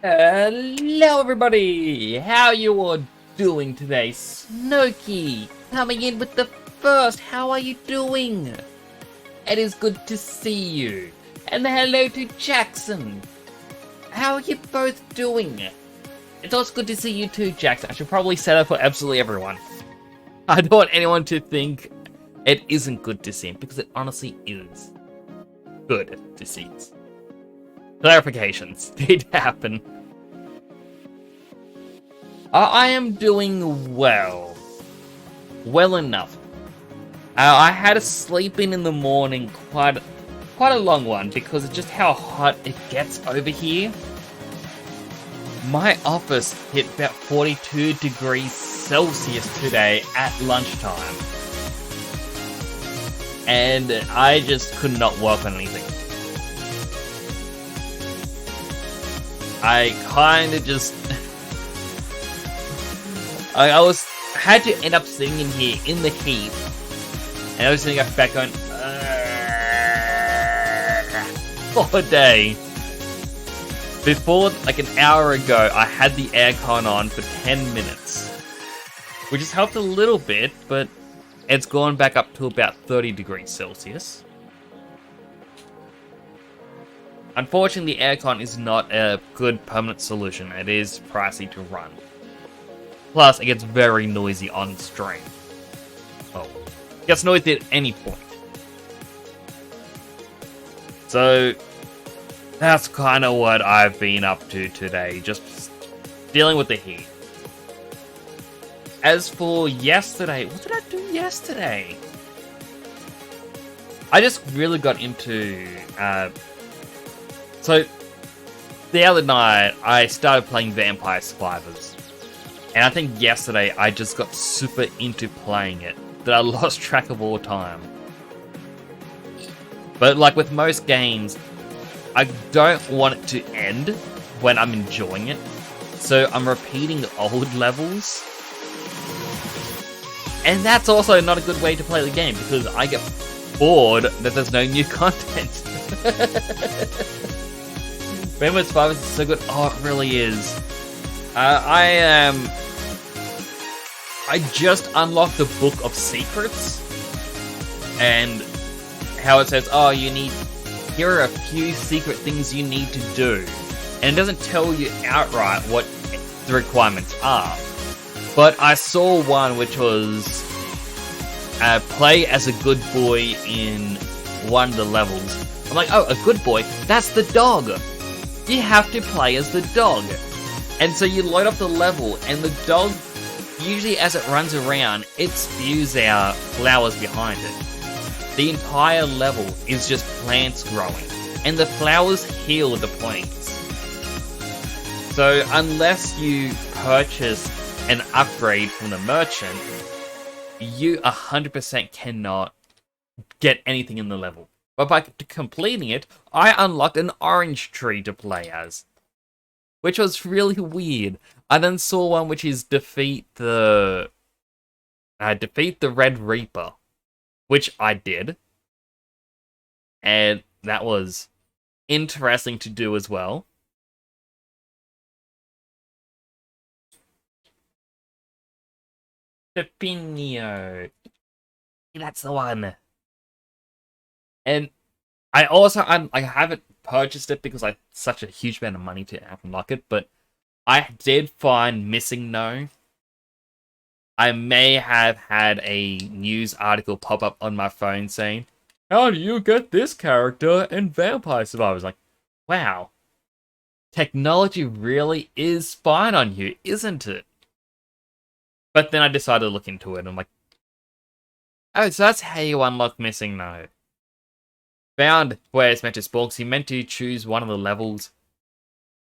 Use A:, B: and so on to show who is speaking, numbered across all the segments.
A: Hello everybody! How you all doing today? Snowkey coming in with the first. How are you doing? It is good to see you. And hello to Jackson. How are you both doing? It's also good to see you too, Jackson. I should probably say that for absolutely everyone. I don't want anyone to think it isn't good to see him, because it honestly is good to see it. Clarifications did happen. I am doing well. Well enough. I had a sleep in the morning, quite a long one, because of just how hot it gets over here. My office hit about 42 degrees Celsius today at lunchtime. And I just could not work on anything. I kind of just... I had to end up sitting in here in the heat, and I was sitting back going, for a day. Before, like an hour ago, I had the aircon on for 10 minutes, which has helped a little bit, but it's gone back up to about 30 degrees Celsius. Unfortunately, the aircon is not a good permanent solution. It is pricey to run. Plus, it gets very noisy on stream. Oh, it gets noisy at any point. So, that's kind of what I've been up to today, just dealing with the heat. As for yesterday, what did I do yesterday? I just really got into... So, the other night, I started playing Vampire Survivors. And I think yesterday, I just got super into playing it, that I lost track of all time. But like with most games, I don't want it to end when I'm enjoying it. So I'm repeating old levels. And that's also not a good way to play the game, because I get bored that there's no new content. Vampire Survivors is so good. Oh, it really is. I just unlocked the Book of Secrets, and how it says, oh, here are a few secret things you need to do. And it doesn't tell you outright what the requirements are. But I saw one which was, play as a good boy in one of the levels. I'm like, oh, a good boy? That's the dog! You have to play as the dog. And so you load up the level, and the dog, usually as it runs around, it spews out flowers behind it. The entire level is just plants growing, and the flowers heal the plants. So unless you purchase an upgrade from the merchant, you 100% cannot get anything in the level. But by completing it, I unlocked an orange tree to play as, which was really weird. I then saw one which is defeat the Red Reaper, which I did, and that was interesting to do as well. Pepinio, that's the one. And I also I haven't purchased it because I had such a huge amount of money to unlock it, but I did find Missing No. I may have had a news article pop up on my phone saying, how do you get this character in Vampire Survivors? Like, wow. Technology really is spying on you, isn't it? But then I decided to look into it, and I'm like, oh, so that's how you unlock Missing No. Found where it's meant to spawn, because you're meant to choose one of the levels,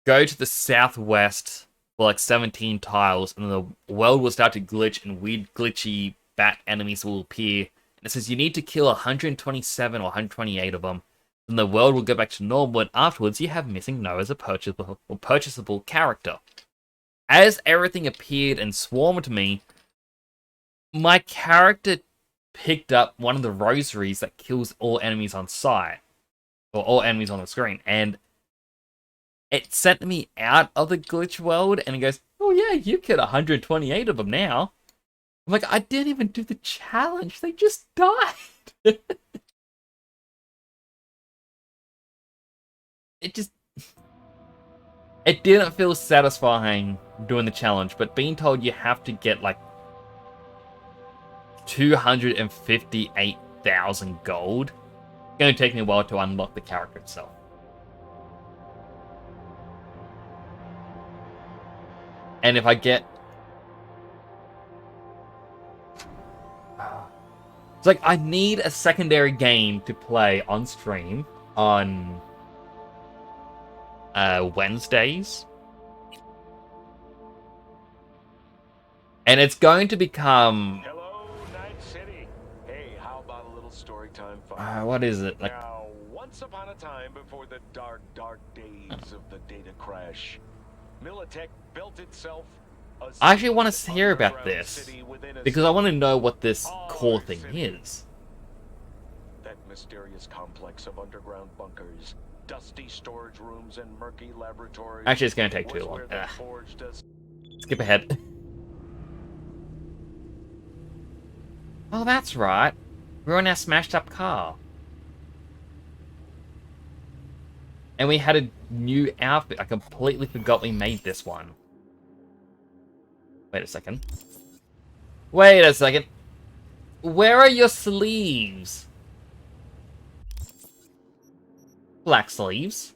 A: go to the southwest for like 17 tiles, and the world will start to glitch, and weird glitchy bat enemies will appear. And it says you need to kill 127 or 128 of them, and the world will go back to normal, and afterwards you have Missing No as a purchasable character. As everything appeared and swarmed me, my character picked up one of the rosaries that kills all enemies on sight, or all enemies on the screen, and it sent me out of the glitch world, and it goes, oh yeah, you killed 128 of them now. I'm like, I didn't even do the challenge. They just died. It just... It didn't feel satisfying doing the challenge, but being told you have to get like 258,000 gold, it's going to take me a while to unlock the character itself. And if I get... It's like, I need a secondary game to play on stream on Wednesdays. And it's going to become...
B: Hello, Night City. Hey, how about a little story time fun?
A: what is it? Like...
B: Now, once upon a time before the dark, dark days of the data crash, Militech built itself a
A: I actually want to hear about this, because I want to know what this core thing is.
B: That mysterious complex of underground bunkers, dusty storage rooms, and murky laboratories.
A: Actually, it's going to take too long. Skip ahead. Oh, that's right. We're in our smashed up car. And we had a new outfit. I completely forgot we made this one. Wait a second. Wait a second. Where are your sleeves? Black sleeves.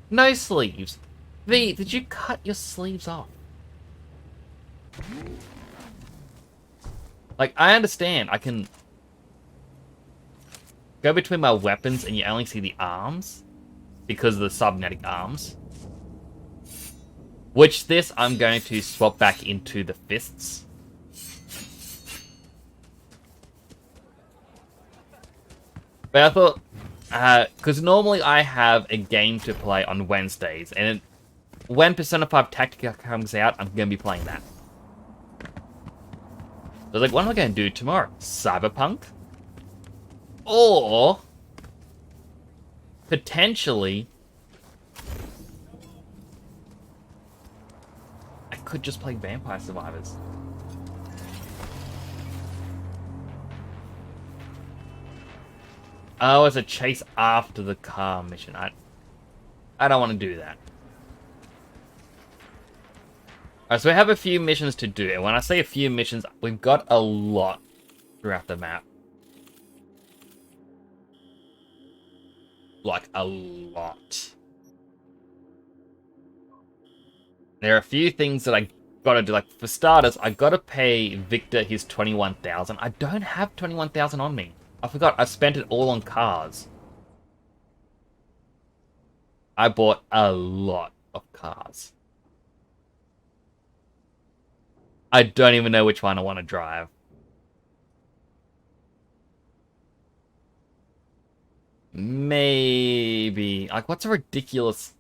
A: No sleeves. V, did you cut your sleeves off? Like, I understand. I can go between my weapons and you only see the arms because of the cybernetic arms. Which this, I'm going to swap back into the fists. But I thought, because normally I have a game to play on Wednesdays, and when Persona 5 Tactica comes out, I'm going to be playing that. So like, what am I going to do tomorrow? Cyberpunk? Or, potentially, I could just play Vampire Survivors. Oh, it's a chase after the car mission. I don't want to do that. Alright, so we have a few missions to do. And when I say a few missions, we've got a lot throughout the map. Like, a lot. There are a few things that I gotta do. Like, for starters, I gotta pay Victor his 21,000. I don't have 21,000 on me. I forgot, I spent it all on cars. I bought a lot of cars. I don't even know which one I want to drive. Maybe. Like, what's a ridiculous...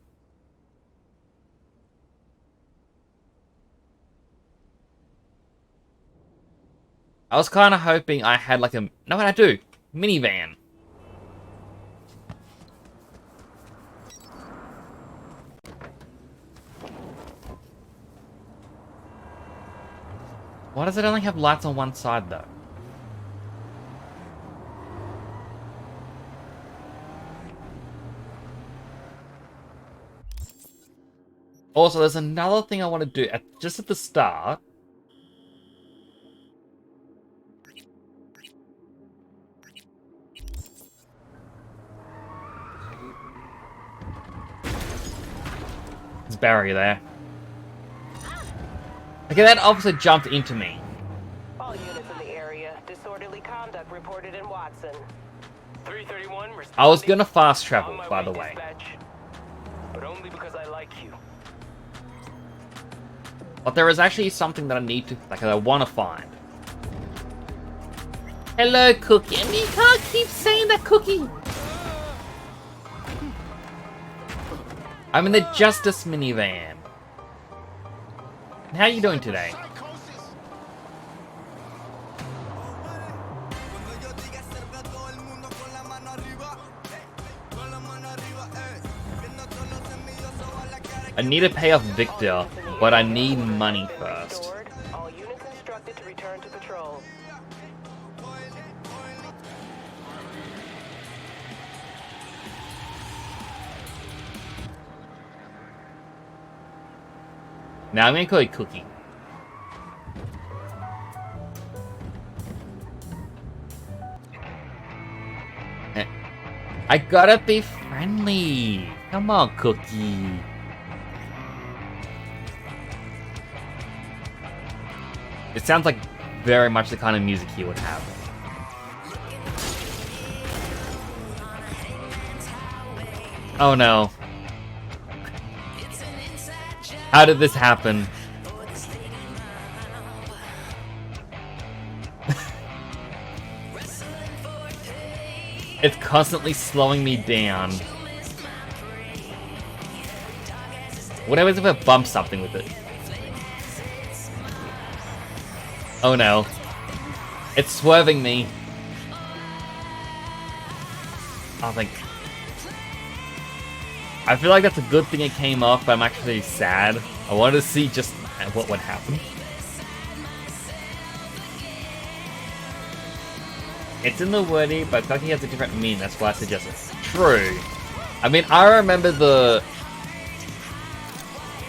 A: I was kind of hoping I had like a... No, I do. Minivan. Why does it only have lights on one side, though? Also, there's another thing I want to do just at the start. There's a barrier there. Okay, that officer jumped into me.
C: All units in the area. Disorderly conduct reported in Watson. 331.
A: I was gonna fast travel, by the way.
C: But only because I like you.
A: But there is actually something that I need to, like, I want to find. Hello, Cookie. And you can't keep saying that, Cookie. I'm in the Justice minivan. How are you doing today? I need to pay off Victor, but I need money first.
C: All units instructed to return to patrol.
A: Now I'm gonna call it Cookie. I gotta be friendly. Come on, Cookie. It sounds like very much the kind of music he would have. Oh no. How did this happen? It's constantly slowing me down. What happens if I bump something with it? Oh no. It's swerving me. I feel like that's a good thing it came off, but I'm actually sad. I wanted to see just what would happen. It's in the wording, but I feel like he has a different meaning, that's why I suggest it. True. I mean, I remember the...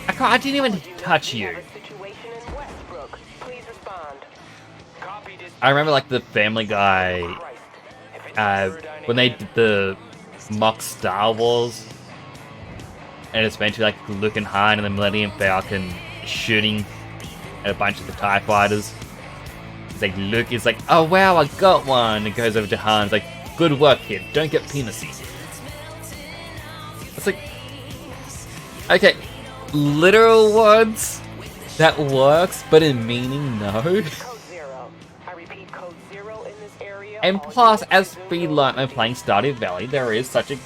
A: I didn't even touch you. I remember, like, the Family Guy... when they did the mock Star Wars... And it's eventually, like, Luke and Han and the Millennium Falcon shooting at a bunch of the TIE fighters. It's like, Luke is like, oh wow, I got one! And goes over to Han, it's like, good work, kid, don't get penisy. It's like, okay, literal words, that works, but in meaning, no. And plus, as we learnt when playing Stardew Valley, there is such a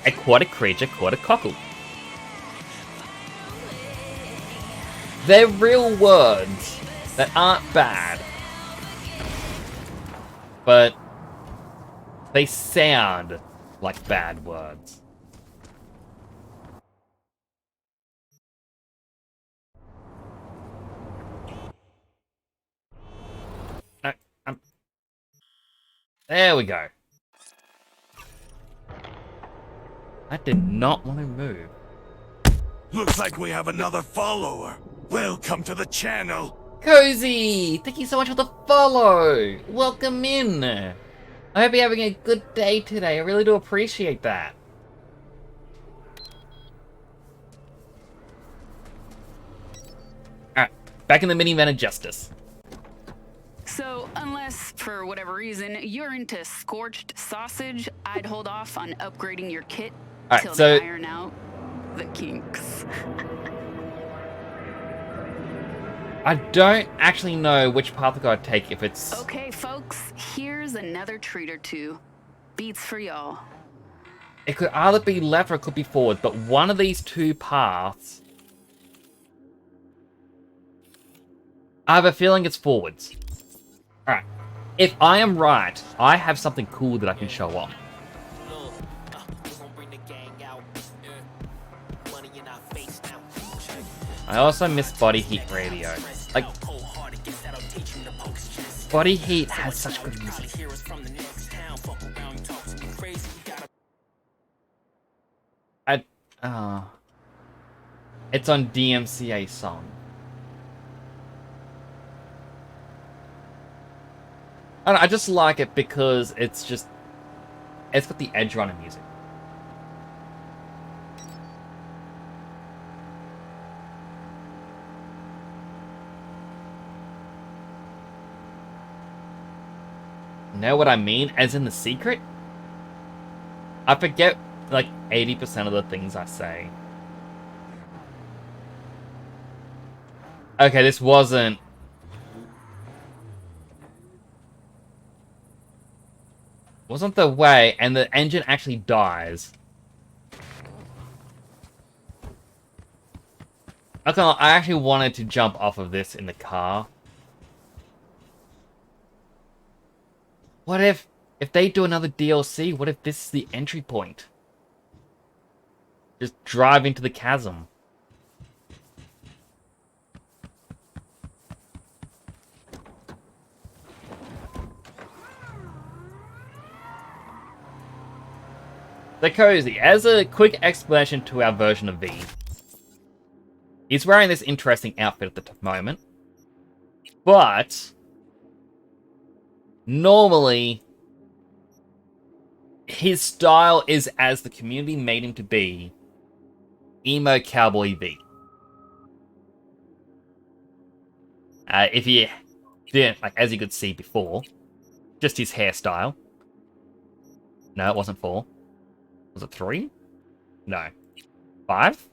A: aquatic creature called a cockle. They're real words that aren't bad, but they sound like bad words. There we go. I did not want to move.
D: Looks like we have another follower. Welcome to the channel.
A: Cozy! Thank you so much for the follow! Welcome in! I hope you're having a good day today. I really do appreciate that. Alright, back in the minivan of justice.
E: So, unless, for whatever reason, you're into scorched sausage, I'd hold off on upgrading your kit till they iron out the kinks.
A: I don't actually know which path I gotta take if it's...
E: Okay, folks, here's another treat or two. Beats for y'all.
A: It could either be left or it could be forward, but one of these two paths... I have a feeling it's forwards. Alright. If I am right, I have something cool that I can show off. I also miss Body Heat Radio. Like, Body Heat has such good music. It's on DMCA song. I don't know, I just like it because it's got the Edge Runner music. Know what I mean? As in The Secret? I forget, like, 80% of the things I say. Okay, this wasn't... wasn't the way, and the engine actually dies. Okay, I actually wanted to jump off of this in the car. What if they do another DLC, what if this is the entry point? Just drive into the chasm. So Cozy, as a quick explanation to our version of V, he's wearing this interesting outfit at the moment, but normally his style is as the community made him to be, emo Cowboy V. If you didn't, like, as you could see before, just his hairstyle. No, it wasn't 4. Was it 3? No. 5?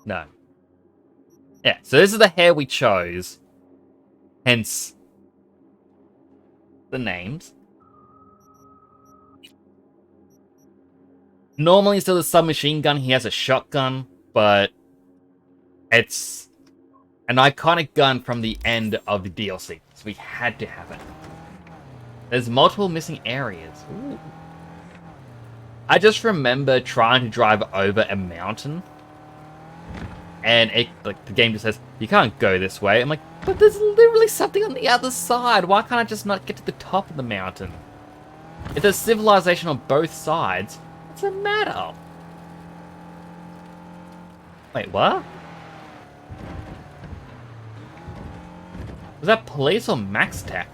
A: No. Yeah, so this is the hair we chose. Hence the names. Normally, instead of the submachine gun, he has a shotgun, but it's an iconic gun from the end of the DLC, so we had to have it. There's multiple missing areas. Ooh. I just remember trying to drive over a mountain, and the game just says, you can't go this way. I'm like, but there's literally something on the other side. Why can't I just not get to the top of the mountain? If there's civilization on both sides, what's the matter? Wait, what? Was that police or Max Tech?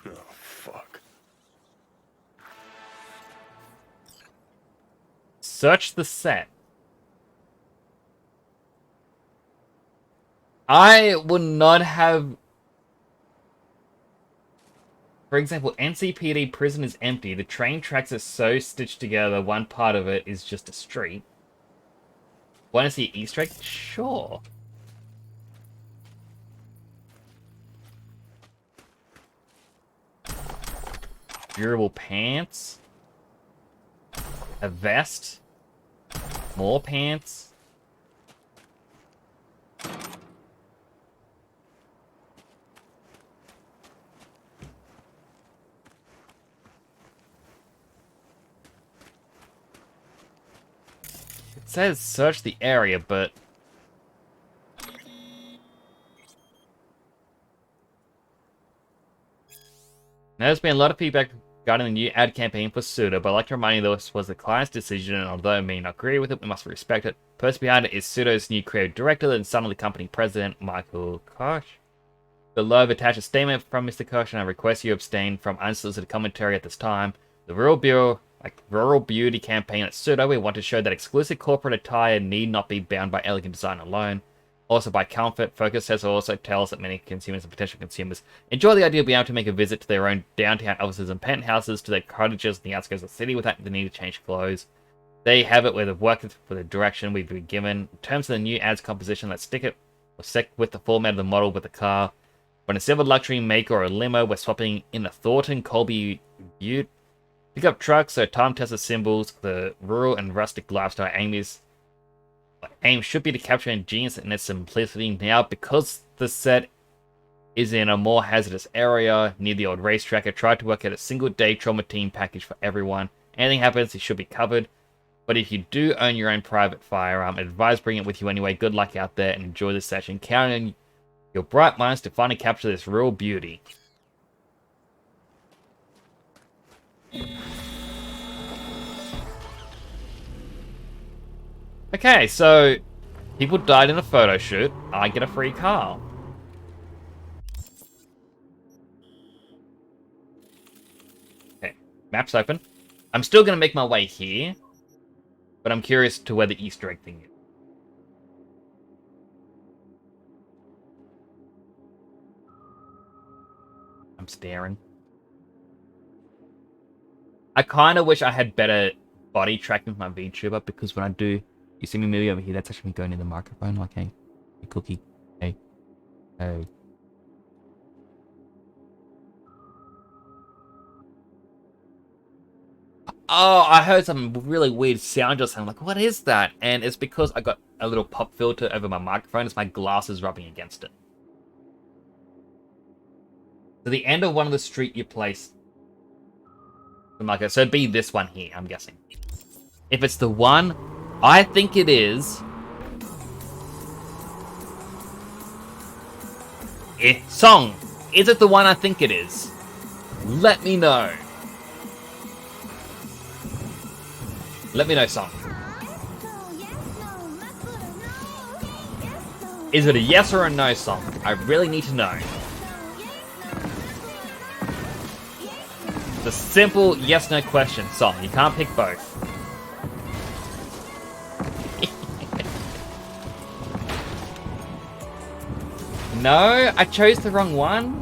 D: Oh, fuck.
A: Search the set. I would not have... For example, NCPD prison is empty. The train tracks are so stitched together, one part of it is just a street. Want to see Easter egg? Sure. Durable pants. A vest. More pants. It says search the area, but... Now, there's been a lot of feedback regarding the new ad campaign for Suda, but I'd like to remind you this was the client's decision, and although I may not agree with it, we must respect it. The person behind it is Sudo's new creative director and son of the company president, Michael Koch. Below, I've attached a statement from Mr. Koch, and I request you abstain from unsolicited commentary at this time. The Rural Beauty campaign at Sudo, we want to show that exclusive corporate attire need not be bound by elegant design alone. Also by comfort, Focus says also tells that many consumers and potential consumers enjoy the idea of being able to make a visit to their own downtown offices and penthouses, to their cottages in the outskirts of the city without the need to change clothes. They have it where they've worked for the direction we've been given. In terms of the new ads composition, let's stick with the format of the model with the car. When a silver luxury maker or a limo, we're swapping in the Thornton Colby Butte. Pickup trucks, so time-tested symbols, the rural and rustic lifestyle aim should be to capture ingenious and its simplicity. Now, because the set is in a more hazardous area near the old racetrack, I tried to work out a single-day trauma team package for everyone. Anything happens, it should be covered. But if you do own your own private firearm, I'd advise bringing it with you anyway. Good luck out there and enjoy this session. Counting on your bright minds to finally capture this rural beauty. Okay, so people died in a photo shoot. I get a free car. Okay, map's open. I'm still going to make my way here, but I'm curious to where the Easter egg thing is. I'm staring. I kind of wish I had better body tracking with my VTuber, because when I do, you see me moving over here, that's actually me going in the microphone, like, hey cookie, hey. Oh, I heard some really weird sound just sound, like, what is that? And it's because I got a little pop filter over my microphone, it's my glasses rubbing against it. So the end of one of the street you place the marker, so it'd be this one here, I'm guessing. If it's the one I think it is... Song, is it the one I think it is? Let me know. Let me know, Song. Is it a yes or a no, Song? I really need to know. It's a simple yes-no question, Song. You can't pick both. No, I chose the wrong one.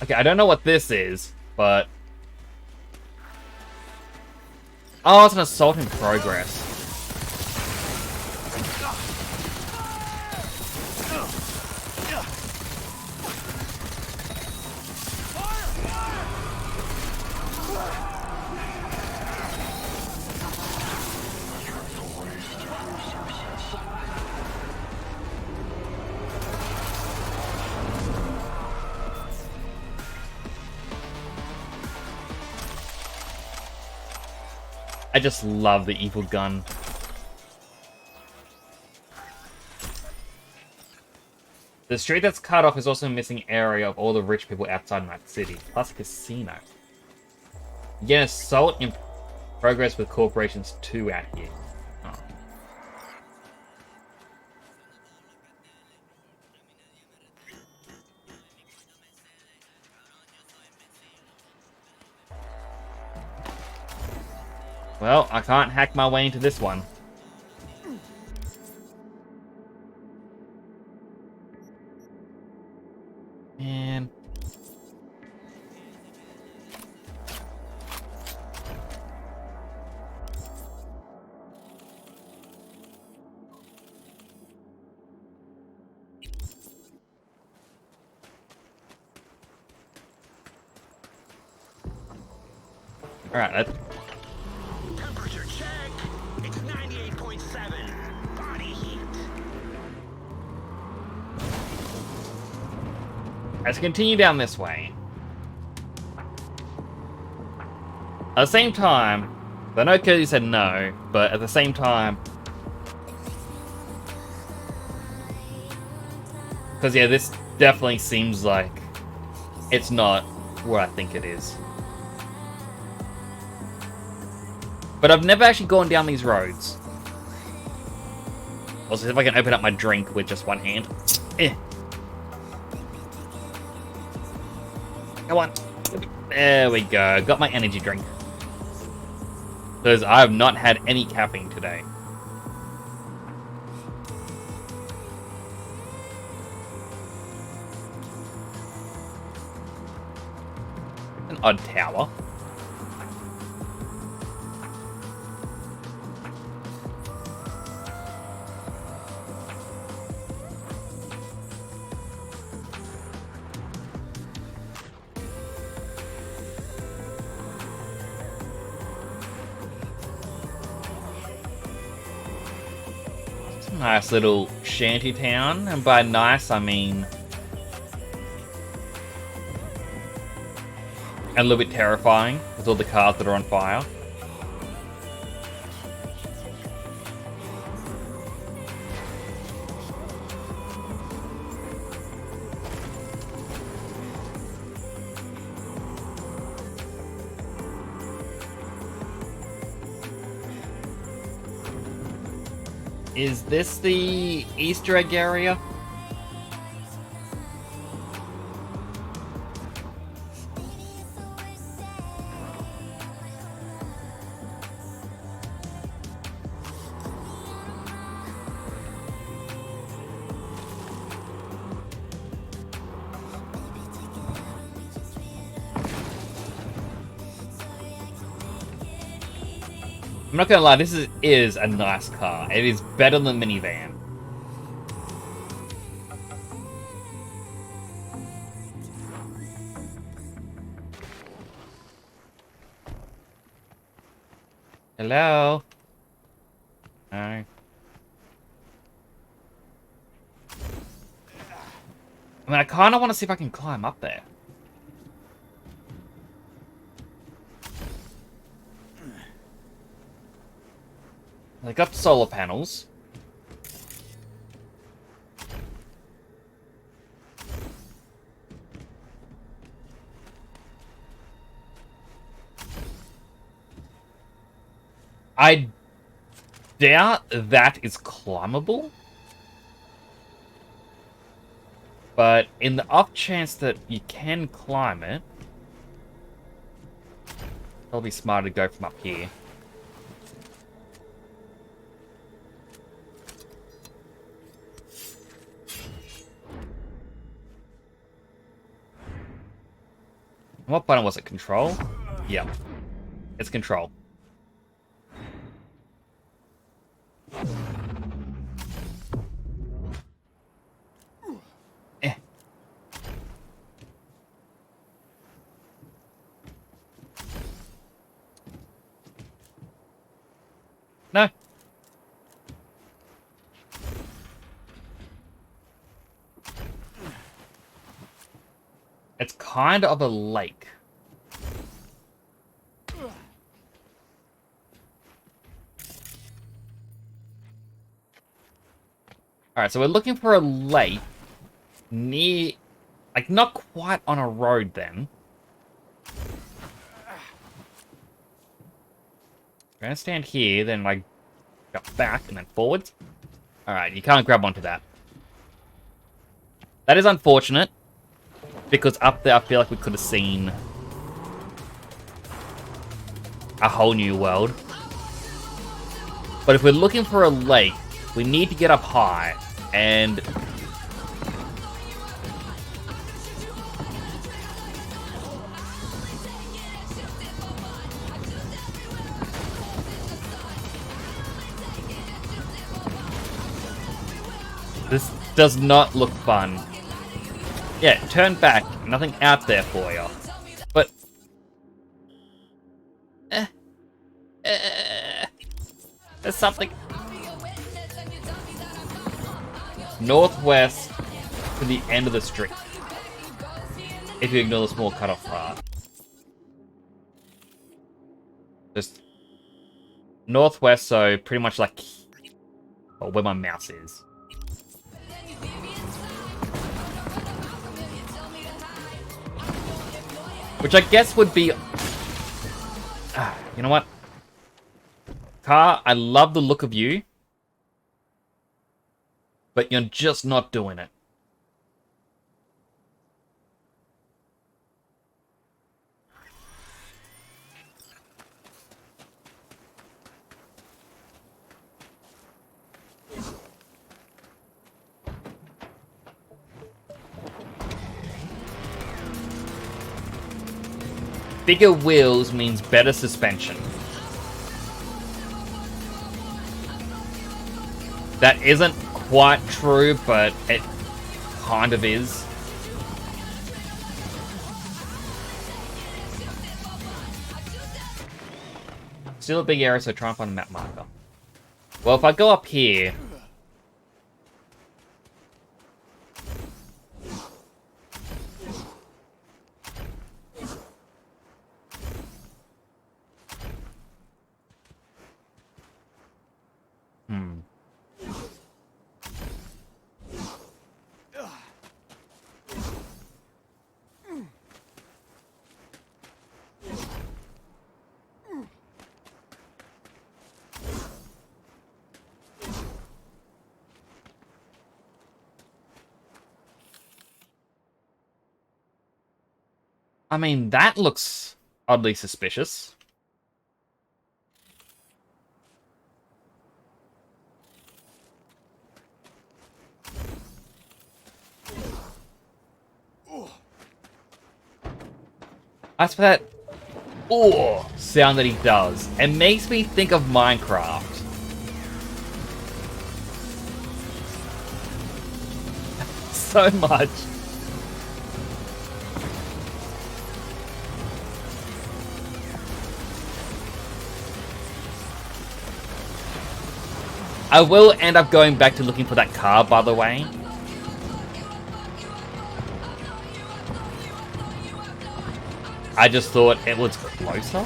A: Okay, I don't know what this is, but... Oh, it's an assault in progress. I just love the evil gun. The street that's cut off is also a missing area of all the rich people outside Night City, plus a casino. You get assault in progress with corporations 2 out here. Oh. Well, I can't hack my way into this one. Man. Alright, let's...
F: Temperature check. It's 98.7. Body heat.
A: Let's continue down this way. At the same time, I know Cody said no, but at the same time... Because yeah, this definitely seems like it's not where I think it is. But I've never actually gone down these roads. I'll see if I can open up my drink with just one hand. Come on. There we go. Got my energy drink. Because I have not had any caffeine today. An odd tower. Nice little shanty town, and by nice I mean a little bit terrifying with all the cars that are on fire. Is this the Easter egg area? I'm not gonna lie, this is a nice car. It is better than the minivan. Hello? No. I mean, I kind of want to see if I can climb up there. They got solar panels. I doubt that is climbable. But in the off chance that you can climb it, it'll be smarter to go from up here. What button was it? Control? Yeah. It's control. No. It's kind of a lake. Alright, so we're looking for a lake near... Like, not quite on a road, then. We're gonna stand here, then, like, go back and then forwards. Alright, you can't grab onto that. That is unfortunate, because up there I feel like we could have seen a whole new world. But if we're looking for a lake, we need to get up high, and... This does not look fun. Yeah, turn back. Nothing out there for you. But... There's something... Northwest to the end of the street. If you ignore the small cutoff part. Just... Northwest, so pretty much like... Well, where my mouse is. Which I guess would be... you know what? Car, I love the look of you. But you're just not doing it. Bigger wheels means better suspension. That isn't quite true, but it kind of is. Still a big area, so try and find a map marker. Well, if I go up here... I mean, that looks oddly suspicious. As for that sound that he does, it makes me think of Minecraft. So much. I will end up going back to looking for that car, by the way. I just thought it was closer.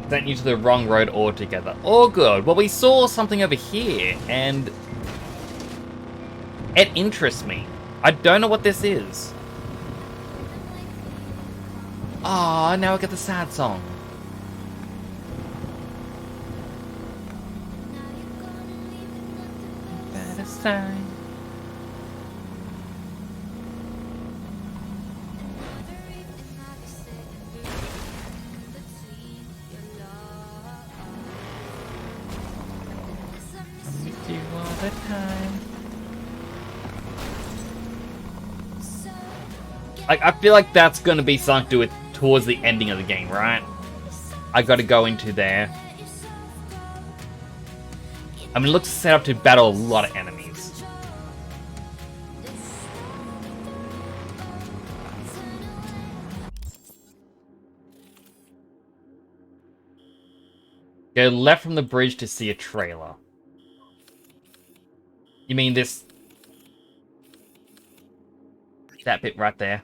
A: Sent you to the wrong road altogether. All good. Well, we saw something over here, and it interests me. I don't know what this is. Ah, now I get the sad song. Better sign. With you all the time. Like, I feel like that's gonna be something to do with towards the ending of the game, right? I gotta go into there. I mean, it looks set up to battle a lot of enemies. Go left from the bridge to see a trailer. You mean this... that bit right there?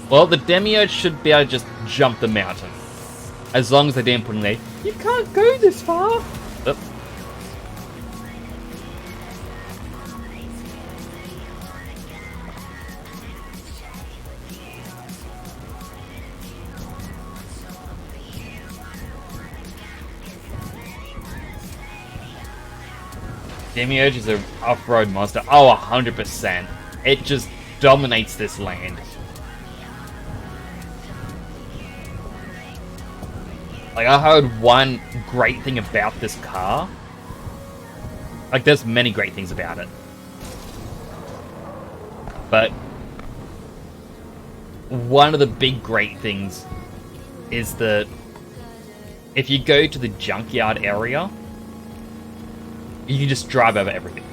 A: Well, the Demiurge should be able to just jump the mountain. As long as they didn't put in there, you can't go this far! Oop. Demiurge is an off-road monster. Oh, 100%. It just dominates this land. Like, I heard one great thing about this car. Like, there's many great things about it. But one of the big great things is that if you go to the junkyard area, you can just drive over everything.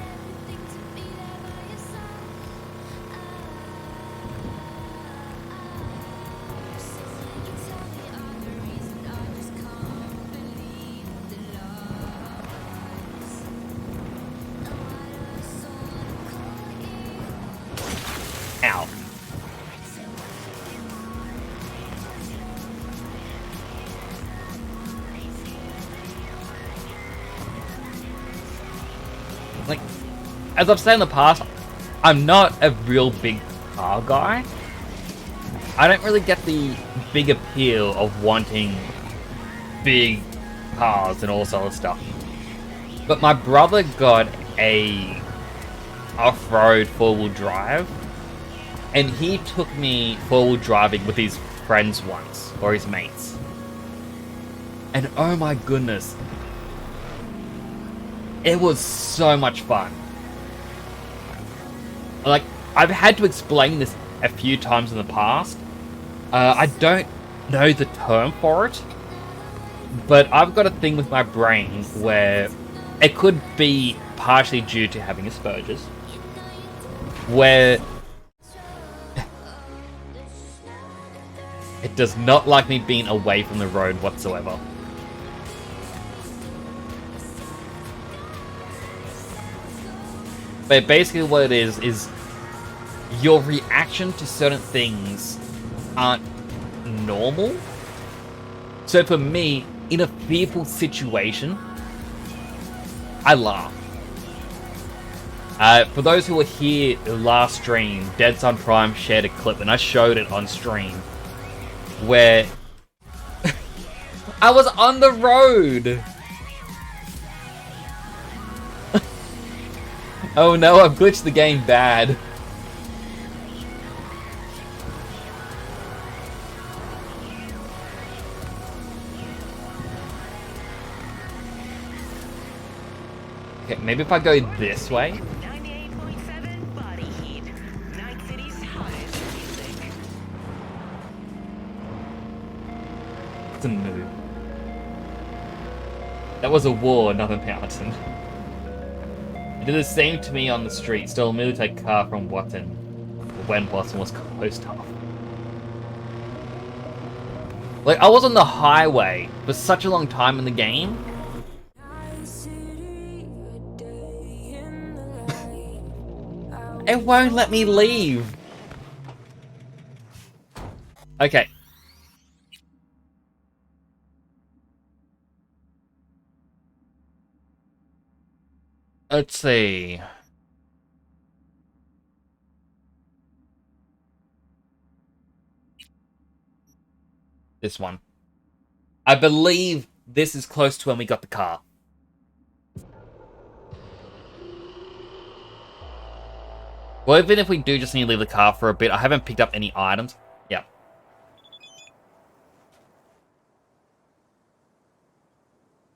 A: Ow. Like, as I've said in the past, I'm not a real big car guy. I don't really get the big appeal of wanting big cars and all sort of stuff. But my brother got a off-road four-wheel drive, and he took me four-wheel driving with his friends once, or his mates. And oh my goodness, it was so much fun. Like, I've had to explain this a few times in the past. I don't know the term for it, but I've got a thing with my brain where it could be partially due to having Asperger's, where it does not like me being away from the road whatsoever. But basically what it is your reaction to certain things aren't normal. So for me, in a fearful situation, I laugh. For those who were here last stream, Dead Sun Prime shared a clip, and I showed it on stream, where I was on the road. Oh no, I've glitched the game bad. Okay, maybe if I go this way.
C: 98.7 body heat. Night City's hottest music.
A: It's a move. That was a war, not a mountain. It did the same to me on the street. Stole a Militech car from Watson when Watson was closed off. Like, I was on the highway for such a long time in the game. It won't let me leave. Okay. Let's see. This one. I believe this is close to when we got the car. Well, even if we do just need to leave the car for a bit, I haven't picked up any items. Yeah.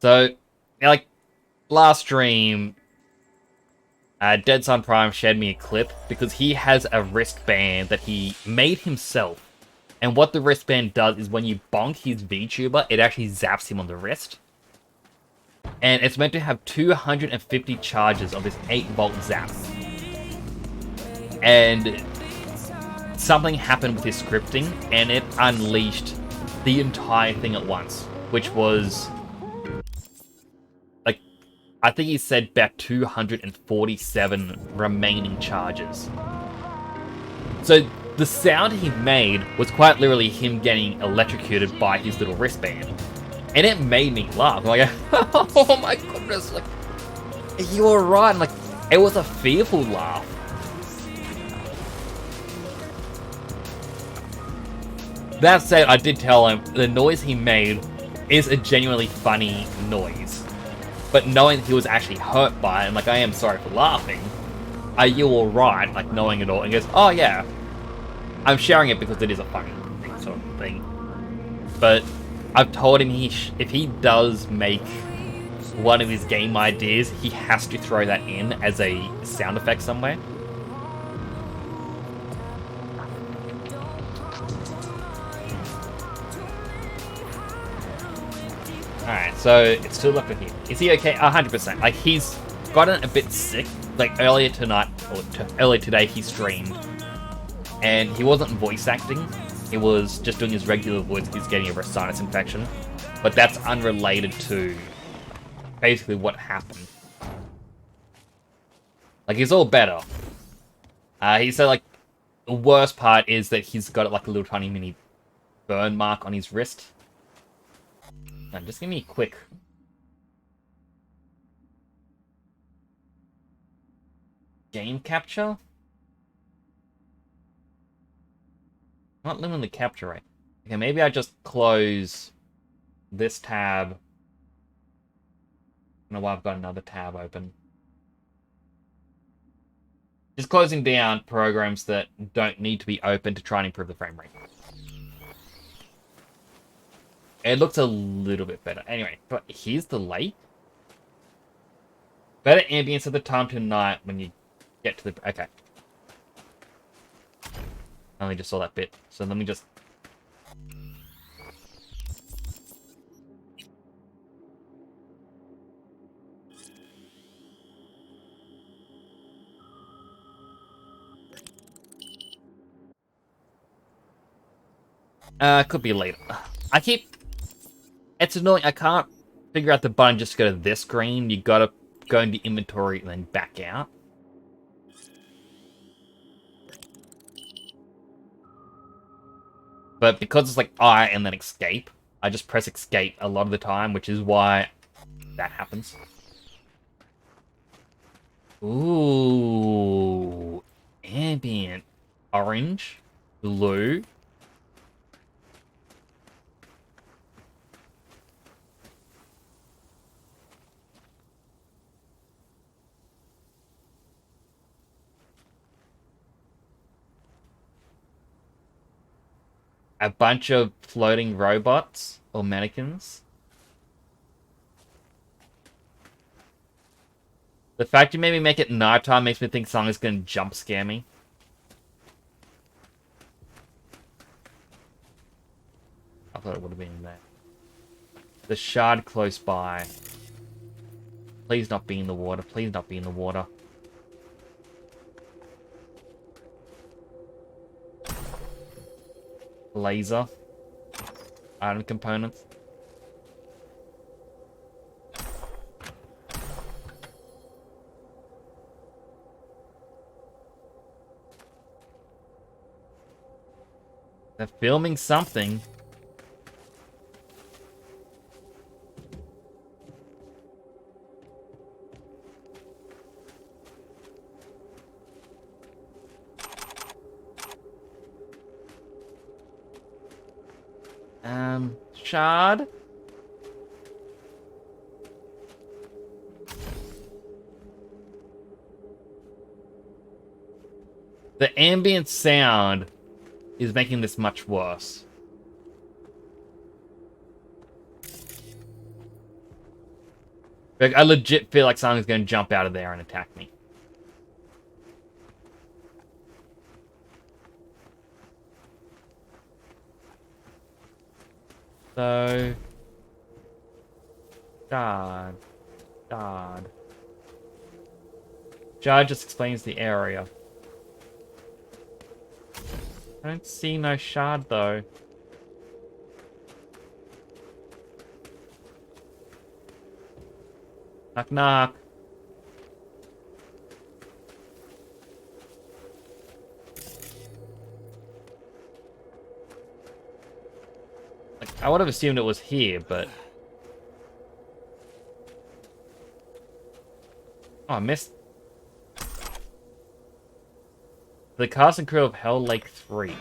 A: So, yeah, like, last stream, Dead Sun Prime shared me a clip because he has a wristband that he made himself. And what the wristband does is when you bonk his VTuber, it actually zaps him on the wrist. And it's meant to have 250 charges of this 8-volt zap. And something happened with his scripting, and it unleashed the entire thing at once. Which was, like, I think he said about 247 remaining charges. So the sound he made was quite literally him getting electrocuted by his little wristband. And it made me laugh. I'm like, oh my goodness, like, you were right. Like, it was a fearful laugh. That said, I did tell him the noise he made is a genuinely funny noise. But knowing he was actually hurt by it, I'm like, I am sorry for laughing. Are you alright? Like, knowing it all. And he goes, oh yeah. I'm sharing it because it is a funny thing, sort of thing. But I've told him if he does make one of his game ideas, he has to throw that in as a sound effect somewhere. Alright, so it's still left with him. Is he okay? 100%. Like, he's gotten a bit sick. Like, earlier tonight, or earlier today, he streamed. And he wasn't voice acting. He was just doing his regular voice. He's getting a sinus infection. But that's unrelated to basically what happened. Like, he's all better. He said, like, the worst part is that he's got, like, a little tiny mini burn mark on his wrist. Now, just give me a quick... game capture? Not limiting the capture rate. Okay, maybe I just close this tab. I don't know why I've got another tab open. Just closing down programs that don't need to be open to try and improve the frame rate. It looks a little bit better. Anyway, but here's the lake. Better ambience at the time tonight when you get to the... Okay. I only just saw that bit, so let me just... could be later. I keep... It's annoying, I can't figure out the button just to go to this screen. You gotta go into inventory and then back out. But because it's like I and then escape, I just press escape a lot of the time, which is why that happens. Ooh. Ambient. Orange. Blue. A bunch of floating robots or mannequins. The fact you made me make it nighttime makes me think someone's gonna jump scare me. I thought it would have been there. The shard close by. Please not be in the water. Please not be in the water. Laser. Item components. They're filming something. Shard? The ambient sound is making this much worse. Like, I legit feel like someone's going to jump out of there and attack me. So... Shard. Shard just explains the area. I don't see no shard, though. Knock, knock. Like, I would have assumed it was here, but... Oh, I missed... The cast and crew of Hell Lake 3.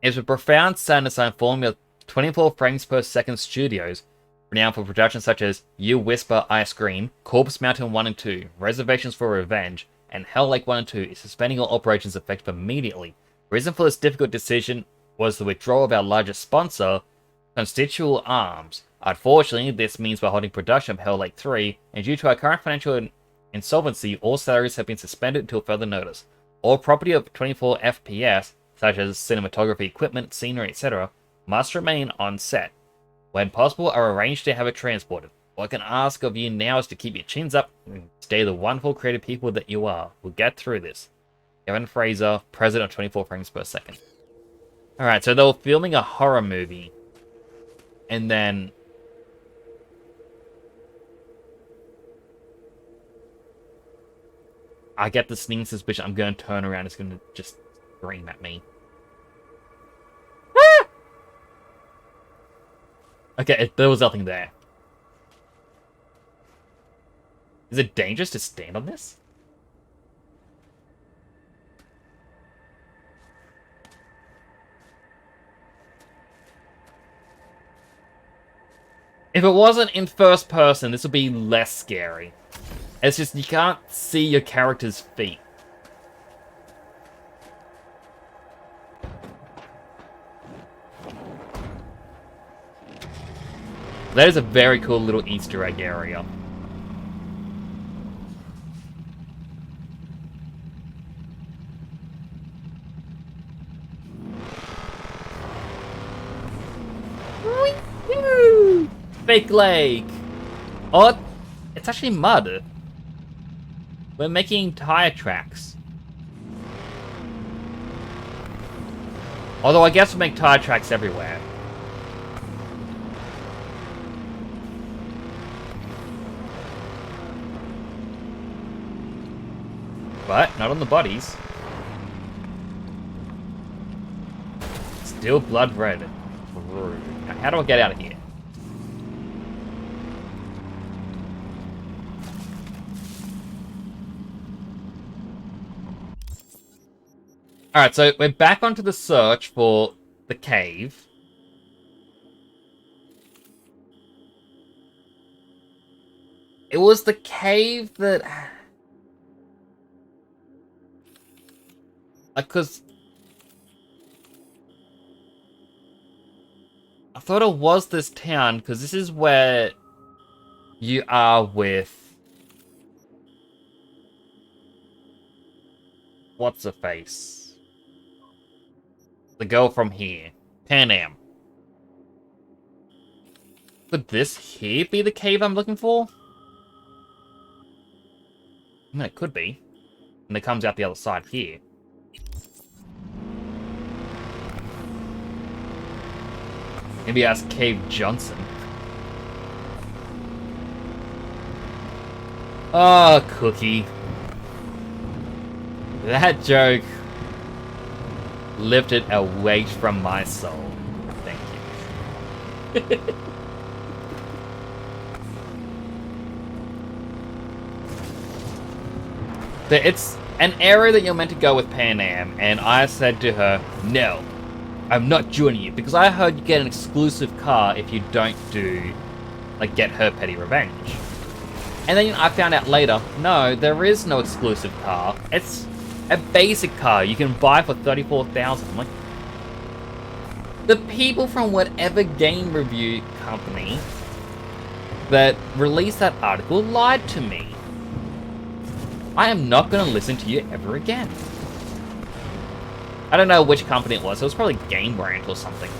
A: It's a profound sadness I inform your 24 frames per second studios, renowned for productions such as You Whisper, I Scream, Corpse Mountain 1 and 2, Reservations for Revenge, and Hell Lake 1 and 2 is suspending all operations effective immediately. The reason for this difficult decision was the withdrawal of our largest sponsor, Constitutional Arms. Unfortunately, this means we're holding production of Hell Lake 3, and due to our current financial insolvency, all salaries have been suspended until further notice. All property of 24 FPS, such as cinematography equipment, scenery, etc., must remain on set. When possible, are arranged to have it transported. What I can ask of you now is to keep your chins up and stay the wonderful creative people that you are. We'll get through this. Kevin Fraser, president of 24 frames per second. Alright, so they were filming a horror movie. And then... I get the sneaking suspicion I'm going to turn around. It's going to just scream at me. Ah! Okay, there was nothing there. Is it dangerous to stand on this? If it wasn't in first person, this would be less scary. It's just you can't see your character's feet. That is a very cool little Easter egg area. Fake lake. Oh, it's actually mud. We're making tire tracks. Although I guess we make tire tracks everywhere. But not on the bodies. Still blood red. Now, how do I get out of here? Alright, so we're back onto the search for the cave. It was the cave that... Because... I thought it was this town, because this is where you are with... What's her face? The girl from here. Pan Am. Could this here be the cave I'm looking for? I mean, it could be. And it comes out the other side here. Maybe ask Cave Johnson. Oh, Cookie. That joke lifted a weight from my soul. Thank you. It's an area that you're meant to go with Pan Am, and I said to her, no, I'm not joining you, because I heard you get an exclusive car if you don't do, like, get her petty revenge. And then I found out later, no, there is no exclusive car. It's a basic car you can buy for $34,000. I'm like, the people from whatever game review company that released that article lied to me. I am not going to listen to you ever again. I don't know which company it was. It was probably Game Rant or something.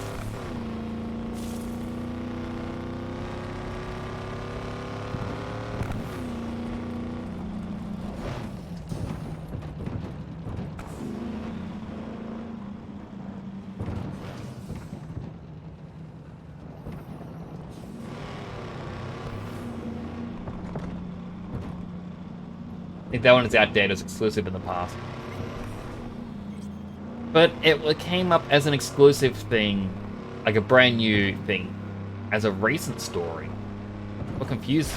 A: I think that one is outdated. It was exclusive in the past. But it came up as an exclusive thing, like a brand new thing, as a recent story. What confused me.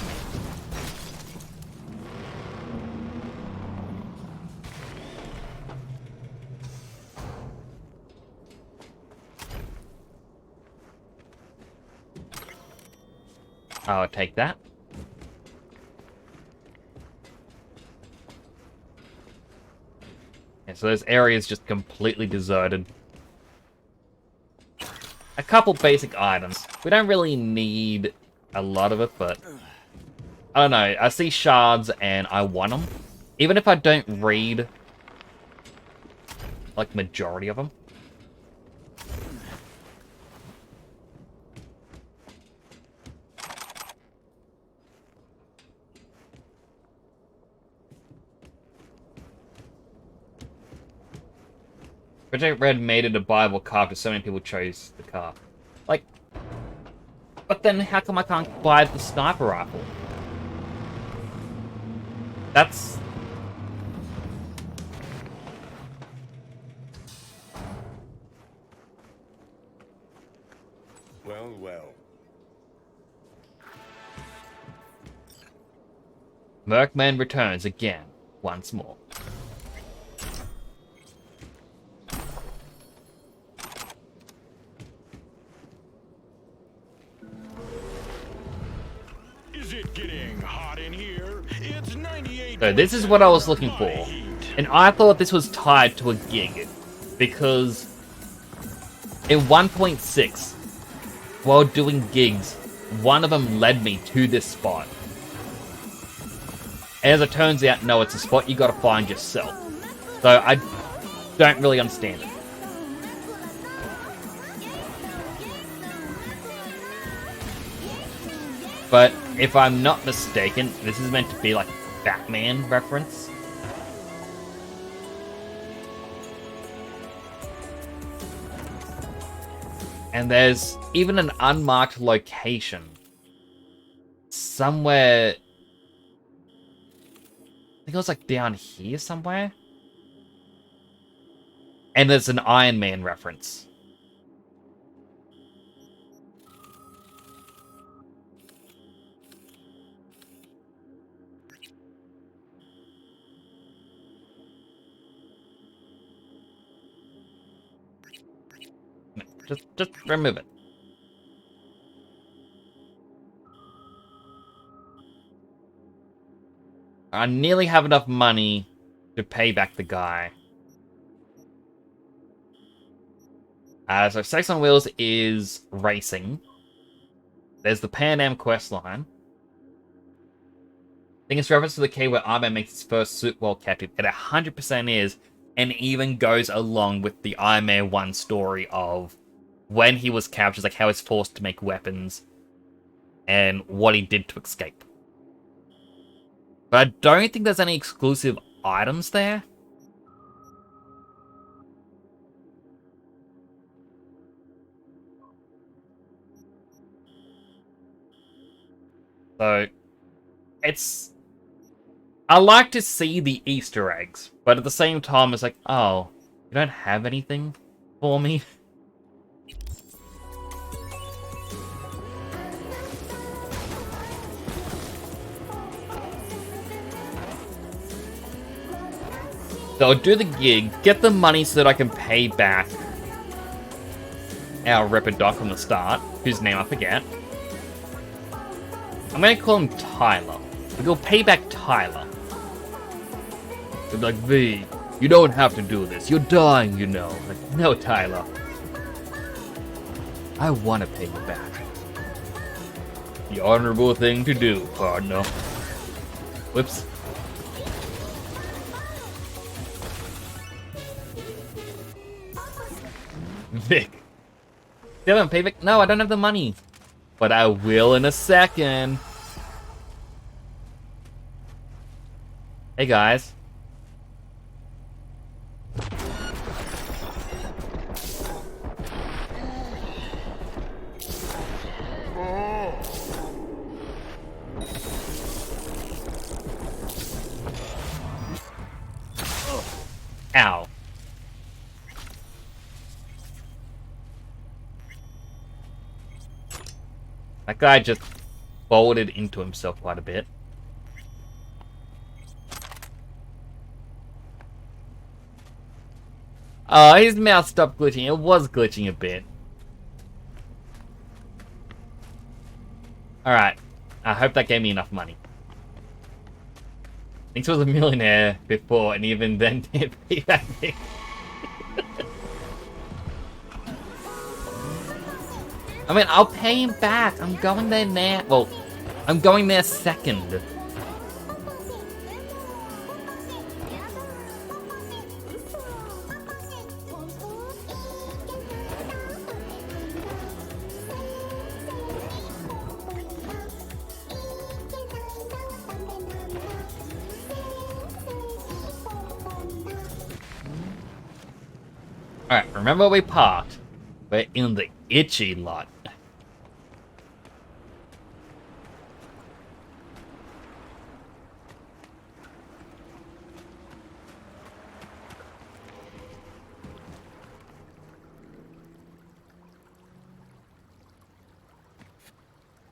A: I'll take that. Yeah, so this area is just completely deserted. A couple basic items. We don't really need a lot of it, but I don't know. I see shards and I want them. Even if I don't read, like, majority of them. Project Red made it a buyable car because so many people chose the car. Like, but then how come I can't buy the sniper rifle? That's...
F: Well, well.
A: Merkman returns again, once more.
F: Is it getting hot in here? It's 98.
A: So this is what I was looking for. And I thought this was tied to a gig. Because in 1.6, while doing gigs, one of them led me to this spot. And as it turns out, no, it's a spot you gotta find yourself. So I don't really understand it. But if I'm not mistaken, this is meant to be like a Batman reference. And there's even an unmarked location. Somewhere... I think it was like down here somewhere. And there's an Iron Man reference. Just remove it. I nearly have enough money to pay back the guy. So Sex on Wheels is racing. There's the Pan Am quest line. I think it's reference to the cave where Iron Man makes his first suit while captive. It 100% is, and even goes along with the Iron Man 1 story of when he was captured, like how he's forced to make weapons. and what he did to escape. But I don't think there's any exclusive items there. So, it's... I like to see the Easter eggs, but at the same time, it's like, oh, you don't have anything for me? So I'll do the gig, get the money so that I can pay back our Ripper Doc from the start, whose name I forget. I'm gonna call him Tyler. We'll pay back Tyler. They're like, V, you don't have to do this. You're dying, you know. Like, no, Tyler. I want to pay you back. The honorable thing to do, partner. Whoops. Vic. Still haven't paid Vic? No, I don't have the money. But I will in a second. Hey, guys. Ow. That guy just folded into himself quite a bit. Oh, his mouth stopped glitching. It was glitching a bit. Alright. I hope that gave me enough money. Thinks I was a millionaire before, and even then didn't pay that thing. I mean, I'll pay him back. I'm going there now. Well, I'm going there second. Alright, remember we parked. We're in the itchy lot.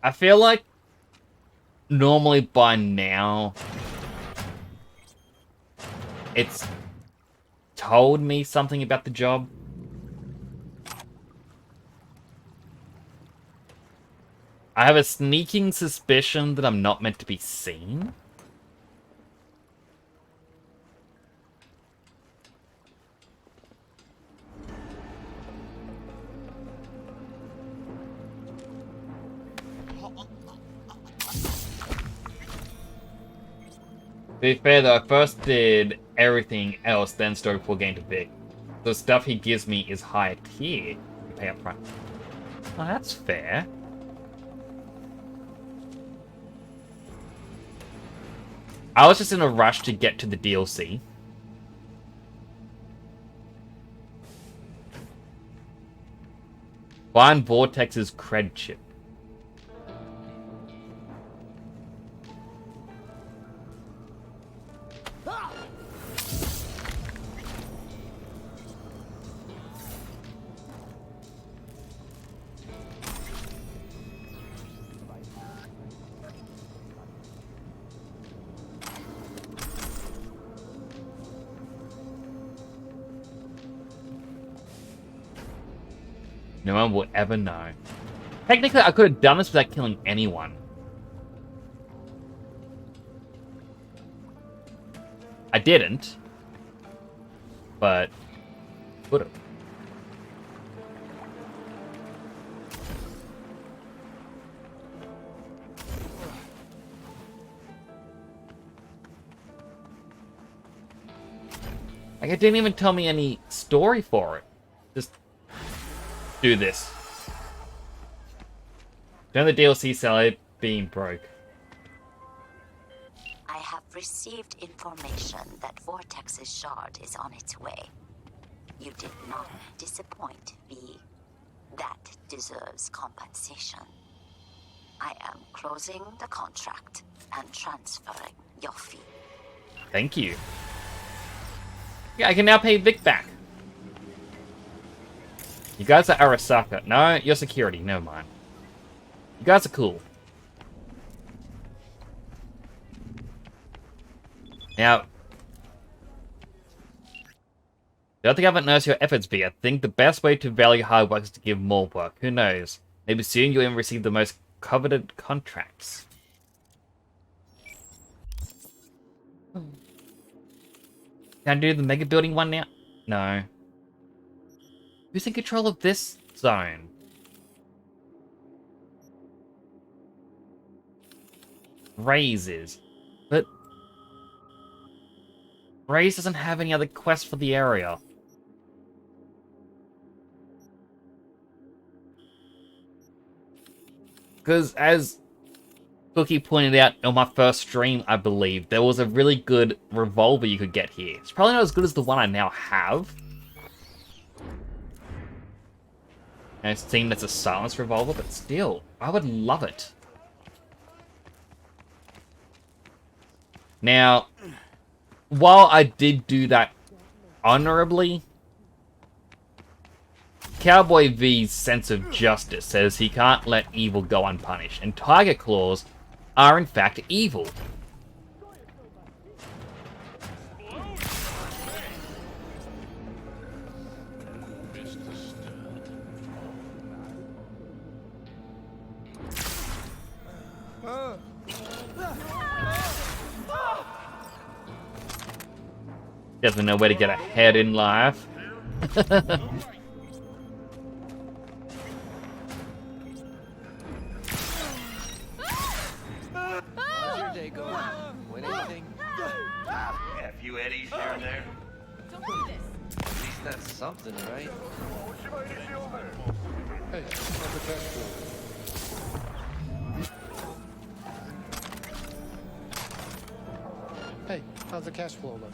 A: I feel like normally by now it's told me something about the job. I have a sneaking suspicion that I'm not meant to be seen. To be fair though, I first did everything else, then started full game to Vic. The stuff he gives me is higher tier. You pay up front. Oh, that's fair. I was just in a rush to get to the DLC. Find Vortex's cred chip. No one will ever know. Technically, I could have done this without killing anyone. I didn't. But could have. Like, it didn't even tell me any story for it. Just do this. Turn the DLC salad being broke.
G: I have received information that Vortex's shard is on its way. You did not disappoint, V. That deserves compensation. I am closing the contract and transferring your fee.
A: Thank you. Yeah, I can now pay Vic back. You guys are Arasaka. No, you're security. Never mind. You guys are cool. Now, don't think I haven't noticed your efforts, V. I think the best way to value hard work is to give more work. Who knows? Maybe soon you'll even receive the most coveted contracts. Can I do the mega building one now? No. Who's in control of this zone? Raises. But Raise doesn't have any other quests for the area. Because as Cookie pointed out on my first stream, I believe, there was a really good revolver you could get here. It's probably not as good as the one I now have. And it's seen that's a silenced revolver, but still, I would love it. Now, while I did do that honorably, Cowboy V's sense of justice says he can't let evil go unpunished, and tiger claws are in fact evil. Definitely know where to get ahead in life.
H: How's your day going? Win anything?
I: A few eddies here and there.
H: At least that's something, right?
F: Hey, how's the cash flow? Hey, how's the cash flow look?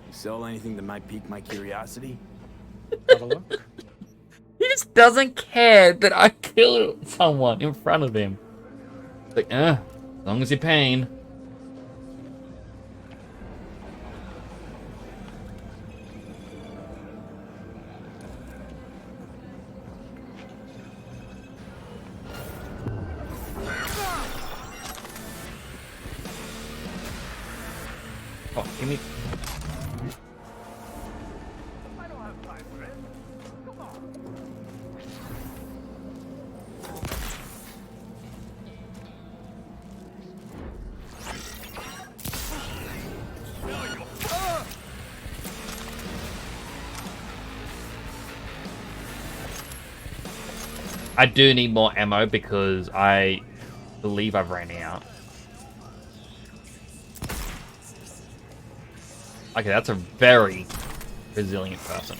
J: You sell anything that might pique my curiosity?
F: Have a look.
A: He just doesn't care that I killed someone in front of him. Like, as long as you're paying. Oh, give me... I do need more ammo because I believe I've ran out. Okay, that's a very resilient person.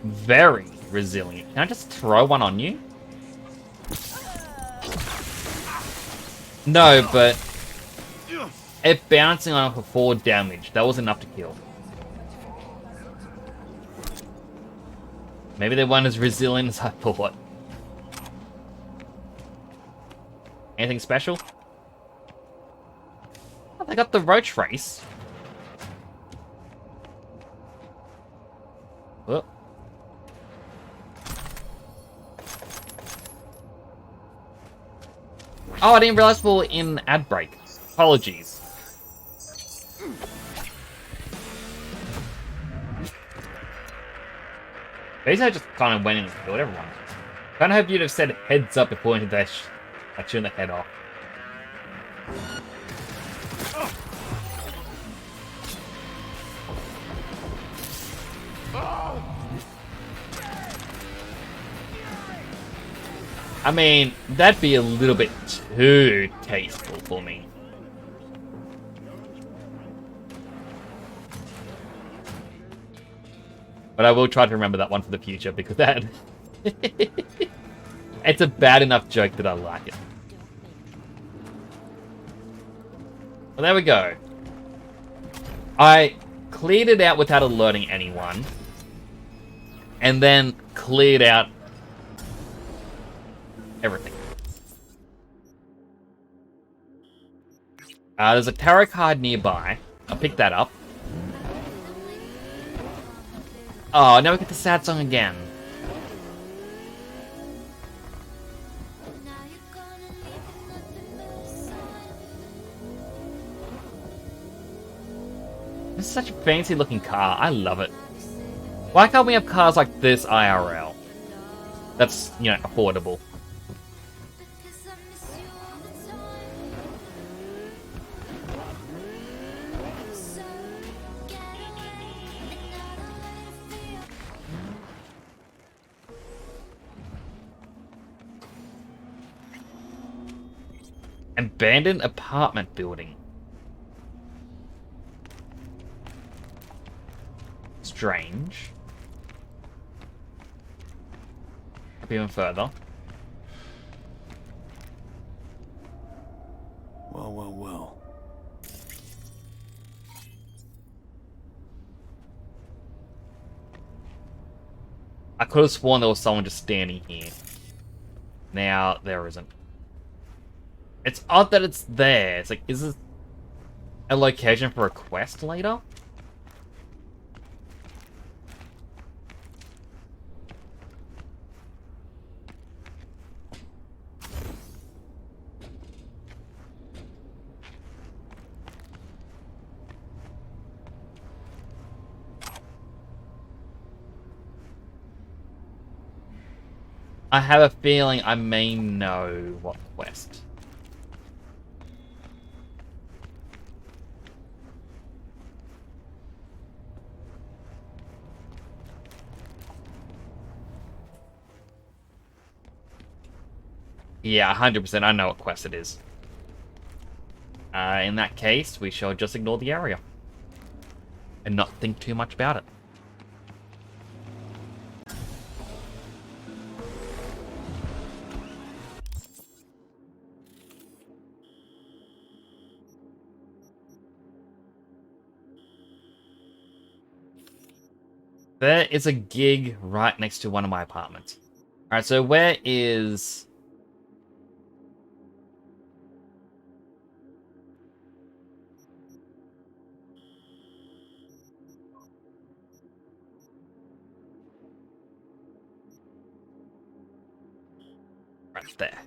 A: Very resilient. Can I just throw one on you? No, but it bouncing on for 4 damage. That was enough to kill. Maybe they weren't as resilient as I thought. Anything special? Oh, they got the roach race. Oh. Oh, I didn't realize we were in ad break. Apologies. Basically, I just kind of went in and killed everyone. Kind of hope you'd have said heads up before into that like shooting the head off. I mean, that'd be a little bit too tasteful for me. But I will try to remember that one for the future, because that... it's a bad enough joke that I like it. Well, there we go. I cleared it out without alerting anyone. And then cleared out everything. There's a tarot card nearby. I'll pick that up. Oh, now we get the sad song again. This is such a fancy looking car. I love it. Why can't we have cars like this IRL? That's, you know, affordable. Abandoned apartment building. Strange. Up even further.
J: Well.
A: I could have sworn there was someone just standing here. Now, there isn't. It's odd that it's there. It's like, is this a location for a quest later? I have a feeling I may know what quest. Yeah, 100%. I know what quest it is. In that case, we shall just ignore the area. And not think too much about it. There is a gig right next to one of my apartments. Alright, so where is... right there.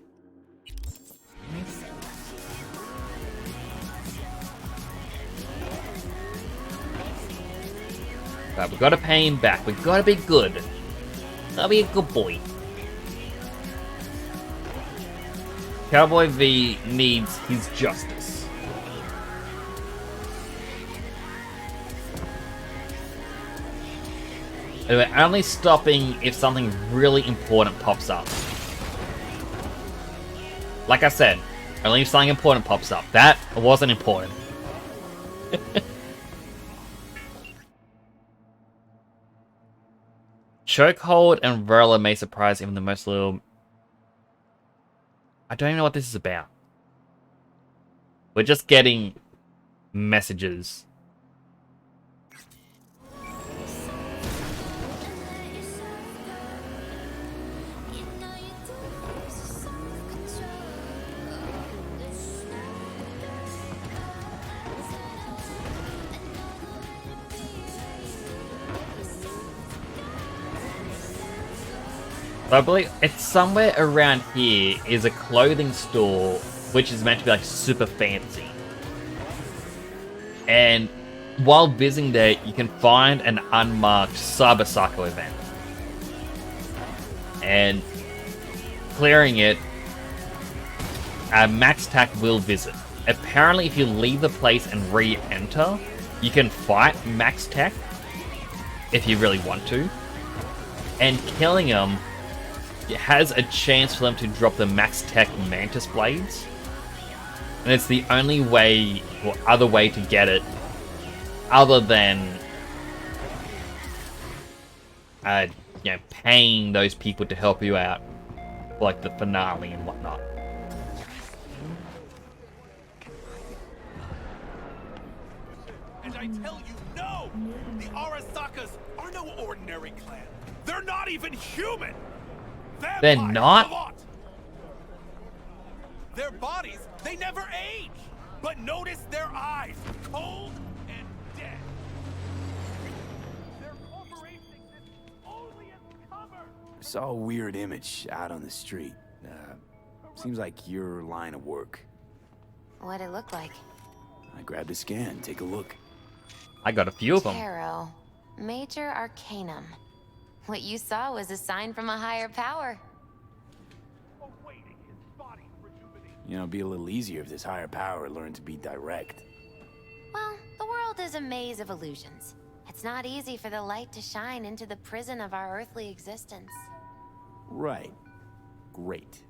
A: Right, we've got to pay him back. We've got to be good. Gotta be a good boy. Cowboy V needs his justice. And we're only stopping if something really important pops up. Like I said, only if something important pops up. That wasn't important. Chokehold and umbrella may surprise even the most little... I don't even know what this is about. We're just getting messages. I believe it's somewhere around here is a clothing store which is meant to be like super fancy. And while visiting there, you can find an unmarked Cyberpunk event. And clearing it, Max Tack will visit. Apparently, if you leave the place and re-enter, you can fight Max Tack if you really want to. And killing him has a chance for them to drop the Max Tech Mantis Blades. And it's the only way, or other way to get it, other than paying those people to help you out, for, like the finale and whatnot.
D: And I tell you, no! The Arasakas are no ordinary clan. They're not even human!
A: They're not?
D: Their bodies, they never age! But notice their eyes, cold and dead. Their corporation exists only as cover!
J: I saw a weird image out on the street. Seems like your line of work.
K: What'd it look like?
J: I grabbed a scan. Take a look.
A: I got a few of them.
K: Tarot. Major Arcanum. What you saw was a sign from a higher power.
J: You know, it'd be a little easier if this higher power learned to be direct.
K: Well, the world is a maze of illusions. It's not easy for the light to shine into the prison of our earthly existence.
J: Right. Great.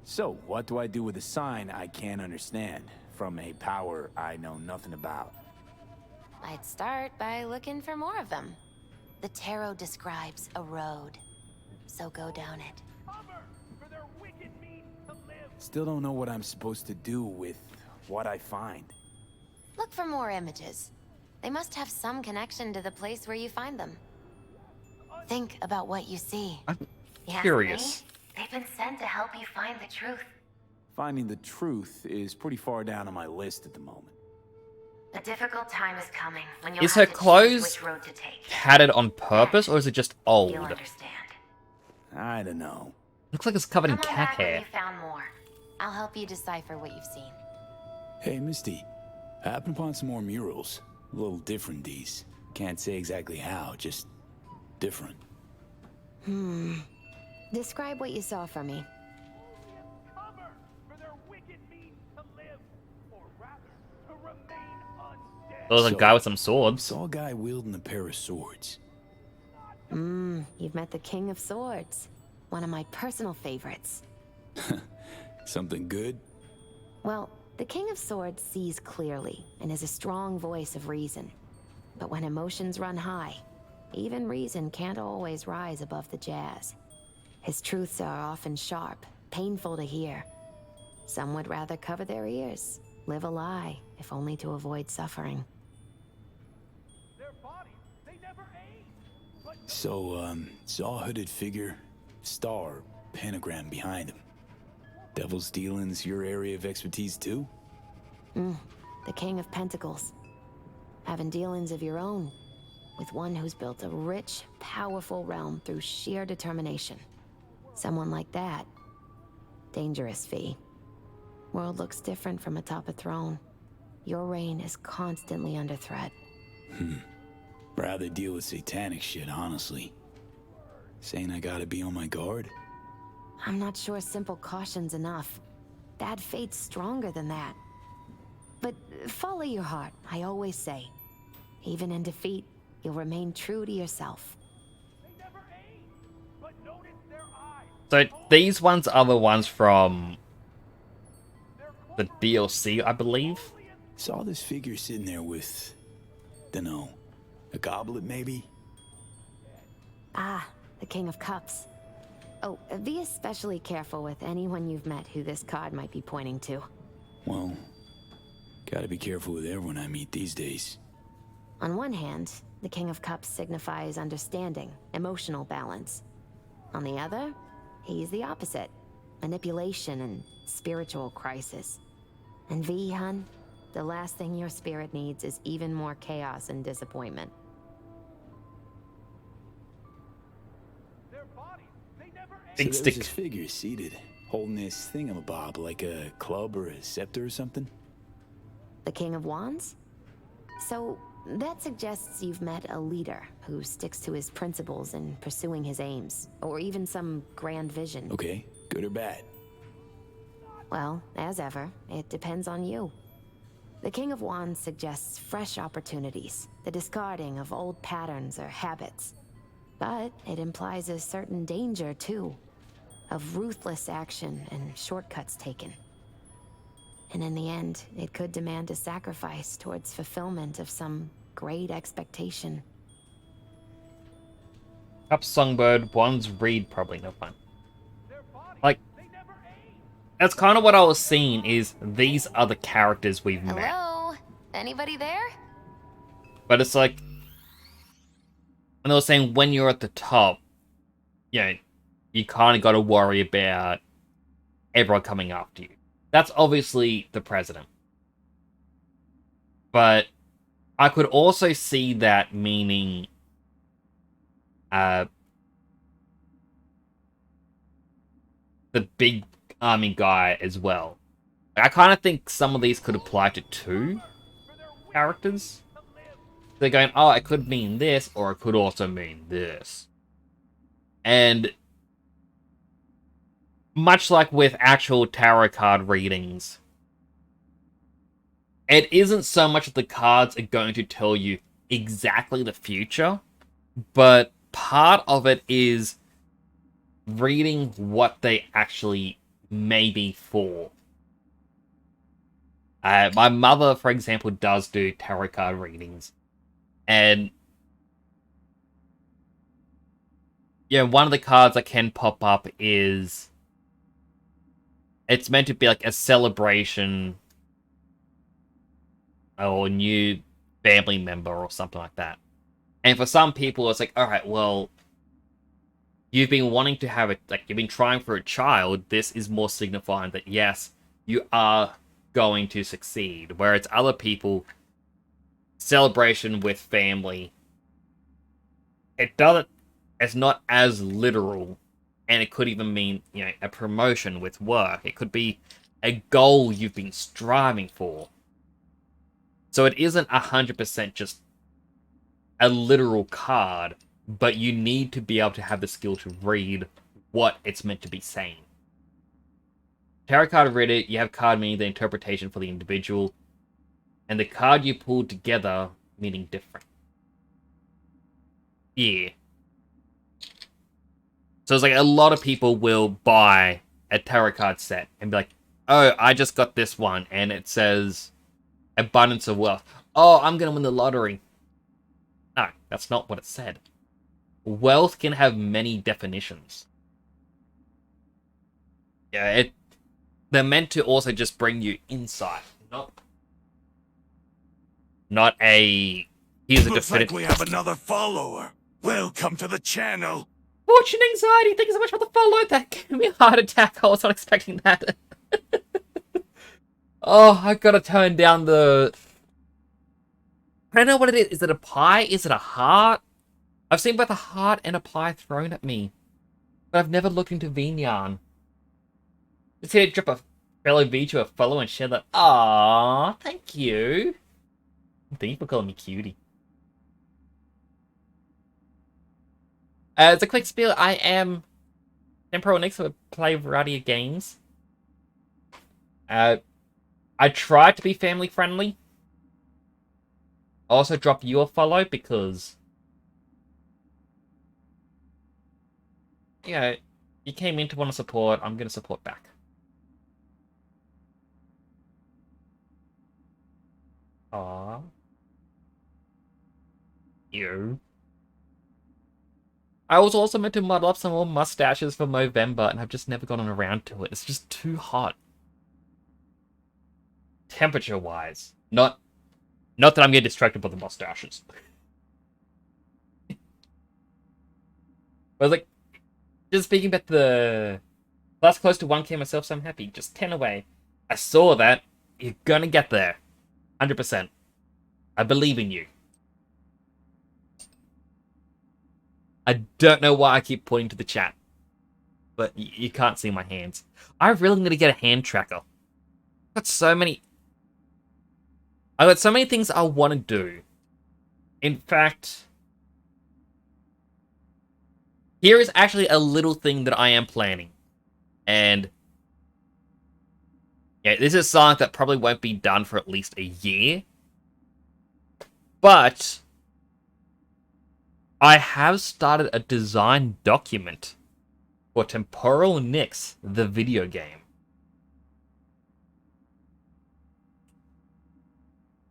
J: So, what do I do with a sign I can't understand from a power I know nothing about?
K: I'd start by looking for more of them. The tarot describes a road, so go down it.
J: Still don't know what I'm supposed to do with what I find.
K: Look for more images. They must have some connection to the place where you find them. Think about what you see.
A: I'm
K: You
A: curious.
K: ask me? They've been sent to help you find the truth.
J: Finding the truth is pretty far down on my list at the moment.
K: A difficult time is coming when you'll
A: Is
K: have
A: her
K: to choose
A: clothes
K: which road to take.
A: padded on purpose, or is it just old?
K: You'll understand.
J: I don't know.
A: Looks like it's covered in
K: Come on
A: cat
K: back when
A: hair.
K: you found more. I'll help you decipher what you've seen.
J: Hey, Misty. I happened upon some more murals. A little different, these. Can't say exactly how, just different.
K: Describe what you saw for me.
A: There was a guy with some swords.
J: Saw a guy wielding a pair of swords.
K: You've met the King of Swords. One of my personal favorites.
J: Something good?
K: Well, the King of Swords sees clearly and is a strong voice of reason. But when emotions run high, even reason can't always rise above the jazz. His truths are often sharp, painful to hear. Some would rather cover their ears, live a lie, if only to avoid suffering.
J: So, saw a hooded figure, star, pentagram behind him. Devil's dealings your area of expertise too?
K: The King of Pentacles. Having dealings of your own, with one who's built a rich, powerful realm through sheer determination. Someone like that. Dangerous, V. World looks different from atop a throne. Your reign is constantly under threat.
J: Rather deal with satanic shit, honestly. Saying I gotta be on my guard?
K: I'm not sure simple caution's enough. Bad fate's stronger than that. But follow your heart, I always say. Even in defeat, you'll remain true to yourself.
A: So these ones are the ones from the DLC, I believe.
J: Saw this figure sitting there with, dunno, a goblet maybe?
K: Ah, the King of Cups. Oh, be especially careful with anyone you've met who this card might be pointing to.
J: Well, gotta be careful with everyone I meet these days.
K: On one hand, the King of Cups signifies understanding, emotional balance. On the other, he's the opposite. Manipulation and spiritual crisis. And V, hun, the last thing your spirit needs is even more chaos and disappointment.
A: Big
J: so
A: stick.
J: There's this figure seated, holding this thingamabob like a club or a scepter or something.
K: The King of Wands? So, that suggests you've met a leader who sticks to his principles in pursuing his aims, or even some grand vision.
J: Okay, good or bad?
K: Well, as ever, it depends on you. The King of Wands suggests fresh opportunities, the discarding of old patterns or habits. But it implies a certain danger, too, of ruthless action and shortcuts taken. And in the end, it could demand a sacrifice towards fulfillment of some great expectation.
A: Up Songbird, one's Reed, probably no fun. Like, that's kind of what I was seeing, is these are the characters we've met.
K: Hello? Anybody there?
A: But it's like, when they were saying when you're at the top, you know, you kind of got to worry about everyone coming after you. That's obviously the president. But I could also see that meaning the big army guy as well. I kind of think some of these could apply to two characters. They're going, oh, it could mean this, or it could also mean this. And much like with actual tarot card readings, it isn't so much that the cards are going to tell you exactly the future, but part of it is reading what they actually may be for. My mother, for example, does do tarot card readings. And yeah, one of the cards that can pop up is, it's meant to be like a celebration or a new family member or something like that. And for some people, it's like, all right, well, you've been wanting to have it, like, you've been trying for a child. This is more signifying that, yes, you are going to succeed. Whereas other people, celebration with family, it's not as literal, and it could even mean, you know, a promotion with work. It could be a goal you've been striving for. So it isn't 100% just a literal card, but you need to be able to have the skill to read what it's meant to be saying. Tarot card reader, you have card meaning the interpretation for the individual, and the card you pulled together meaning different. Yeah. So it's like a lot of people will buy a tarot card set and be like, oh, I just got this one, and it says abundance of wealth. Oh, I'm going to win the lottery. No, that's not what it said. Wealth can have many definitions. Yeah, they're meant to also just bring you insight, not a here's a
F: Looks
A: definitive.
F: like we have another follower. Welcome to the channel.
A: Fortune anxiety, thank you so much for the follow. That gave me a heart attack. I was not expecting that. Oh, I gotta turn down the... I don't know what it is. Is it a pie? Is it a heart? I've seen both a heart and a pie thrown at me, but I've never looked into Vinyan. Just here to drop a fellow V to a follow and share that. Aww, thank you. Thank you for calling me cutie. As a quick spiel, I am Temporal Nix for play a variety of games. I try to be family friendly. Also drop you a follow because, you know, you came in to want to support, I'm going to support back. Aww. You. I was also meant to model up some more mustaches for Movember, and I've just never gotten around to it. It's just too hot. Temperature-wise. Not that I'm getting distracted by the mustaches. But like, just speaking about the... That's close to 1K myself, so I'm happy. Just 10 away. I saw that. You're gonna get there. 100%. I believe in you. I don't know why I keep pointing to the chat. But you can't see my hands. I really need to get a hand tracker. I've got so many things I want to do. In fact, here is actually a little thing that I am planning. And yeah, this is something that probably won't be done for at least a year. But I have started a design document for Temporal Nix, the video game.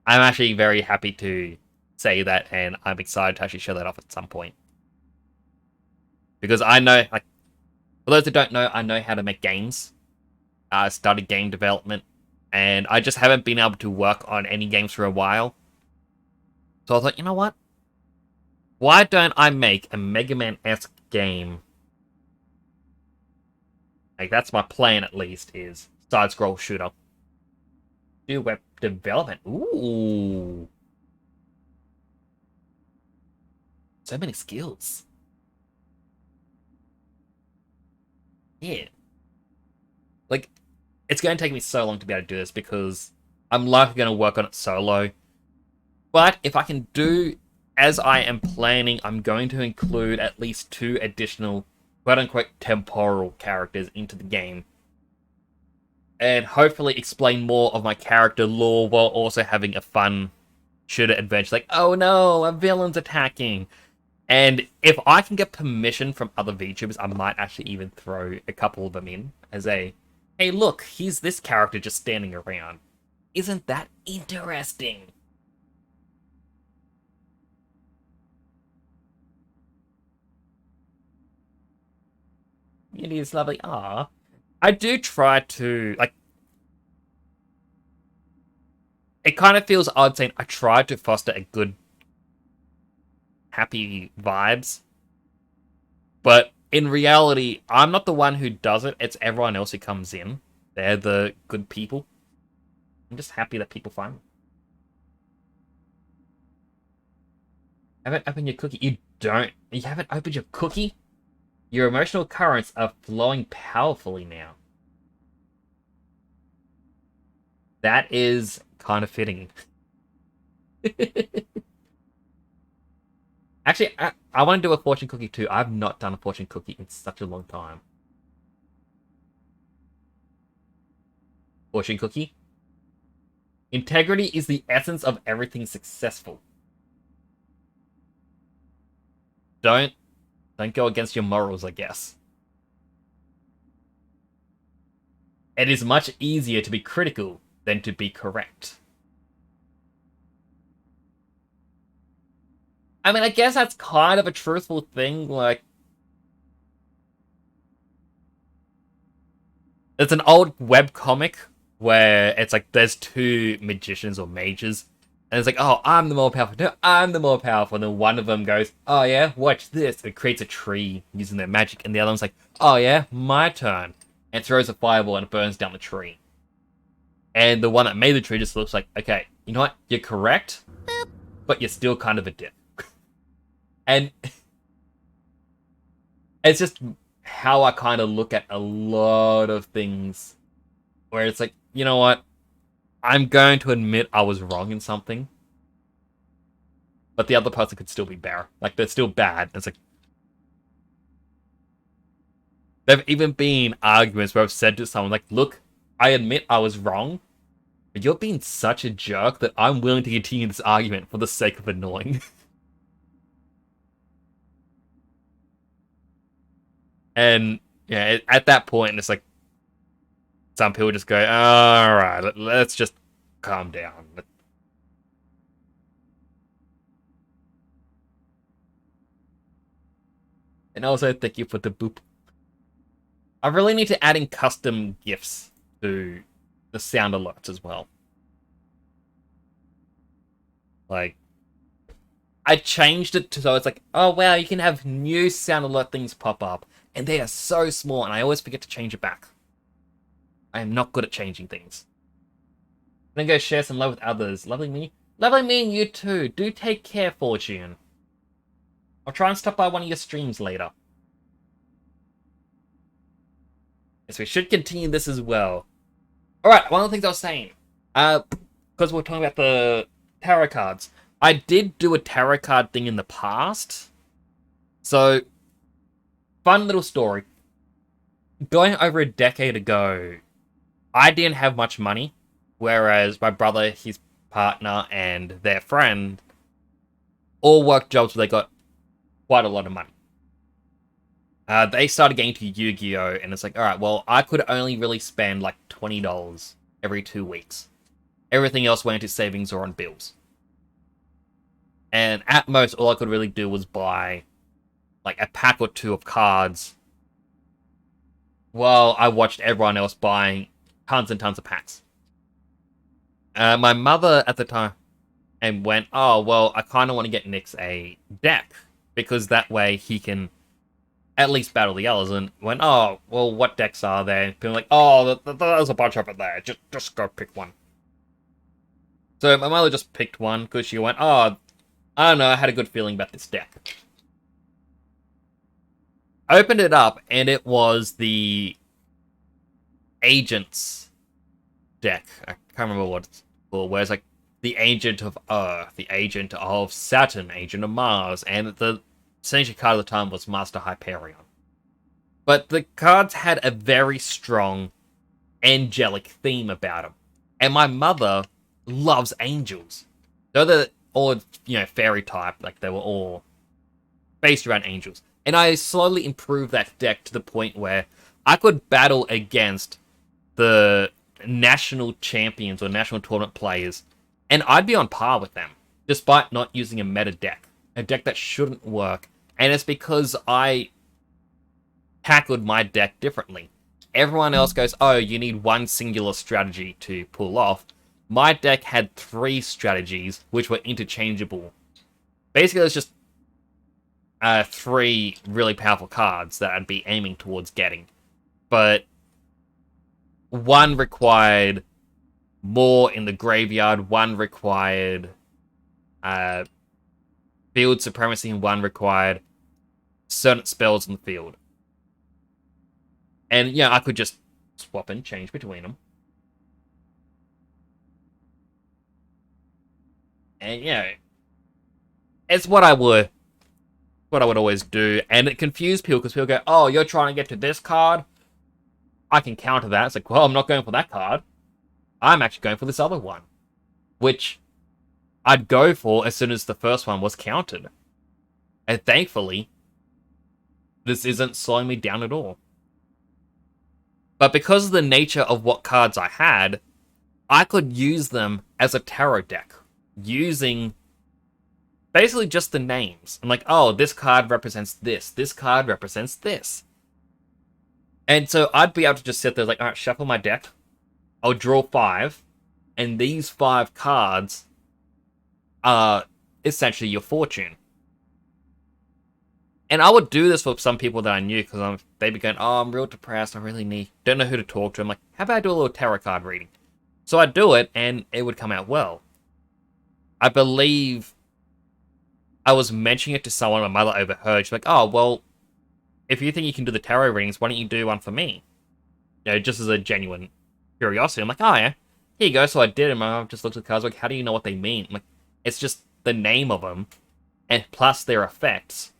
A: I'm actually very happy to say that, and I'm excited to actually show that off at some point. Because I know, like, for those who don't know, I know how to make games. I started game development, and I just haven't been able to work on any games for a while. So I was like, you know what? Why don't I make a Mega Man-esque game? Like, that's my plan, at least, is side-scroll shooter. Do web development. Ooh. So many skills. Yeah. Like, it's going to take me so long to be able to do this because I'm likely going to work on it solo. But if I can do as I am planning, I'm going to include at least 2 additional quote-unquote temporal characters into the game. And hopefully explain more of my character lore while also having a fun shooter adventure. Like, oh no, a villain's attacking. And if I can get permission from other VTubers, I might actually even throw a couple of them in as a, hey look, here's this character just standing around. Isn't that interesting? It is lovely. Ah, I do try to, like, it kind of feels odd saying I try to foster a good, happy vibes. But in reality, I'm not the one who does it. It's everyone else who comes in. They're the good people. I'm just happy that people find me. Haven't opened your cookie. You don't. You haven't opened your cookie? Your emotional currents are flowing powerfully now. That is kind of fitting. Actually, I want to do a fortune cookie too. I've not done a fortune cookie in such a long time. Fortune cookie. Integrity is the essence of everything successful. Don't go against your morals, I guess. It is much easier to be critical than to be correct. I mean, I guess that's kind of a truthful thing, like... It's an old webcomic where it's like there's 2 magicians or mages, and it's like, oh, I'm the more powerful. No, I'm the more powerful. And then one of them goes, oh yeah, watch this. It creates a tree using their magic, and the other one's like, oh yeah, my turn. And throws a fireball and it burns down the tree. And the one that made the tree just looks like, okay, you know what? You're correct, but you're still kind of a dick. And it's just how I kind of look at a lot of things where it's like, you know what? I'm going to admit I was wrong in something, but the other person could still be better. Like, they're still bad. It's like, there've even been arguments where I've said to someone, like, look, I admit I was wrong, but you're being such a jerk that I'm willing to continue this argument for the sake of annoying. And yeah, at that point, it's like some people just go, all right, let's just calm down. And also, thank you for the boop. I really need to add in custom GIFs to the sound alerts as well. Like, I changed it to so it's like, oh wow, you can have new sound alert things pop up. And they are so small, and I always forget to change it back. I am not good at changing things. Then go share some love with others. Lovely me. Lovely me and you too. Do take care, Fortune. I'll try and stop by one of your streams later. Yes, we should continue this as well. Alright, one of the things I was saying. Because we're talking about the tarot cards. I did do a tarot card thing in the past. So... fun little story. Going over a decade ago, I didn't have much money, whereas my brother, his partner, and their friend all worked jobs where they got quite a lot of money. They started getting to Yu-Gi-Oh! And it's like, alright, well, I could only really spend like $20 every 2 weeks. Everything else went into savings or on bills. And at most, all I could really do was buy like a pack or two of cards while I watched everyone else buying tons and tons of packs. My mother at the time and went, oh, well, I kind of want to get Nix a deck because that way he can at least battle the others. And went, oh, well, what decks are there? Being like, oh, there's a bunch of it there. Just go pick one. So my mother just picked one because she went, oh, I don't know, I had a good feeling about this deck. I opened it up, and it was the Agents deck. I can't remember what it's called, where it's like the Agent of Earth, the Agent of Saturn, Agent of Mars, and the signature card at the time was Master Hyperion. But the cards had a very strong angelic theme about them. And my mother loves angels. Though they're all, fairy type, like they were all based around angels. And I slowly improved that deck to the point where I could battle against the national champions or national tournament players, and I'd be on par with them, despite not using a meta deck. A deck that shouldn't work. And it's because I tackled my deck differently. Everyone else goes, oh, you need one singular strategy to pull off. My deck had 3 strategies, which were interchangeable. Basically, it was just 3 really powerful cards that I'd be aiming towards getting. But one required more in the graveyard, one required field supremacy, and one required certain spells in the field. And, I could just swap and change between them. And, it's what I would always do. And it confused people, because people go, oh, you're trying to get to this card? I can counter that. It's like, well, I'm not going for that card. I'm actually going for this other one. Which I'd go for as soon as the first one was countered. And thankfully, this isn't slowing me down at all. But because of the nature of what cards I had, I could use them as a tarot deck. Using basically just the names. I'm like, oh, this card represents this. This card represents this. And so I'd be able to just sit there like, alright, shuffle my deck. I'll draw 5. And these 5 cards are essentially your fortune. And I would do this for some people that I knew, because they'd be going, oh, I'm real depressed, I really don't know who to talk to. I'm like, how about I do a little tarot card reading? So I'd do it, and it would come out well. I believe I was mentioning it to someone my mother overheard. She's like, oh, well, if you think you can do the tarot readings, why don't you do one for me? Just as a genuine curiosity. I'm like, oh, yeah, here you go. So I did, and my mom just looked at the cards like, how do you know what they mean? I'm like, it's just the name of them, and plus their effects.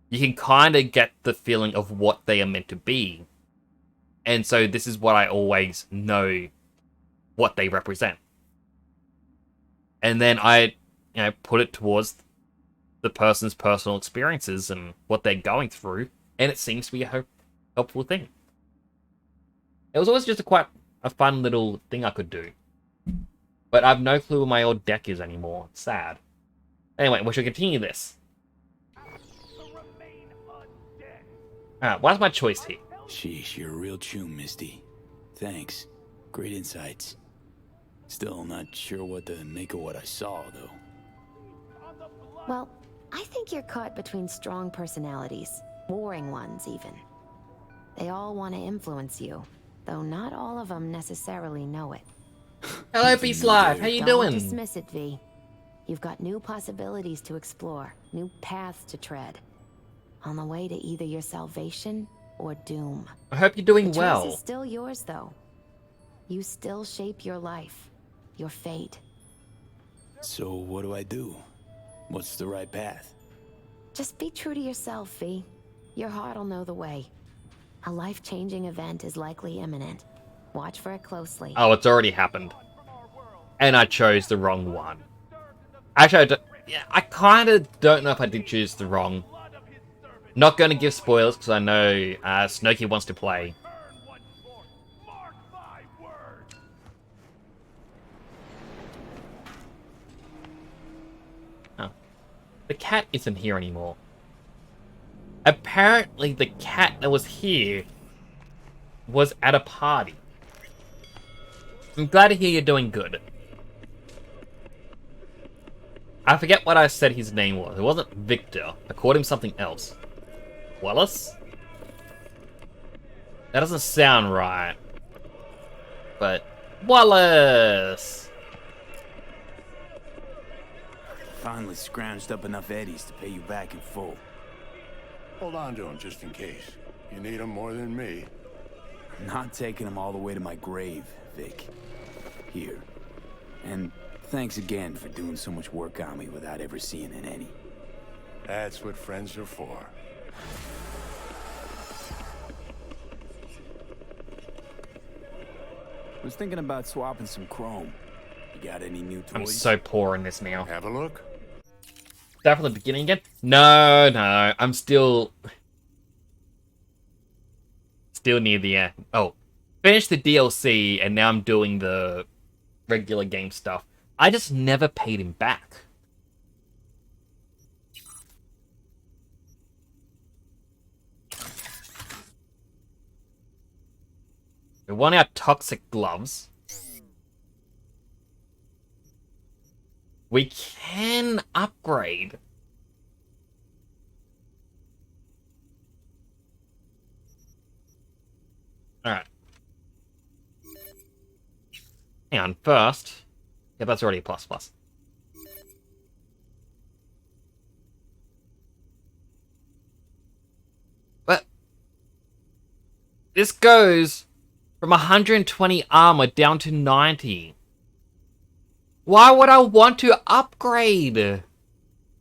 A: You can kind of get the feeling of what they are meant to be. And so this is what I always know what they represent. And then I, put it towards the person's personal experiences and what they're going through, and it seems to be a helpful thing. It was always just quite a fun little thing I could do. But I have no clue where my old deck is anymore. It's sad. Anyway, we should continue this. Alright, what's my choice here?
J: Sheesh, you're a real chum, Misty. Thanks. Great insights. Still not sure what to make of what I saw, though.
K: Well, I think you're caught between strong personalities. Warring ones, even. They all want to influence you, though not all of them necessarily know it.
A: Hello, Peace Live. How you doing?
K: Don't dismiss it, V. You've got new possibilities to explore, new paths to tread. On the way to either your salvation or doom.
A: I hope you're doing
K: the
A: well.
K: choice is still yours, though. You still shape your life, your fate.
J: So what do I do? What's the right path?
K: Just be true to yourself, V. Your heart'll know the way. A life-changing event is likely imminent. Watch for it closely.
A: Oh, it's already happened. And I chose the wrong one. Actually, I kind of don't know if I did choose the wrong. Not going to give spoilers, because I know Snooki wants to play. Oh. The cat isn't here anymore. Apparently the cat that was here was at a party. I'm glad to hear you're doing good. I forget what I said his name was. It wasn't Victor. I called him something else. Wallace? That doesn't sound right. But... Wallace!
J: Finally scrounged up enough eddies to pay you back in full.
F: Hold on to him just in case. You need him more than me.
J: Not taking them all the way to my grave, Vic. Here. And thanks again for doing so much work on me without ever seeing an Eddie.
F: That's what friends are for.
J: Was thinking about swapping some chrome. You got any new toys?
A: I'm so poor in this now.
F: Have a look.
A: Start from the beginning again? No, no. I'm still near the end. Oh. Finished the DLC, and now I'm doing the regular game stuff. I just never paid him back. We want our toxic gloves. We can upgrade. Alright. Hang on, first. Yeah, that's already a plus. But this goes from 120 armor down to 90. Why would I want to upgrade?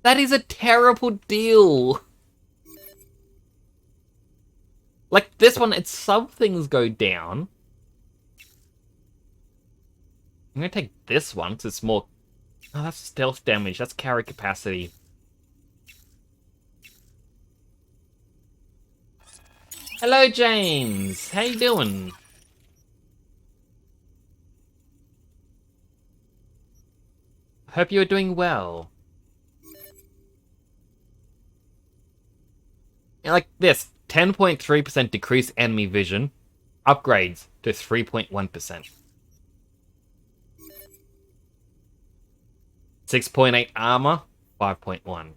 A: That is a terrible deal. Like this one, it's some things go down. I'm gonna take this one because it's more... Oh, that's stealth damage. That's carry capacity. Hello, James. How you doing? Hope you're doing well. Yeah, like this. 10.3% decreased enemy vision. Upgrades to 3.1%. 6.8 armor, 5.1.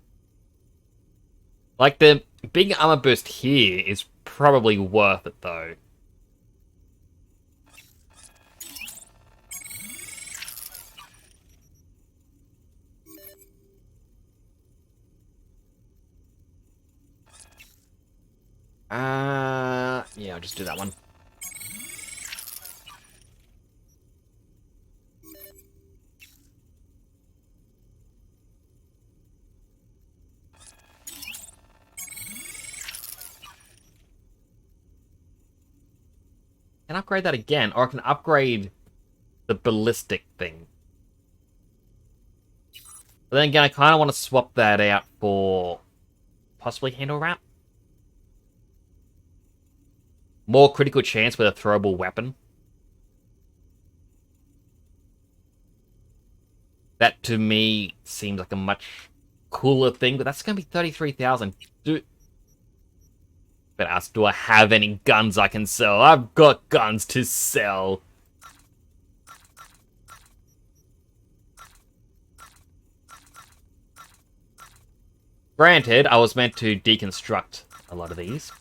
A: Like, the big armor boost here is probably worth it, though. Yeah, I'll just do that one. I can upgrade that again, or I can upgrade the ballistic thing. But then again, I kind of want to swap that out for possibly handle wrap. More critical chance with a throwable weapon. That to me seems like a much cooler thing, but that's going to be 33,000. But ask, do I have any guns I can sell? I've got guns to sell. Granted, I was meant to deconstruct a lot of these.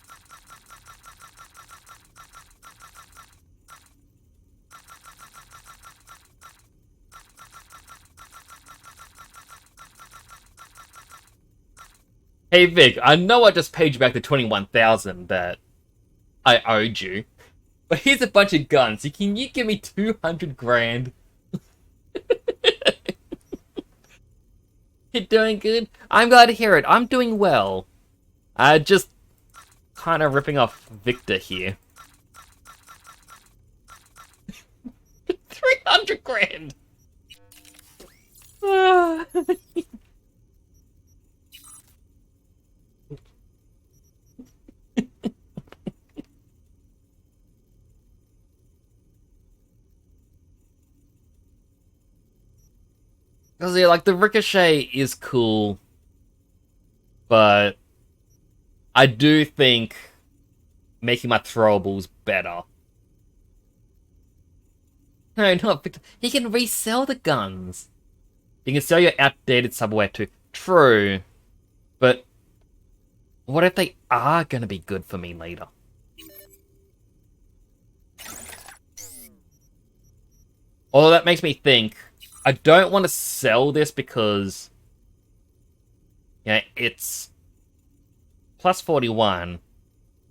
A: Hey Vic, I know I just paid you back the 21,000 that I owed you, but here's a bunch of guns. Can you give me 200 grand? You're doing good? I'm glad to hear it. I'm doing well. Just kind of ripping off Victor here. 300 grand! Because, yeah, like, the Ricochet is cool, but I do think making my throwables better. No, not Victor. He can resell the guns. You can sell your outdated subware too. True. But what if they are going to be good for me later? Although that makes me think, I don't want to sell this because, yeah, it's plus 41.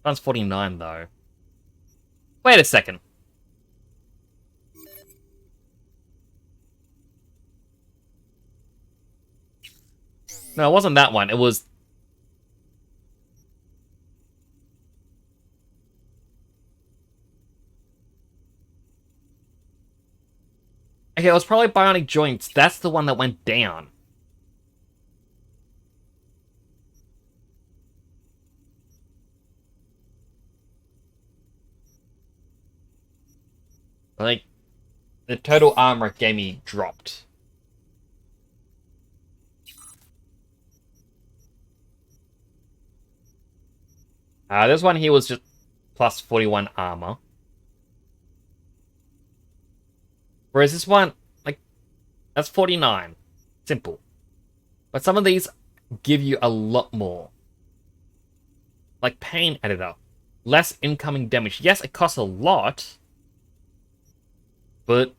A: Plus 49 though. Wait a second. No, it wasn't that one. It was... Okay, it was probably Bionic Joints. That's the one that went down. Like, the total armor it gave me dropped. This one here was just plus 41 armor. Whereas this one, like, that's 49. Simple. But some of these give you a lot more. Like Pain Editor. Less incoming damage. Yes, it costs a lot. But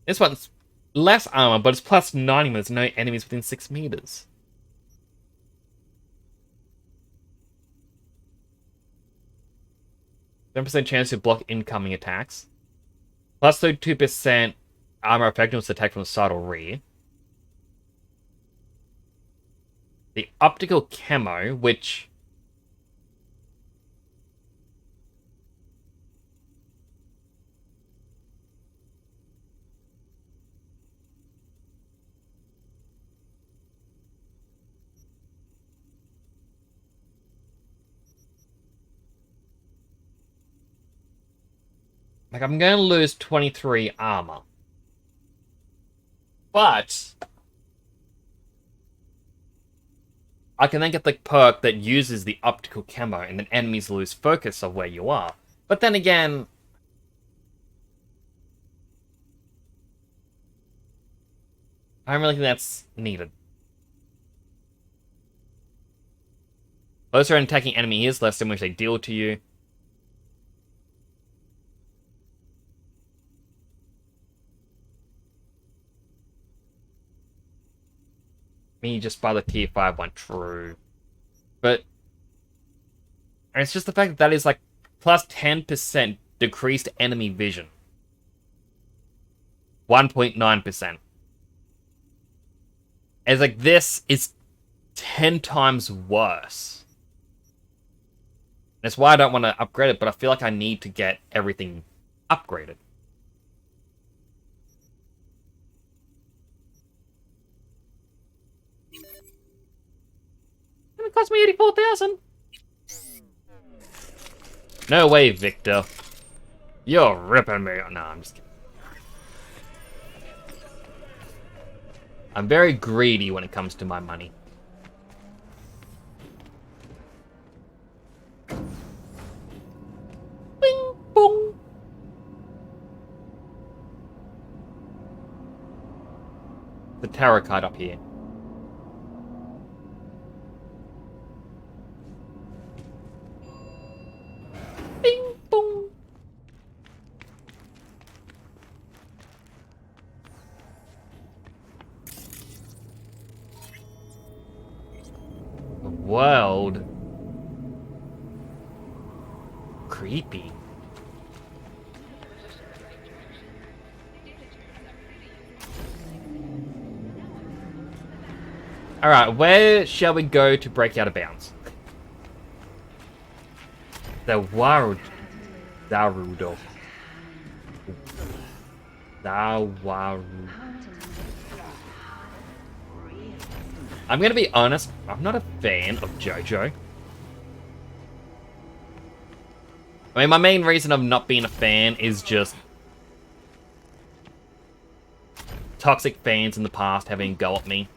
A: this one's less armor, but it's plus 90 minutes. No enemies within 6 meters. %10% chance to block incoming attacks. Plus 32% armor effectiveness attack from the side or rear. The optical camo, which... Like, I'm going to lose 23 armor. But I can then get the perk that uses the optical camo, and then enemies lose focus of where you are. But then again... I don't really think that's needed. Closer an attacking enemy is, less damage they deal to you. Me just buy the tier 5 one, true. But it's just the fact that that is like plus 10% decreased enemy vision. 1.9%. It's like this is 10 times worse. That's why I don't want to upgrade it, but I feel like I need to get everything upgraded. It cost me 84,000. No way, Victor. You're ripping me. No, I'm just kidding. I'm very greedy when it comes to my money. Bing, boom. The tarot card up here. Bing, boom. The world. Creepy. Alright, where shall we go to break out of bounds? The Darudo. Dawaru. I'm gonna be honest, I'm not a fan of JoJo. I mean, my main reason of not being a fan is just toxic fans in the past having go at me.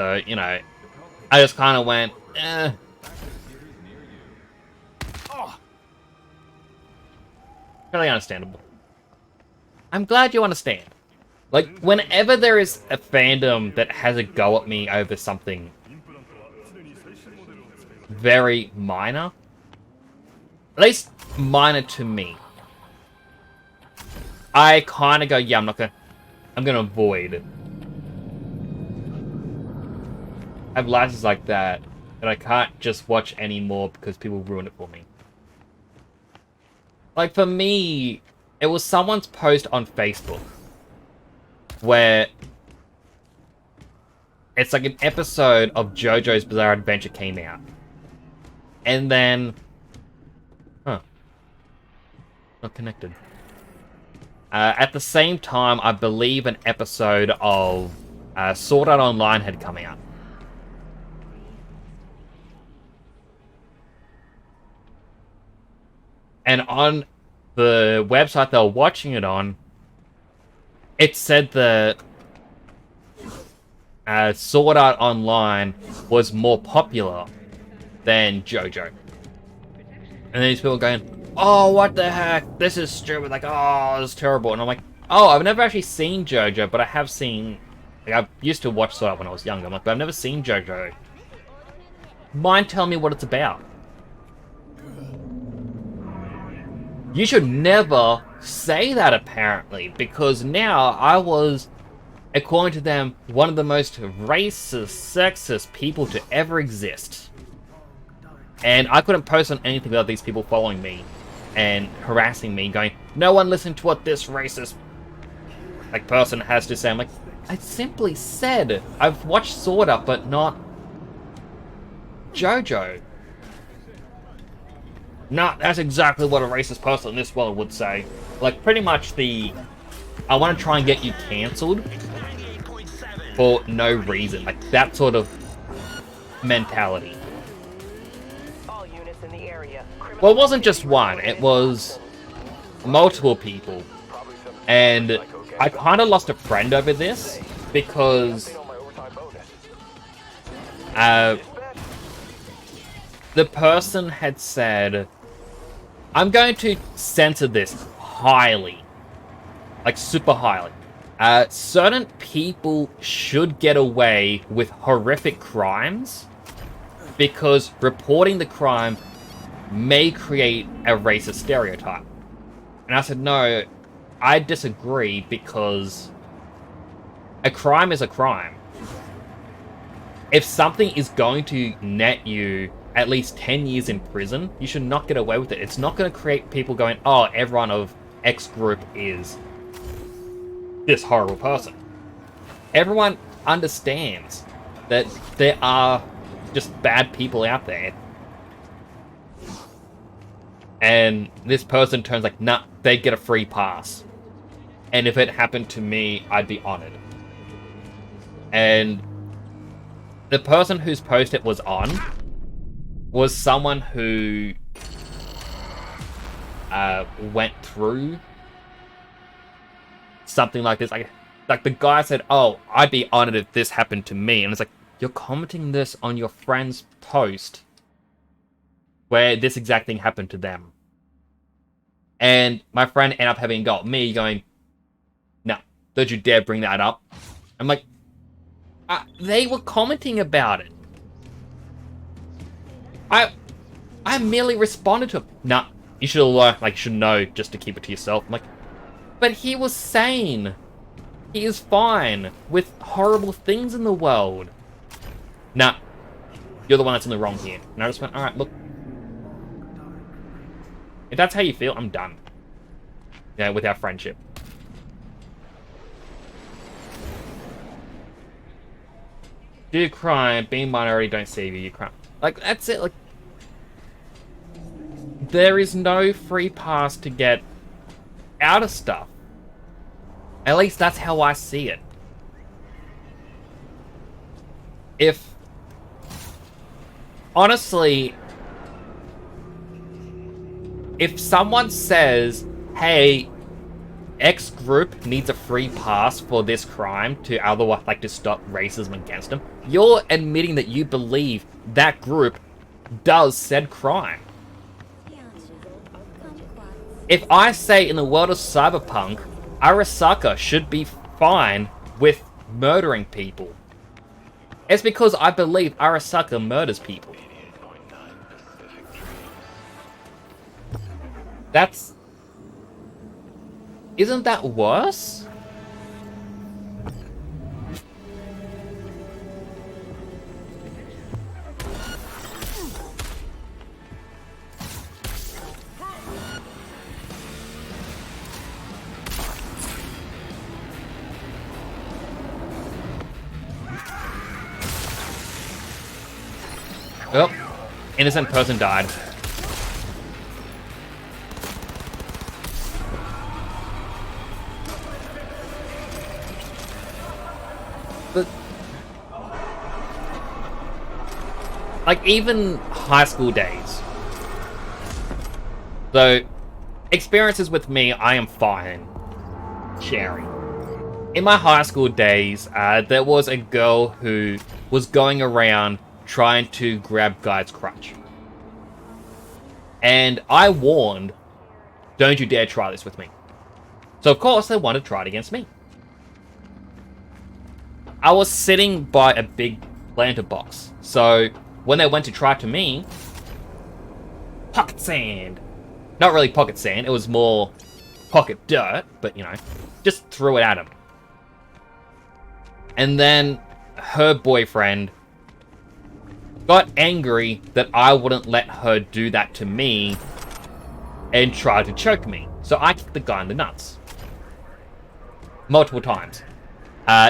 A: So, you know, I just kind of went, eh. Fairly understandable. I'm glad you understand. Like, whenever there is a fandom that has a go at me over something very minor, at least minor to me, I kind of go, yeah, I'm gonna avoid. I have licenses like that I can't just watch anymore because people ruin it for me. Like, for me, it was someone's post on Facebook where it's like an episode of JoJo's Bizarre Adventure came out. And then... Huh. Not connected. At the same time, I believe an episode of Sword Art Online had come out. And on the website they were watching it on, it said that Sword Art Online was more popular than JoJo. And these people going, oh, what the heck? This is stupid. Like, oh, this is terrible. And I'm like, oh, I've never actually seen JoJo, but I have seen... Like, I used to watch Sword Art when I was younger. I'm like, but I've never seen JoJo. Mind telling me what it's about? You should never say that, apparently, because now I was, according to them, one of the most racist, sexist people to ever exist. And I couldn't post on anything without these people following me and harassing me, going, no one listen to what this racist person has to say. I'm like, I simply said I've watched Sword Art, but not JoJo. Nah, that's exactly what a racist person in this world would say. Like, pretty much I want to try and get you cancelled for no reason. Like, that sort of mentality. Well, it wasn't just one. It was multiple people. And I kind of lost a friend over this because... the person had said... I'm going to censor this highly. Like, super highly. Certain people should get away with horrific crimes because reporting the crime may create a racist stereotype. And I said, no, I disagree because a crime is a crime. If something is going to net you at least 10 years in prison, you should not get away with it. It's not going to create people going, oh, everyone of X group is this horrible person. Everyone understands that there are just bad people out there. And this person turns like, nah, they get a free pass. And if it happened to me, I'd be honored. And the person whose post it was on was someone who went through something like this. Like the guy said, oh, I'd be honored if this happened to me. And it's like, you're commenting this on your friend's post where this exact thing happened to them. And my friend ended up having got me going, no, don't you dare bring that up. I'm like, they were commenting about it. I merely responded to him. Nah, you should know just to keep it to yourself. I'm like, but he was sane. He is fine with horrible things in the world. Nah, you're the one that's in the wrong here. And I just went, alright, look. If that's how you feel, I'm done. Yeah, with our friendship. Do you cry? Being minority don't save you. You cry. Like, that's it. Like, there is no free pass to get out of stuff. At least that's how I see it. Honestly, if someone says, hey, X group needs a free pass for this crime to otherwise, to stop racism against them, you're admitting that you believe that group does said crime. If I say in the world of Cyberpunk, Arasaka should be fine with murdering people, it's because I believe Arasaka murders people. That's... Isn't that worse? Oh, innocent person died. But, like, even high school days. So, experiences with me, I am fine sharing. In my high school days, there was a girl who was going around trying to grab guys' crotch. And I warned, don't you dare try this with me. So of course they wanted to try it against me. I was sitting by a big planter box. So when they went to try it to me, pocket sand. Not really pocket sand, it was more pocket dirt, but you know, just threw it at him. And then her boyfriend got angry that I wouldn't let her do that to me and tried to choke me. So I kicked the guy in the nuts. Multiple times.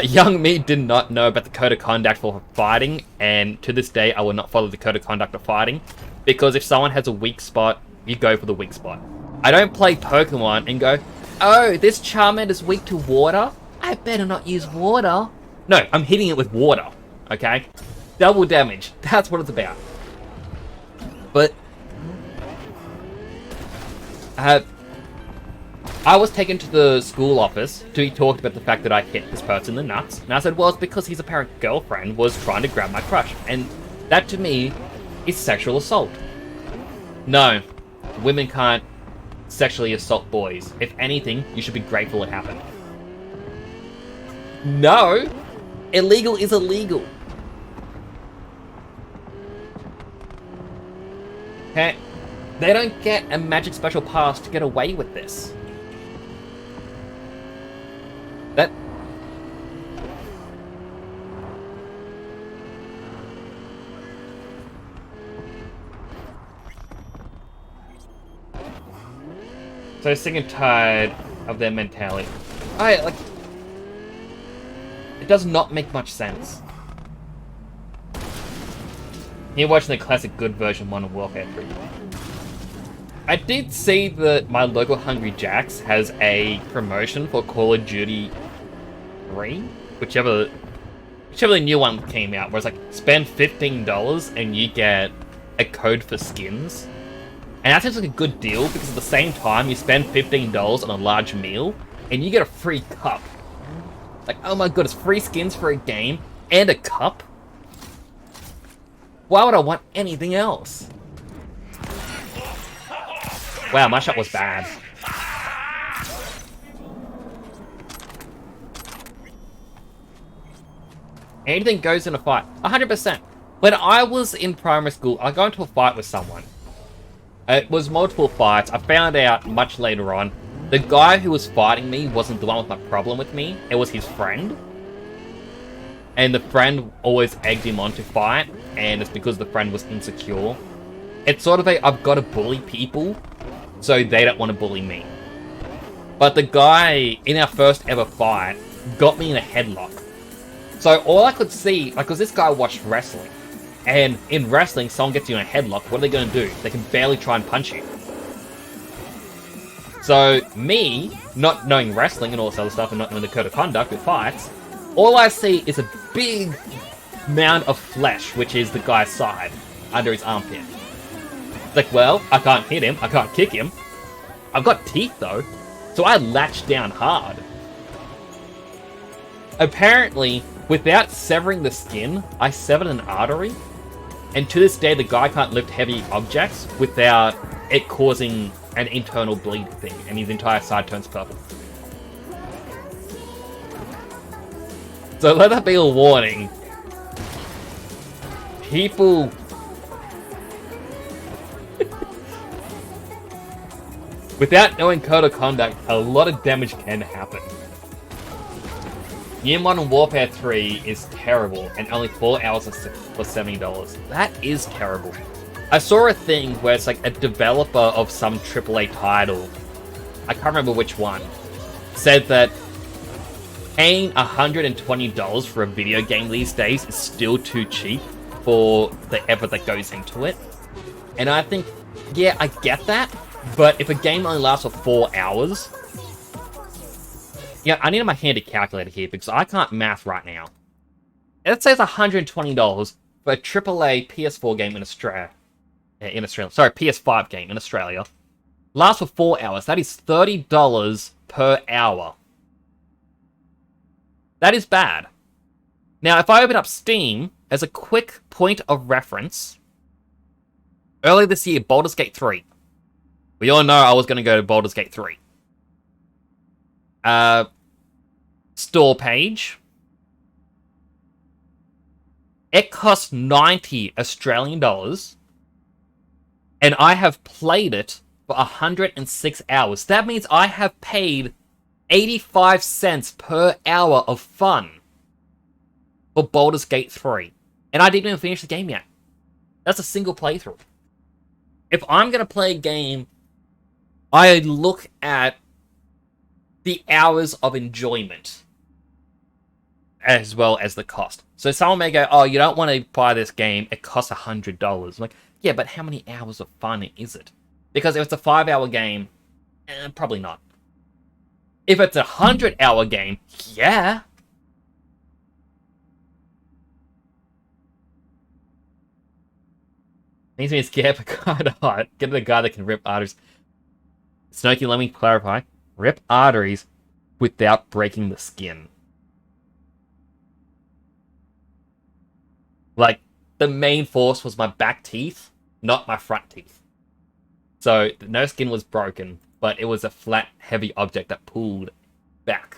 A: Young me did not know about the code of conduct for fighting, and to this day I will not follow the code of conduct for fighting, because if someone has a weak spot, you go for the weak spot. I don't play Pokemon and go, oh, this Charmander is weak to water? I better not use water. No, I'm hitting it with water, okay? Double damage. That's what it's about. But I was taken to the school office to be talked about the fact that I hit this person in the nuts. And I said, well, it's because his apparent girlfriend was trying to grab my crush. And that, to me, is sexual assault. No, women can't sexually assault boys. If anything, you should be grateful it happened. No, illegal is illegal. Okay, they don't get a magic special pass to get away with this. That... So sick and tired of their mentality. Like... It does not make much sense. You're watching the classic good version Modern Warfare 3. I did see that my local Hungry Jack's has a promotion for Call of Duty 3, whichever the new one came out, where it's like, spend $15 and you get a code for skins. And that seems like a good deal, because at the same time, you spend $15 on a large meal, and you get a free cup. Like, oh my god, it's free skins for a game, and a cup? Why would I want anything else? Wow, my shot was bad. Anything goes in a fight. 100%. When I was in primary school, I got into a fight with someone. It was multiple fights. I found out much later on, the guy who was fighting me wasn't the one with my problem with me. It was his friend. And the friend always egged him on to fight, and it's because the friend was insecure. It's sort of a, I've got to bully people, so they don't want to bully me. But the guy, in our first ever fight, got me in a headlock. So all I could see, like, because this guy watched wrestling, and in wrestling, someone gets you in a headlock, what are they going to do? They can barely try and punch you. So me, not knowing wrestling and all this other stuff, and not knowing the code of conduct with fights, all I see is a big mound of flesh, which is the guy's side, under his armpit. It's like, well, I can't hit him, I can't kick him. I've got teeth though, so I latched down hard. Apparently, Without severing the skin, I severed an artery, and to this day the guy can't lift heavy objects without it causing an internal bleed thing, and his entire side turns purple. So let that be a warning. People... Without knowing code of conduct, a lot of damage can happen. New Modern Warfare 3 is terrible, and only 4 hours for $70. That is terrible. I saw a thing where it's like a developer of some AAA title, I can't remember which one, said that paying $120 for a video game these days is still too cheap for the effort that goes into it. And I think, yeah, I get that, but if a game only lasts for 4 hours... Yeah, I need my handy calculator here because I can't math right now. Let's say it's $120 for a AAA PS4 game in Australia. Sorry, PS5 game in Australia. Lasts for 4 hours. That is $30 per hour. That is bad. Now, if I open up Steam, as a quick point of reference, earlier this year, Baldur's Gate 3. We all know I was going to go to Baldur's Gate 3. Store page. It costs 90 Australian dollars. And I have played it for 106 hours. That means I have paid 85 cents per hour of fun for Baldur's Gate 3. And I didn't even finish the game yet. That's a single playthrough. If I'm going to play a game, I look at the hours of enjoyment as well as the cost. So someone may go, oh, you don't want to buy this game, it costs $100. I'm like, yeah, but how many hours of fun is it? Because if it's a 5-hour game, probably not. If it's a 100-hour game, yeah. Makes me scared but kind of hot. Get the guy that can rip arteries. Snokey, let me clarify. Rip arteries without breaking the skin. Like, the main force was my back teeth, not my front teeth. So, no skin was broken, but it was a flat, heavy object that pulled back.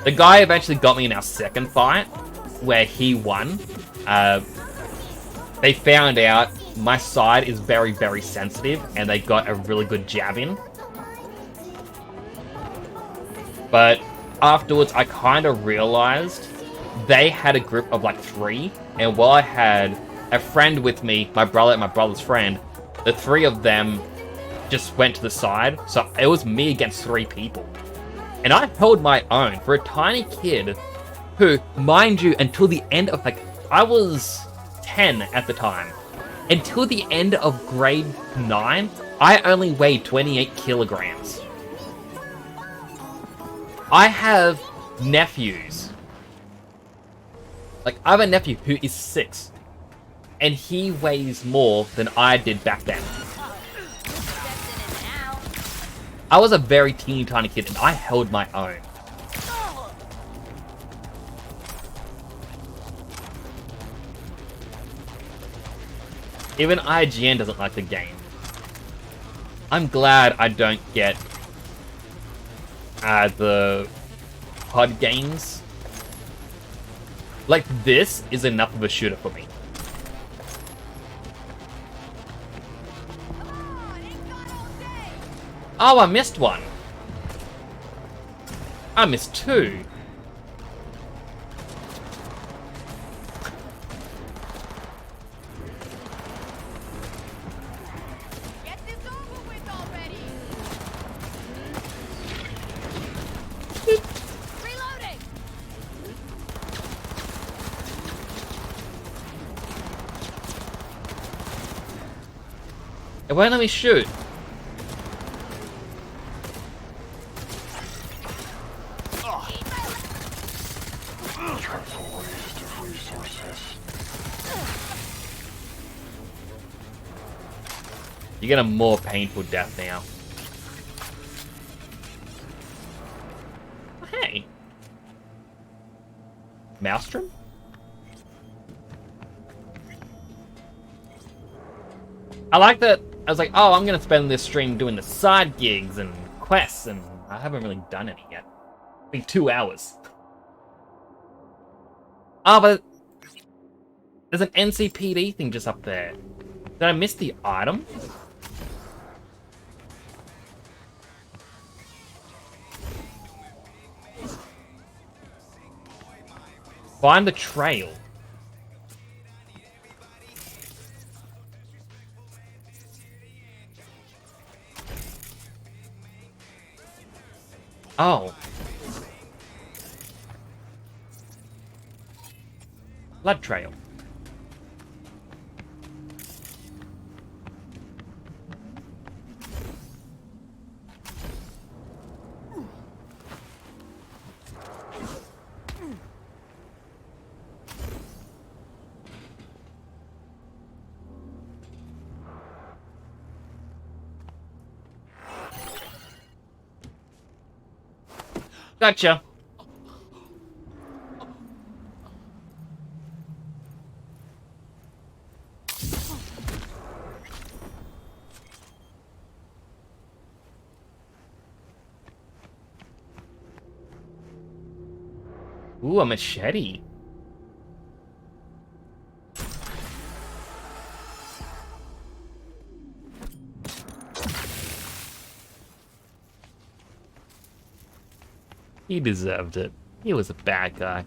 A: The guy eventually got me in our second fight, where he won. They found out my side is very, very sensitive, and they got a really good jab in. But afterwards, I kind of realized they had a group of like 3, and while I had a friend with me, my brother and my brother's friend, the 3 of them just went to the side, so it was me against 3 people. And I held my own for a tiny kid who, mind you, until the end of, like, I was 10 at the time. Until the end of grade 9, I only weighed 28 kilograms. I have nephews. Like, I have a nephew who is 6. And he weighs more than I did back then. I was a very teeny tiny kid and I held my own. Even IGN doesn't like the game. I'm glad I don't get the HUD games. Like, this is enough of a shooter for me. Oh, I missed one. I missed 2. It won't let me shoot. You get a more painful death now. Maelstrom? I like that. I was like, oh, I'm gonna spend this stream doing the side gigs and quests, and I haven't really done any yet. It's been 2 hours. Oh, but there's an NCPD thing just up there. Did I miss the item? Find the trail. Oh. Blood trail. Gotcha. Ooh, a machete. He deserved it. He was a bad guy.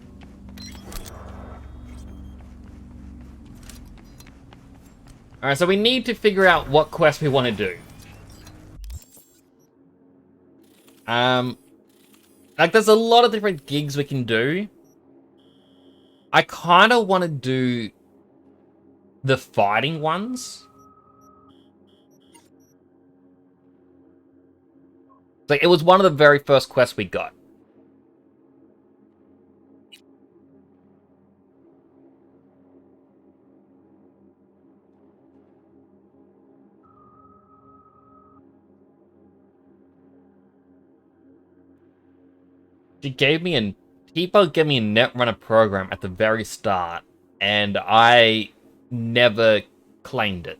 A: Alright, so we need to figure out what quest we want to do. Like, there's a lot of different gigs we can do. I kind of want to do the fighting ones. Like, it was one of the very first quests we got. People gave me a Netrunner program at the very start, and I never claimed it.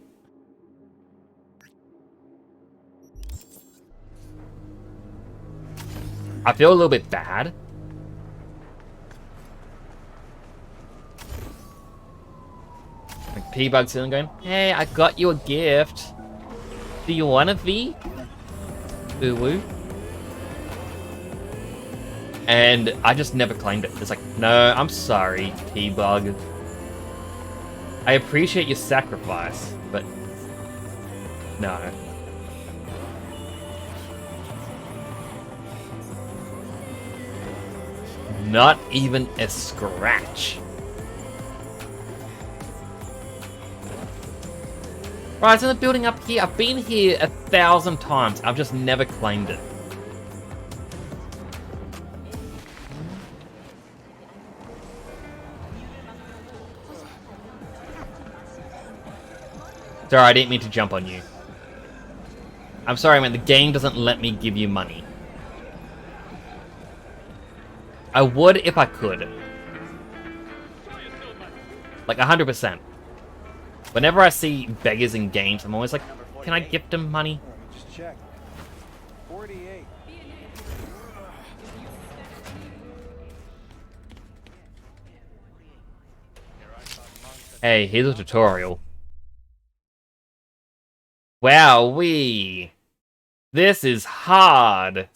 A: I feel a little bit bad. Like P-Bug's sitting going, hey, I got you a gift. Do you want a V? Ooh-woo. And I just never claimed it. It's like, no, I'm sorry, T-Bug. I appreciate your sacrifice, but no. Not even a scratch. Right, so the building up here, I've been here 1,000 times. I've just never claimed it. Sorry, I didn't mean to jump on you. I'm sorry, man, the game doesn't let me give you money. I would if I could. Like, 100%. Whenever I see beggars in games, I'm always like, can I gift them money?
L: Just check. 48.
A: Hey, here's a tutorial. Wowee! This is hard!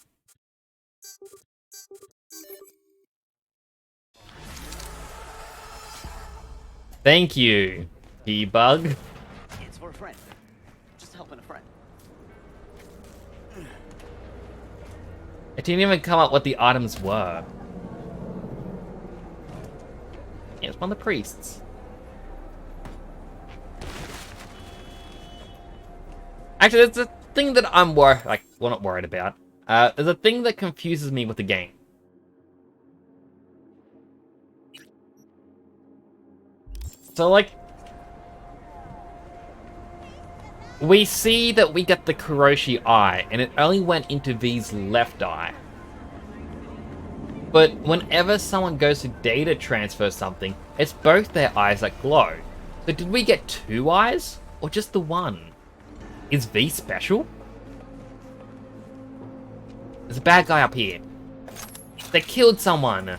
A: Thank you, P-Bug.
M: It's for a friend. Just helping a friend.
A: I didn't even come up what the items were. Yeah, it's one of the priests. Actually, there's a thing that I'm not worried about. There's a thing that confuses me with the game. So, like, we see that we get the Kuroshi eye, and it only went into V's left eye. But whenever someone goes to data transfer something, it's both their eyes that glow. So did we get 2 eyes? Or just the one? Is V special? There's a bad guy up here. They killed someone.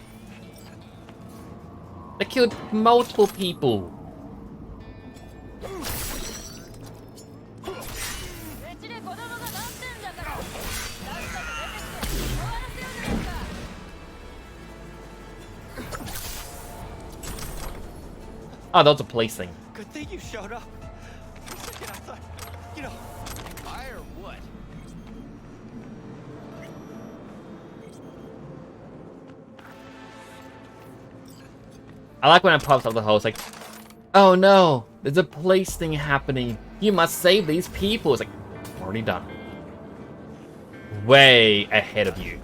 A: They killed multiple people. Oh, that was a police thing.
M: Good thing you showed up. For a second, I thought, you know, fire or what?
A: I like when it pops up the hole. It's like, oh no, there's a police thing happening. You must save these people. It's like, already done. Way ahead of you.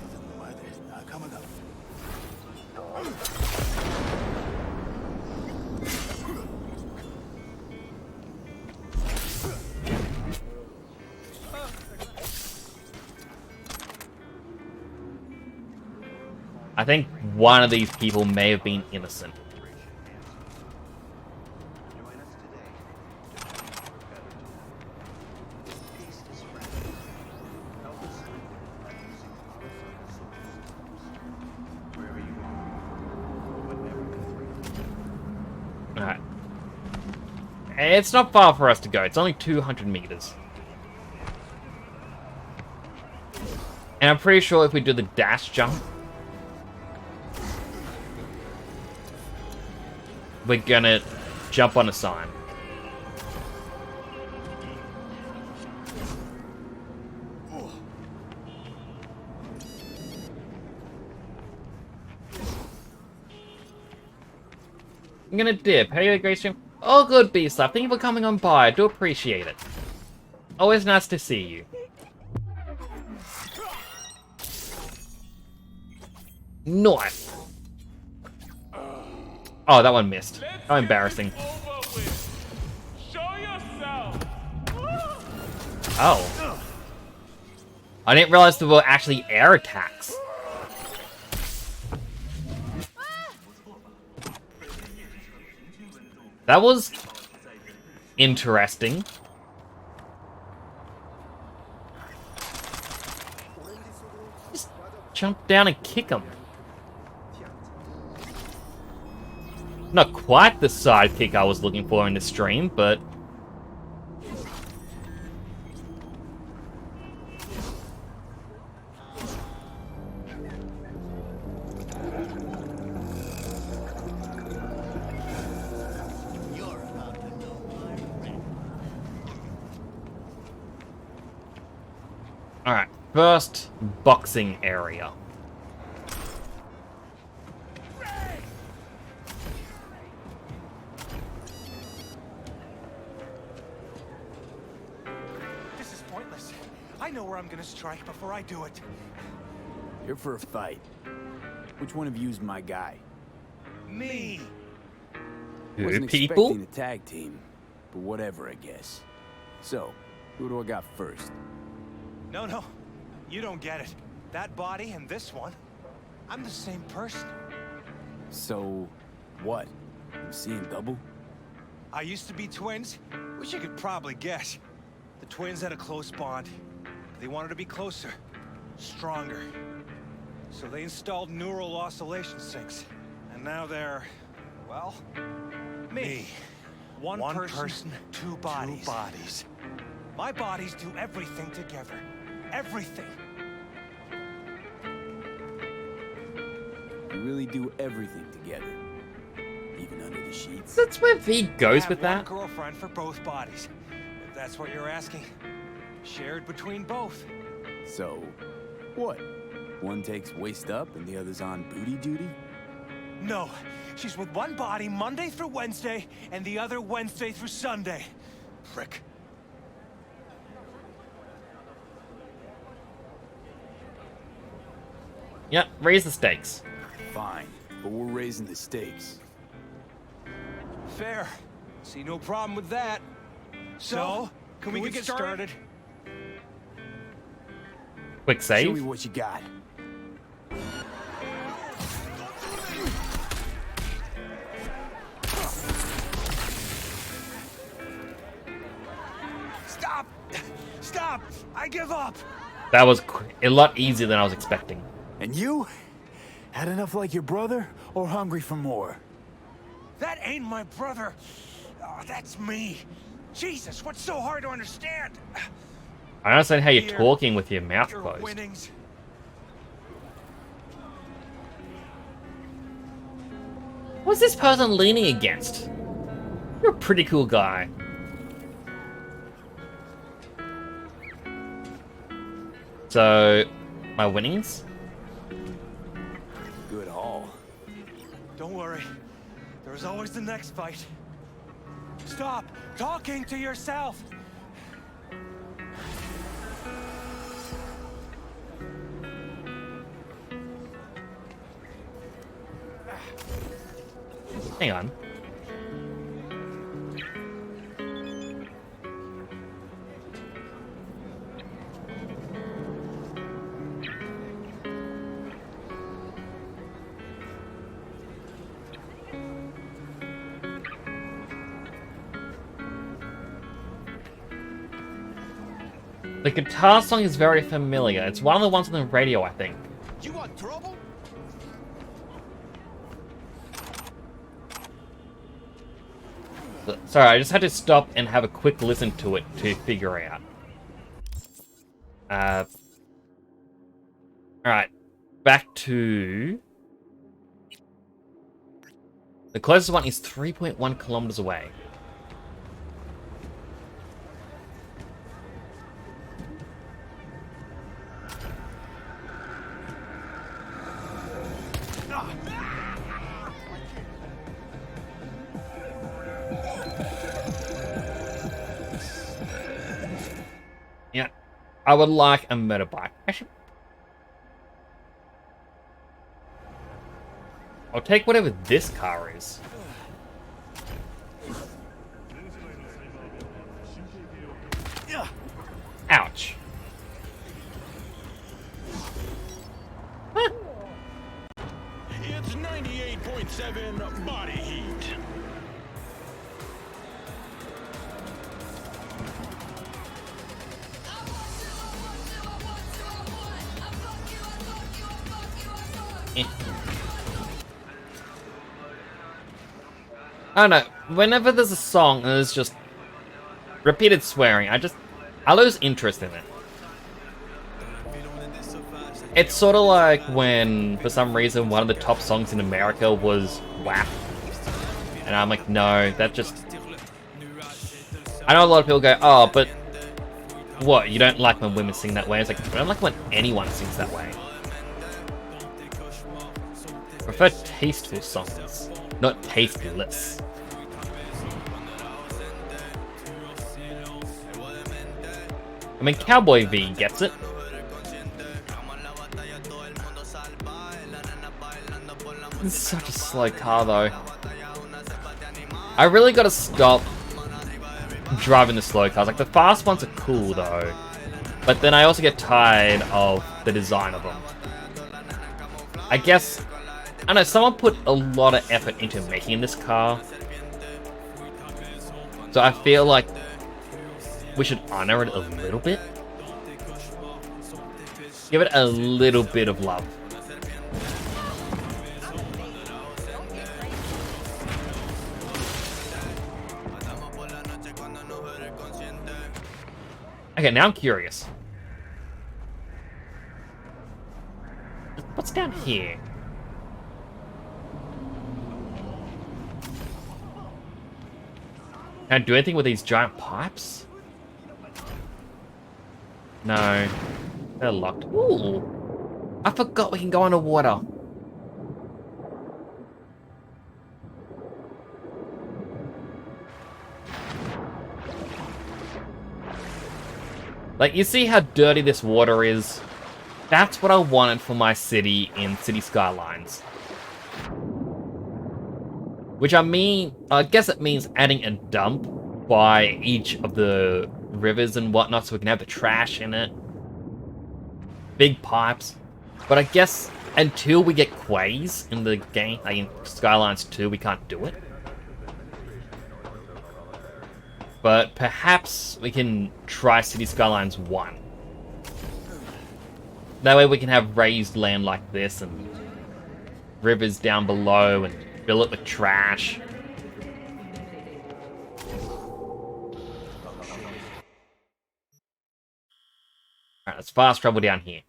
A: I think one of these people may have been innocent. Alright. It's not far for us to go. It's only 200 meters. And I'm pretty sure if we do the dash jump, we're gonna jump on a sign. I'm gonna dip. Hey, great stream. Oh, good, B-Slap. Thank you for coming on by. I do appreciate it. Always nice to see you. Nice. Oh, that one missed. How embarrassing. Oh. I didn't realize there were actually air attacks. That was interesting. Just jump down and kick him. Not quite the sidekick I was looking for in the stream, but... Alright, first boxing area.
D: This is pointless. I know where I'm gonna strike before I do it.
J: Here for a fight. Which one of you's my guy?
D: Me.
J: Wasn't expecting a tag team, but whatever, I guess. So, who do I got first?
D: No, you don't get it. That body and this one, I'm the same person.
J: So, what? I'm seeing double?
D: I used to be twins, which you could probably guess. The twins had a close bond. They wanted to be closer, stronger. So they installed neural oscillation sinks. And now they're, well, me. One person, two bodies. My bodies do everything together. Everything.
J: You really do everything together. Even under the sheets.
A: That's where V goes with that.
D: One girlfriend for both bodies. If that's what you're asking. Shared between both.
J: So, what? One takes waist up and the other's on booty duty?
D: No. She's with one body Monday through Wednesday and the other Wednesday through Sunday. Frick.
A: Yep, raise the stakes.
J: Fine, but we're raising the stakes.
D: Fair. See no problem with that. So, can we get started?
A: Quick save.
J: Show me what you got.
D: Stop! I give up!
A: That was a lot easier than I was expecting.
J: And you? Had enough like your brother, or hungry for more?
D: That ain't my brother. Oh, that's me. Jesus, what's so hard to understand?
A: I don't understand how you're talking with your mouth
D: Your
A: closed.
D: winnings.
A: What's this person leaning against? You're a pretty cool guy. So, my winnings?
J: Good haul.
D: Don't worry. There's always the next fight. Stop talking to yourself.
A: Hang on. The guitar song is very familiar. It's one of the ones on the radio, I think.
M: You want trouble?
A: Sorry, I just had to stop and have a quick listen to it to figure out. Alright. Back to... The closest one is 3.1 kilometers away. Yeah, I would like a motorbike. Actually, I'll take whatever this car is. Ouch.
M: It's 98.7 body heat.
A: I don't know, whenever there's a song and there's just repeated swearing, I lose interest in it. It's sort of like when, for some reason, one of the top songs in America was WAP. And I'm like, no, that just... I know a lot of people go, oh, but... What, you don't like when women sing that way? It's like, I don't like when anyone sings that way. I prefer tasteful songs, not tasteless. I mean, Cowboy V gets it. It's such a slow car, though. I really gotta stop driving the slow cars. Like, the fast ones are cool, though. But then I also get tired of the design of them. I guess... I don't know, someone put a lot of effort into making this car. So I feel like we should honor it a little bit. Give it a little bit of love. Okay, now I'm curious. What's down here? Can I do anything with these giant pipes? No. They're locked. Ooh! I forgot we can go underwater. Like, you see how dirty this water is? That's what I wanted for my city in City Skylines. Which I guess it means adding a dump by each of the rivers and whatnot so we can have the trash in it. Big pipes. But I guess until we get quays in the game, like in Skylines 2, we can't do it. But perhaps we can try City Skylines 1. That way we can have raised land like this and rivers down below and fill it with trash. Alright, let's fast travel down here.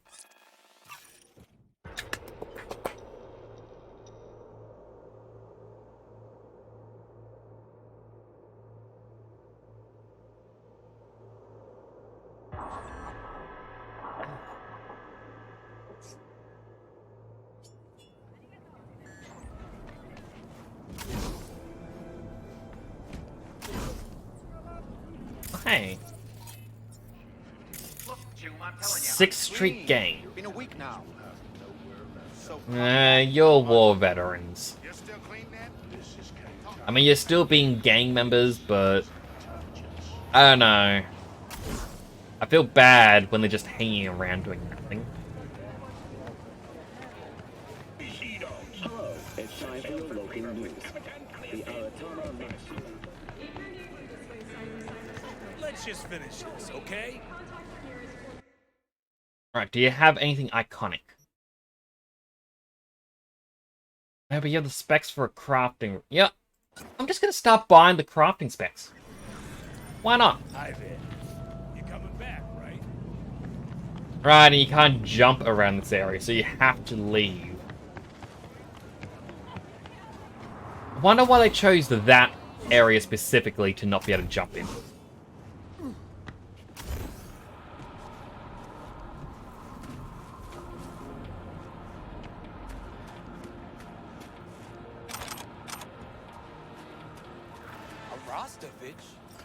A: Hey. 6th Street Gang.
M: Been a week now.
A: You're war veterans. I mean, you're still being gang members, but I don't know. I feel bad when they're just hanging around doing nothing.
N: It's time for your local news. The
D: Let's just finish this, okay?
A: Alright, do you have anything iconic? No, but you have the specs for a crafting. Yep. I'm just gonna start buying the crafting specs. Why not?
D: Ivan, you coming back, right?
A: Right, and you can't jump around this area, so you have to leave. I wonder why they chose that area specifically to not be able to jump in.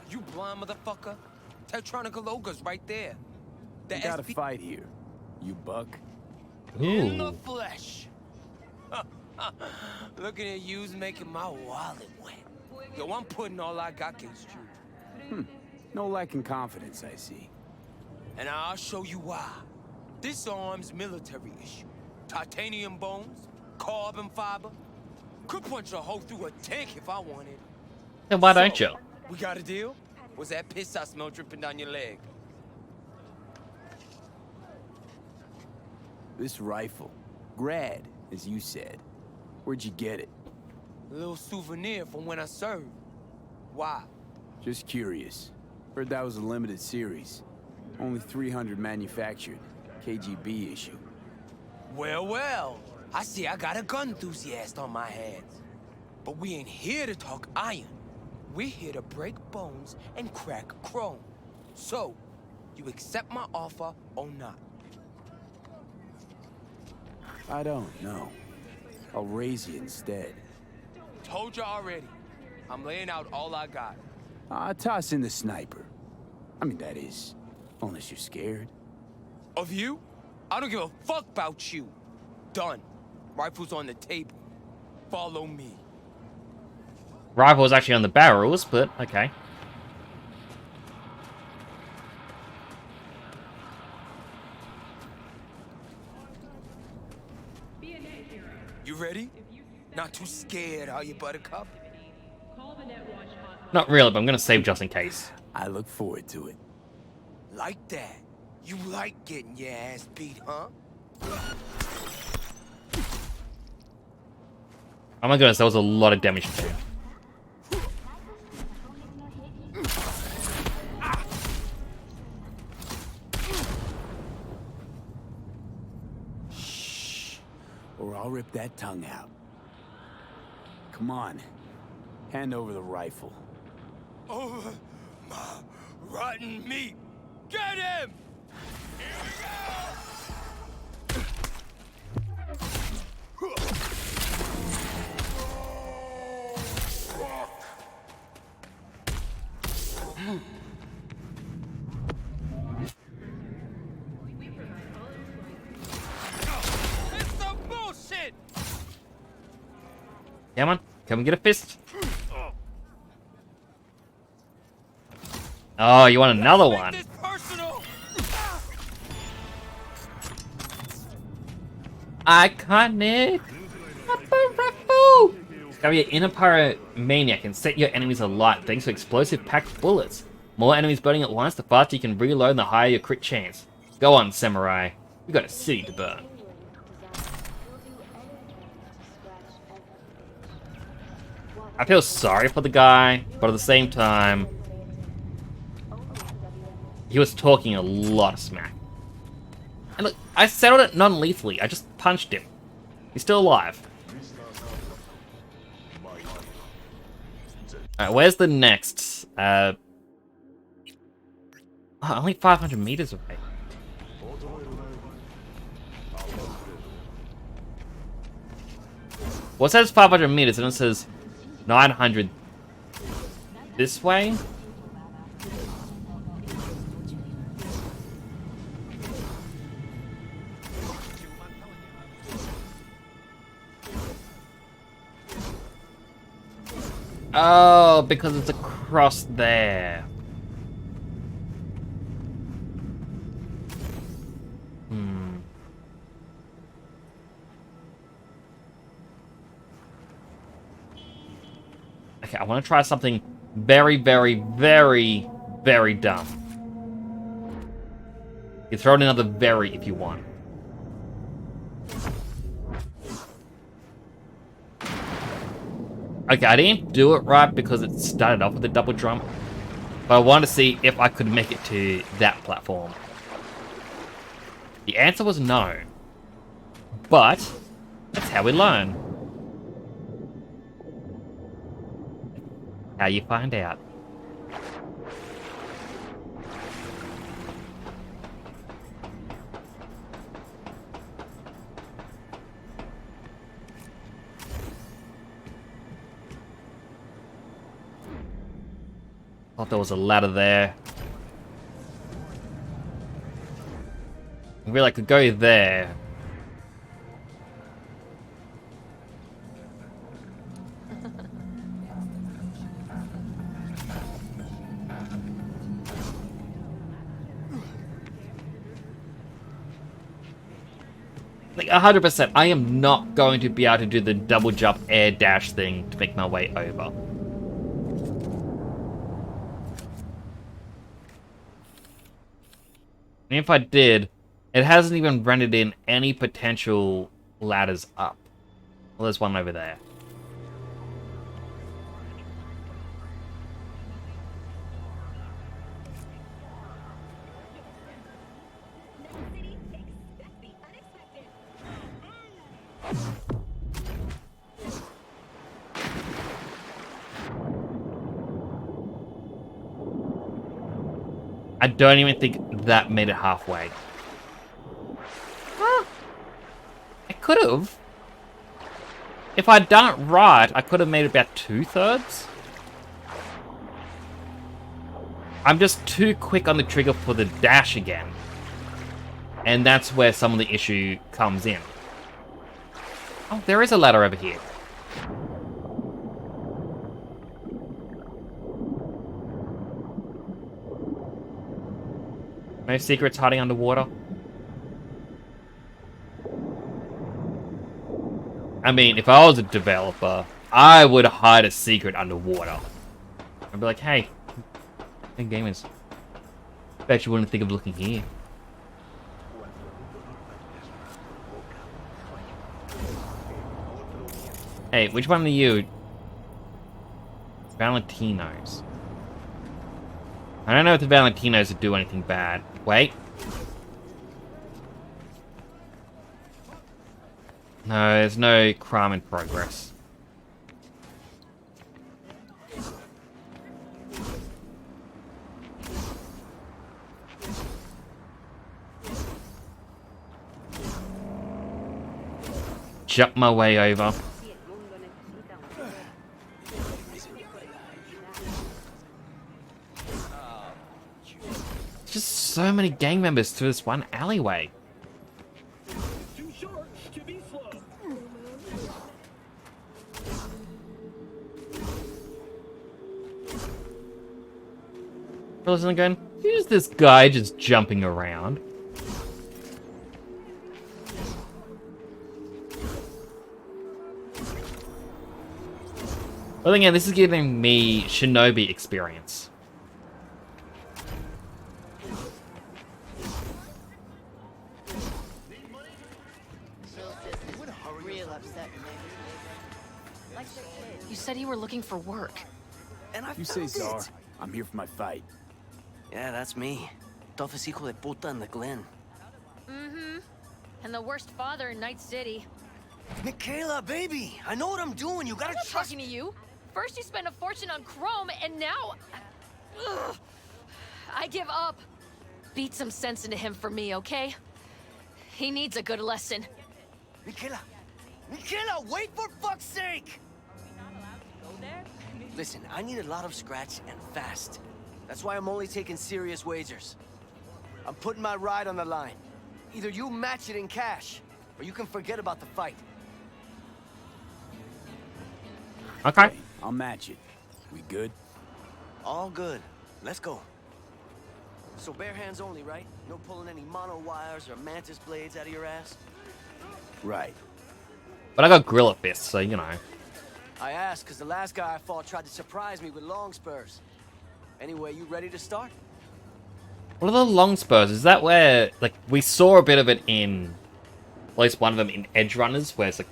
O: You blind motherfucker. Tetronical ogre's right there.
J: We got a fight here. You buck?
O: In the flesh. Looking at you's making my wallet wet. Yo, I'm putting all I got against you.
J: No lack in confidence, I see.
O: And I'll show you why. This arm's military issue. Titanium bones, carbon fiber. Could punch a hole through a tank if I wanted.
A: Then why don't you?
O: We got a deal? Was that piss I smell dripping down your leg?
J: This rifle, Grad, as you said. Where'd you get it?
O: A little souvenir from when I served. Why?
J: Just curious. Heard that was a limited series. Only 300 manufactured. KGB issue.
O: Well, well. I see I got a gun enthusiast on my hands. But we ain't here to talk iron. We're here to break bones and crack chrome. So, you accept my offer or not?
J: I don't know. I'll raise you instead.
O: Told you already. I'm laying out all I got.
J: Toss in the sniper. I mean, that is, unless you're scared.
O: Of you? I don't give a fuck about you. Done. Rifle's on the table. Follow me.
A: Rifle was actually on the barrels, but okay.
O: You ready? Not too scared, are you, Buttercup?
A: Not really, but I'm gonna save just in case.
J: I look forward to it.
O: Like that. You like getting your ass beat, huh?
A: Oh my goodness, that was a lot of damage to do.
J: Or I'll rip that tongue out. Come on. Hand over the rifle.
O: Over my rotten meat. Get him! It's some bullshit!
A: Come on, come and get a fist. Oh, you want another one? Iconic. Be an inner pyromaniac and set your enemies alight thanks to explosive packed bullets. More enemies burning at once, the faster you can reload and the higher your crit chance. Go on, samurai. We got a city to burn. I feel sorry for the guy, but at the same time, he was talking a lot of smack. And look, I settled it non-lethally. I just punched him. He's still alive. Alright, where's the next? Only 500 meters away. Well, it says 500 meters, and it says 900 this way. Oh, because it's across there. Okay, I want to try something very, very, very, very dumb. You throw in another very if you want. Okay, I didn't do it right because it started off with a double jump. But I wanted to see if I could make it to that platform. The answer was no. But that's how we learn. How you find out. Thought there was a ladder there. Really, I could go there. Like 100%, I am not going to be able to do the double jump air dash thing to make my way over. And if I did, it hasn't even rendered in any potential ladders up. Well, there's one over there. I don't even think that made it halfway. Huh. I could have. If I'd done it right, I could have made it about 2/3. I'm just too quick on the trigger for the dash again. And that's where some of the issue comes in. Oh, there is a ladder over here. No secrets hiding underwater. I mean, if I was a developer, I would hide a secret underwater. I'd be like, hey gamers, bet you wouldn't think of looking here. Hey, which one are you? Valentinos. I don't know if the Valentinos would do anything bad. Wait. No, there's no crime in progress. Jump my way over. Just so many gang members to this one alleyway. Fellas going, who's this guy just jumping around? But again, this is giving me Shinobi experience.
P: You said you were looking for work.
H: And I
J: You say
H: found
J: Czar,
H: it.
J: I'm here for my fight.
H: Yeah, that's me. Toughest hijo de puta in the Glen.
P: Mm-hmm. And the worst father in Night City.
H: Michaela, baby, I know what I'm doing. You gotta
P: I'm not
H: trust
P: talking to you. First you spend a fortune on chrome, and now... Ugh. I give up. Beat some sense into him for me, okay? He needs a good lesson.
H: Michaela! Michaela, wait for fuck's sake! Listen, I need a lot of scratch and fast. That's why I'm only taking serious wagers. I'm putting my ride on the line. Either you match it in cash, or you can forget about the fight.
A: Okay.
J: I'll match it. We good?
H: All good. Let's go. So bare hands only, right? No pulling any mono wires or mantis blades out of your ass?
J: Right.
A: But I got Gorilla Fist, so you know.
H: I asked because the last guy I fought tried to surprise me with long spurs. Anyway, you ready to start?
A: What are the long spurs? Is that where, like, we saw a bit of it in, at least one of them in Edge Runners, where it's like,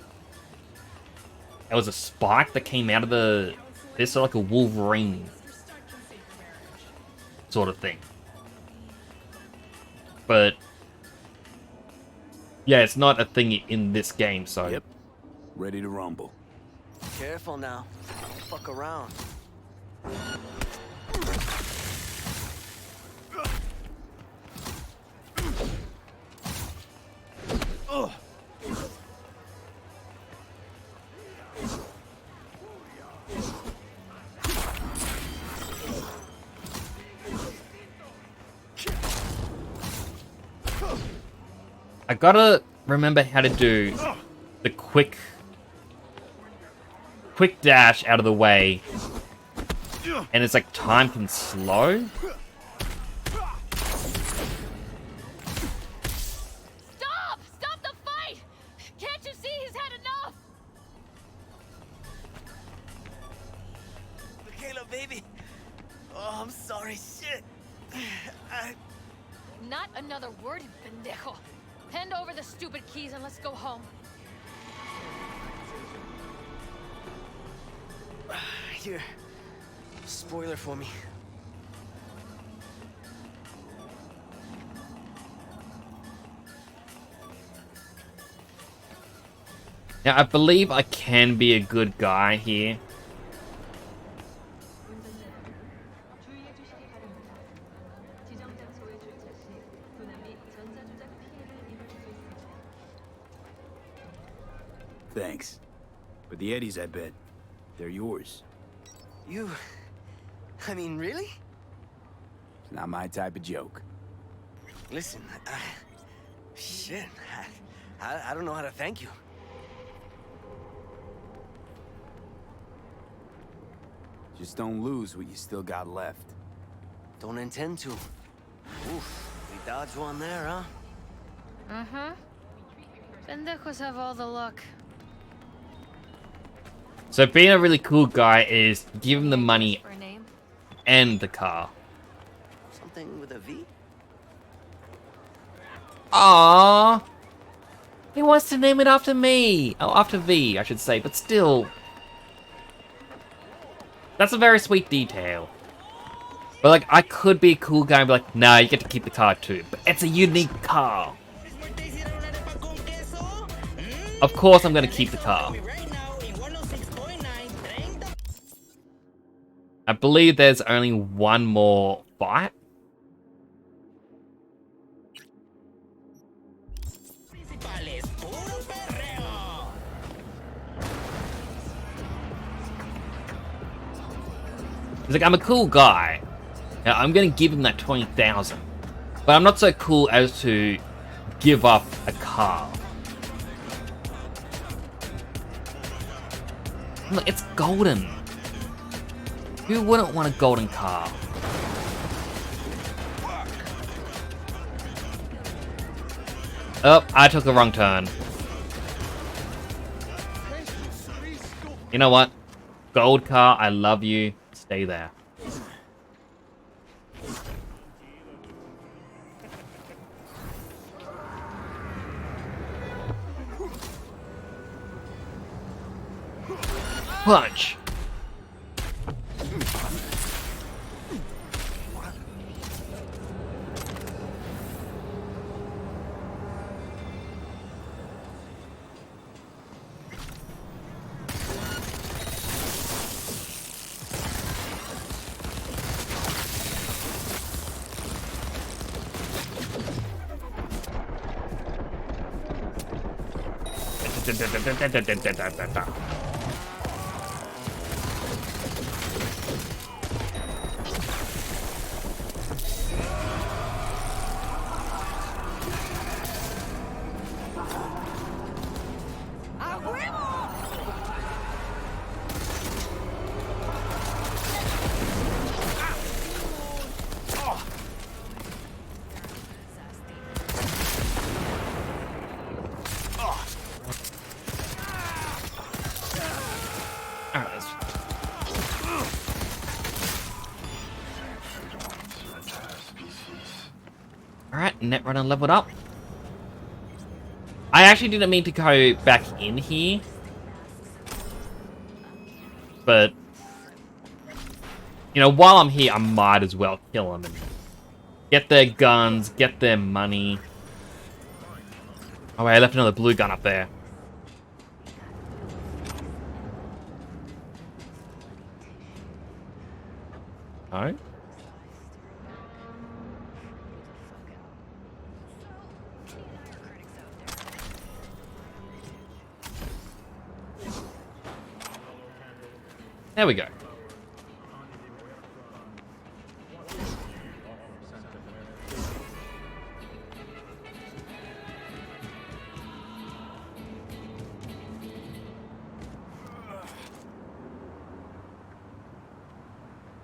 A: it was a spike that came out of the, this sort of like a Wolverine sort of thing. But, yeah, it's not a thing in this game, so.
J: Yep. Ready to rumble.
H: Careful now. Don't fuck around.
J: Ugh.
A: I gotta remember how to do the quick dash out of the way, and it's like time can slow.
P: Stop the fight! Can't you see he's had enough?
H: Michaela, baby. Oh, I'm sorry. Shit.
P: Not another word, you pendejo. Hand over the stupid keys and let's go home.
H: Here. Spoiler for me.
A: Now, I believe I can be a good guy here.
J: Thanks. But the Eddies, I bet, they're yours.
H: You... I mean, really?
J: It's not my type of joke.
H: Listen, shit. I don't know how to thank you.
J: Just don't lose what you still got left.
H: Don't intend to. Oof, we dodged one there, huh?
P: Uh-huh. Pendejos have all the luck.
A: So being a really cool guy is give him the money
P: For a name?
A: and the car.
H: Something with a V?
A: Aww. He wants to name it after me. Oh, after V, I should say, but still. That's a very sweet detail. But like, I could be a cool guy and be like, nah, you get to keep the car too. But it's a unique car. Of course I'm gonna keep the car. I believe there's only one more fight. He's like, I'm a cool guy. Now, I'm gonna give him that 20,000. But I'm not so cool as to give up a car. Look, it's golden. Who wouldn't want a golden car? Oh, I took a wrong turn. You know what? Gold car, I love you. Stay there. Punch. Alright, Netrunner leveled up. I actually didn't mean to go back in here. But, you know, while I'm here, I might as well kill them and get their guns, get their money. Oh wait, I left another blue gun up there. No? There we go.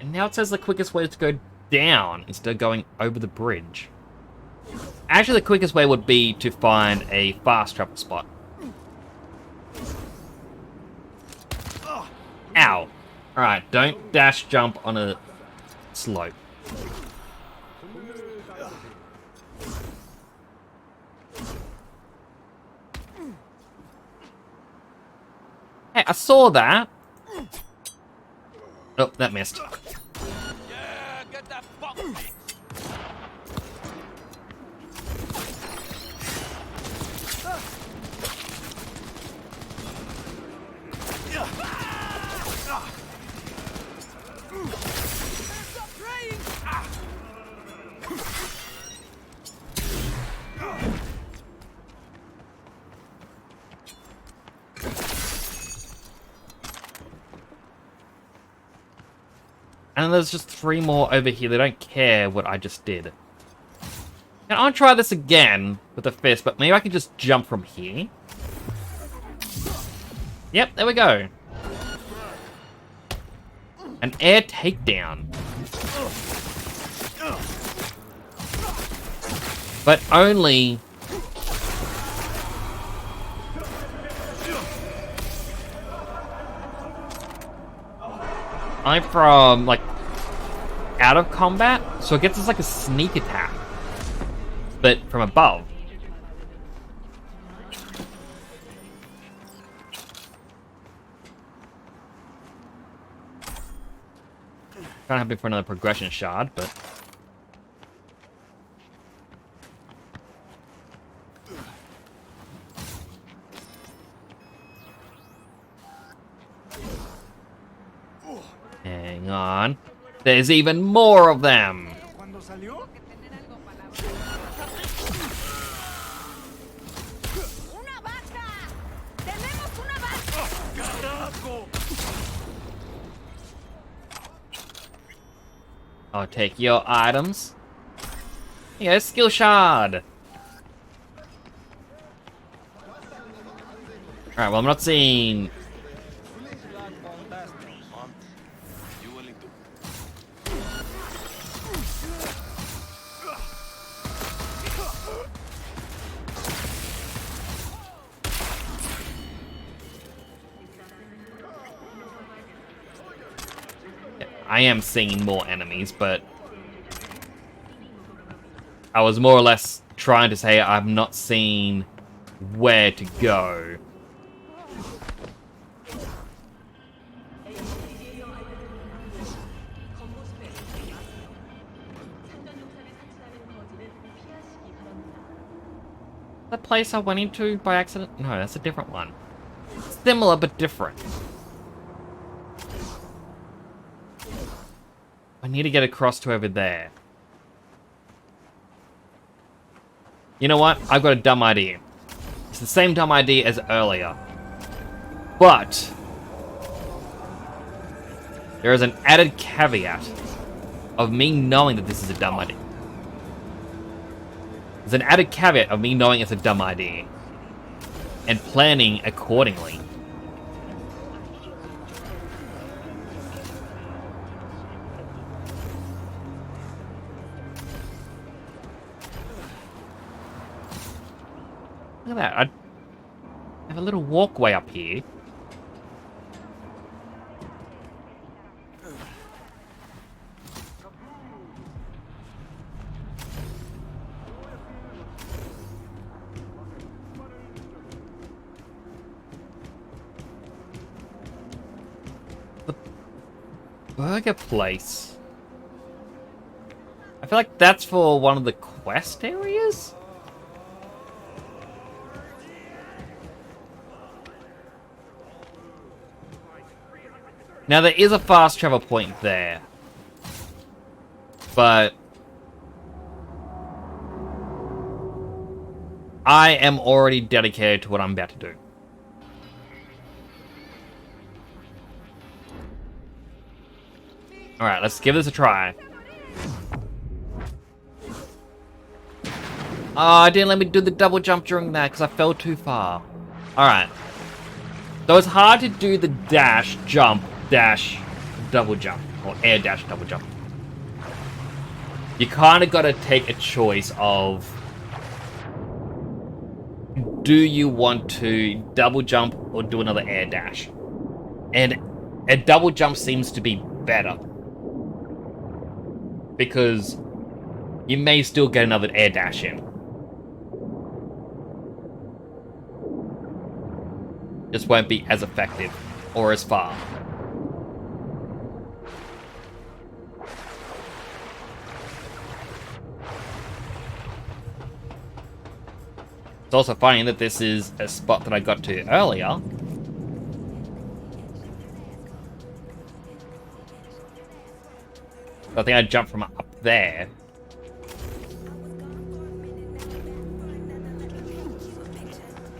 A: And now it says the quickest way is to go down instead of going over the bridge. Actually, the quickest way would be to find a fast travel spot. Ow. Alright, don't dash jump on a slope. Hey, I saw that. Oh, that missed.
M: Yeah, get that fuck.
A: And there's just 3 more over here. They don't care what I just did. Now, I'll try this again with the fist, but maybe I can just jump from here. Yep, there we go. An air takedown. But only... I'm from, like, out of combat, so it gets us like a sneak attack. But from above. Kind of happy for another progression shard, but... Hang on. There's even more of them! I'll take your items. Yeah, skill shard! Alright, well I'm not seeing... I am seeing more enemies, but I was more or less trying to say I'm not seeing where to go. The place I went into by accident? No, that's a different one. Similar but different. I need to get across to over there. You know what? I've got a dumb idea. It's the same dumb idea as earlier. But there is an added caveat of me knowing that this is a dumb idea. There's an added caveat of me knowing it's a dumb idea and planning accordingly. Look at that. I have a little walkway up here. The burger place. I feel like that's for one of the quest areas? Now, there is a fast travel point there. But I am already dedicated to what I'm about to do. Alright, let's give this a try. Oh, it didn't let me do the double jump during that because I fell too far. Alright. So it's hard to do the dash, jump, dash, double jump. Or air dash, double jump. You kind of got to take a choice of... do you want to double jump or do another air dash? And a double jump seems to be better. Because you may still get another air dash in. Just won't be as effective or as far. It's also funny that this is a spot that I got to earlier. I think I jumped from up there.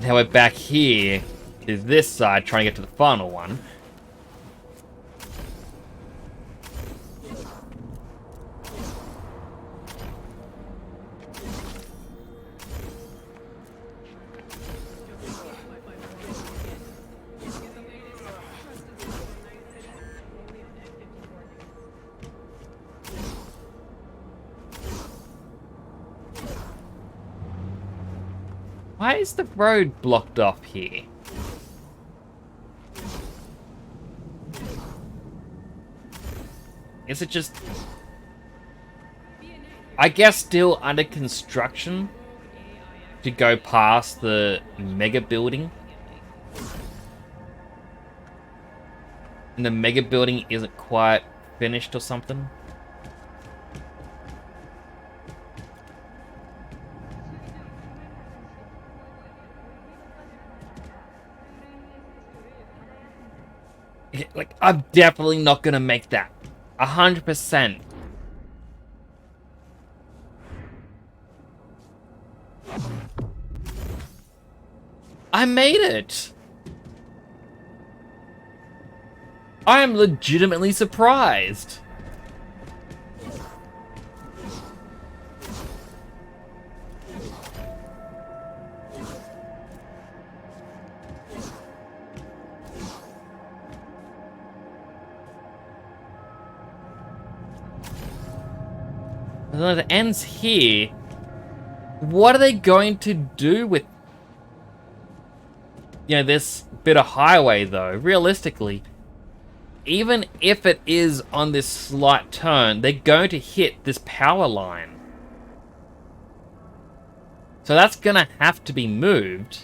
A: Now we're back here to this side trying to get to the final one. Why is the road blocked off here? Is it just... I guess still under construction to go past the mega building? And the mega building isn't quite finished or something? Like, I'm definitely not gonna make that. 100%. I made it! I am legitimately surprised. And then it ends here. What are they going to do with, you know, this bit of highway, though? Realistically, even if it is on this slight turn, they're going to hit this power line. So that's gonna have to be moved.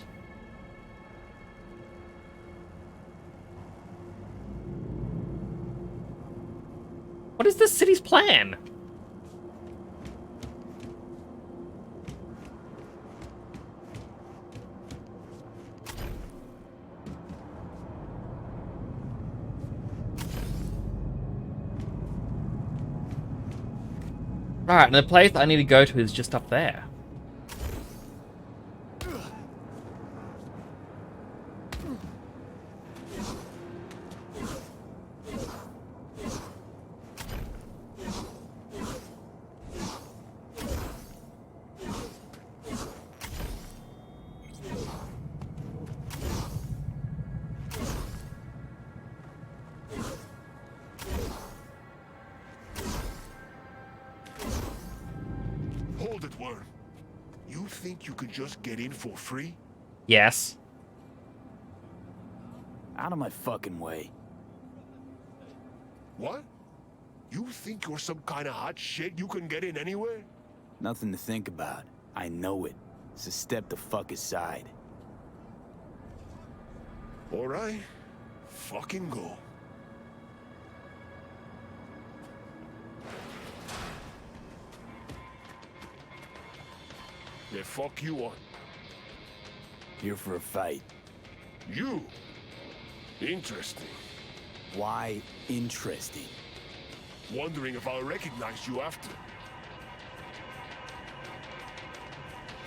A: What is the city's plan? Alright, and the place I need to go to is just up there.
F: Hold it, Worm. You think you can just get in for free?
A: Yes.
J: Out of my fucking way.
F: What? You think you're some kind of hot shit you can get in anywhere?
J: Nothing to think about. I know it. So step the fuck aside.
F: Alright. Fucking go. Yeah, fuck you on.
J: Here for a fight.
F: You? Interesting.
J: Why interesting?
F: Wondering if I'll recognize you after.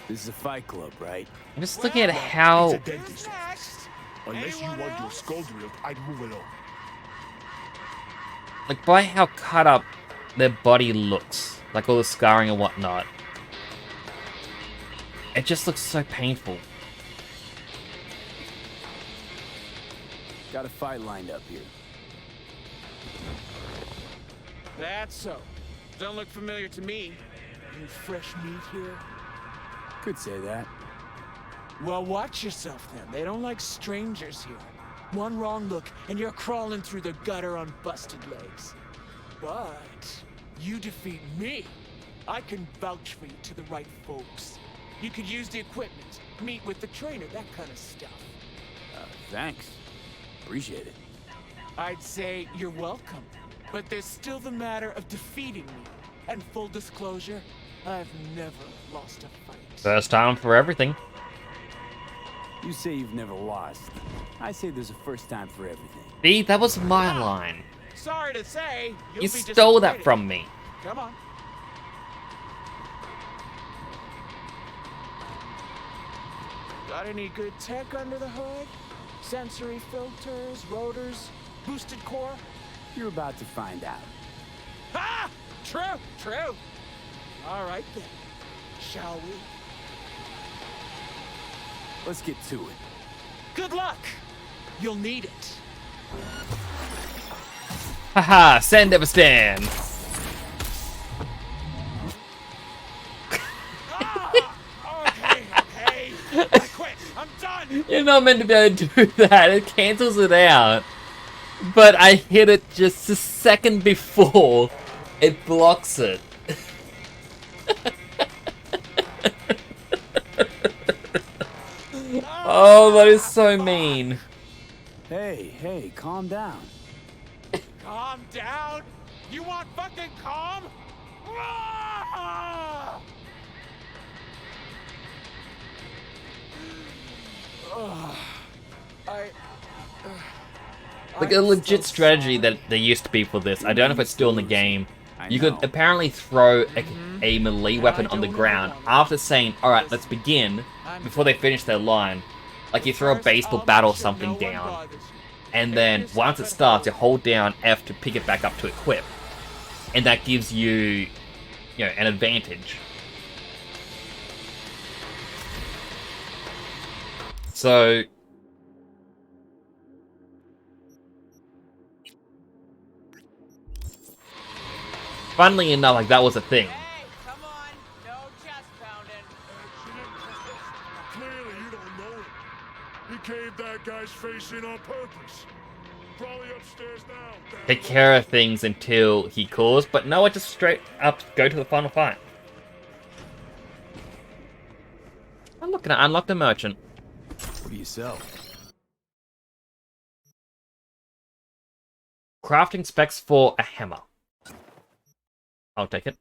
J: This is a fight club, right?
A: I'm just looking at how...
F: It's a dentist office. Unless you want your skull drilled, I'd move along.
A: Like, by how cut up their body looks. Like, all the scarring and whatnot. It just looks so painful.
J: Got a fight lined up here.
Q: That's so. Don't look familiar to me. Any fresh meat here?
J: Could say that.
Q: Well, watch yourself then. They don't like strangers here. One wrong look, and you're crawling through the gutter on busted legs. But you defeat me, I can vouch for you to the right folks. You could use the equipment, meet with the trainer, that kind of stuff.
J: Thanks. Appreciate it.
Q: I'd say you're welcome. But there's still the matter of defeating me. And full disclosure, I've never lost a fight.
A: First time for everything.
J: You say you've never lost. I say there's a first time for everything.
A: See, that was my line.
Q: Sorry to say, you'll
A: You
Q: be
A: stole that
Q: disappointed.
A: from me.
Q: Come on. Got any good tech under the hood? Sensory filters, rotors, boosted core?
J: You're about to find out.
Q: Ha! True, true. All right then. Shall we?
J: Let's get to it.
Q: Good luck. You'll need it.
A: Haha, stand never stand.
Q: Okay. I quit. I'm done.
A: You're not meant to be able to do that. It cancels it out. But I hit it just a second before it blocks it. Oh, that is so mean.
J: Hey, calm down.
Q: Calm down? You want fucking calm? Ah!
A: Like a legit strategy that there used to be for this. I don't know if it's still in the game. You could apparently throw a melee weapon on the ground after saying, alright, let's begin, before they finish their line. Like you throw a baseball bat or something down. And then once it starts, you hold down F to pick it back up to equip. And that gives you, an advantage. So... funnily enough, like, that was a thing.
F: Clearly, you don't know it. He caved that guy's face in on purpose.
A: take care of things until he calls, but no, I just straight up go to the final fight. I'm looking at unlock the merchant.
J: What do you sell?
A: Crafting specs for a hammer. I'll take it.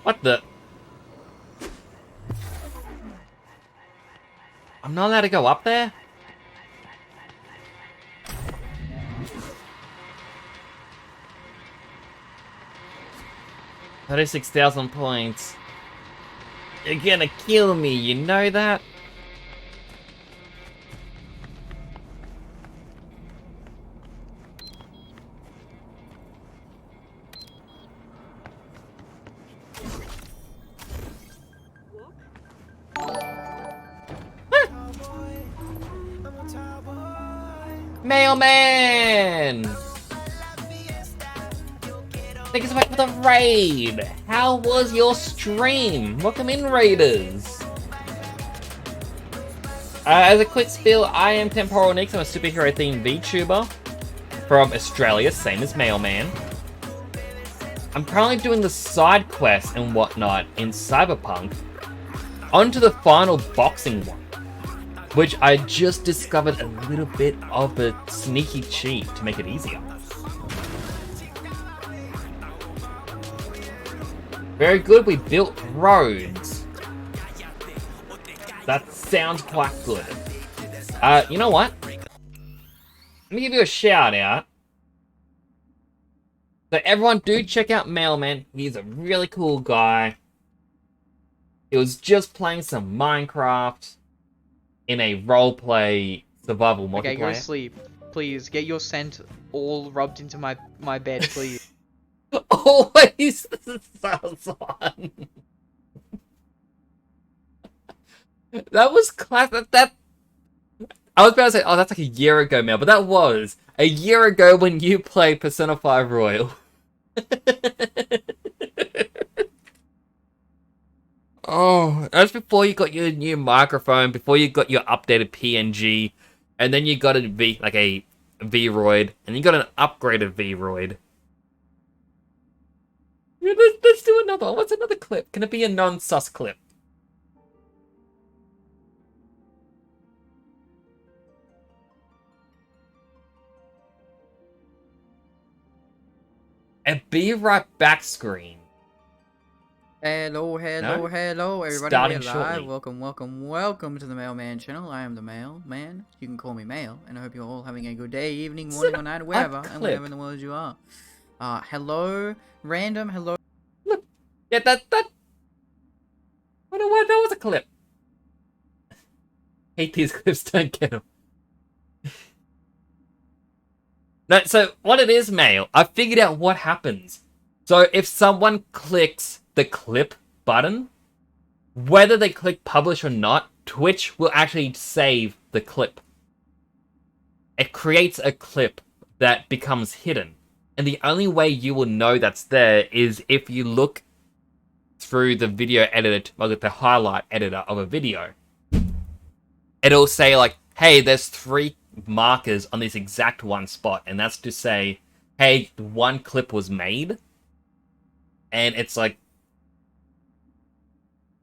A: What the? I'm not allowed to go up there? $36,000 points. You're gonna kill me, you know that? Mailman! Thank you so much for the raid! How was your stream? Welcome in, raiders! As a quick spiel, I am Temporal Nix. I'm a superhero-themed VTuber from Australia, same as Mailman. I'm currently doing the side quests and whatnot in Cyberpunk. Onto the final boxing one, which I just discovered a little bit of a sneaky cheat to make it easier. Very good, we built roads. That sounds quite good. You know what? Let me give you a shout out. So everyone do check out Mailman. He's a really cool guy. He was just playing some Minecraft in a roleplay survival multiplayer.
R: Okay, go to sleep. Please, get your scent all rubbed into my bed, please.
A: Always the Salzon. That was classic. That I was about to say, oh, that's like a year ago now, but that was a year ago when you played Persona 5 Royal. Oh, that's before you got your new microphone, before you got your updated PNG, and then you got a V-Roid, and you got an upgraded V-Roid. Yeah, let's do another one. What's another clip? Can it be a non-sus clip? A Be Right Back screen.
S: Hello,
A: No?
S: hello, everybody.
A: Starting
S: We're live.
A: shortly.
S: Welcome to the Mailman channel. I am the Mailman. You can call me Mail, and I hope you're all having a good day, evening, morning, or night, wherever, and wherever in the world you are. Hello, random, hello.
A: Look, yeah, that. What? That was a clip. Hate these clips, don't get them. No, so what it is, Mail, I figured out what happens. So if someone clicks the clip button, whether they click publish or not, Twitch will actually save the clip. It creates a clip that becomes hidden. And the only way you will know that's there is if you look through the video editor, like the highlight editor of a video. It'll say like, hey, there's 3 markers on this exact one spot, and that's to say, hey, one clip was made, and it's like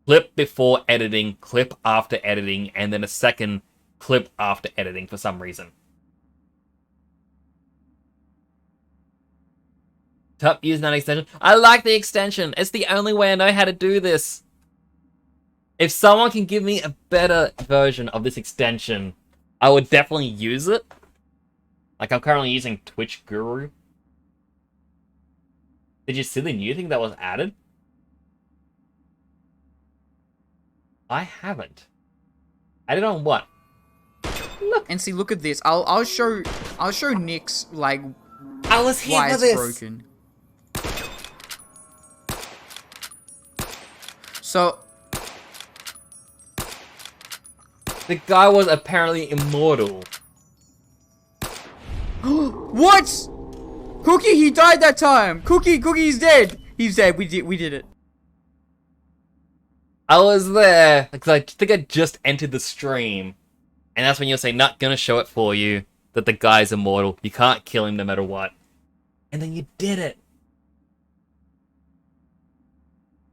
A: clip before editing, clip after editing, and then a second clip after editing for some reason. Top use that extension. I like the extension. It's the only way I know how to do this. If someone can give me a better version of this extension, I would definitely use it. Like, I'm currently using Twitch Guru. Did you see the new thing that was added? I haven't. Added on what?
S: Look. And see, look at this. I'll show Nick's like
A: I was here
S: why
A: for
S: it's
A: this.
S: broken. So
A: the guy was apparently immortal.
S: What? Cookie, he died that time. Cookie's dead. He's dead. We did it.
A: I was there because I think I just entered the stream, and that's when you're saying, "Not gonna show it for you that the guy's immortal. You can't kill him no matter what." And then you did it.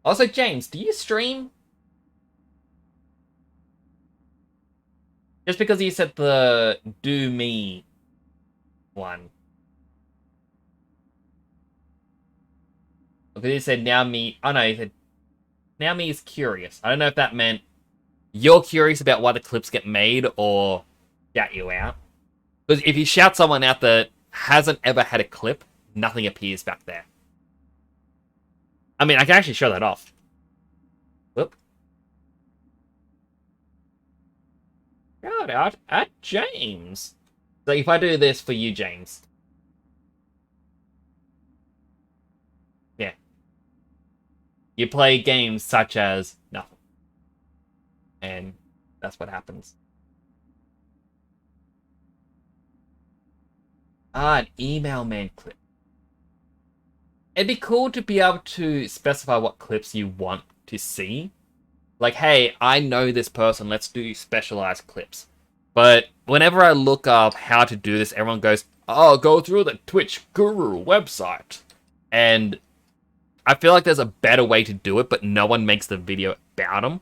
A: Also, James, do you stream? Just because you said the do me one. Because you said now me. Oh no, you said now me is curious. I don't know if that meant you're curious about why the clips get made or shout you out. Because if you shout someone out that hasn't ever had a clip, nothing appears back there. I mean, I can actually show that off. Whoop. Shout out at James. So if I do this for you, James. Yeah. You play games such as nothing. And that's what happens. An email man clip. It'd be cool to be able to specify what clips you want to see. Like, hey, I know this person, let's do specialized clips. But whenever I look up how to do this, everyone goes, oh, go through the Twitch Guru website. And I feel like there's a better way to do it, but no one makes the video about them.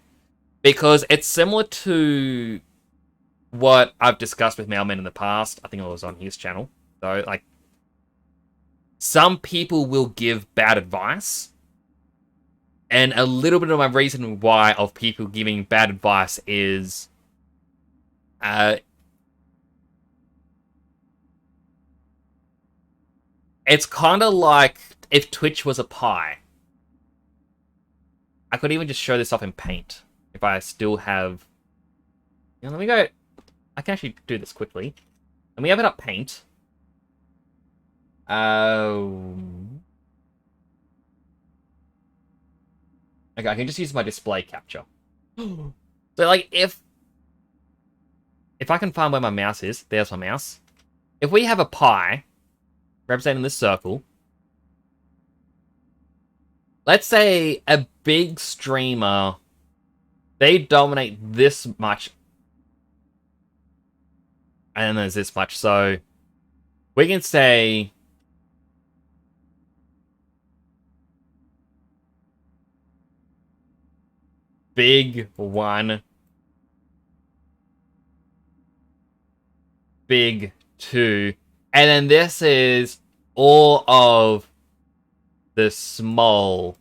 A: Because it's similar to what I've discussed with Mailman in the past. I think it was on his channel. So, like, some people will give bad advice. And a little bit of my reason why of people giving bad advice is... it's kind of like if Twitch was a pie. I could even just show this off in Paint. If I still have... You know, let me go... I can actually do this quickly. Let me open up Paint. Okay, I can just use my display capture. So, like, if I can find where my mouse is, there's my mouse. If we have a pie representing this circle, let's say a big streamer, they dominate this much, and then there's this much, so we can say big 1, big 2, and then this is all of the small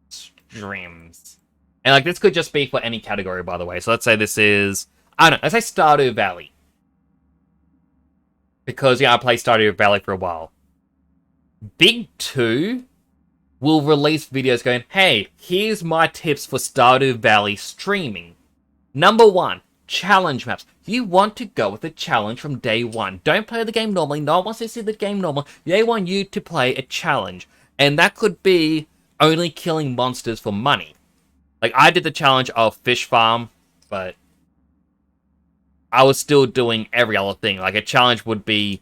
A: streams. And like this could just be for any category, by the way. So let's say this is, I don't know, let's say Stardew Valley. Because, yeah, I played Stardew Valley for a while. Big 2 will release videos going, hey, here's my tips for Stardew Valley streaming. Number 1, challenge maps. You want to go with a challenge from day 1. Don't play the game normally. No one wants to see the game normal. They want you to play a challenge. And that could be only killing monsters for money. Like, I did the challenge of Fish Farm, but I was still doing every other thing. Like, a challenge would be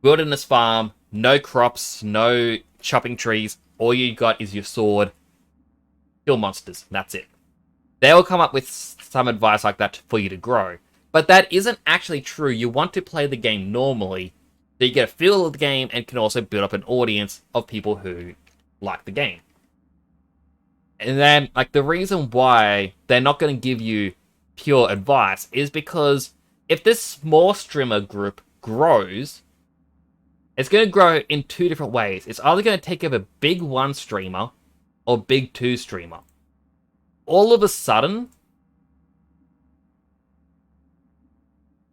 A: Wilderness Farm, no crops, no chopping trees. All you got is your sword, kill monsters, and that's it. They will come up with some advice like that for you to grow. But that isn't actually true. You want to play the game normally, so you get a feel of the game and can also build up an audience of people who like the game. And then, like, the reason why they're not going to give you pure advice is because if this small streamer group grows, it's going to grow in 2 different ways. It's either going to take over big 1 streamer or big 2 streamer. All of a sudden,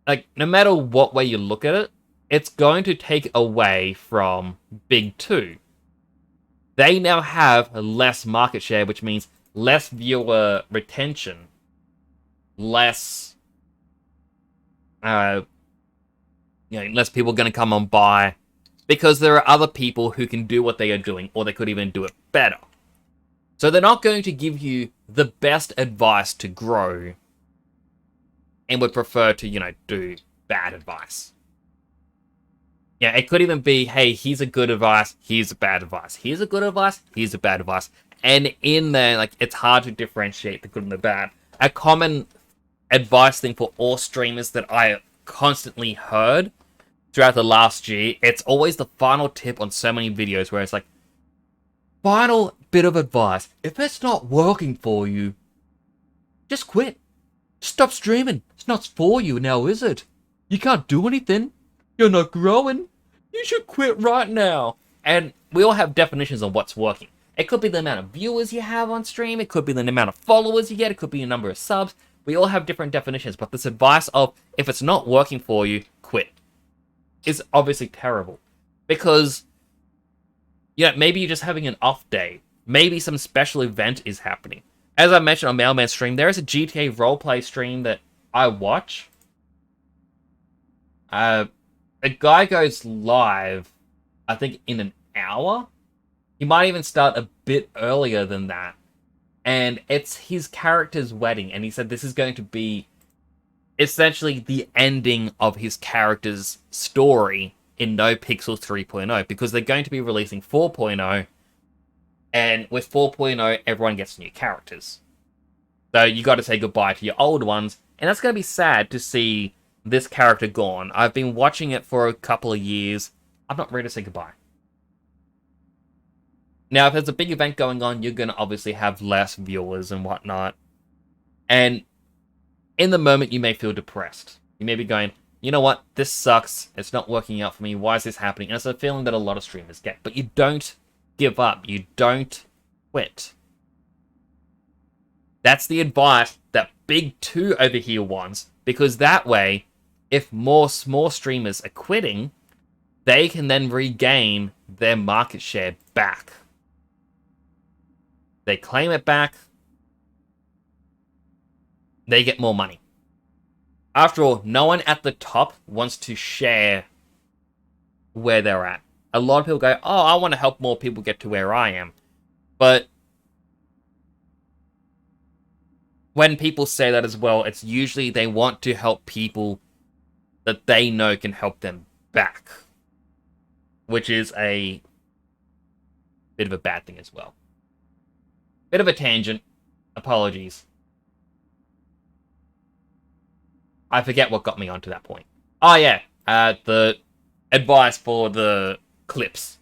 A: like, no matter what way you look at it, it's going to take away from big 2. They now have less market share, which means less viewer retention, less, less people going to come and buy, because there are other people who can do what they are doing, or they could even do it better. So they're not going to give you the best advice to grow, and would prefer to, do bad advice. Yeah, it could even be, hey, here's a good advice, here's a bad advice. Here's a good advice, here's a bad advice. And in there, like, it's hard to differentiate the good and the bad. A common advice thing for all streamers that I constantly heard throughout the last year, it's always the final tip on so many videos where it's like, final bit of advice, if it's not working for you, just quit. Stop streaming. It's not for you now, is it? You can't do anything. You're not growing. You should quit right now. And we all have definitions on what's working. It could be the amount of viewers you have on stream. It could be the amount of followers you get. It could be the number of subs. We all have different definitions. But this advice of, if it's not working for you, quit, is obviously terrible. Because, yeah, maybe you're just having an off day. Maybe some special event is happening. As I mentioned on Mailman's stream, there is a GTA roleplay stream that I watch. A guy goes live, I think, in an hour. He might even start a bit earlier than that. And it's his character's wedding. And he said this is going to be essentially the ending of his character's story in No Pixels 3.0. Because they're going to be releasing 4.0. And with 4.0, everyone gets new characters. So you got to say goodbye to your old ones. And that's going to be sad to see this character gone. I've been watching it for a couple of years. I'm not ready to say goodbye. Now, if there's a big event going on, you're going to obviously have less viewers and whatnot. And in the moment, you may feel depressed. You may be going, you know what? This sucks. It's not working out for me. Why is this happening? And it's a feeling that a lot of streamers get. But you don't give up. You don't quit. That's the advice that Big 2 over here wants. Because that way, if more small streamers are quitting, they can then regain their market share back. They claim it back, they get more money. After all, no one at the top wants to share where they're at. A lot of people go, oh, I want to help more people get to where I am. But when people say that as well, it's usually they want to help people that they know can help them back. Which is a bit of a bad thing as well. Bit of a tangent. Apologies. I forget what got me onto that point. Oh yeah, the advice for the clips.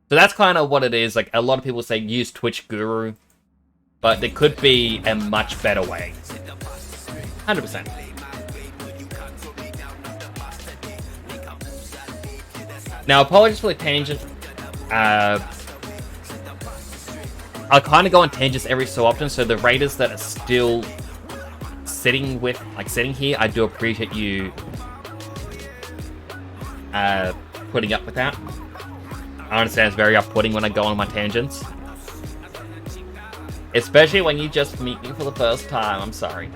A: So that's kind of what it is. Like, a lot of people say use Twitch Guru, but there could be a much better way. 100%. Now, apologies for the tangent. I kind of go on tangents every so often, so the raiders that are still sitting here, I do appreciate you putting up with that. I understand it's very off-putting when I go on my tangents. Especially when you just meet me for the first time, I'm sorry.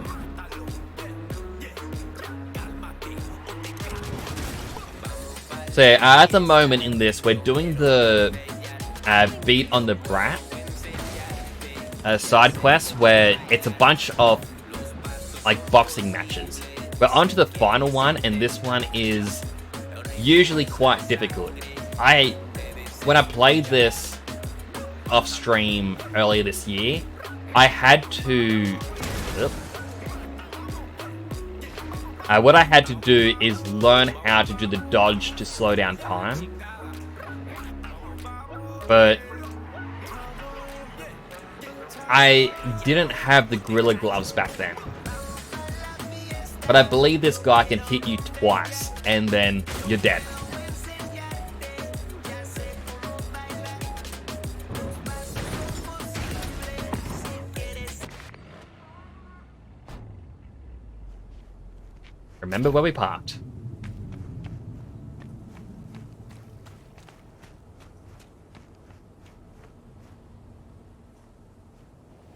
A: So yeah, at the moment in this, we're doing the Beat on the Brat side quest, where it's a bunch of like boxing matches. We're on to the final one, and this one is usually quite difficult. When I played this off stream earlier this year, I had to... what I had to do is learn how to do the dodge to slow down time. But I didn't have the Gorilla Gloves back then. But I believe this guy can hit you twice, and then you're dead. Remember where we parked.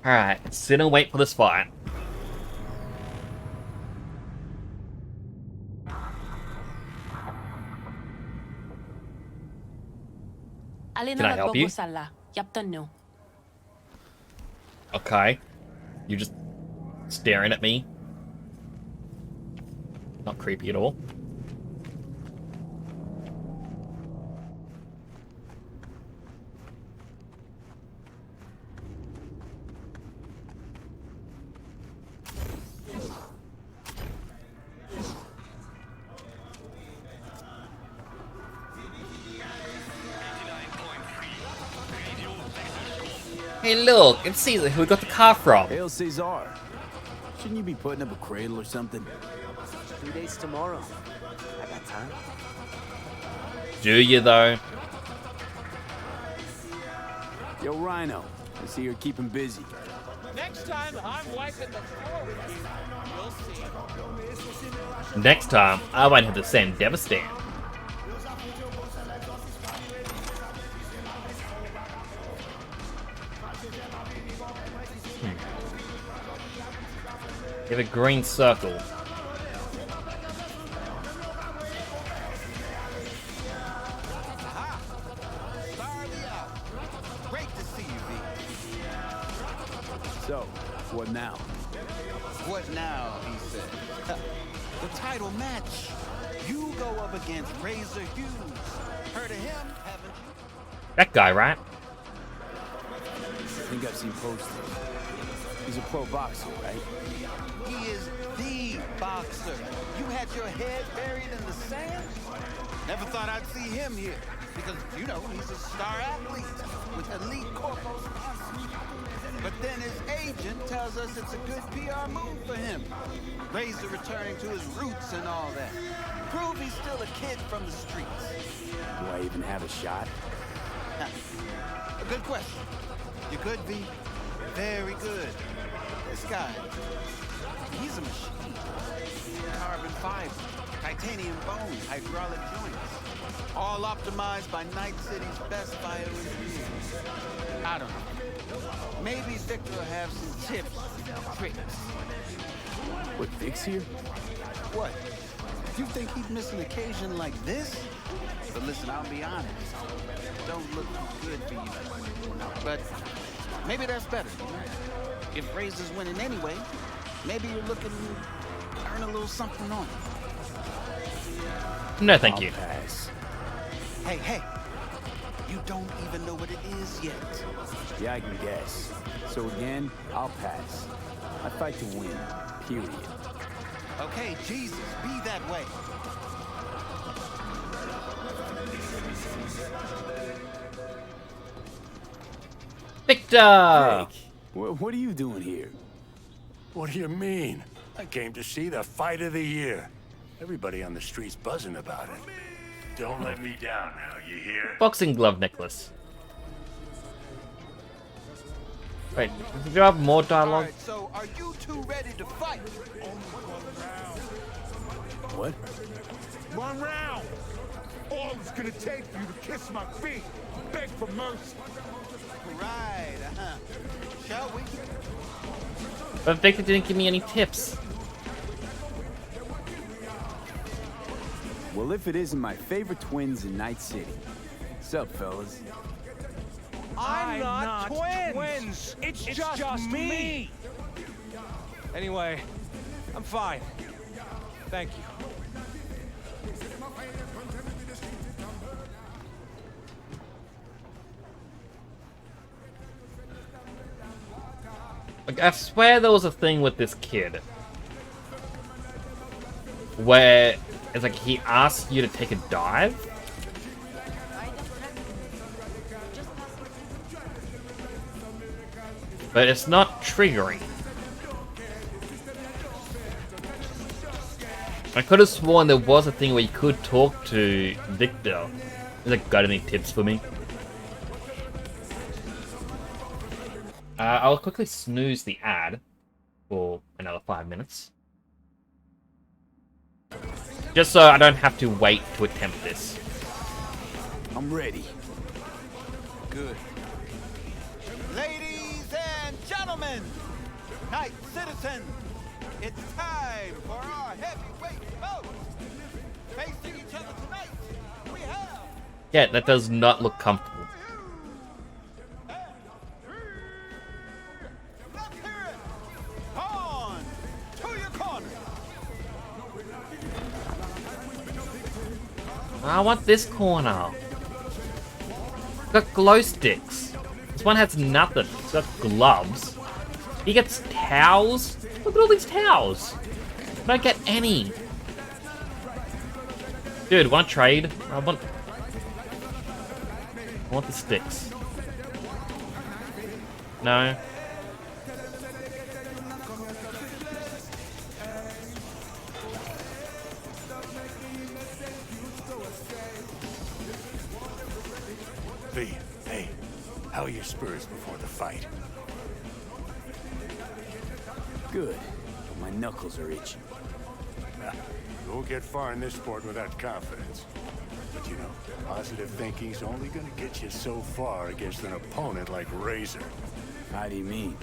A: Alright, sit and wait for this fight. Can I help you? Okay. You're just staring at me. Not creepy at all. Hey, look, it's Caesar who we got the car from.
J: Hail Caesar. Shouldn't you be putting up a cradle or something?
H: 2 days tomorrow. I got time.
A: Do you, though?
J: Yo, Rhino. I see you're keeping busy.
Q: Next time I'm wiping the floor with you, you'll see.
A: Next time, I might have the same Devastate. You have a green circle.
D: Great to see you, V.
J: So, what now?
D: What now, he said. The title match. You go up against Razor Hughes. Heard of him, haven't you?
A: That guy, right?
J: I think I've seen posters. He's a pro boxer, right?
D: He is the boxer. You had your head buried in the sand? Never thought I'd see him here. Because, you know, he's a star athlete with elite corpo sponsors. But then his agent tells us it's a good PR move for him. Razor returning to his roots and all that. Prove he's still a kid from the streets.
J: Do I even have a shot?
D: A good question. You could be very good. This guy, he's a machine. Carbon fiber, titanium bones, hydraulic joints. All optimized by Night City's best bioengineers. I don't know. Maybe Victor will have some tips, tricks.
J: What, Vic's here?
D: What? You think he'd miss an occasion like this? But listen, I'll be honest. Don't look too good for you. But maybe that's better. If Razor's winning anyway, maybe you're looking to earn a little something on it.
A: No, thank you.
J: Pass.
D: Hey. You don't even know what it is yet.
J: Yeah, I can guess. So again, I'll pass. I fight to win. Period.
D: Okay, Jesus, be that way.
A: Victor!
J: Vic, what are you doing here?
F: What do you mean? I came to see the fight of the year. Everybody on the street's buzzing about it. Don't let me down now, you hear?
A: Boxing glove necklace. Wait, did you have more dialogue?
D: Right, so are you two ready to fight?
J: What?
T: 1 round. All it's gonna take for you to kiss my feet, beg for mercy.
D: Right, Shall we?
A: But Victor didn't give me any tips.
J: Well, if it isn't my favorite twins in Night City. What's up, fellas?
D: I'm not twins.
M: It's just me. Anyway, I'm fine. Thank you.
A: Like, I swear there was a thing with this kid where it's like he asks you to take a dive. But it's not triggering. I could have sworn there was a thing where you could talk to Victor. He's like, got any tips for me? I'll quickly snooze the ad for another 5 minutes. Just so I don't have to wait to attempt this.
J: I'm ready.
D: Good. Ladies and gentlemen, Night citizens, it's time for our heavyweight bout. Facing each other tonight, we have...
A: Yeah, that does not look comfortable.
D: Let's hear it. On to your corner.
A: I want this corner. It's got glow sticks. This one has nothing. It's got gloves. He gets towels. Look at all these towels. I don't get any. Dude, want to trade? I want the sticks. No.
F: V, hey, how are your spurs before the fight?
J: Good, but my knuckles are itching.
F: You won't get far in this sport without confidence. But you know, positive thinking's only gonna get you so far against an opponent like Razor.
J: How do you mean?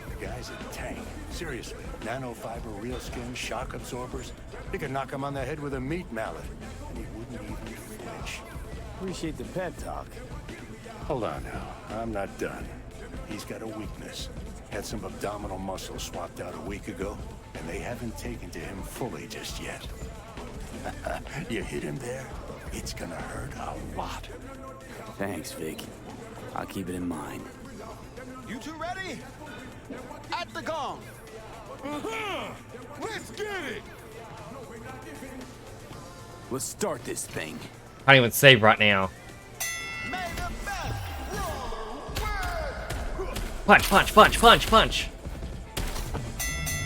F: The guy's a tank. Seriously. Nanofiber, real skin, shock absorbers. You could knock him on the head with a meat mallet, and he wouldn't even flinch.
J: Appreciate the pep talk.
F: Hold on now. I'm not done. He's got a weakness. Had some abdominal muscle swapped out a week ago, and they haven't taken to him fully just yet. You hit him there, it's gonna hurt a lot.
J: Thanks, Vic. I'll keep it in mind.
T: You two ready? At the gong. Let's get it.
J: Let's start this thing.
A: Can't even save right now. Punch, punch, punch, punch, punch.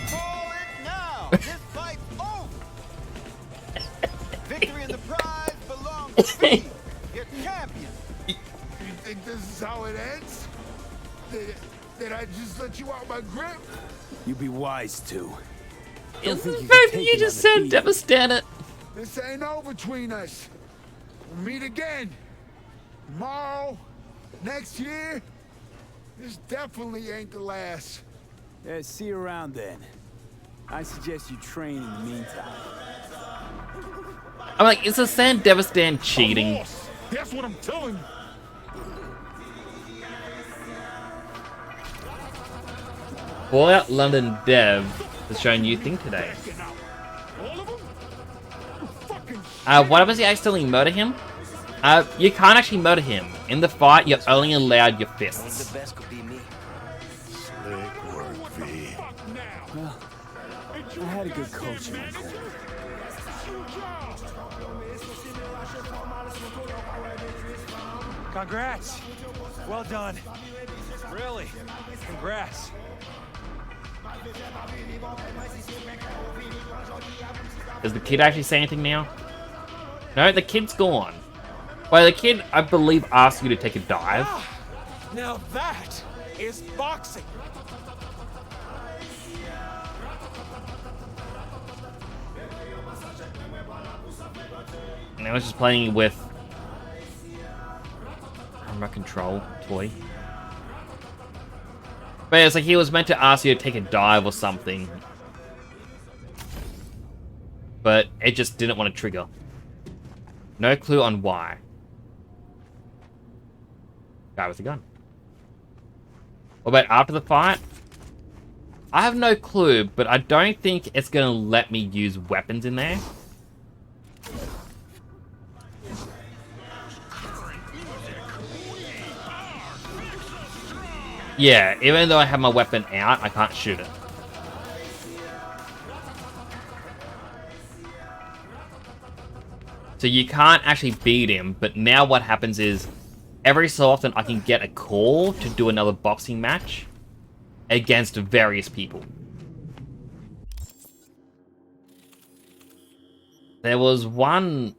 T: Call it now. This fight's over. Victory and the prize belong to me, your champion.
F: You think this is how it ends? Did I just let you out my grip?
J: You'd be wise to.
A: Isn't that you just said devastated?
T: This ain't over between us. We'll meet again. Tomorrow, next year. This definitely ain't the last.
J: Yeah, see you around then. I suggest you train in the meantime.
A: I'm like, is the San Devastan cheating?
T: That's what I'm telling you.
A: Fallout London Dev has shown a new thing today. What happens if you accidentally murder him? You can't actually murder him. In the fight, you're only allowed your fists.
H: The best could be me.
F: Slick work, V.
J: Well, I had a good coach in my corner.
D: Congrats. Well done. Really. Congrats.
A: Does the kid actually say anything now? No, the kid's gone. Well, the kid, I believe, asked you to take a dive.
D: Now that is boxing.
A: And I was just playing with remote control toy. But it's like he was meant to ask you to take a dive or something. But it just didn't want to trigger. No clue on why. Guy with a gun. What about after the fight? I have no clue, but I don't think it's going to let me use weapons in there. Yeah, even though I have my weapon out, I can't shoot it. So you can't actually beat him, but now what happens is, every so often I can get a call to do another boxing match against various people. There was one...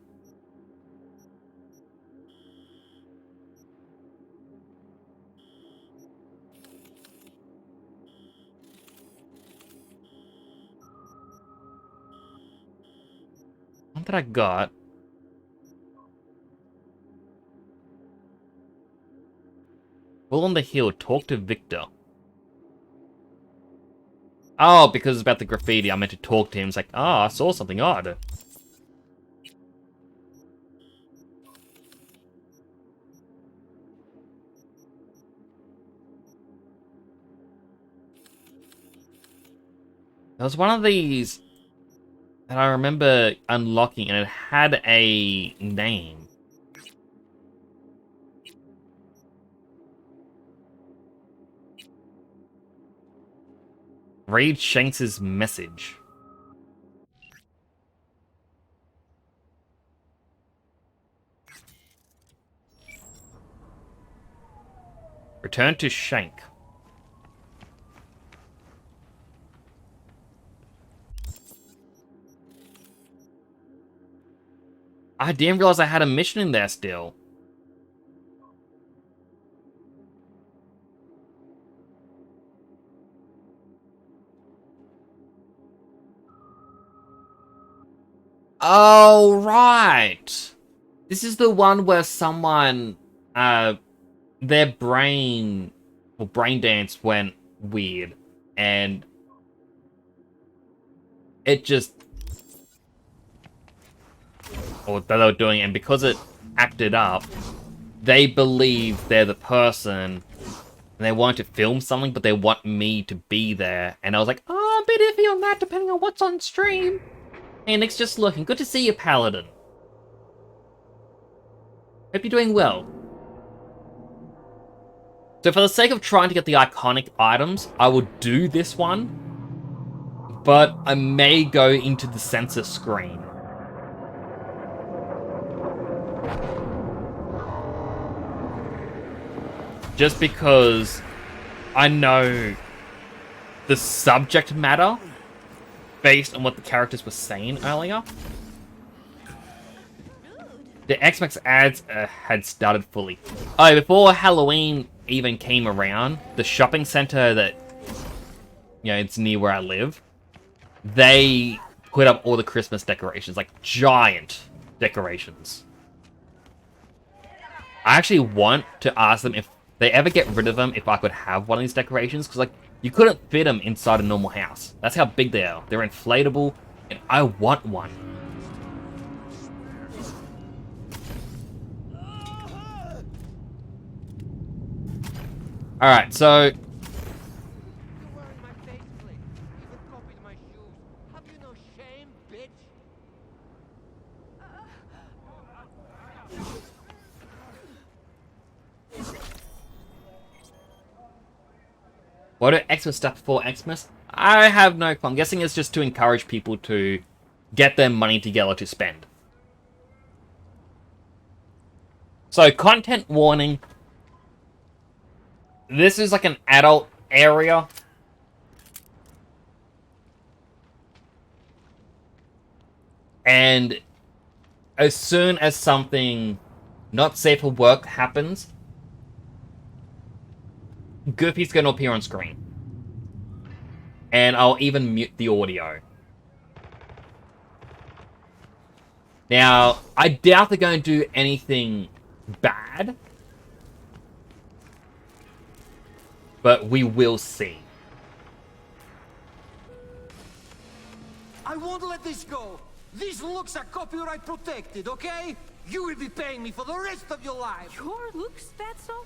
A: One that I got. Will on the hill, talk to Victor. Oh, because it's about the graffiti, I meant to talk to him. It's like, oh, I saw something odd. There was one of these that I remember unlocking, and it had a name. Read Shanks's message. Return to Shank. I didn't realize I had a mission in there still. Oh, right. This is the one where someone, their brain dance went weird. And it just... or that they were doing it, and because it acted up, they believe they're the person, and they want to film something, but they want me to be there. And I was like, oh, a bit iffy on that, depending on what's on stream. Hey, Nick's just looking. Good to see you, Paladin. Hope you're doing well. So for the sake of trying to get the iconic items, I will do this one, but I may go into the censor screen. Just because I know the subject matter based on what the characters were saying earlier. The Xbox ads had started fully. Oh, before Halloween even came around, the shopping center that, you know, it's near where I live, they put up all the Christmas decorations, like giant decorations. I actually want to ask them if they ever get rid of them, if I could have one of these decorations, because like you couldn't fit them inside a normal house. That's how big they are. They're inflatable, and I want one. Alright, so... what do Xmas stuff before Xmas? I have no clue. I'm guessing it's just to encourage people to get their money together to spend. So, content warning. This is like an adult area. And as soon as something not safe for work happens, Goofy's going to appear on screen. And I'll even mute the audio. Now, I doubt they're going to do anything bad. But we will see.
H: I won't let this go. These looks are copyright protected, okay? You will be paying me for the rest of your life.
U: Your looks, Fatso?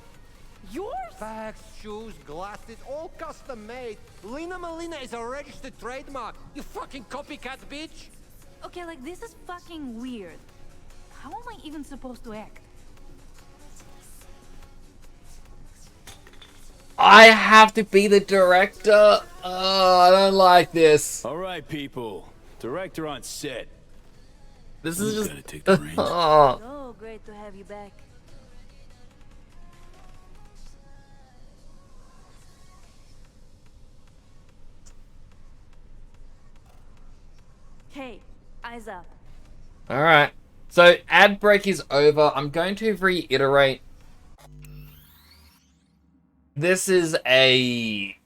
U: Yours?
H: Bags, shoes, glasses, all custom made. Lina Malina is a registered trademark. You fucking copycat bitch.
U: Okay, like this is fucking weird. How am I even supposed to act?
A: I have to be the director? Oh, I don't like this.
J: All right, people. Director on set.
A: This is just...
J: gotta take the reins.
U: Oh, great to have you back. Hey, eyes up.
A: Alright. So, ad break is over. I'm going to reiterate. This is a...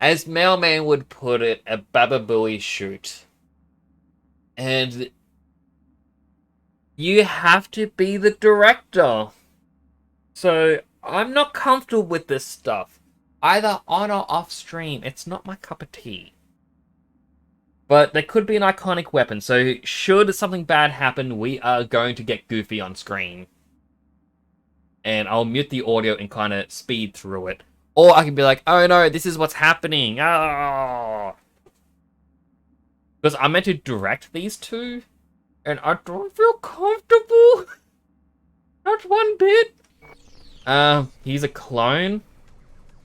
A: as Mailman would put it, a Baba Booey shoot. And you have to be the director. So, I'm not comfortable with this stuff. Either on or off stream. It's not my cup of tea. But there could be an iconic weapon, so should something bad happen, we are going to get Goofy on screen. And I'll mute the audio and kind of speed through it. Or I can be like, oh no, this is what's happening. Oh. Because I'm meant to direct these two, and I don't feel comfortable. Not one bit. He's a clone.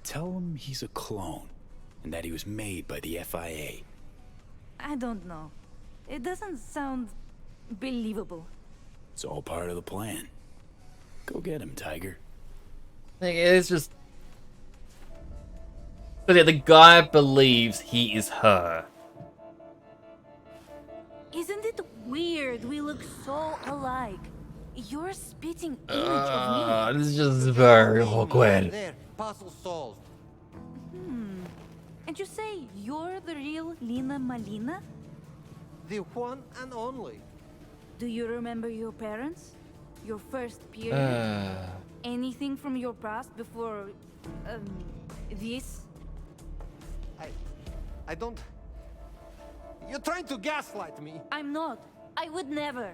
J: Tell him he's a clone, and that he was made by the FIA.
U: I don't know. It doesn't sound believable.
J: It's all part of the plan. Go get him, Tiger.
A: It's just... but yeah, the guy believes he is her.
U: Isn't it weird. We look so alike. You're a spitting image of me.
A: This is just very awkward.
M: There, puzzle solved.
U: And you say you're the real Lina Malina?
M: The one and only.
U: Do you remember your parents? Your first period? Anything from your past before, this?
M: I don't... You're trying to gaslight me.
U: I'm not. I would never.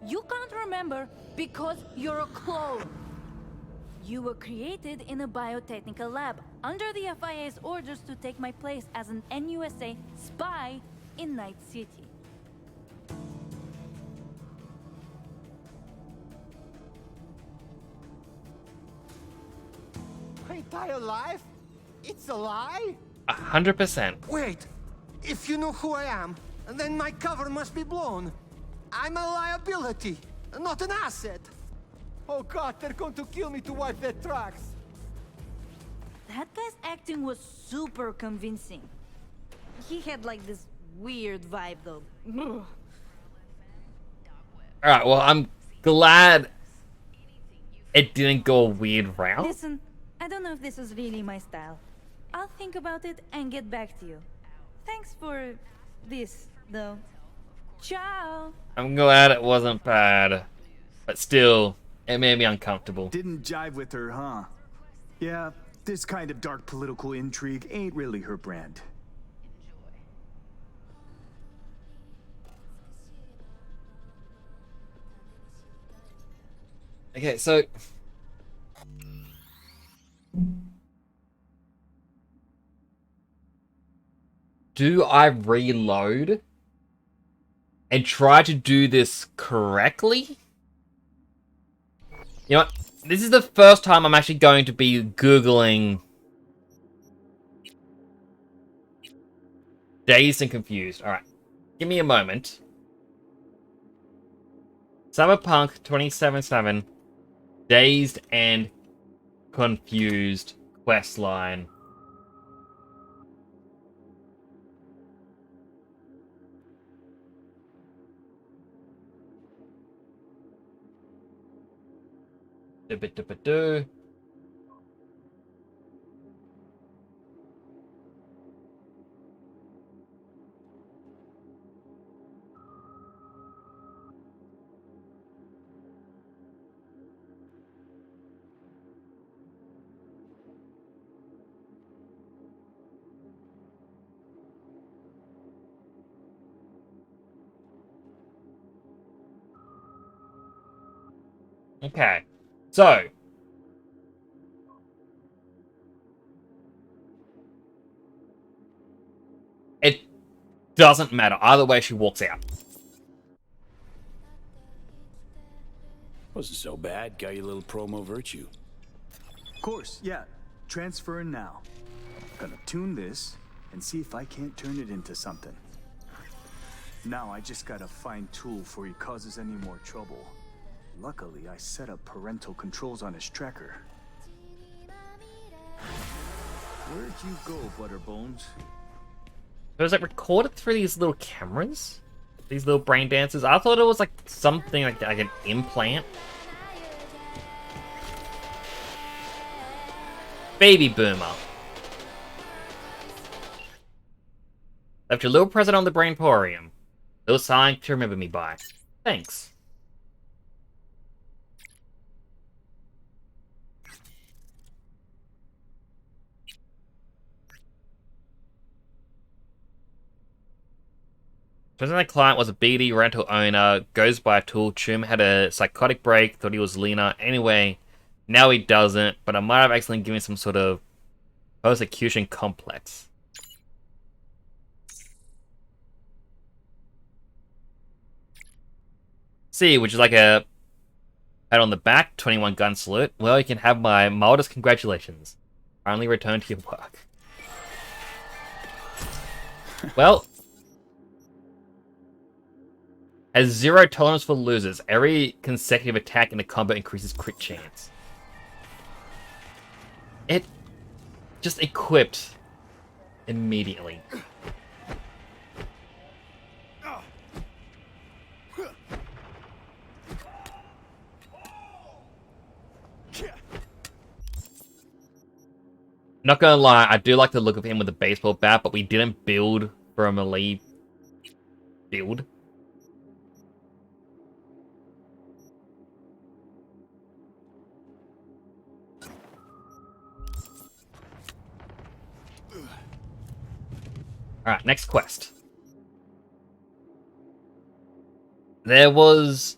U: You can't remember because you're a clone. You were created in a biotechnical lab under the FIA's orders to take my place as an NUSA spy in Night City.
M: My entire life? It's a lie?
A: 100%.
M: Wait, if you know who I am, then my cover must be blown. I'm a liability, not an asset. Oh God, they're going to kill me to wipe their tracks.
U: That guy's acting was super convincing. He had like this weird vibe though.
A: Alright, well, I'm glad it didn't go a weird route.
U: Listen, I don't know if this is really my style. I'll think about it and get back to you. Thanks for this, though. Ciao!
A: I'm glad it wasn't bad. But still, it made me uncomfortable.
B: Didn't jive with her, huh? Yeah, this kind of dark political intrigue ain't really her brand.
A: Okay, so... do I reload and try to do this correctly? You know what? This is the first time I'm actually going to be Googling Dazed and Confused. Alright. Give me a moment. Cyberpunk 2077 Dazed and Confused questline. Do. Okay, so it doesn't matter. Either way, she walks out.
J: Wasn't so bad. Got you a little promo virtue.
B: Of course, yeah. Transferring now. Gonna tune this and see if I can't turn it into something. Now I just gotta find tool before he causes any more trouble. Luckily, I set up parental controls on his tracker. Where'd you go, Butterbones?
A: It was like recorded through these little cameras? These little brain dances? I thought it was like something like an implant. Baby boomer. Left your little present on the Brainporium. Little sign to remember me by. Thanks. Present the client was a BD rental owner, goes by a tool. Chum had a psychotic break, thought he was Lena. Anyway, now he doesn't, but I might have accidentally given some sort of persecution complex. See, which is like a pat on the back, 21 gun salute. Well, you can have my mildest congratulations. Finally returned to your work. Well, has 0 tolerance for losers. Every consecutive attack in the combat increases crit chance. It just equipped immediately. Not gonna lie, I do like the look of him with a baseball bat, but we didn't build for a melee build. Alright, next quest. There was...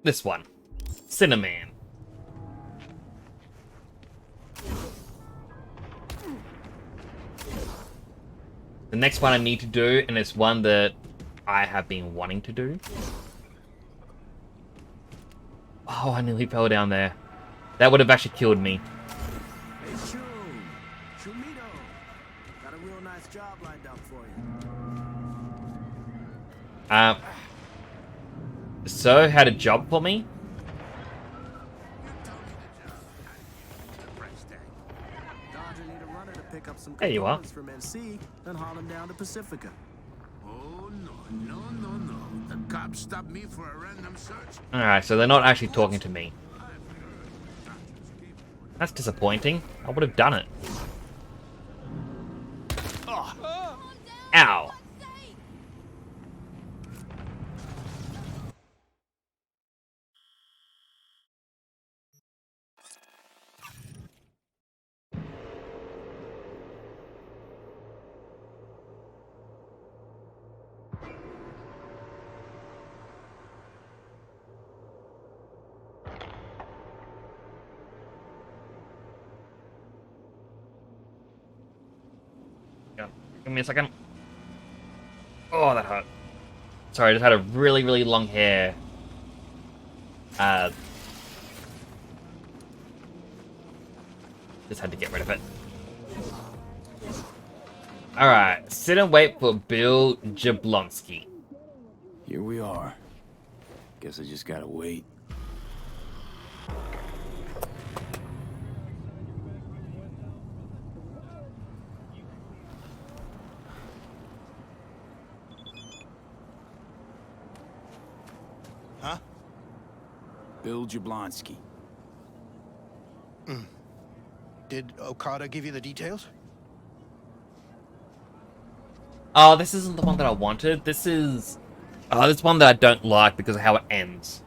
A: this one. Cinnamon. The next one I need to do, and it's one that I have been wanting to do. Oh, I nearly fell down there. That would have actually killed me.
E: Hey, Shumito. Got a real nice job lined up for you.
A: So had a job for me? There you are.
E: From NC, then haul him down to Pacifica.
T: Oh, no. The cops stopped me for a random search.
A: Alright, so they're not actually talking to me. That's disappointing. I would have done it. Ow. Give me a second. Oh, that hurt. Sorry, I just had a really, really long hair. Just had to get rid of it. Alright, sit and wait for Bill Jablonski.
J: Here we are. Guess I just gotta wait.
F: Huh?
J: Bill Jablonski.
F: Did Okada give you the details?
A: Oh, this isn't the one that I wanted. This is... oh, this one that I don't like because of how it ends.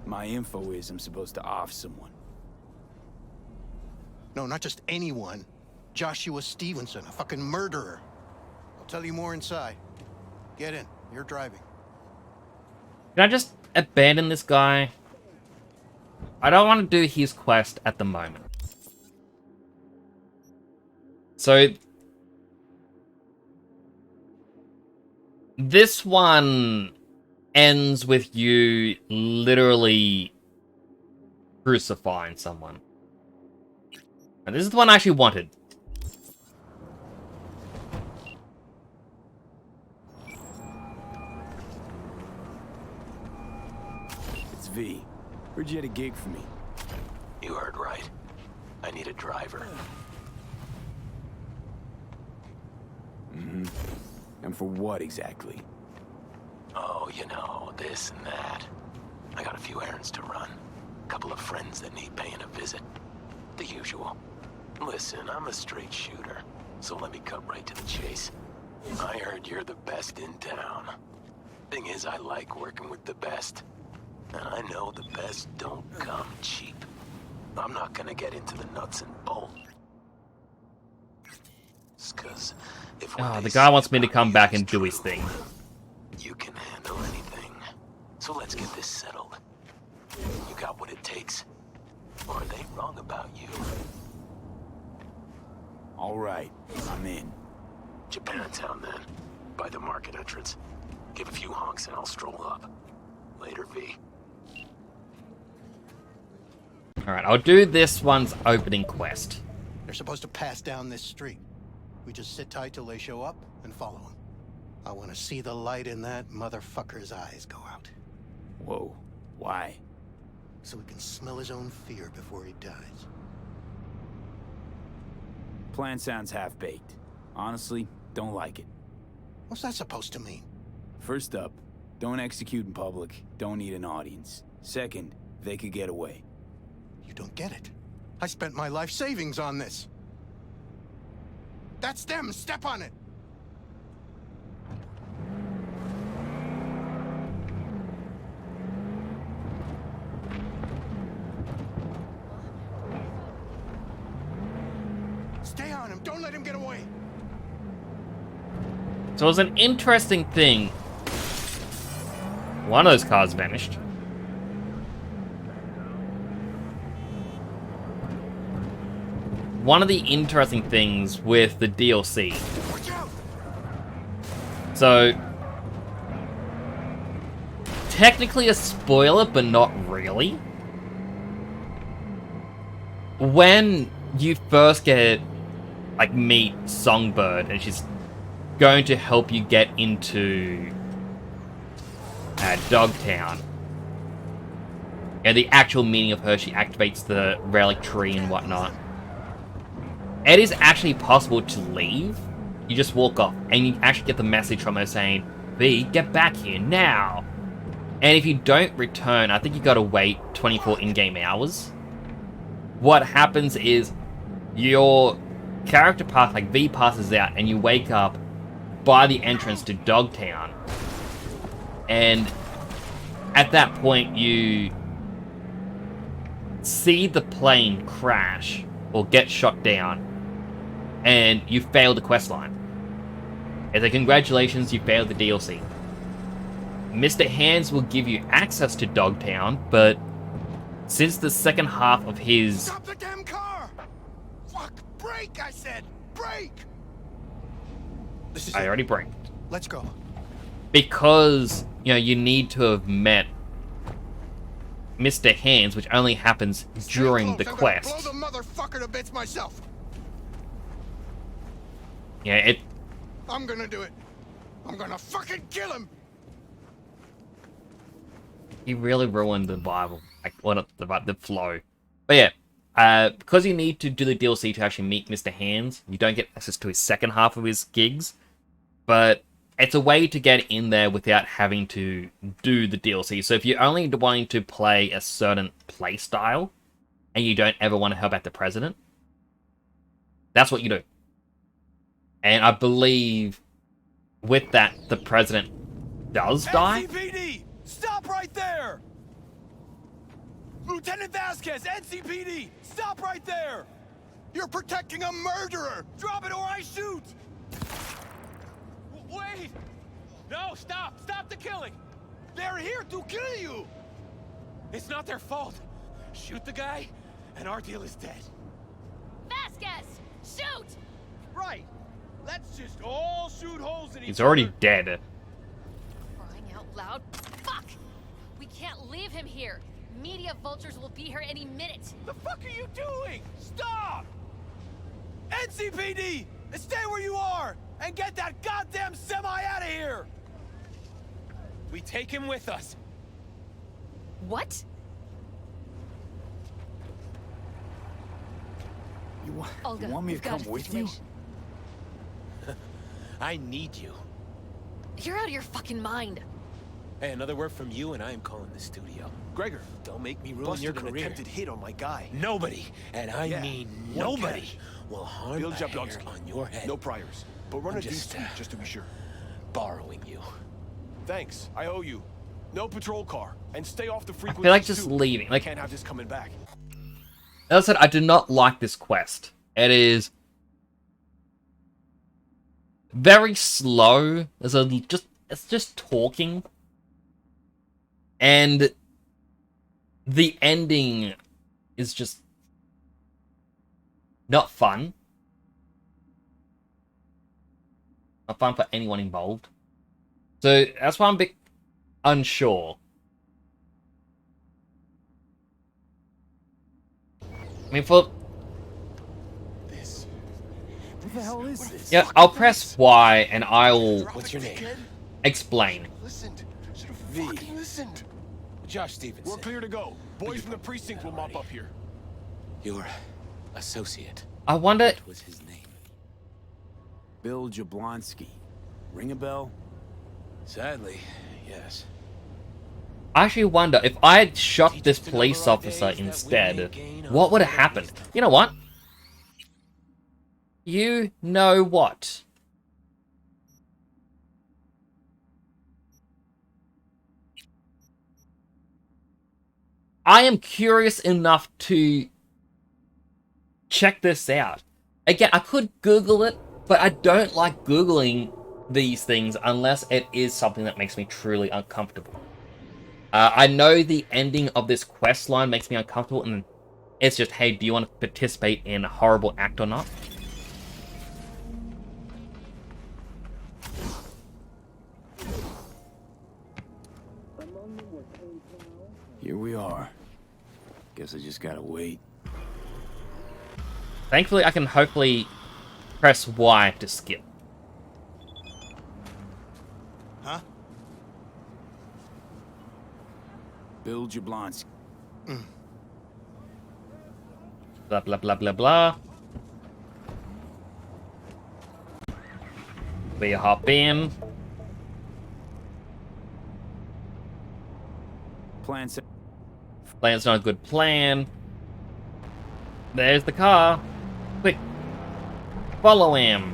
J: My info is I'm supposed to off someone.
F: No, not just anyone. Joshua Stevenson, a fucking murderer. I'll tell you more inside. Get in. You're driving.
A: Can I just abandon this guy? I don't want to do his quest at the moment. So... this one ends with you literally crucifying someone. And this is the one I actually wanted.
J: It's V. Heard you had a gig for me.
V: You heard right. I need a driver.
J: Mm-hmm. And for what exactly?
V: Oh, you know, this and that. I got a few errands to run. A couple of friends that need paying a visit. The usual. Listen, I'm a straight shooter, so let me cut right to the chase. I heard you're the best in town. Thing is, I like working with the best. And I know the best don't come cheap. I'm not gonna get into the nuts and bolts. Cause if
A: the guy wants me to come back and do his thing.
V: You can handle anything. So let's get this settled. You got what it takes? Or are they wrong about you?
J: All right, I'm in.
V: Japantown then. By the market entrance. Give a few honks and I'll stroll up. Later, V.
A: Alright, I'll do this one's opening quest.
F: They're supposed to pass down this street. We just sit tight till they show up and follow them. I want to see the light in that motherfucker's eyes go out.
J: Whoa, why?
F: So we can smell his own fear before he dies.
J: Plan sounds half-baked. Honestly, don't like it.
F: What's that supposed to mean?
J: First up, Don't execute in public. Don't need an audience. Second, they could get away.
C: You don't get it. I spent my life savings on this. That's them. Step on it. Stay on him. Don't let him get away.
A: So it was an interesting thing. One of those cars vanished. One of the interesting things with the DLC. So, technically a spoiler, but not really. When you first meet Songbird, and she's going to help you get into Dogtown. And the actual meaning of her, she activates the relic tree and whatnot. It is actually possible to leave. You just walk off, and you actually get the message from her saying, V, get back here now. And if you don't return, I think you gotta wait 24 in-game hours. What happens is your character path, like V, passes out, and you wake up by the entrance to Dogtown. And at that point, you see the plane crash or get shot down, and you failed the questline. As a congratulations, you failed the DLC. Mr. Hands will give you access to Dogtown, but since the second half of his...
C: Stop the damn car! Fuck! Brake, I said! Brake!
A: I already braked.
C: Let's go.
A: Because, you know, you need to have met Mr. Hands, which only happens during the quest.
C: I'm gonna blow the motherfucker to bits myself.
A: Yeah,
C: I'm gonna do it. I'm gonna fucking kill him.
A: He really ruined the Bible, like the flow. But yeah, because you need to do the DLC to actually meet Mr. Hands, you don't get access to his second half of his gigs. But it's a way to get in there without having to do the DLC. So if you're only wanting to play a certain play style, and you don't ever want to help out the president, that's what you do. And I believe with that, the president does die.
D: NCPD! Stop right there! Lieutenant Vasquez, NCPD! Stop right there!
C: You're protecting a murderer!
D: Drop it or I shoot! Wait! No, stop! Stop the killing! They're here to kill you! It's not their fault. Shoot the guy, and our deal is dead.
P: Vasquez! Shoot!
D: Right! Let's just all shoot holes in each other.
A: He's already dead.
P: Crying out loud. Fuck! We can't leave him here. Media vultures will be here any minute.
D: The fuck are you doing? Stop! NCPD! Stay where you are! And get that goddamn semi out of here! We take him with us.
P: What?
J: You
P: Olga,
J: want me to come with you?
O: I need you.
P: You're out of your fucking mind.
O: Hey, another word from you and I am calling the studio.
H: Gregor,
O: Don't make me ruin
H: busted
O: your
H: an
O: career.
H: attempted hit on my guy.
O: Nobody, and I
H: Yeah,
O: mean
H: one
O: nobody,
H: catch.
O: will harm
H: Bill
O: a hair
H: Jablonski.
O: on your head.
H: No priors, but run
O: I'm
H: a
O: just,
H: DC just to be sure.
O: borrowing you.
H: Thanks, I owe you. No patrol car, and stay off the
A: I
H: frequencies
A: feel like just
H: too.
A: leaving. Like,
H: Can't have this coming back.
A: as I said, I do not like this quest. It is very slow. It's just talking. And the ending is just not fun. Not fun for anyone involved. So that's why I'm a bit unsure. I mean, for...
H: What the hell is this?
A: Yeah, I'll press Y and I'll...
O: What's your name?
A: Explain.
H: Listened. Should have fucking listened.
O: Josh Stevenson.
H: We're clear to go. Boys from the precinct will mop up here.
O: Your associate.
A: I wonder...
O: What was his name?
J: Bill Jablonski. Ring a bell?
O: Sadly, guess.
A: I actually wonder, if I had shot this police officer instead, what would have happened? You know what? You know what? I am curious enough to check this out. Again, I could Google it, but I don't like Googling these things unless it is something that makes me truly uncomfortable. I know the ending of this quest line makes me uncomfortable, and it's just, hey, do you want to participate in a horrible act or not?
J: Here we are. Guess I just gotta wait.
A: Thankfully, I can hopefully press Y to skip.
O: Huh?
J: Bill Jablonski.
A: Blah, blah, blah, blah, blah. We hop in. Plan's not a good plan. There's the car. Quick. Follow him.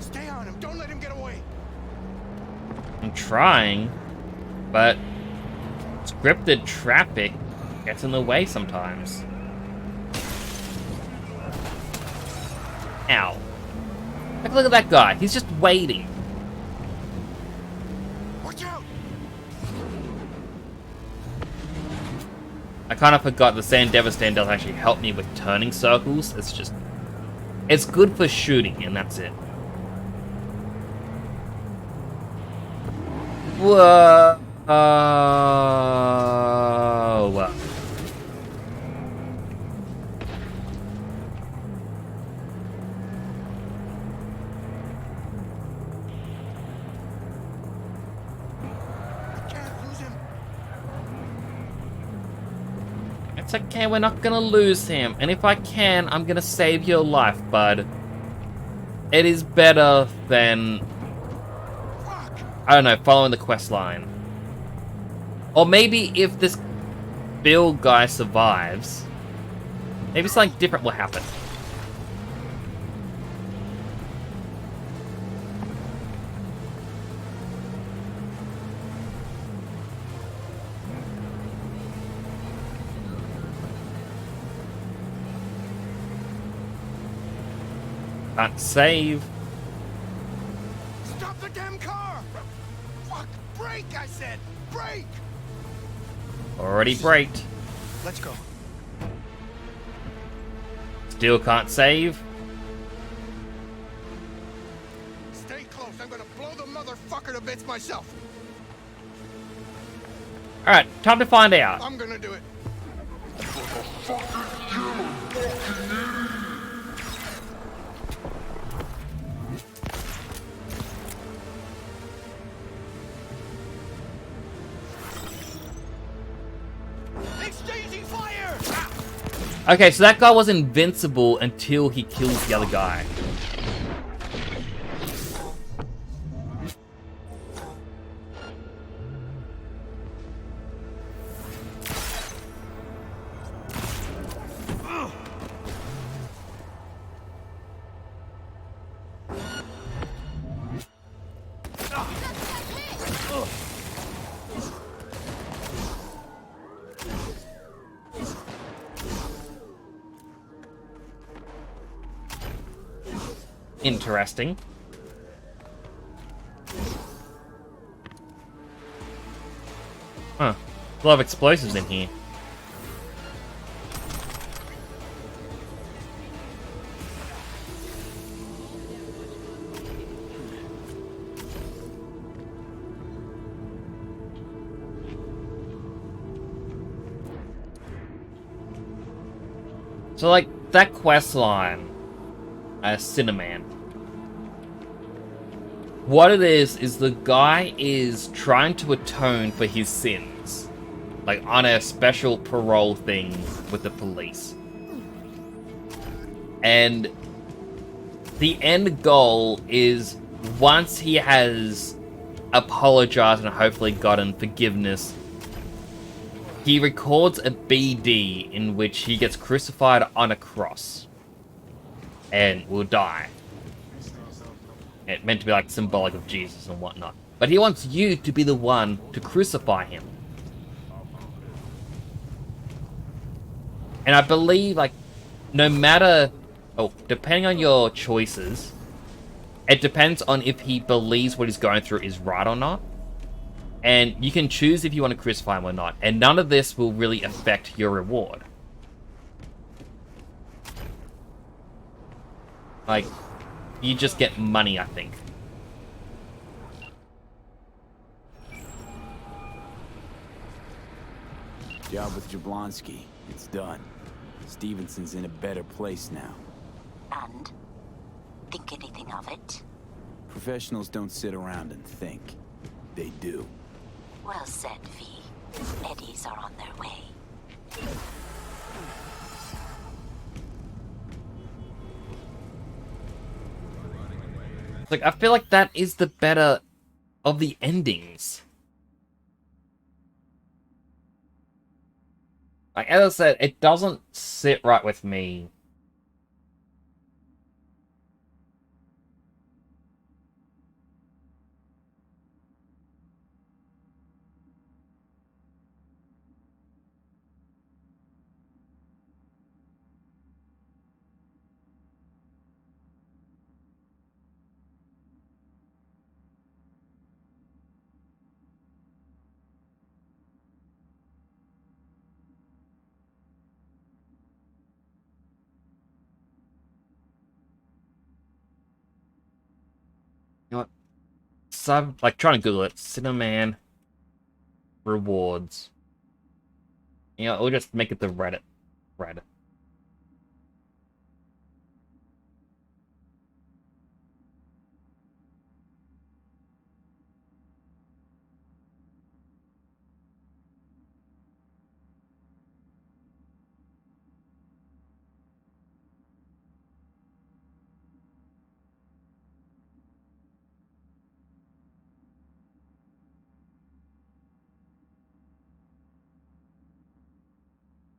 C: Stay on him. Don't let him get away.
A: I'm trying, but scripted traffic gets in the way sometimes. Ow. Like, look at that guy. He's just waiting.
C: Watch out.
A: I kind of forgot the Sand Devastation doesn't actually help me with turning circles. It's just... it's good for shooting, and that's it. Whoa. It's okay, we're not gonna lose him. And if I can, I'm gonna save your life, bud. It is better than... I don't know, following the quest line. Or maybe if this Bill guy survives, maybe something different will happen. Can't save.
C: Stop the damn car! Fuck! Brake, I said! Brake!
A: Already braked.
C: Let's go.
A: Still can't save.
C: Stay close. I'm gonna blow the motherfucker to bits myself.
A: Alright, time to find out.
C: I'm gonna do it. Exchanging fire!
A: Okay, so that guy was invincible until he kills the other guy. Interesting. Huh. A lot of explosives in here. So, like, that quest line, Cinnamon. What it is the guy is trying to atone for his sins. like on a special parole thing with the police. And the end goal is once he has apologized and hopefully gotten forgiveness, he records a BD in which he gets crucified on a cross and will die. It's meant to be like symbolic of Jesus and whatnot. But he wants you to be the one to crucify him. And I believe, like, no matter... Oh, depending on your choices, it depends on if he believes what he's going through is right or not. And you can choose if you want to crucify him or not. And none of this will really affect your reward. Like, you just get money, I think.
J: Job with Jablonski. It's done. Stevenson's in a better place now.
G: And? Think anything of it?
J: Professionals don't sit around and think. They do.
G: Well said, V. Eddies are on their way.
A: Like, I feel like that is the better of the endings. Like, as I said, it doesn't sit right with me. You know what? Like, trying to Google it. Cinnamon rewards. You know, we'll just make it the Reddit. Reddit.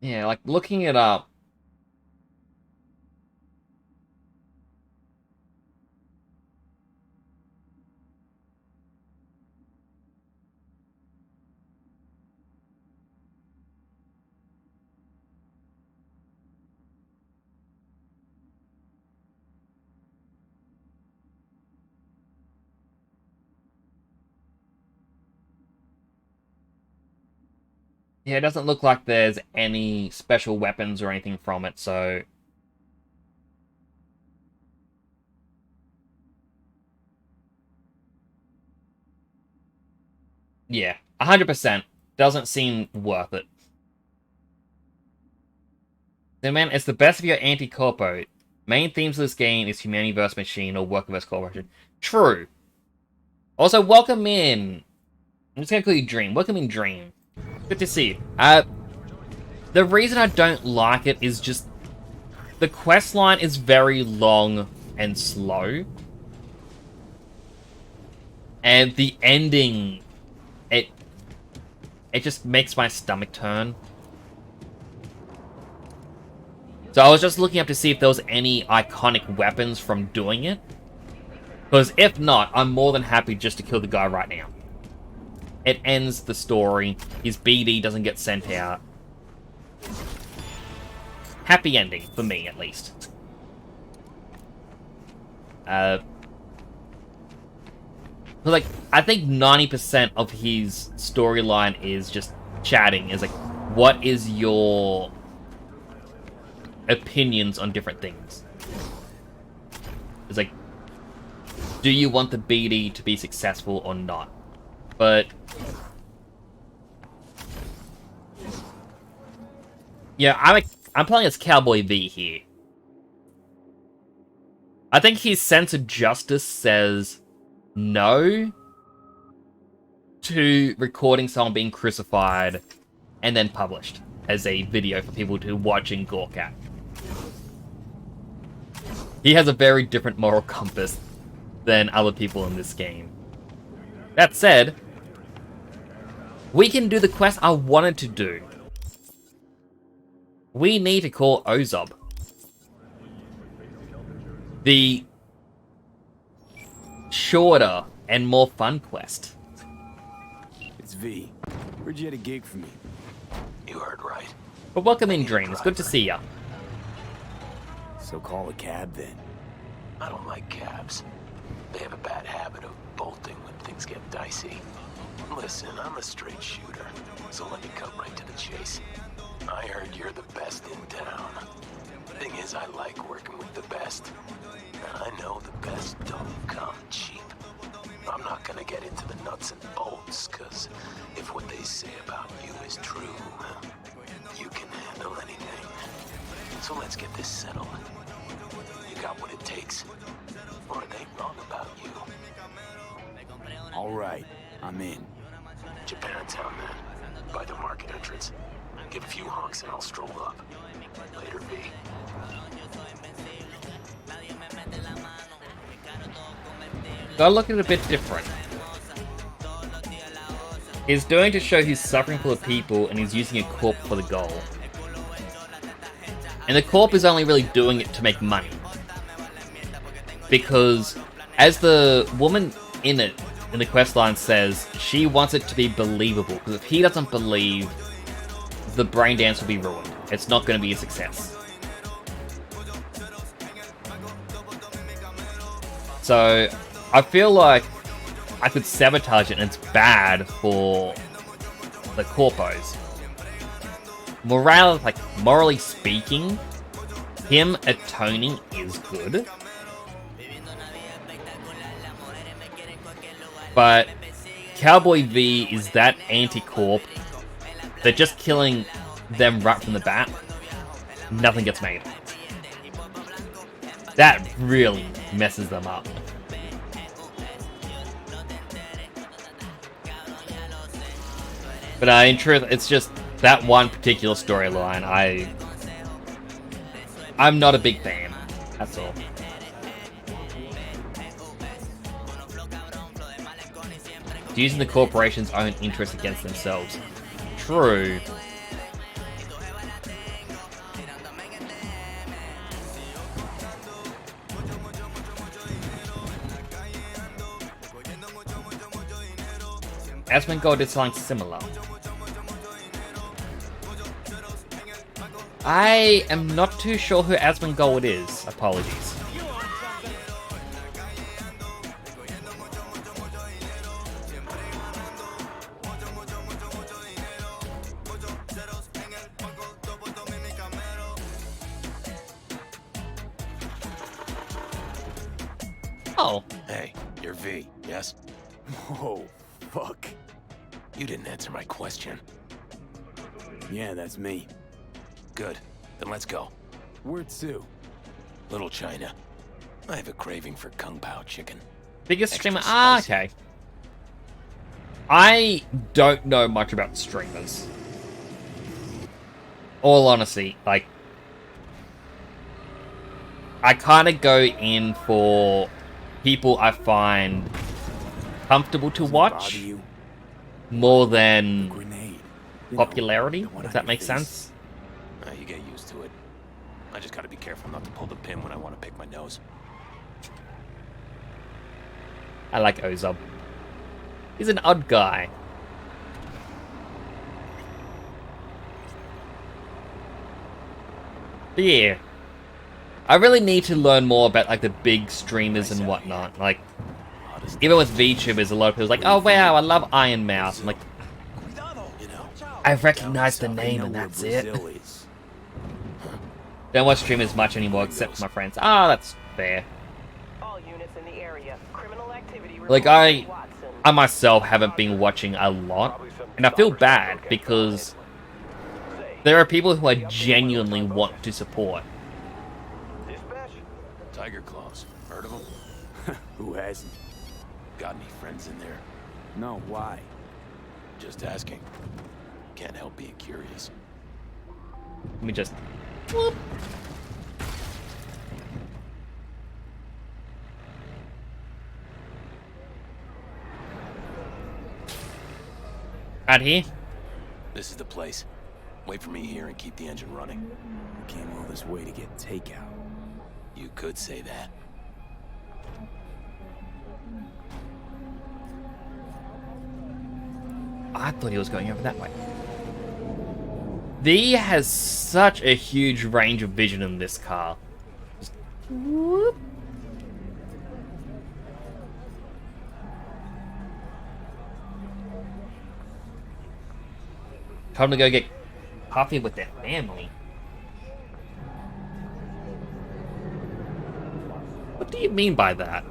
A: Yeah, like, looking it up. Yeah, it doesn't look like there's any special weapons or anything from it, so... Yeah, 100%. Doesn't seem worth it. So, man, it's the best of your anti-corpo. Main themes of this game is humanity versus machine or worker versus corporation. True. Also, welcome in. I'm just gonna call you Dream. Welcome in, Dream. Good to see you. The reason I don't like it is just the quest line is very long and slow. And the ending, it just makes my stomach turn. So I was just looking up to see if there was any iconic weapons from doing it. Because if not, I'm more than happy just to kill the guy right now. It ends the story. His BD doesn't get sent out. Happy ending, for me at least. Like, I think 90% of his storyline is just chatting. Is like, what is your opinions on different things? It's like, do you want the BD to be successful or not? But yeah, I'm playing as Cowboy V here. I think his sense of justice says no to recording someone being crucified and then published as a video for people to watch and gawk at. He has a very different moral compass than other people in this game. That said, we can do the quest I wanted to do. We need to call Ozob. The shorter and more fun quest.
J: It's V. Heard you had a gig for me.
V: You heard right.
A: But welcome in, Dreams. Good to see ya.
J: So call a cab then.
V: I don't like cabs. They have a bad habit of bolting when things get dicey. Listen, I'm a straight shooter, so let me cut right to the chase. I heard you're the best in town. Thing is, I like working with the best. And I know the best don't come cheap. I'm not gonna get into the nuts and bolts, cause if what they say about you is true, you can handle anything. So let's get this settled. You got what it takes, or are they wrong about you?
J: All right, I'm in.
V: Japantown, then. By the market entrance. Give a few honks and I'll stroll up. Later, V.
A: Gotta look at it a bit different. He's doing to show he's suffering for the people, and he's using a corp for the goal. And the corp is only really doing it to make money. Because, as the woman in it, in the questline says, she wants it to be believable. Because if he doesn't believe, the brain dance will be ruined. It's not going to be a success. So, I feel like I could sabotage it and it's bad for the corpos. Morally speaking, him atoning is good. But Cowboy V is that anti-corp that just killing them right from the bat, nothing gets made. That really messes them up. But in truth, it's just that one particular storyline. I'm not a big fan. That's all. Using the corporation's own interests against themselves. True. Asmongold did something similar. I am not too sure who Asmongold is. Apologies. Oh.
V: Hey, you're V, yes?
J: Whoa, fuck.
V: You didn't answer my question.
J: Yeah, that's me.
V: Good. Then let's go.
J: Where to?
V: Little China. I have a craving for Kung Pao chicken.
A: Biggest streamer? Ah, okay. I don't know much about streamers. All honesty, like, I kind of go in for people I find comfortable to watch more than popularity, if that makes sense.
V: You get used to it. I just gotta be careful not to pull the pin when I want to pick my nose.
A: I like Ozob. He's an odd guy. But yeah. I really need to learn more about like the big streamers and whatnot. Like, even with VTubers, a lot of people are like, oh wow, I love Iron Mouse. I'm like, I recognize the name and that's it. Don't watch streamers much anymore except for my friends. Ah, that's fair. Like, I myself haven't been watching a lot, and I feel bad because there are people who I genuinely want to support.
V: Tiger Claws. Heard of them?
J: Who hasn't?
V: Got any friends in there?
J: No, why?
V: Just asking. Can't help help being curious.
A: Let me just... Whoop. Out here?
V: This is the place. Wait for me here and keep the engine running.
J: We came all this way to get takeout.
V: You could say that.
A: I thought he was going over that way. V has such a huge range of vision in this car. Just whoop. Time to go get coffee with their family. What do you mean by that?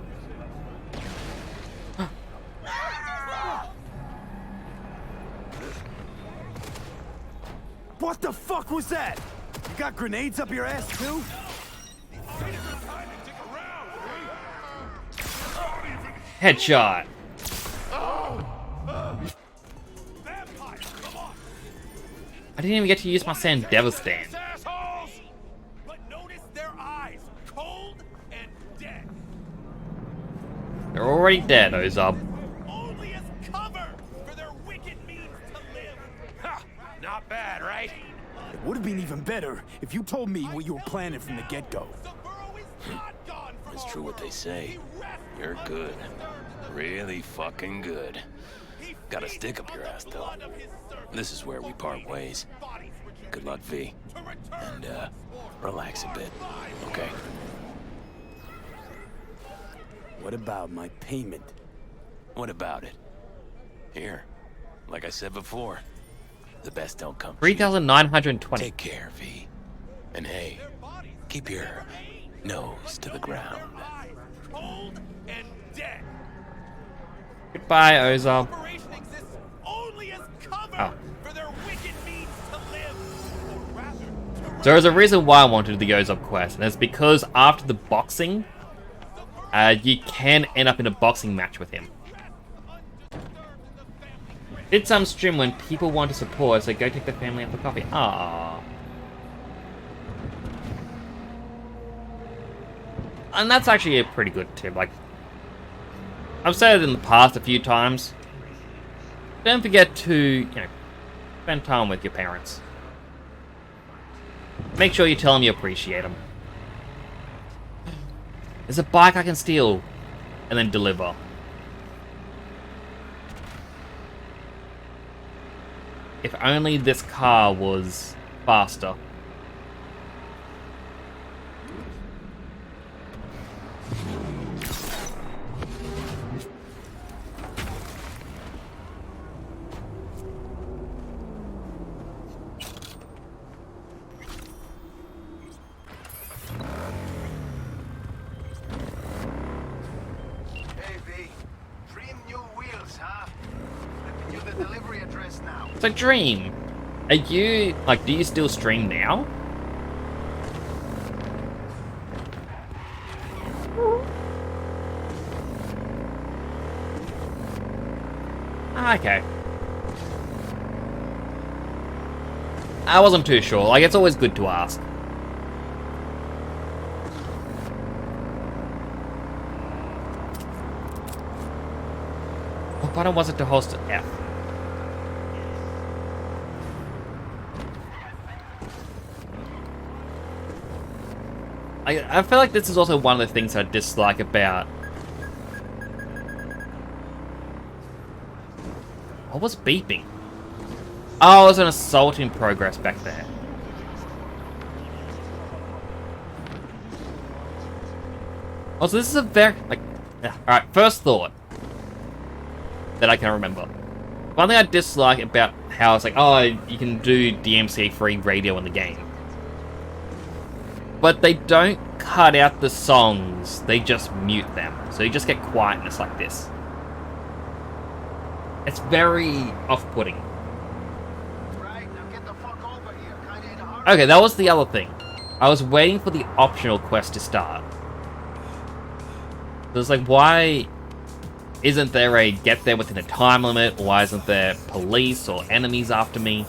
J: What the fuck was that? You got grenades up your ass too?
A: Headshot. I didn't even get to use my Sandeva stand.
C: But notice their eyes, cold and dead.
A: They're already dead, Ozub.
C: Only as cover for their wicked means to live.
D: Ha! Not bad, right?
J: It would have been even better if you told me what you were planning from the get-go.
V: It's true what they say. You're good. Really fucking good. Got a stick up your ass, though. This is where we part ways. Good luck, V. And, relax a bit, okay?
J: What about my payment?
V: What about it? Here, like I said before, the best don't come.
A: 3,920.
V: Take care, V. And hey, keep your nose to the ground.
C: Cold and dead.
A: Goodbye, Ozub.
C: Only as cover
A: Oh.
C: for their wicked means to live. Or rather, to
A: So there's a reason why I wanted the Ozub quest, and it's because after the boxing, you can end up in a boxing match with him. Did some stream when people want to support, so go take the family out for coffee. Ah. And that's actually a pretty good tip. Like, I've said it in the past a few times. Don't forget to, you know, spend time with your parents. Make sure you tell them you appreciate them. There's a bike I can steal and then deliver. If only this car was faster. It's a dream. Are you, like, do you still stream now? Okay. I wasn't too sure. Like, it's always good to ask. What button was it to host it? F. I feel like this is also one of the things I dislike about... What was beeping? Oh, it was an assault in progress back there. Also, this is a very... like, alright, first thought that I can remember. One thing I dislike about how it's like, oh, you can do DMCA-free radio in the game. But they don't cut out the songs, they just mute them. So you just get quietness like this. It's very off-putting. Okay, that was the other thing. I was waiting for the optional quest to start. So it's like, why isn't there a get there within a time limit? Why isn't there police or enemies after me?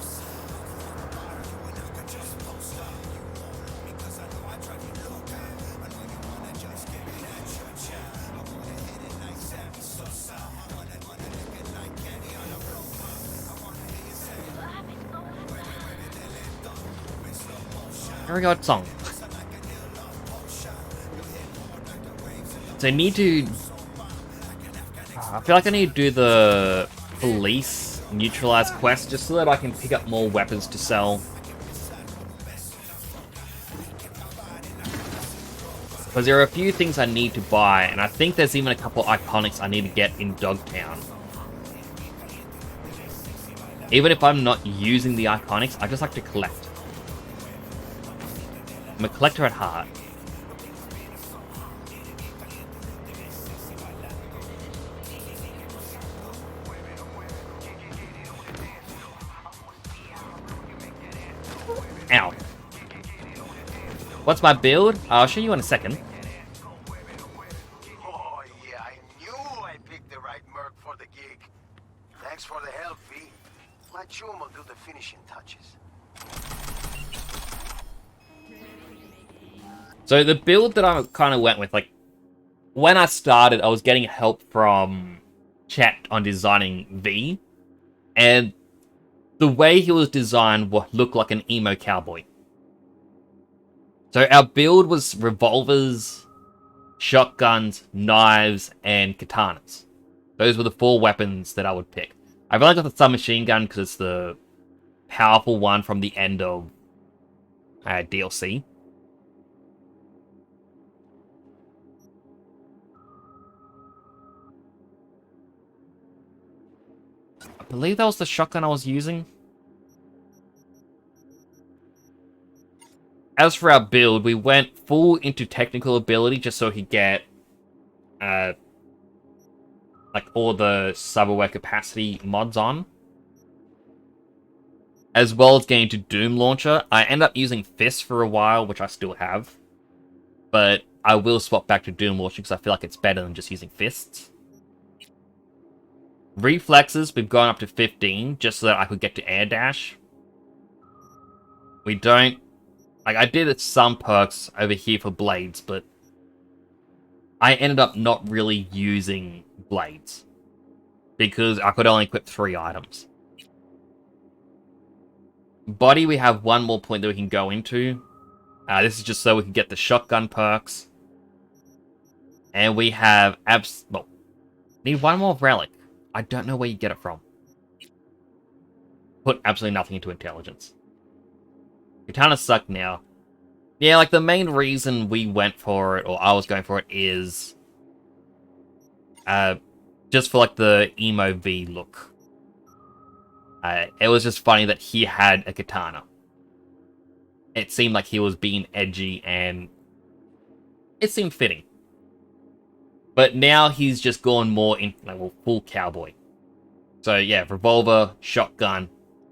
A: Very odd song. So I need to... I feel like I need to do the police neutralize quest just so that I can pick up more weapons to sell. Because there are a few things I need to buy, and I think there's even a couple iconics I need to get in Dogtown. Even if I'm not using the iconics, I just like to collect. I'm a collector at heart. Ow. What's my build? I'll show you in a second.
C: Oh, yeah, I knew I picked the right merc for the gig. Thanks for the help, V. My chum will do the finishing touches.
A: So the build that I kind of went with, like, when I started, I was getting help from Chet on designing V, and the way he was designed looked like an emo cowboy. So our build was revolvers, shotguns, knives, and katanas. Those were the 4 weapons that I would pick. I really got the submachine gun because it's the powerful one from the end of DLC. I believe that was the shotgun I was using. As for our build, we went full into technical ability just so he could get like all the cyberware capacity mods on. As well as getting to Doom Launcher. I ended up using Fist for a while, which I still have. But I will swap back to Doom Launcher because I feel like it's better than just using Fists. Reflexes, we've gone up to 15 just so that I could get to Air Dash. We don't... Like, I did some perks over here for Blades, but I ended up not really using Blades because I could only equip 3 items. Body, we have 1 more point that we can go into. This is just so we can get the shotgun perks. And we have well, need 1 more relic. I don't know where you get it from. Put absolutely nothing into intelligence. Katana suck now. Yeah, like the main reason we went for it, or I was going for it, is just for like the emo V look. It was just funny that he had a katana. It seemed like he was being edgy and it seemed fitting. But now he's just gone more in like, well, full cowboy. So yeah, revolver, shotgun,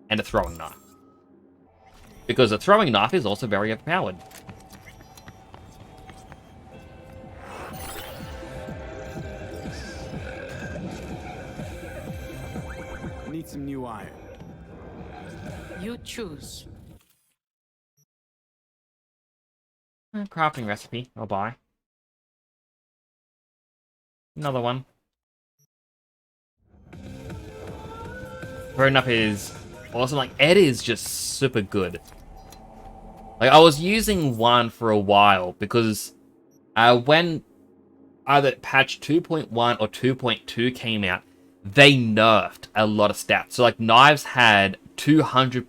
A: and a throwing knife. Because a throwing knife is also very overpowered.
J: I need some new iron.
O: You choose.
A: Crafting recipe, I'll buy. Another one. Throwing up is awesome. Like, Ed is just super good. Like, I was using one for a while because when either patch 2.1 or 2.2 came out, they nerfed a lot of stats. So, like, knives had 200%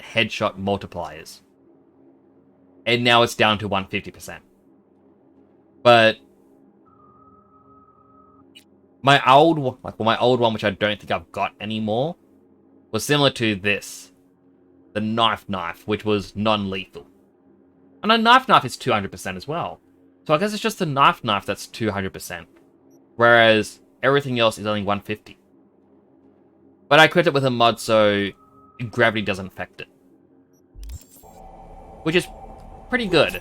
A: headshot multipliers. And now it's down to 150%. But my old one, which I don't think I've got anymore, was similar to this. The knife, which was non-lethal. And a knife is 200% as well. So I guess it's just the knife that's 200%. Whereas everything else is only 150. But I equipped it with a mod so gravity doesn't affect it. Which is pretty good.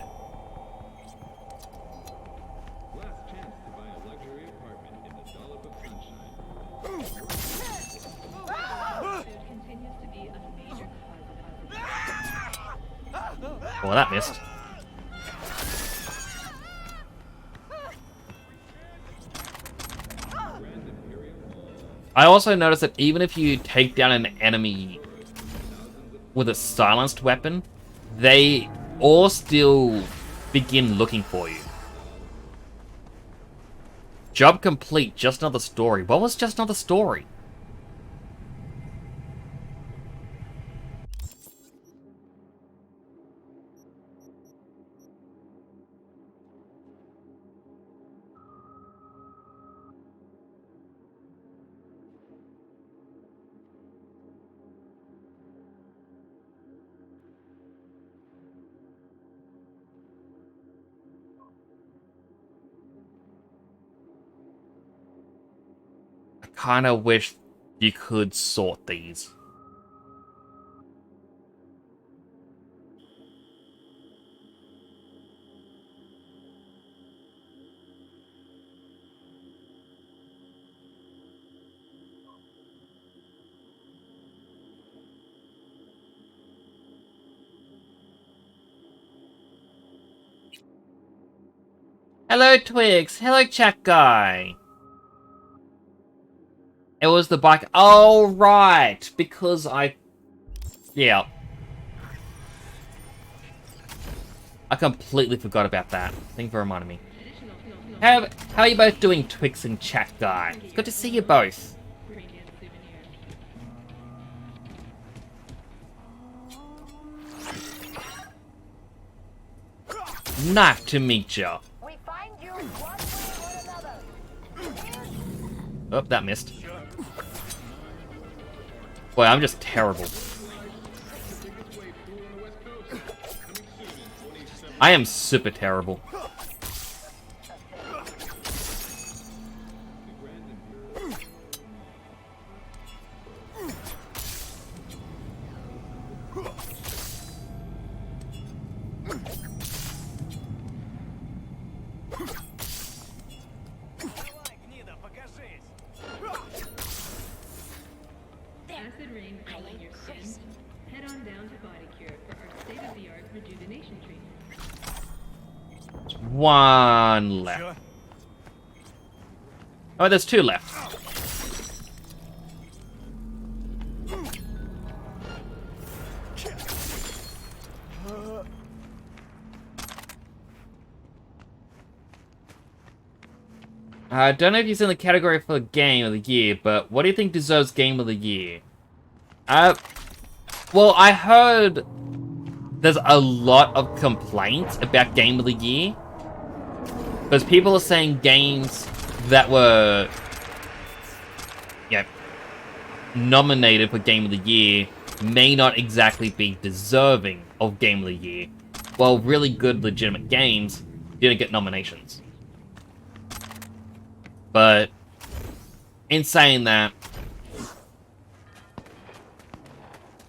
A: Well, that missed. I also noticed that even if you take down an enemy with a silenced weapon, they or still begin looking for you. Job complete, just another story. What was just another story? Kind of wish you could sort these. Hello, Twigs. Hello, chat guy. It was the bike. Oh, right. Because I... Yeah. I completely forgot about that. Thank you for reminding me. How are you both doing, Twix and chat guy? Good to see you both. Nice to meet you. Oh, that missed. Boy, I'm just terrible. I am super terrible. One left. Oh, there's two left. I don't know if he's in the category for Game of the Year, but what do you think deserves Game of the Year? Well, I heard there's a lot of complaints about Game of the Year. Because people are saying games that were, nominated for Game of the Year may not exactly be deserving of Game of the Year, while really good, legitimate games didn't get nominations. But, in saying that,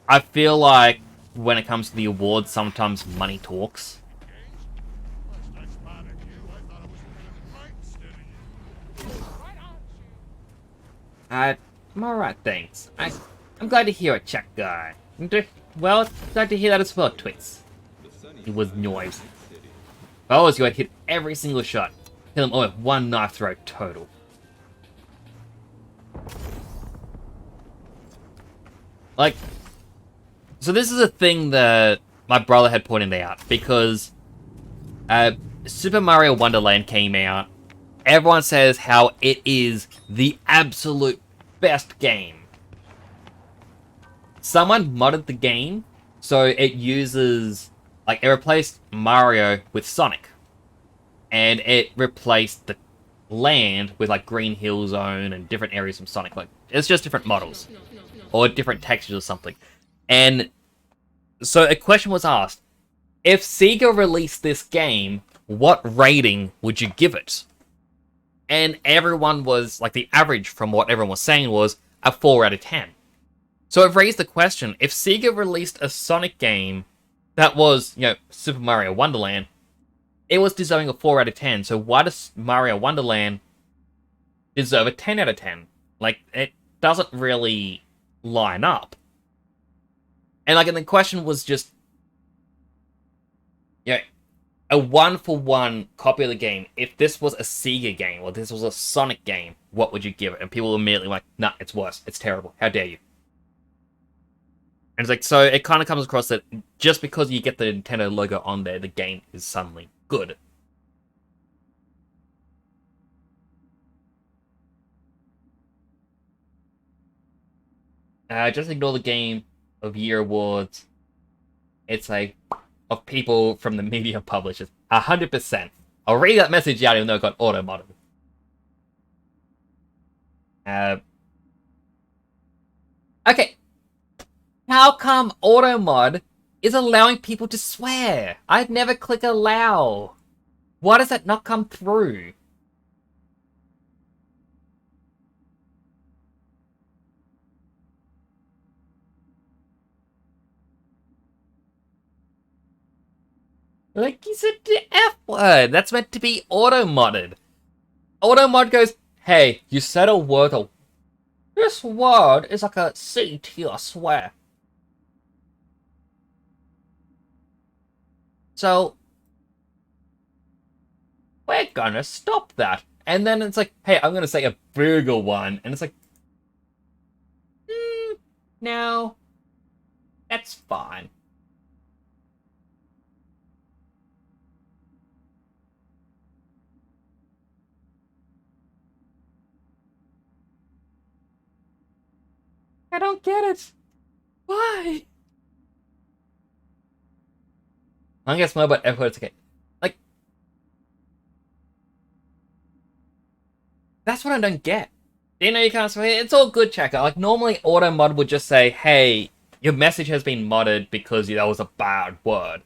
A: I feel like when it comes to the awards, sometimes money talks. I'm alright, thanks. I'm glad to hear it, chat guy. Well, glad to hear that as well, Twix. It was noise. If I was you, I'd hit every single shot. Kill them all with one knife throw total. Like, so this is a thing that my brother had pointed out, because Super Mario Wonderland came out. Everyone says how it is the absolute best game. Someone modded the game, so it uses, it replaced Mario with Sonic. And it replaced the land with, Green Hill Zone and different areas from Sonic. It's just different models. Or different textures or something. And so a question was asked, if Sega released this game, what rating would you give it? And everyone was, the average from what everyone was saying was a 4 out of 10. So it raised the question, if Sega released a Sonic game that was, Super Mario Wonderland, it was deserving a 4 out of 10, so why does Mario Wonderland deserve a 10 out of 10? It doesn't really line up. And, and the question was just, a 1-for-1 copy of the game, if this was a Sega game, or this was a Sonic game, what would you give it? And people were immediately like, nah, it's worse. It's terrible. How dare you? And it's like, so it kind of comes across that just because you get the Nintendo logo on there, the game is suddenly good. Just ignore the Game of Year awards. It's like, of people from the media publishers. 100%. I'll read that message out even though it got auto-modded. Okay. How come auto-mod is allowing people to swear? I'd never click allow. Why does that not come through? Like, you said the F word. That's meant to be auto-modded. Auto-mod goes, hey, you said a word. This word is like a C tier swear. So, we're gonna stop that. And then it's like, hey, I'm gonna say a bigger one. And it's like, no, that's fine. I don't get it. Why? I guess more about effort. It's okay. Like, that's what I don't get. You know, you can't say it's all good, checker. Like, normally auto mod would just say, hey, your message has been modded because that was a bad word.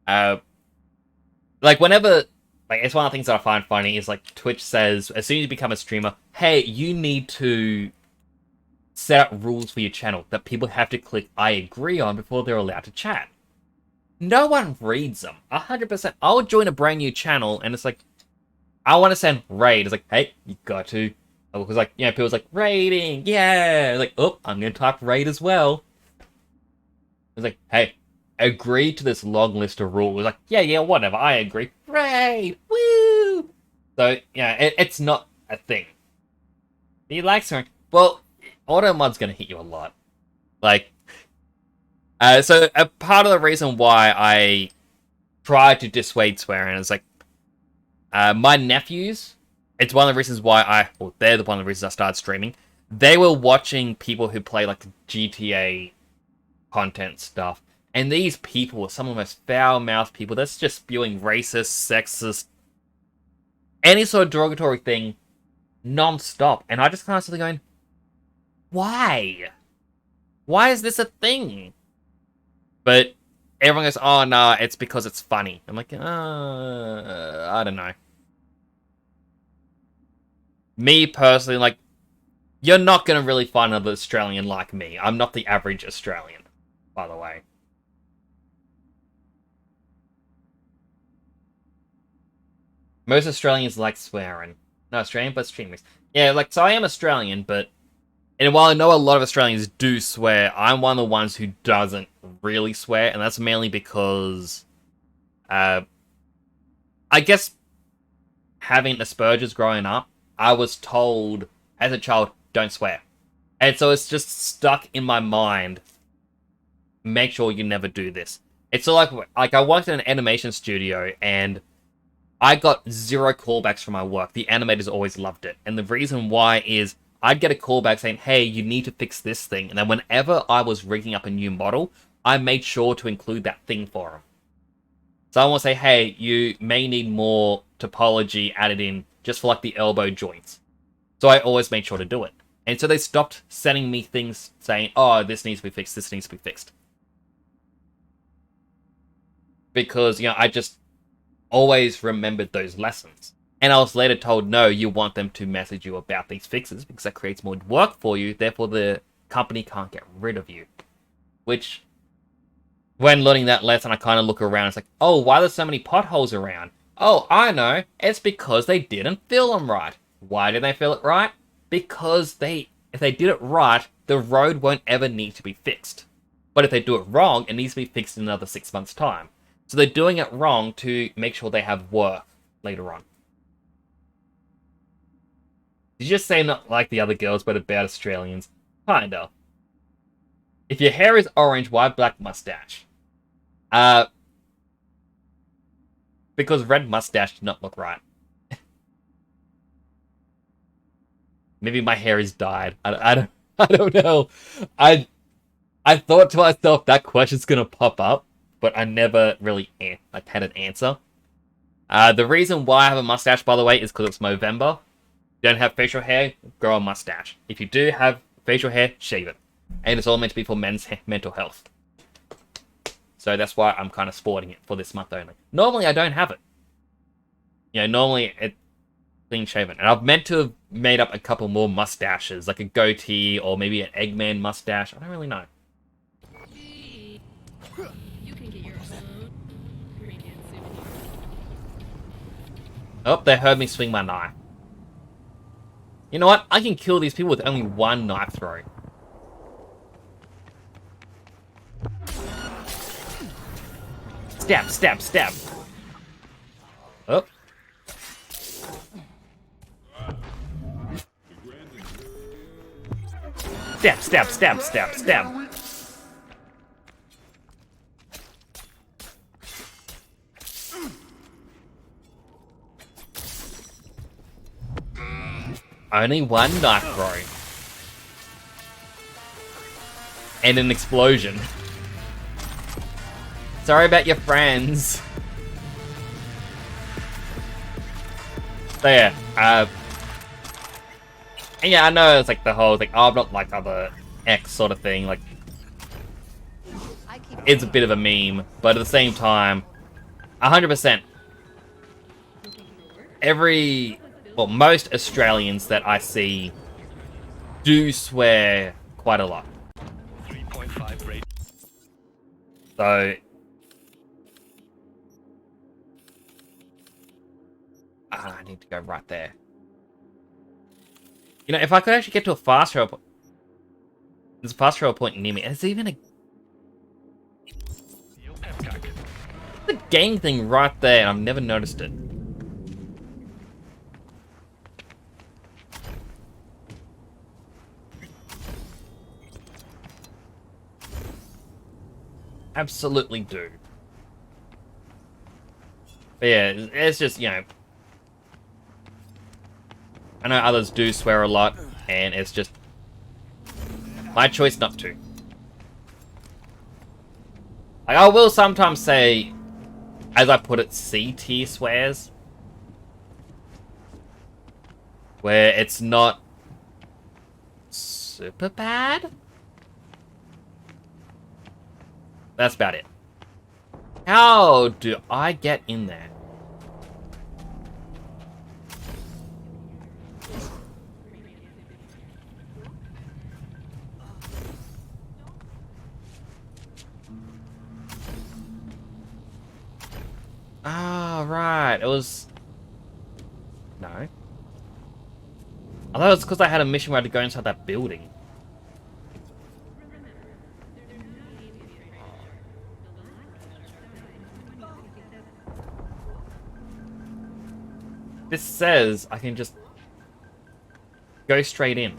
A: Like, whenever, like, it's one of the things that I find funny is, like, Twitch says, as soon as you become a streamer, hey, you need to set up rules for your channel that people have to click I agree on before they're allowed to chat. No one reads them. 100%. I'll join a brand new channel and it's like, I want to send raid. It's like, hey, you got to. Because, like, you know, people's like, raiding, yeah. Like, oh, I'm going to type raid as well. It's like, hey, agree to this long list of rules. It's like, yeah, whatever, I agree. Raid, woo! So, yeah, it's not a thing. Do you like swearing? Well, auto mod's going to hit you a lot. Like, so a part of the reason why I try to dissuade swearing is like, my nephews, it's one of the reasons why they're one of the reasons I started streaming. They were watching people who play like GTA content stuff. And these people were some of the most foul-mouthed people that's just spewing racist, sexist, any sort of derogatory thing non-stop. And I just kind of started going, why? Why is this a thing? But everyone goes, oh, no, it's because it's funny. I'm like, I don't know. Me, personally, like, you're not going to really find another Australian like me. I'm not the average Australian, by the way. Most Australians like swearing. Not Australian, but streamers. Yeah, like, so I am Australian, but... And while I know a lot of Australians do swear, I'm one of the ones who doesn't really swear, and that's mainly because... I guess... having Asperger's growing up, I was told, as a child, don't swear. And so it's just stuck in my mind. Make sure you never do this. It's so like I worked in an animation studio, and I got 0 callbacks from my work. The animators always loved it. And the reason why is I'd get a callback saying, hey, you need to fix this thing. And then whenever I was rigging up a new model, I made sure to include that thing for them. So I want to say, hey, you may need more topology added in just for like the elbow joints. So I always made sure to do it. And so they stopped sending me things saying, oh, this needs to be fixed, this needs to be fixed. Because, you know, I just always remembered those lessons. And I was later told, no, you want them to message you about these fixes because that creates more work for you, therefore the company can't get rid of you. Which, when learning that lesson, I kind of look around, it's like, oh, why are there so many potholes around? Oh, I know, it's because they didn't fill them right. Why did they fill it right? Because if they did it right, the road won't ever need to be fixed. But if they do it wrong, it needs to be fixed in another 6 months' time. So they're doing it wrong to make sure they have work later on. Did you just say not like the other girls, but about Australians? Kinda. If your hair is orange, why black mustache? Because red mustache did not look right. Maybe my hair is dyed. I don't know. I thought to myself that question's gonna pop up, but I never really had an answer. The reason why I have a mustache, by the way, is because it's Movember. You don't have facial hair, grow a mustache. If you do have facial hair, shave it. And it's all meant to be for men's mental health. So that's why I'm kind of sporting it for this month only. Normally, I don't have it. You know, normally it's clean shaven. And I've meant to have made up a couple more mustaches, like a goatee or maybe an Eggman mustache. I don't really know. Oh, they heard me swing my knife. You know what? I can kill these people with only one knife throw. Stab, stab, stab. Oh. Stab, stab, stab, stab, stab. Only one knife throw. And an explosion. Sorry about your friends. So yeah, and yeah, I know it's like the whole like, oh, I'm not like other X sort of thing. Like, it's a bit of a meme, but at the same time, 100%. Well, most Australians that I see do swear quite a lot. So, I need to go right there. You know, if I could actually get to a fast travel point. There's a fast travel point near me. And there's even a gang thing right there, and I've never noticed it. Absolutely do. But yeah, it's just, you know, I know others do swear a lot, and it's just my choice not to. Like, I will sometimes say, as I put it, C-tier swears, where it's not super bad. That's about it. How do I get in there? Ah, right. It was... No. I thought it was because I had a mission where I had to go inside that building. This says I can just go straight in.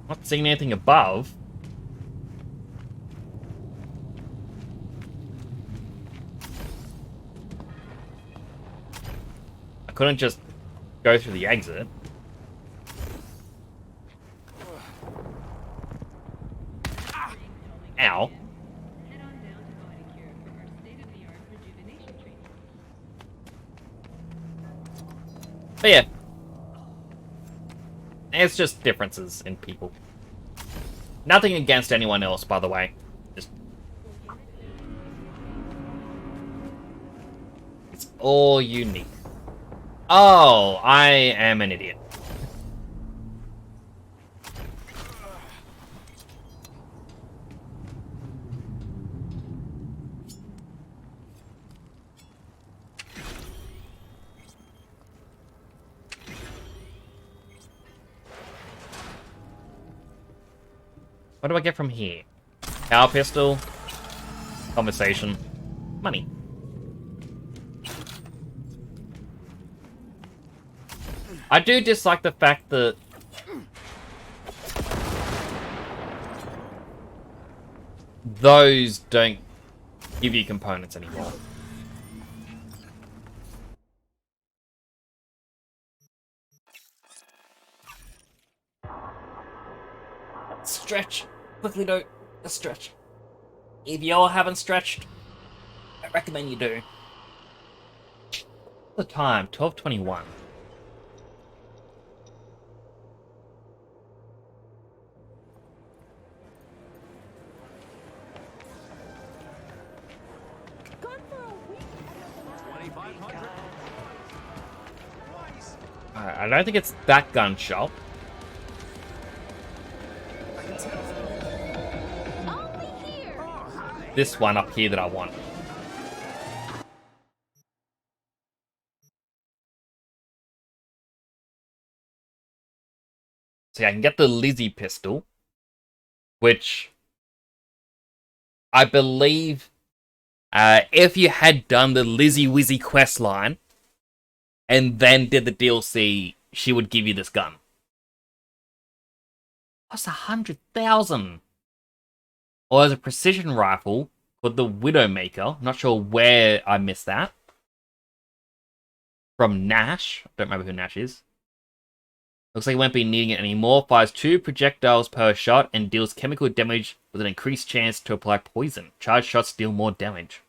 A: Not seeing anything above. I couldn't just go through the exit. Ow. But yeah. It's just differences in people. Nothing against anyone else, by the way. Just... It's all unique. Oh, I am an idiot. What do I get from here? Power pistol, conversation, money. I do dislike the fact that those don't give you components anymore. Stretch. Quickly do a stretch. If y'all haven't stretched, I recommend you do. The time, 12:21. I don't think it's that gun shop. This one up here that I want. See, I can get the Lizzie pistol, which I believe if you had done the Lizzie Wizzy quest line and then did the DLC, she would give you this gun. That's 100,000. Or there's a precision rifle called the Widowmaker. Not sure where I missed that. From Nash. I don't remember who Nash is. Looks like he won't be needing it anymore. Fires 2 projectiles per shot and deals chemical damage with an increased chance to apply poison. Charged shots deal more damage.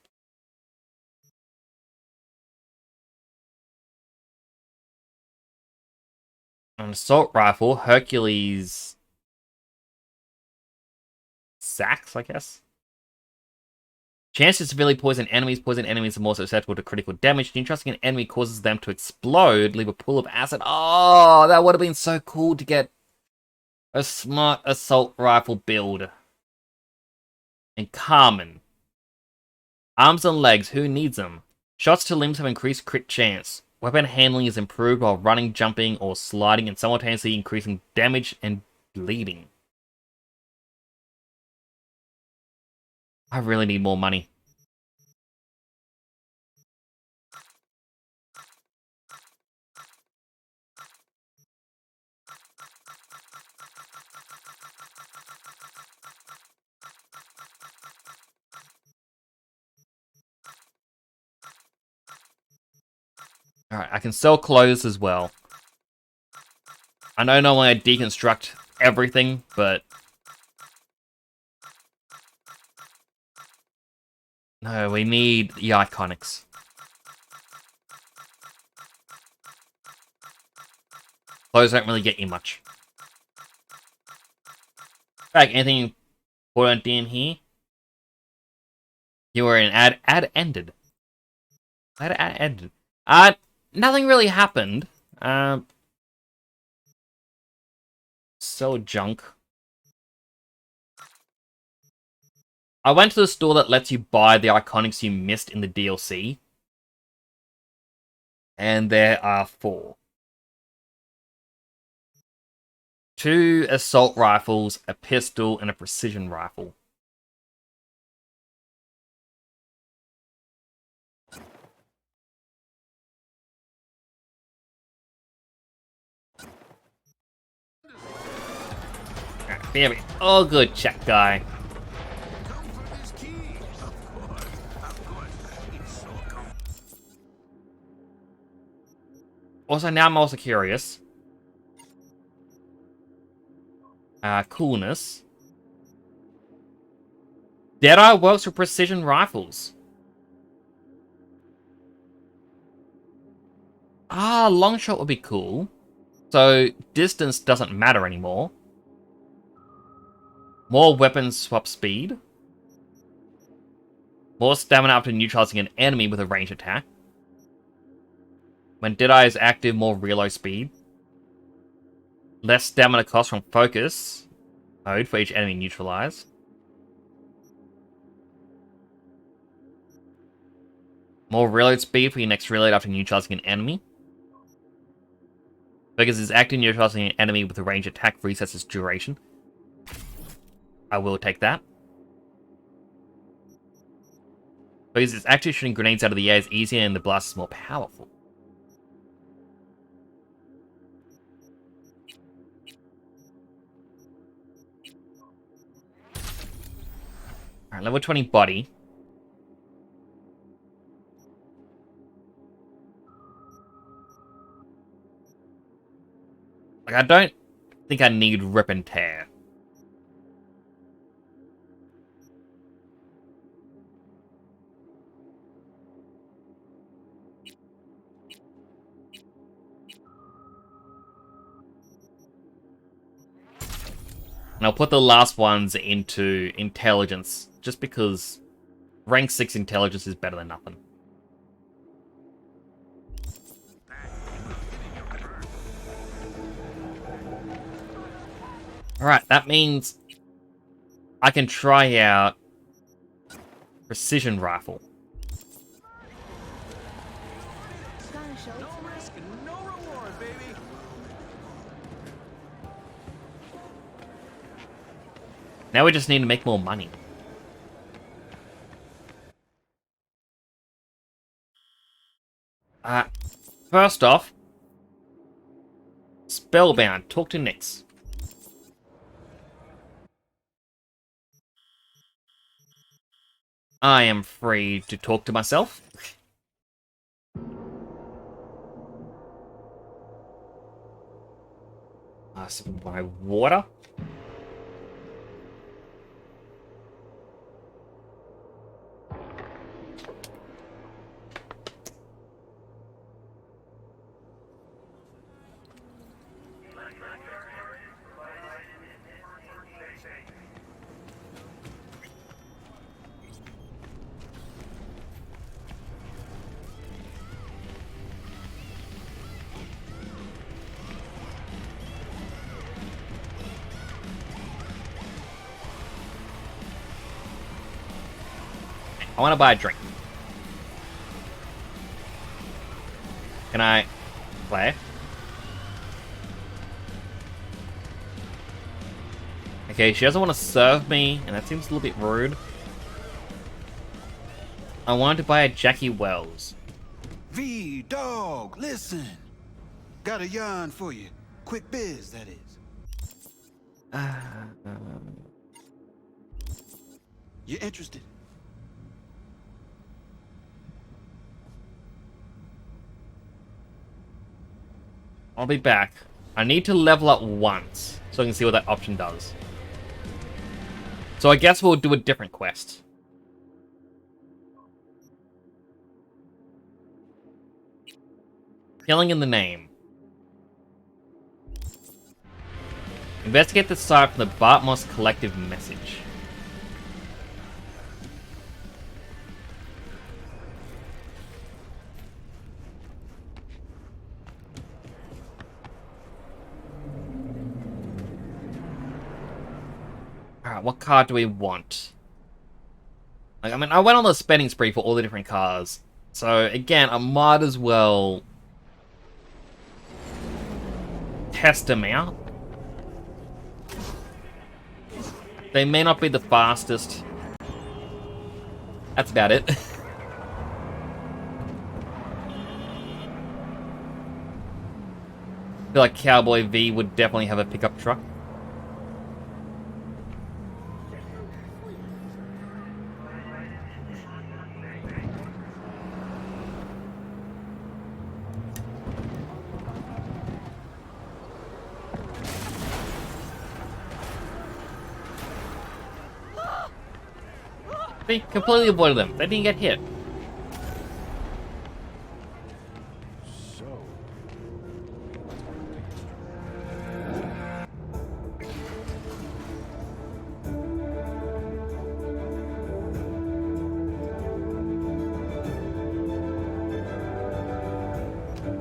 A: An assault rifle, Hercules Sax, I guess. Chance to severely poison enemies. Poison enemies are more susceptible to critical damage. Neutralizing an enemy causes them to explode, leave a pool of acid. Oh, that would have been so cool to get a smart assault rifle build. And Carmen. Arms and legs, who needs them? Shots to limbs have increased crit chance. Weapon handling is improved while running, jumping, or sliding, and simultaneously increasing damage and bleeding. I really need more money. Alright, I can sell clothes as well. I know normally I deconstruct everything, but... No, we need the iconics. Clothes don't really get you much. Like, anything important in here? You were in ad ended. Ad ended. Nothing really happened. So junk. I went to the store that lets you buy the iconics you missed in the DLC. And there are 4. 2 assault rifles, a pistol, and a precision rifle. There we go. Oh, good check, guy. Also, now I'm also curious. Coolness. Deadeye works with precision rifles. Long shot would be cool. So, distance doesn't matter anymore. More weapon swap speed. More stamina after neutralizing an enemy with a ranged attack. When Deadeye is active, more reload speed. Less stamina cost from focus mode for each enemy neutralized. More reload speed for your next reload after neutralizing an enemy. Focus is active, neutralizing an enemy with a ranged attack resets its duration. I will take that. Because it's active, shooting grenades out of the air is easier and the blast is more powerful. Alright, level 20 body. Like, I don't think I need rip and tear. And I'll put the last ones into intelligence, just because rank 6 intelligence is better than nothing. Alright, that means I can try out precision rifle.
E: No risk and no reward, baby.
A: Now we just need to make more money. First off, Spellbound, talk to Nix. I am free to talk to myself. Some of my water. I want to buy a drink. Can I play? Okay, she doesn't want to serve me, and that seems a little bit rude. I wanted to buy a Jackie Wells.
I: V, dog, listen. Got a yarn for you. Quick biz, that is. You interested?
A: I'll be back. I need to level up once, so I can see what that option does. So I guess we'll do a different quest. Killing in the name. Investigate the site from the Bartmoss Collective message. Alright, what car do we want? Like, I mean, I went on the spending spree for all the different cars. So, again, I might as well test them out. They may not be the fastest. That's about it. I feel like Cowboy V would definitely have a pickup truck. They completely avoided them. They didn't get hit.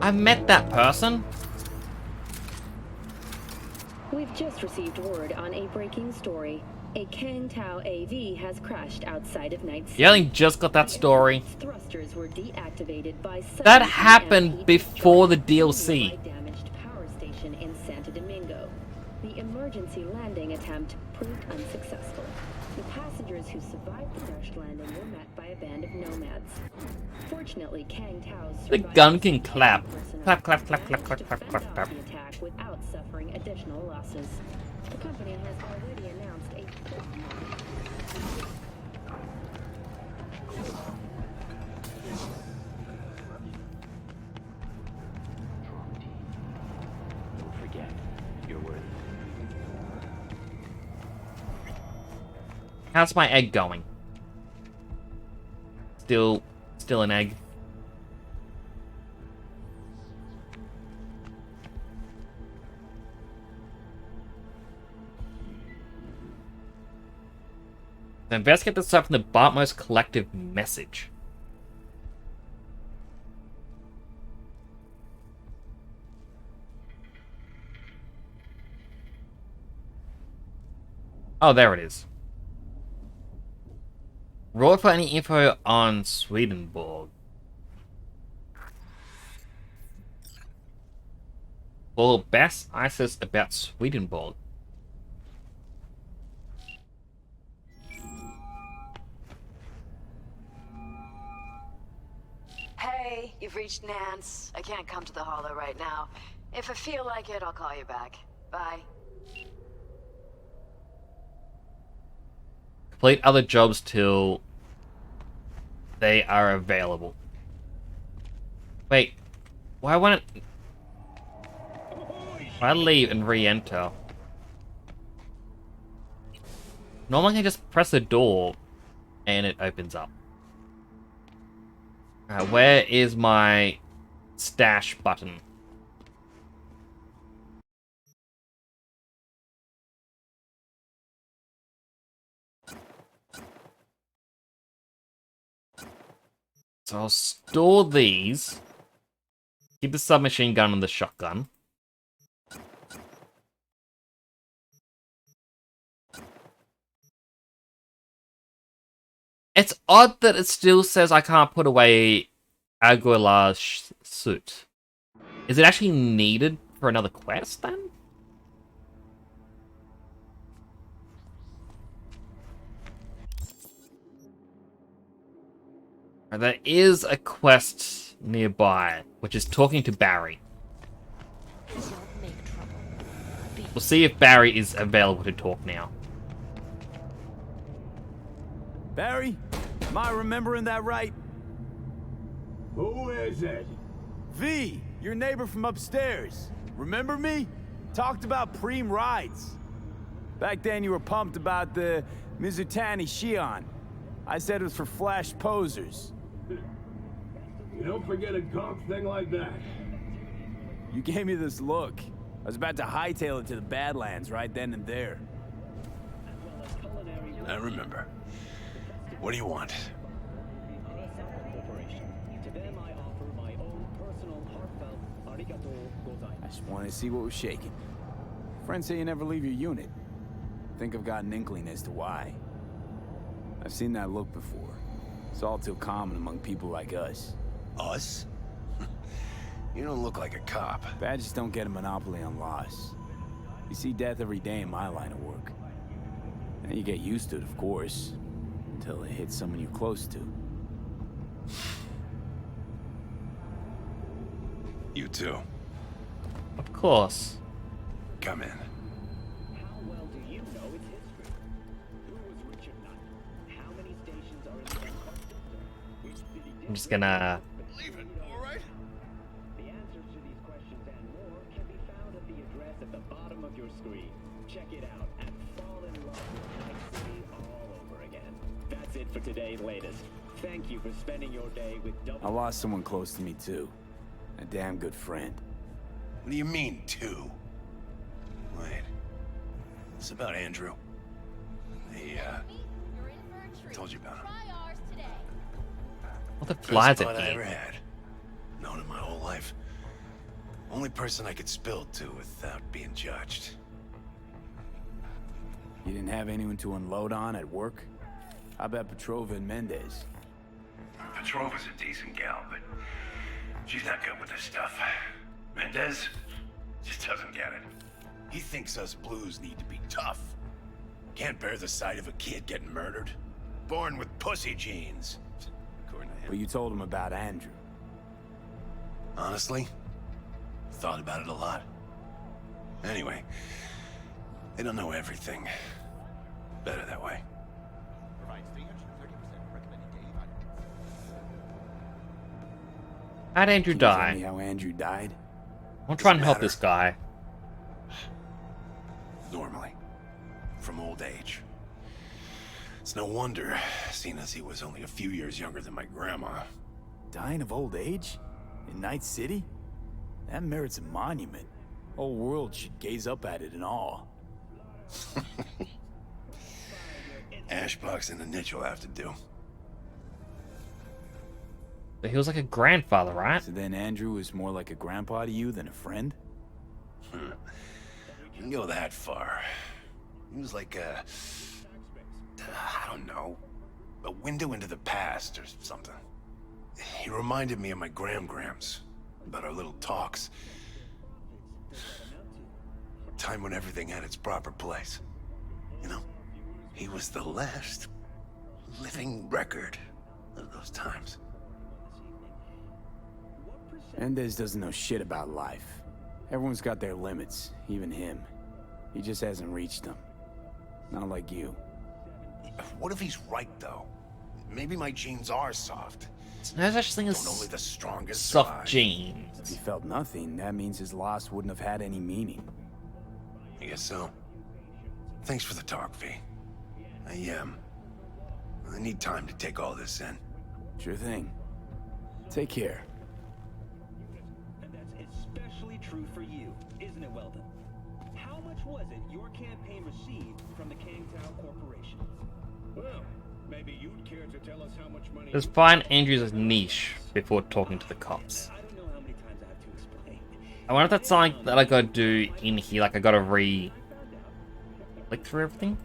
A: I met that person.
K: We've just received word on a breaking story. A Kang Tao AV has crashed outside of Night City.
A: You only just got that story.
K: Thrusters were deactivated by
A: that happened before the DLC.
K: Damaged power station in Santo Domingo. The emergency landing attempt proved unsuccessful. The passengers who survived the crash landing were met by a band of nomads. Fortunately, Kang Tao's
A: the gun can clap. Clap, clap, clap, clap, clap, clap, clap, clap.
K: The attack without suffering additional losses. The company has already announced a
A: How's my egg going? Still an egg. Investigate the stuff from the Bartmost collective message. Oh, there it is. Roll for any info on Swedenborg. Well, best ISIS about Swedenborg.
L: Hey, you've reached Nance. I can't come to the Hollow right now. If I feel like it, I'll call you back. Bye.
A: Complete other jobs till they are available. Wait, why won't it... I leave and re-enter. Normally I can just press the door and it opens up. Where is my stash button? So I'll store these. Keep the submachine gun and the shotgun. It's odd that it still says I can't put away Aguilar's suit. Is it actually needed for another quest then? There is a quest nearby, which is talking to Barry. We'll see if Barry is available to talk now.
J: Barry? Am I remembering that right?
T: Who is it?
J: V, your neighbor from upstairs. Remember me? Talked about preem rides. Back then you were pumped about the Mizutani Shion. I said it was for flash posers.
T: You don't forget a comp thing like that.
J: You gave me this look. I was about to hightail it to the Badlands right then and there.
V: I remember. What do you want?
J: I just wanted to see what was shaking. Friends say you never leave your unit. Think I've got an inkling as to why. I've seen that look before. It's all too common among people like us.
V: Us? You don't look like a cop.
J: Badges don't get a monopoly on loss. You see death every day in my line of work. And you get used to it, of course, until it hits someone you're close to.
V: You too.
A: Of course.
V: Come in.
A: I'm just gonna...
V: Leave it, alright?
N: The answers to these questions and more can be found at the address at the bottom of your screen. Check it out and fall in love with Night City all over again. That's it for today's latest. Thank you for spending your day with
J: I lost someone close to me too. A damn good friend.
V: What do you mean, two? Wait. It's about Andrew. I told you about him.
A: What the flies
V: Best
A: at
V: bud I
A: me?
V: ever had. Known him my whole life. Only person I could spill to without being judged.
J: You didn't have anyone to unload on at work? How about Petrova and Mendez?
F: Petrova's a decent gal, but she's not good with this stuff. Mendez just doesn't get it.
V: He thinks us blues need to be tough. Can't bear the sight of a kid getting murdered. Born with pussy genes. According to him.
J: But you told him about Andrew.
V: Honestly, thought about it a lot. Anyway, they don't know everything. Better that way.
A: How'd Andrew
J: Can you tell
A: die?
J: me how Andrew died?
A: I'll try and
V: Doesn't
A: help
V: matter.
A: this guy.
V: Normally. From old age.
F: It's no wonder, seeing as he was only a few years younger than my grandma.
J: Dying of old age? In Night City? That merits a monument. Whole world should gaze up at it in awe.
F: Ashbox in the niche will have to do.
A: But he was like a grandfather, right?
J: So then Andrew was more like a grandpa to you than a friend?
F: Didn't go that far. He was like a... I don't know. A window into the past or something. He reminded me of my grams about our little talks. Time when everything had its proper place. You know, he was the last living record of those times.
J: Mendez doesn't know shit about life. Everyone's got their limits, even him. He just hasn't reached them. Not like you.
F: What if he's right, though? Maybe my genes are soft.
A: There's such thing as
F: only the strongest
A: soft
F: survive.
A: genes.
J: If he felt nothing, that means his loss wouldn't have had any meaning.
F: I guess so. Thanks for the talk, V. I need time to take all this in.
J: Sure thing. Take care.
N: And that's especially true for you, isn't it, Weldon? How much was it your campaign received from the Kangtao Corporation? Well, maybe you'd care to tell us how much money...
A: Let's find Andrew's niche before talking to the cops.
N: I don't know how many times I have to explain.
A: I wonder if that's something that I gotta do in here, like I gotta click through everything?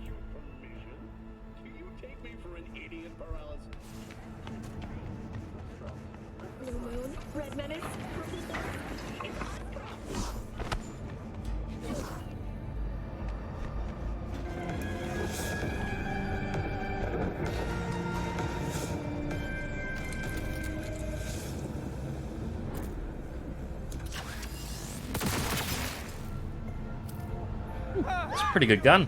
K: Blue Moon, Red Menace,
A: It's a pretty good gun.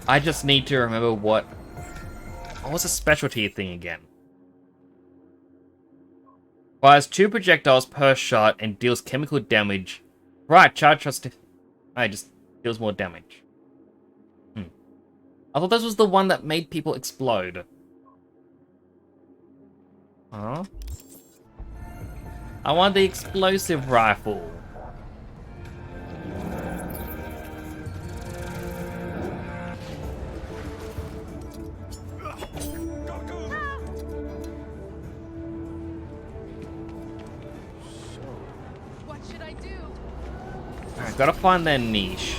A: I just need to remember what was the specialty thing again? Fires 2 projectiles per shot and deals chemical damage. Right, charge trust. I just deals more damage. I thought this was the one that made people explode. Huh? I want the explosive rifle.
P: What should I do?
A: Alright, gotta find their niche.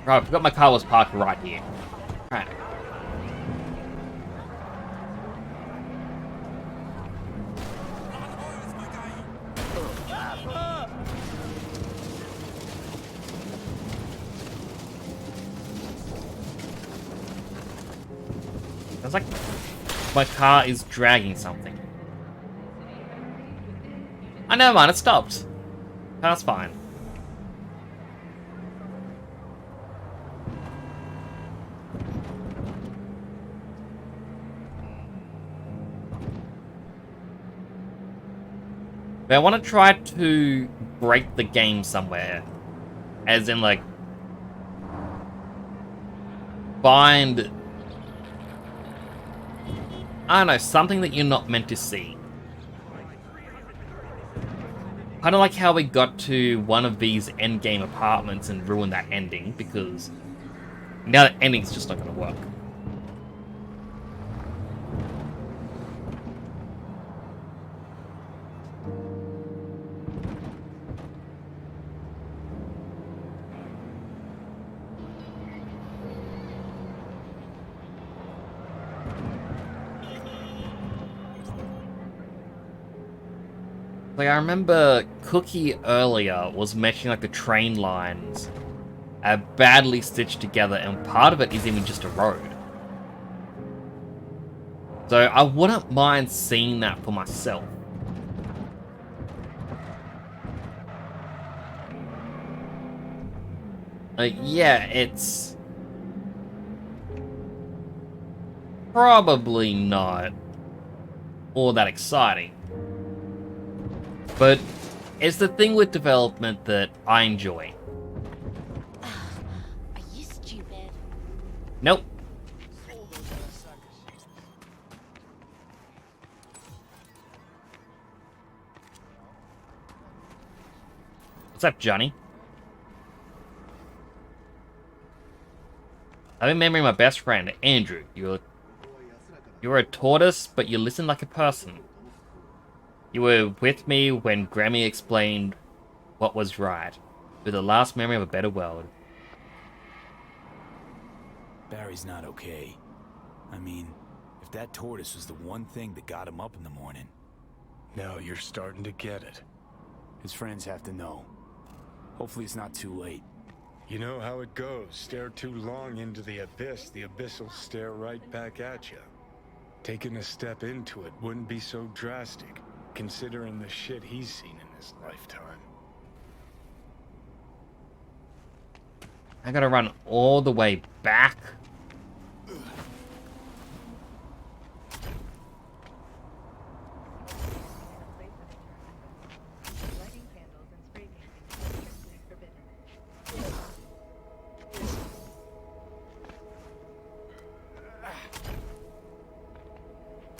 A: Right, I forgot my car was parked right here. Right. Sounds like my car is dragging something. Oh, never mind, it stopped. That's fine. But I want to try to break the game somewhere. As in, like, find... I don't know, something that you're not meant to see. Kind of like how we got to one of these endgame apartments and ruined that ending, because now that ending's just not going to work. Like, I remember Cookie earlier was mentioning, like, the train lines are badly stitched together, and part of it is even just a road. So I wouldn't mind seeing that for myself. Yeah, it's... probably not all that exciting. But it's the thing with development that I enjoy.
U: Are you stupid?
A: Nope. What's up, Johnny? I've been remembering my best friend, Andrew. You're a tortoise, but you listen like a person. You were with me when Grammy explained what was right. You're the last memory of a better world.
J: Barry's not okay. I mean, if that tortoise was the one thing that got him up in the morning.
F: Now you're starting to get it.
J: His friends have to know. Hopefully it's not too late.
F: You know how it goes. Stare too long into the abyss will stare right back at you. Taking a step into it wouldn't be so drastic, considering the shit he's seen in his lifetime.
A: I gotta run all the way back.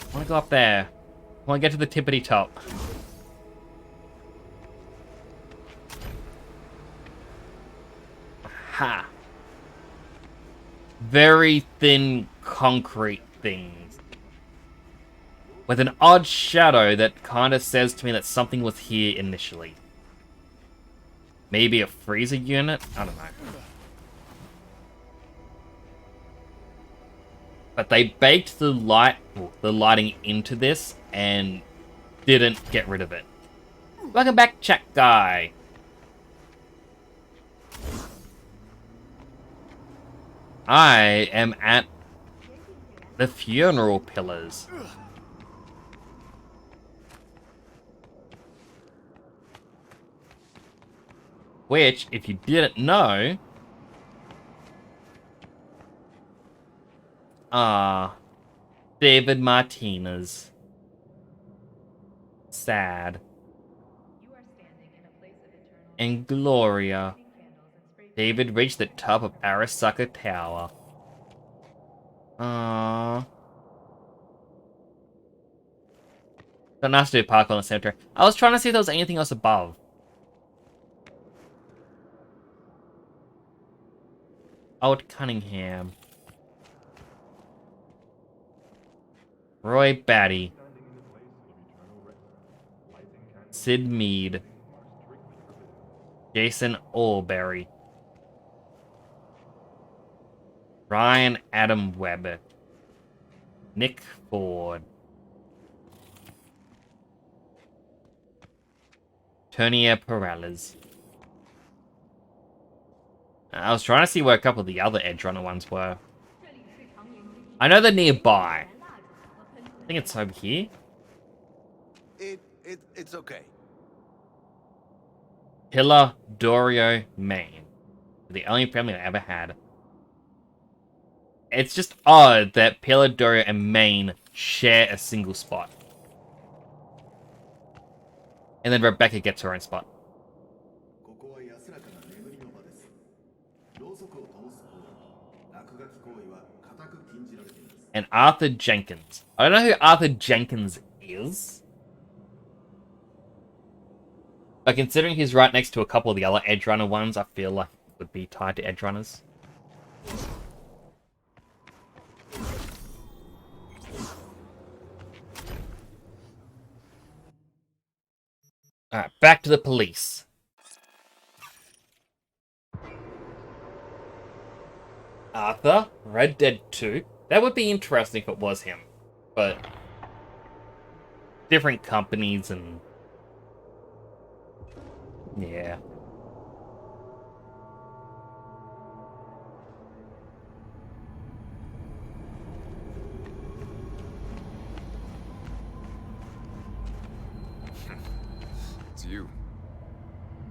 A: I wanna go up there. I wanna get to the tippity top. Ha! Very thin concrete things. With an odd shadow that kinda says to me that something was here initially. Maybe a freezer unit? I don't know. But they baked the lighting into this and didn't get rid of it. Welcome back, chat guy. I am at the funeral pillars. Which, if you didn't know, David Martinez. Sad. And Gloria. David reached the top of Arasaka Tower. So nice to do park on the cemetery. I was trying to see if there was anything else above. Old Cunningham. Roy Batty. Sid Mead. Jason Alberry. Ryan Adam Webber. Nick Ford. Tonia Perales. I was trying to see where a couple of the other Edge Runner ones were. I know they're nearby. I think it's over here.
H: It's okay.
A: Pillar Dorio, Maine. The only family I ever had. It's just odd that Pillar Dorio and Maine share a single spot. And then Rebecca gets her own spot. And Arthur Jenkins. I don't know who Arthur Jenkins is. But considering he's right next to a couple of the other Edge Runner ones, I feel like it would be tied to Edge Runners. Alright, back to the police. Arthur, Red Dead 2. That would be interesting if it was him. But different companies and yeah.
R: It's you.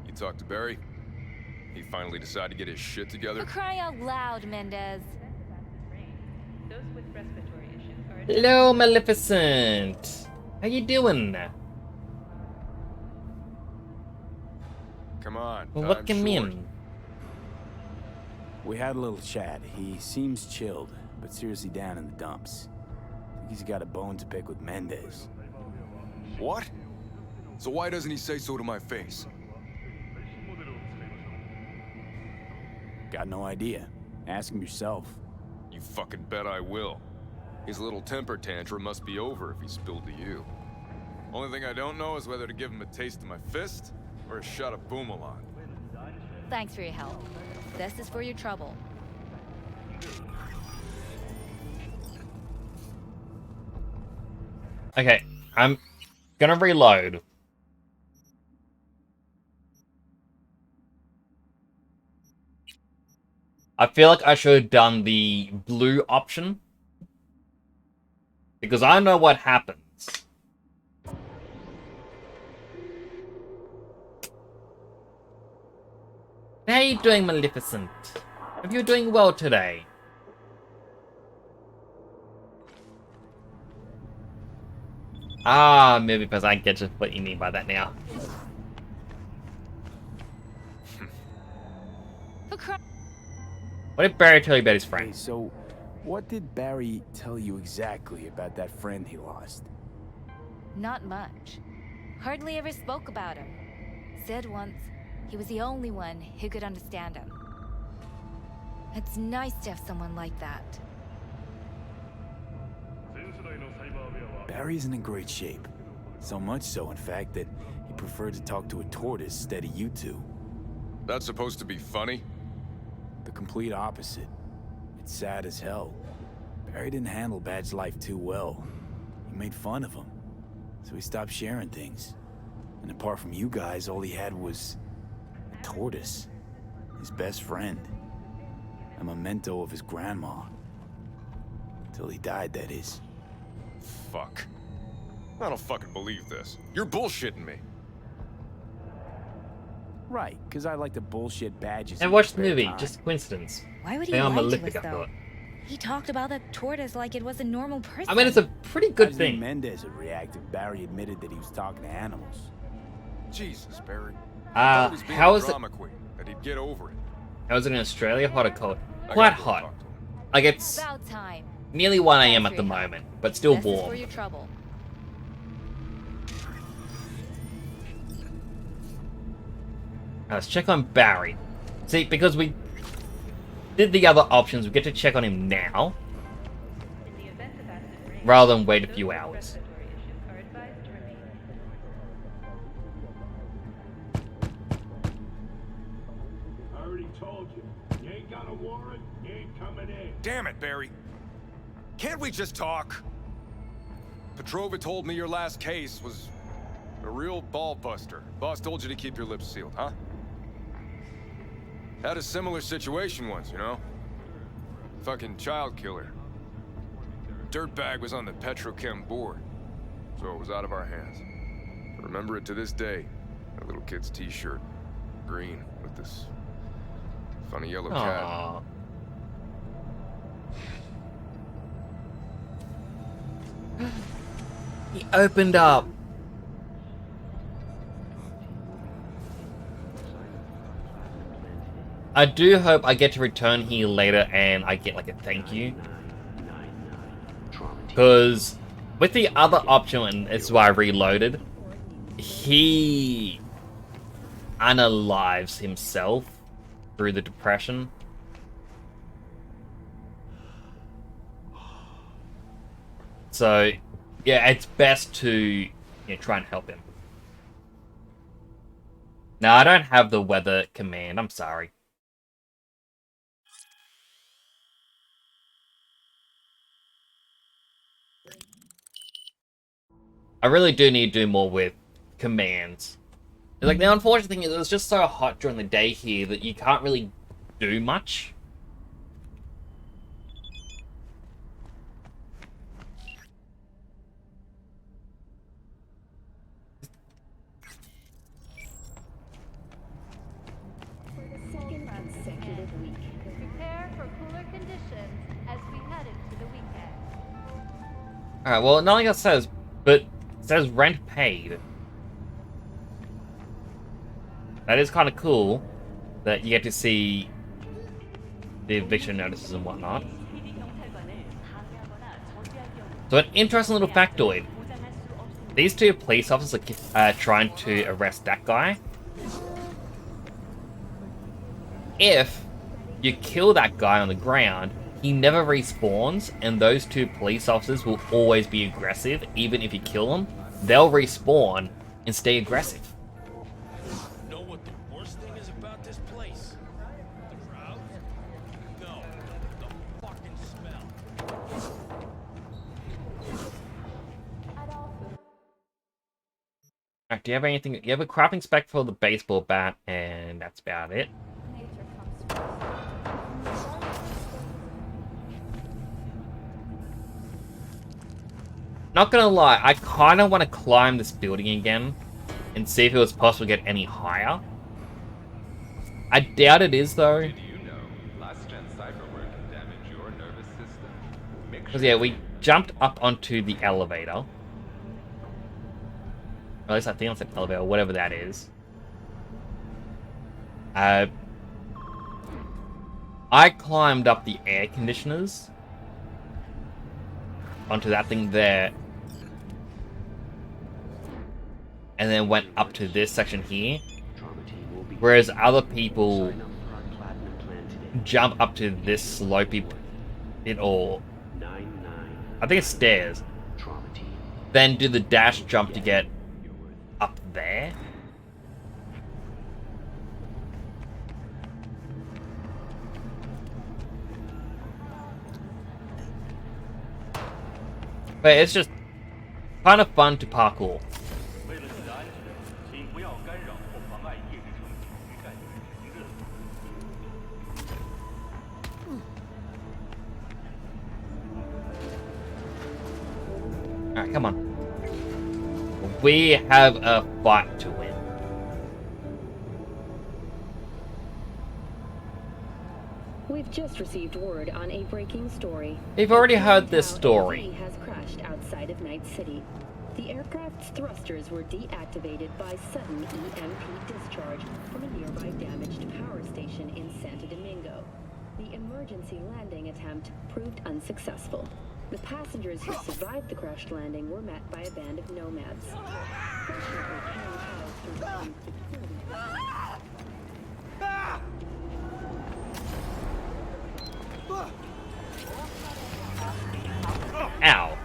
R: You talked to Barry? He finally decided to get his shit together?
U: For crying out loud, Mendez.
S: Those with respiratory issues
A: Hello, Maleficent. How you doing?
R: Come on.
A: What
R: time's
A: can
R: short.
A: mean?
J: We had a little chat. He seems chilled, but seriously down in the dumps. I think he's got a bone to pick with Mendez.
R: What? So why doesn't he say so to my face?
J: Got no idea. Ask him yourself.
R: You fucking bet I will. His little temper tantrum must be over if he spilled to you. Only thing I don't know is whether to give him a taste of my fist or a shot of Boomalon.
U: Thanks for your help. This is for your trouble.
A: Okay, I'm gonna reload. I feel like I should have done the blue option. Because I know what happens. How are you doing, Maleficent? Hope you're doing well today. Ah, maybe because I get what you mean by that now. What did Barry tell you about his friend?
J: Hey, so, what did Barry tell you exactly about that friend he lost?
U: Not much. Hardly ever spoke about him. Said once he was the only one who could understand him. It's nice to have someone like that.
J: Barry isn't in great shape. So much so, in fact, that he preferred to talk to a tortoise instead of you two.
R: That's supposed to be funny?
J: The complete opposite. It's sad as hell. Barry didn't handle Bad's life too well. He made fun of him. So he stopped sharing things. And apart from you guys, all he had was a tortoise. His best friend. A memento of his grandma. Till he died, that is.
R: Fuck. I don't fucking believe this. You're bullshitting me.
J: Right, because I like to bullshit badges.
A: I watched the movie, just a coincidence.
U: Why would he
A: They are
U: lie to
A: malefic,
U: us,
A: I
U: though?
A: thought.
U: He talked about the tortoise like it was a normal person.
A: I mean, it's a pretty good
J: How do you think
A: thing.
J: Mendez would react if Barry admitted that he was talking to animals?
R: Jesus, Barry.
A: How is it?
R: Drama queen, that he'd get over it.
A: How is it in Australia? Hot or cold? Quite hot. Like it's
U: About time.
A: nearly 1 AM at the moment, but still
U: This is for
A: warm.
U: your trouble.
A: Let's check on Barry. See, because we did the other options, we get to check on him now. Rather than wait a few hours.
Q: I already told you. You ain't got a warrant, you ain't coming in.
R: Damn it, Barry. Can't we just talk? Petrova told me your last case was a real ball buster. Boss told you to keep your lips sealed, huh? Had a similar situation once, you know? Fucking child killer. Dirtbag was on the Petrochem board, so it was out of our hands. I remember it to this day. That little kid's t-shirt. Green, with this funny yellow cat.
A: Aww. He opened up. I do hope I get to return here later and I get like a thank you. Because with the other option, and it's why I reloaded, he unalives himself through the depression. So, yeah, it's best to try and help him. Now, I don't have the weather command. I'm sorry. I really do need to do more with commands. Like, the unfortunate thing is it's just so hot during the day here that you can't really do much.
U: Prepare for cooler conditions as we head into the weekend.
A: Alright, well, nothing else says, but it says rent paid. That is kind of cool that you get to see the eviction notices and whatnot. So an interesting little factoid. These two police officers are trying to arrest that guy. If you kill that guy on the ground, he never respawns, and those two police officers will always be aggressive. Even if you kill them, they'll respawn and stay aggressive.
O: Know what the worst thing is about this place? The crowds? No, the fucking smell.
A: Alright, do you have anything? You have a crafting spec for the baseball bat, and that's about it. Not gonna lie, I kind of want to climb this building again and see if it was possible to get any higher. I doubt it is, though. Because, yeah, we jumped up onto the elevator. Or at least I think it's an elevator, whatever that is. I climbed up the air conditioners onto that thing there. And then went up to this section here. Whereas other people jump up to this slopey bit, or I think it's stairs. Then do the dash jump to get up there. But it's just kind of fun to parkour. Alright, come on. We have a fight to win.
K: We've just received word on a breaking story.
A: We've already heard this story.
K: Cowboy V has crashed outside of Night City. The aircraft's thrusters were deactivated by sudden EMP discharge from a nearby damaged power station in Santo Domingo. The emergency landing attempt proved unsuccessful. The passengers who survived the crash landing were met by a band of nomads.
A: Ow.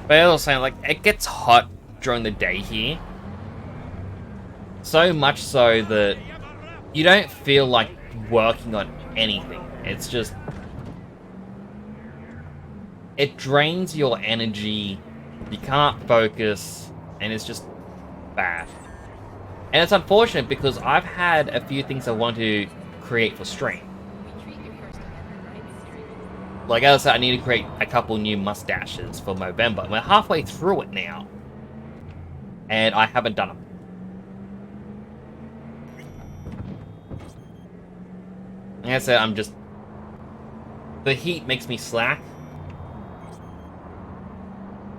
A: But I was saying, like, it gets hot during the day here. So much so that you don't feel like working on anything. It's just... it drains your energy, you can't focus, and it's just bad. And it's unfortunate because I've had a few things I want to create for stream. Like I said, I need to create a couple new mustaches for Movember. We're halfway through it now. And I haven't done them. Like I said, I'm just... the heat makes me slack.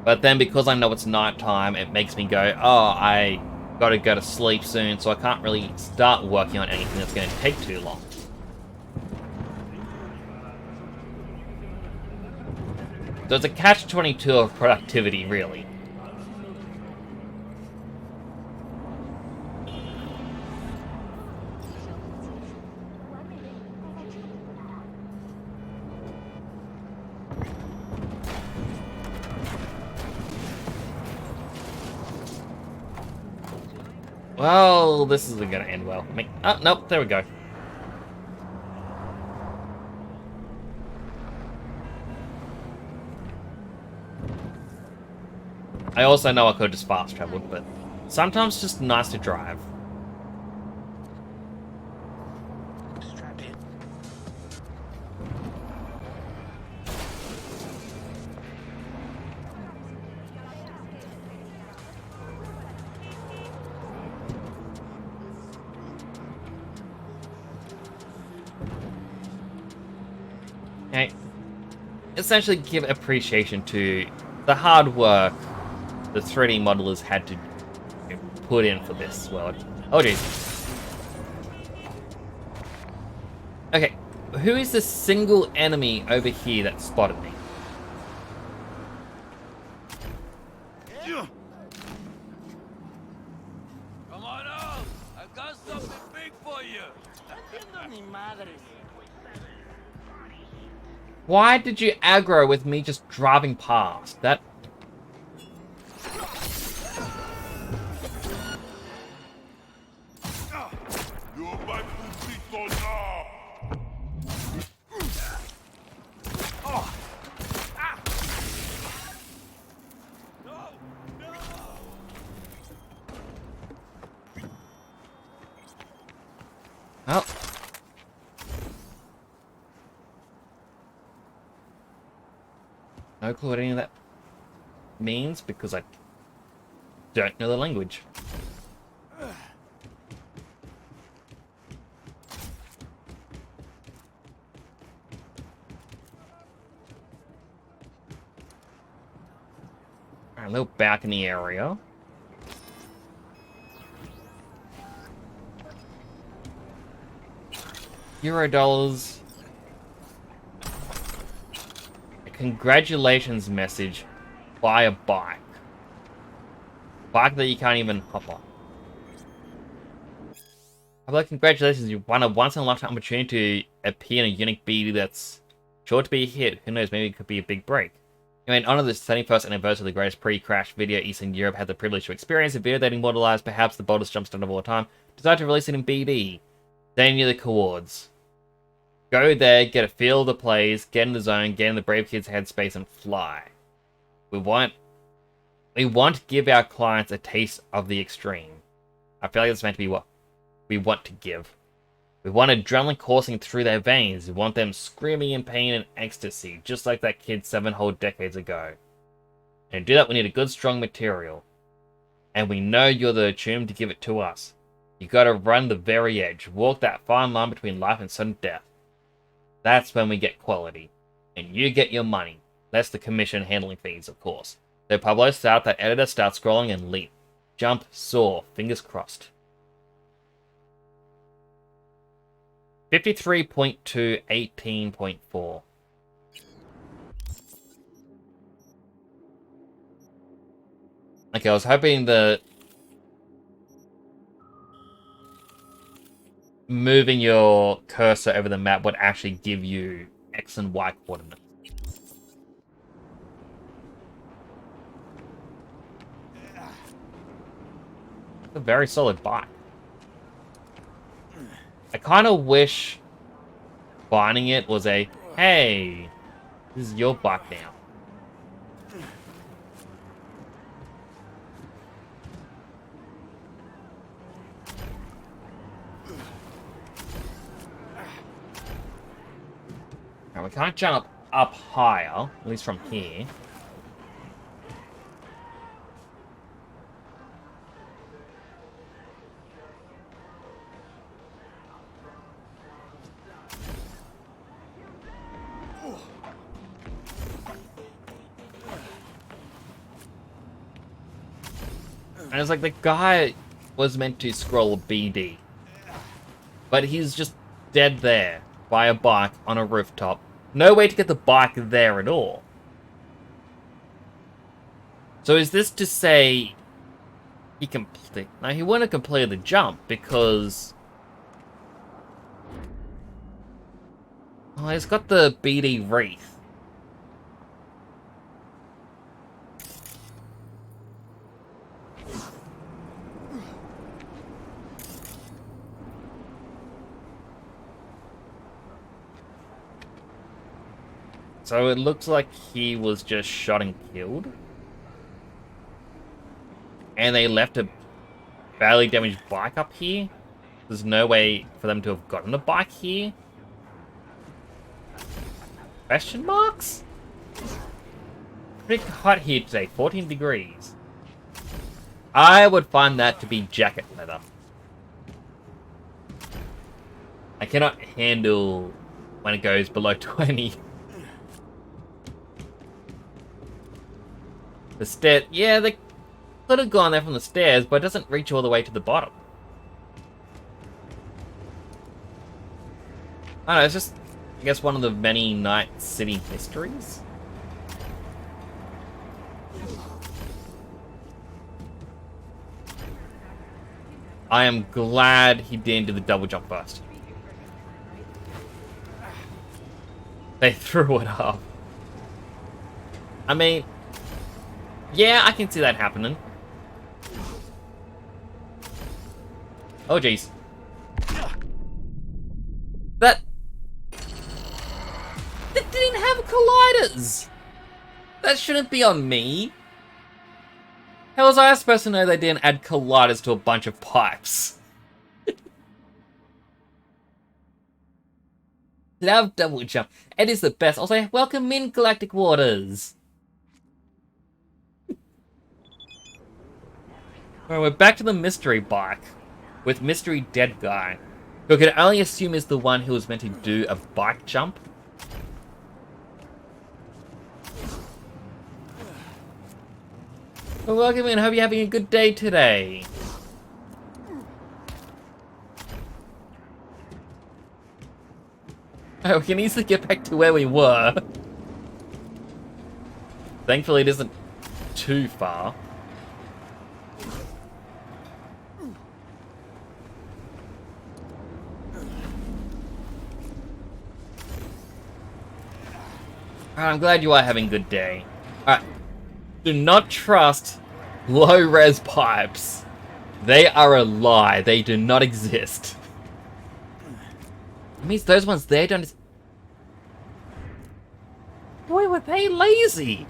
A: But then because I know it's nighttime, it makes me go, oh, I gotta go to sleep soon, so I can't really start working on anything that's going to take too long. So it's a catch-22 of productivity, really. Well, this isn't gonna end well. I mean, oh, nope, there we go. I also know I could have just fast traveled, but sometimes it's just nice to drive. Okay. Essentially give appreciation to the hard work the 3D modelers had to put in for this world. Oh jeez. Okay, who is the single enemy over here that spotted me?
O: Come on out! I got something big for you!
A: Why did you aggro with me just driving past? That... Oh. No clue what any of that means because I don't know the language. Alright, a little balcony area. $. A congratulations message. Buy a bike. Bike that you can't even hop on. I'd like congratulations, you won a once-in-a-lifetime opportunity to appear in a unique BD that's sure to be a hit. Who knows, maybe it could be a big break. Anyway, in honor of the 71st anniversary of the greatest pre-crash video Eastern Europe had the privilege to experience, a video that immortalized perhaps the boldest jumpstart of all time, decided to release it in BD. Stay near the chords. Go there, get a feel of the plays, get in the zone, get in the Brave Kids headspace, and fly. We want to give our clients a taste of the extreme. I feel like it's meant to be what we want to give. We want adrenaline coursing through their veins. We want them screaming in pain and ecstasy, just like that kid 7 whole decades ago. And to do that, we need a good, strong material. And we know you're the attuned to give it to us. You gotta run the very edge, walk that fine line between life and sudden death. That's when we get quality. And you get your money. Less the commission handling fees, of course. So Pablo, start that editor, start scrolling and leap. Jump, soar, fingers crossed. 53.2, 18.4. Okay, I was hoping the moving your cursor over the map would actually give you X and Y coordinates. It's a very solid bike. I kind of wish finding it was a, hey, this is your bike now. Now we can't jump up higher, at least from here. And it's like the guy was meant to scroll BD. But he's just dead there by a bike on a rooftop. No way to get the bike there at all. So is this to say he complete? Now he wouldn't have completed the jump because he's got the BD wreath. So it looks like he was just shot and killed. And they left a badly damaged bike up here. There's no way for them to have gotten a bike here. Question marks? Pretty hot here today, 14 degrees. I would find that to be jacket leather. I cannot handle when it goes below 20. The stair... Yeah, they could have gone there from the stairs, but it doesn't reach all the way to the bottom. I don't know, it's just, I guess, one of the many Night City mysteries. I am glad he didn't do the double jump first. They threw it up. I mean, yeah, I can see that happening. Oh, jeez. That didn't have colliders! That shouldn't be on me. How was I supposed to know they didn't add colliders to a bunch of pipes? Love double jump. It is the best. Also, welcome in, Galactic Waters. Alright, we're back to the mystery bike. With Mystery Dead Guy. Who I can only assume is the one who was meant to do a bike jump. Well, welcome in. Hope you're having a good day today. Oh, we can easily get back to where we were. Thankfully, it isn't too far. I'm glad you are having a good day. Alright. Do not trust low-res pipes. They are a lie. They do not exist. It means those ones there don't... Boy, were they lazy.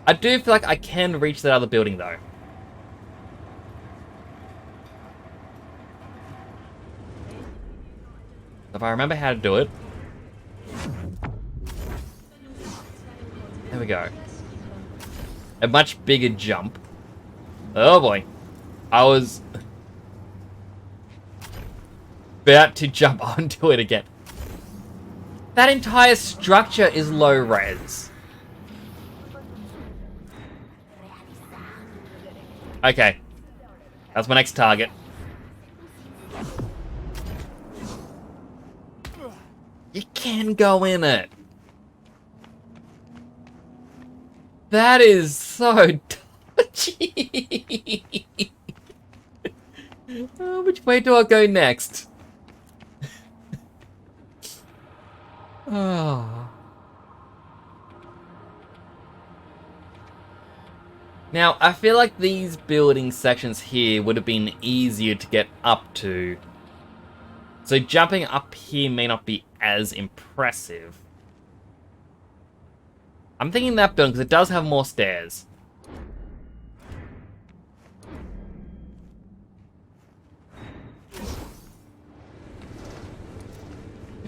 A: I do feel like I can reach that other building, though. If I remember how to do it... There we go. A much bigger jump. Oh boy. I was about to jump onto it again. That entire structure is low res. Okay. That's my next target. You can go in it. That is so dodgy. Oh, which way do I go next? Oh. Now, I feel like these building sections here would have been easier to get up to. So jumping up here may not be as impressive. I'm thinking that building, because it does have more stairs.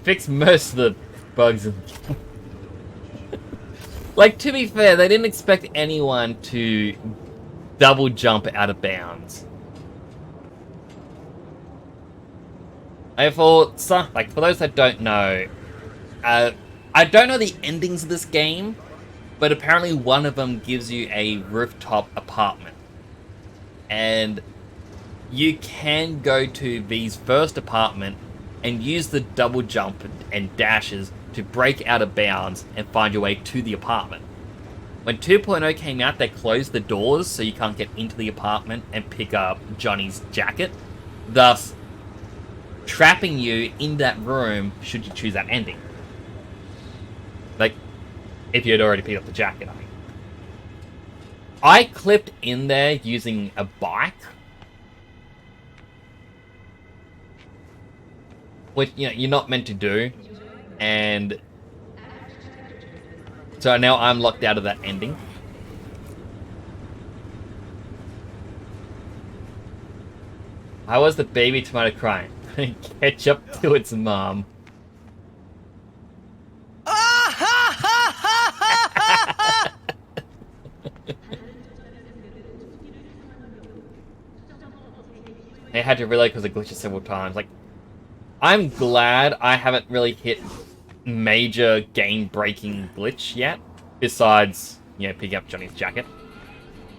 A: Fix most of the bugs. Like, to be fair, they didn't expect anyone to double jump out of bounds. And for those that don't know, I don't know the endings of this game, but apparently one of them gives you a rooftop apartment. And you can go to V's first apartment and use the double jump and dashes to break out of bounds and find your way to the apartment. When 2.0 came out, they closed the doors so you can't get into the apartment and pick up Johnny's jacket, thus trapping you in that room should you choose that ending. Like, if you had already picked up the jacket, I mean. I clipped in there using a bike, which, you know, you're not meant to do, and so now I'm locked out of that ending. How was the baby tomato crying? Catch up to its mom. I had to reload because it glitches several times. Like, I'm glad I haven't really hit major game-breaking glitch yet, besides you know, picking up Johnny's jacket.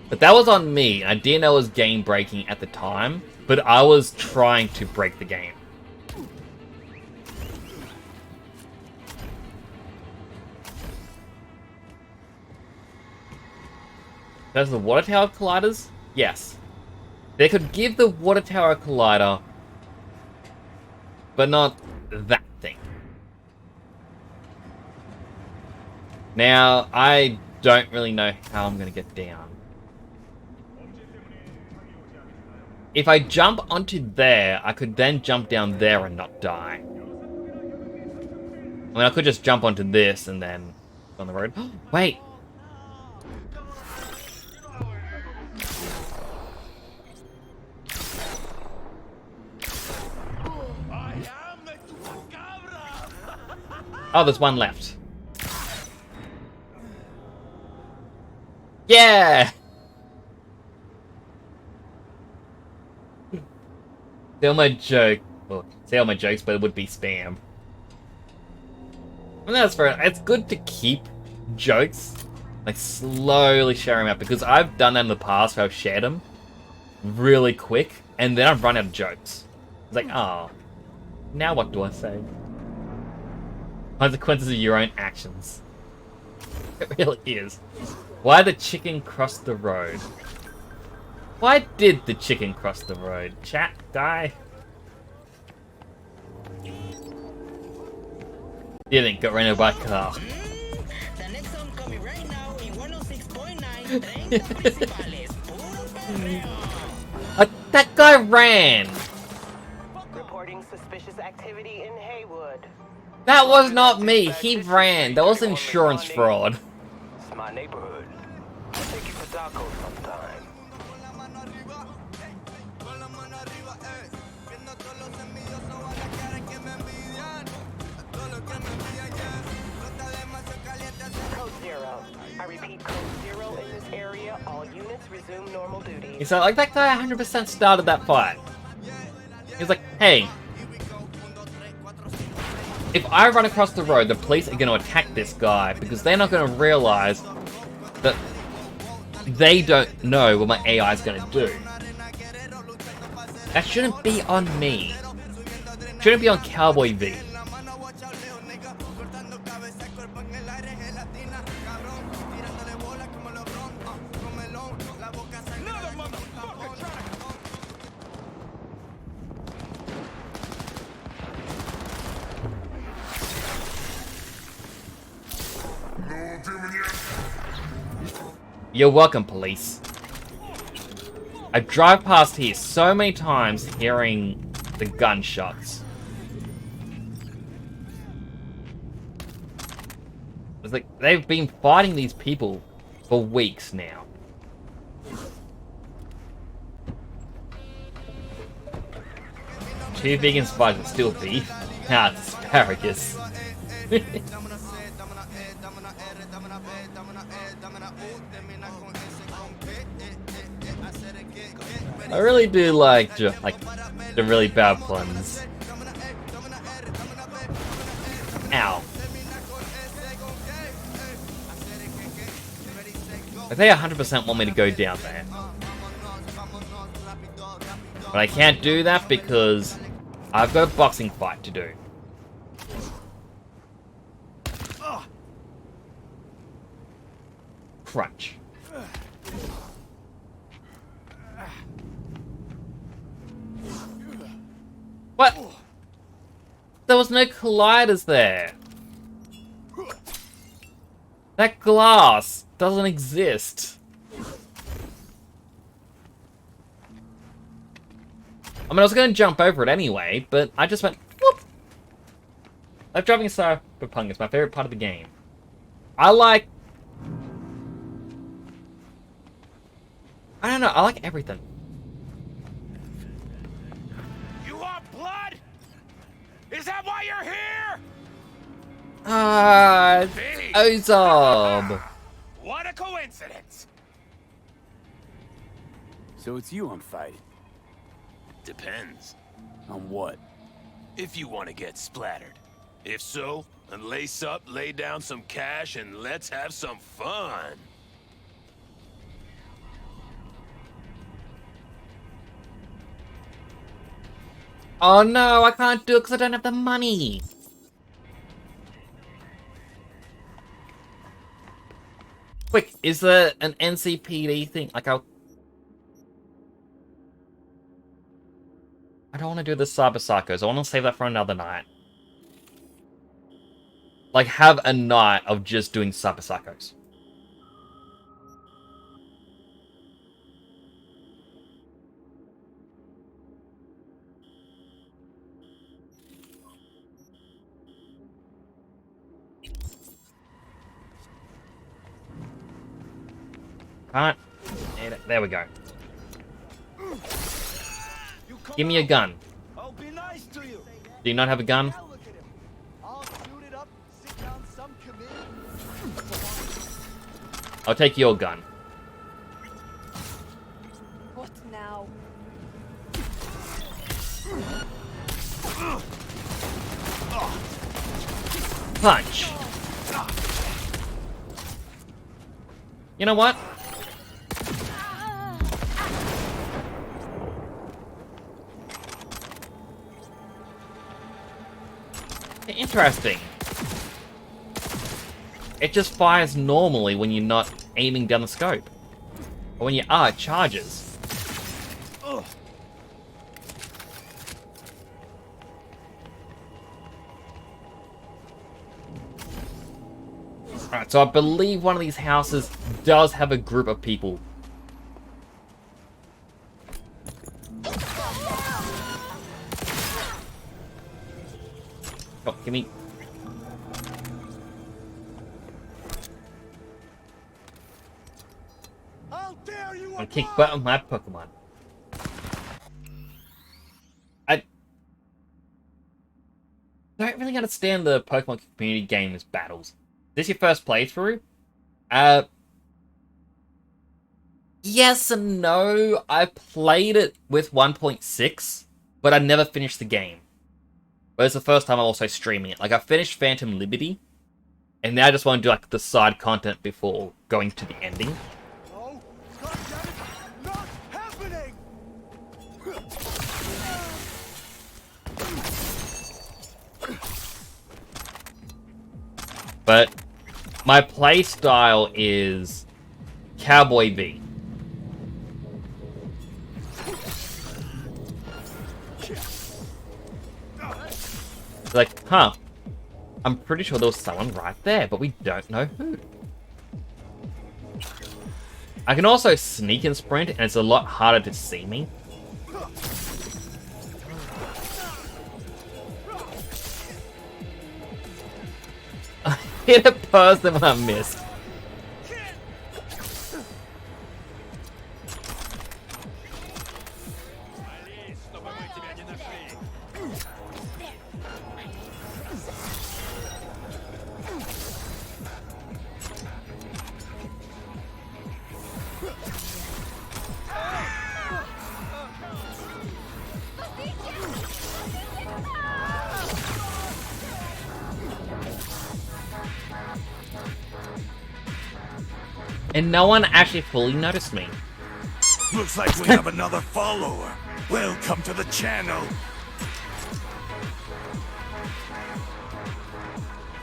A: But that was on me. I didn't know it was game breaking at the time, but I was trying to break the game. Those are the water tower colliders? Yes. They could give the water tower collider, but not that thing. Now, I don't really know how I'm going to get down. If I jump onto there, I could then jump down there and not die. I mean, I could just jump onto this and then on the road. Wait! Oh, there's one left. Yeah! See all my joke. Well, say all my jokes, but it would be spam. And that's fair. It's good to keep jokes, like slowly share them out, because I've done that in the past where I've shared them really quick, and then I've run out of jokes. It's like, oh, now what do I say? Consequences of your own actions. It really is. Why the chicken crossed the road? Why did the chicken cross the road? Chat, die. Didn't get ran over by a car.
M: The next song coming right now in 106.9.
A: That guy ran!
M: Reporting suspicious activity in Haywood.
A: That was not me, he ran. That was insurance fraud.
M: It's my neighborhood. I'll take you for tacos sometime. Code 0. I repeat, code 0 in this area. All units resume normal duty.
A: So, like, that guy 100% started that fight. He was like, hey, if I run across the road, the police are going to attack this guy because they're not going to realize that they don't know what my AI is going to do. That shouldn't be on me. Shouldn't be on Cowboy V. You're welcome, police. I drive past here so many times hearing the gunshots. It's like they've been fighting these people for weeks now. Two vegan spies and still beef? Nah, it's asparagus. I really do like the really bad puns. Ow. They 100% want me to go down there. But I can't do that because I've got a boxing fight to do. Crunch. What? There was no colliders there. That glass doesn't exist. I mean, I was going to jump over it anyway, but I just went, whoop. Like, driving a Cyberpunk is my favorite part of the game. I don't know, I like everything.
O: You want blood? Is that why you're here?
A: Ozob.
O: What a coincidence.
J: So it's you I'm fighting.
O: Depends.
J: On what?
O: If you want to get splattered. If so, then lace up, lay down some cash, and let's have some fun.
A: Oh no, I can't do it because I don't have the money. Quick, is there an NCPD thing? Like, I don't want to do the Cyber Psychos. I want to save that for another night. Like, have a night of just doing Cyber Psychos. Can't. There we go. Give me a gun.
H: I'll be nice to you.
A: Do you not have a gun?
H: I'll shoot it up, sit down some committee.
A: I'll take your gun.
P: What now?
A: Punch. You know what? Interesting. It just fires normally when you're not aiming down the scope. But when you are, it charges. Alright, so I believe one of these houses does have a group of people. Oh, give me... I kick butt with my Pokemon. I don't really understand the Pokemon community games battles. Is this your first playthrough? Yes and no. I played it with 1.6, but I never finished the game. But it's the first time I'm also streaming it. Like, I finished Phantom Liberty, and now I just want to do, like, the side content before going to the ending.
H: No, not happening.
A: But my play style is Cowboy V. It's like, huh, I'm pretty sure there was someone right there, but we don't know who. I can also sneak and sprint, and it's a lot harder to see me. I hit a person when I missed. And no one actually fully noticed me.
I: Looks like we have another follower. Welcome to the channel.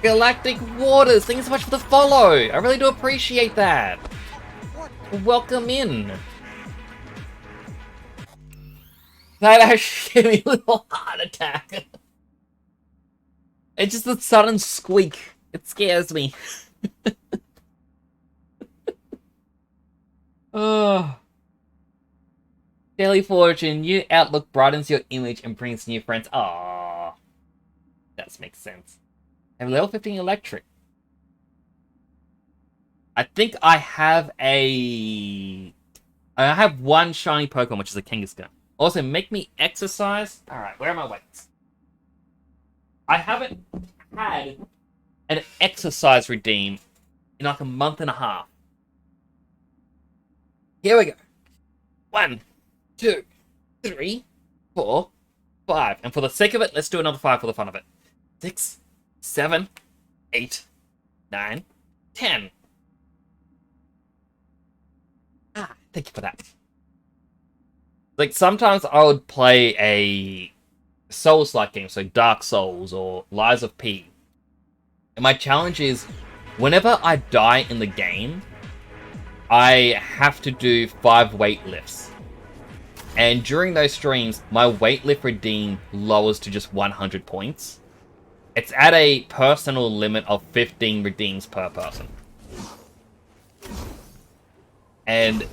A: Galactic Waters, thank you so much for the follow. I really do appreciate that. Welcome in. That actually gave me a little heart attack. It's just the sudden squeak. It scares me. Oh. Daily Fortune, new outlook brightens your image and brings new friends. Aww. That makes sense. I have level 15 electric. I think I have I have one shiny Pokemon, which is a Kangaskhan. Also, make me exercise. Alright, where are my weights? I haven't had an exercise redeem in like a month and a half. Here we go. 1, 2, 3, 4, 5. And for the sake of it, let's do another 5 for the fun of it. 6, 7, 8, 9, 10. Ah, thank you for that. Like, sometimes I would play a Souls-like games, so Dark Souls or Lies of P. And my challenge is, whenever I die in the game, I have to do 5 weight lifts. And during those streams, my weightlift redeem lowers to just 100 points. It's at a personal limit of 15 redeems per person. And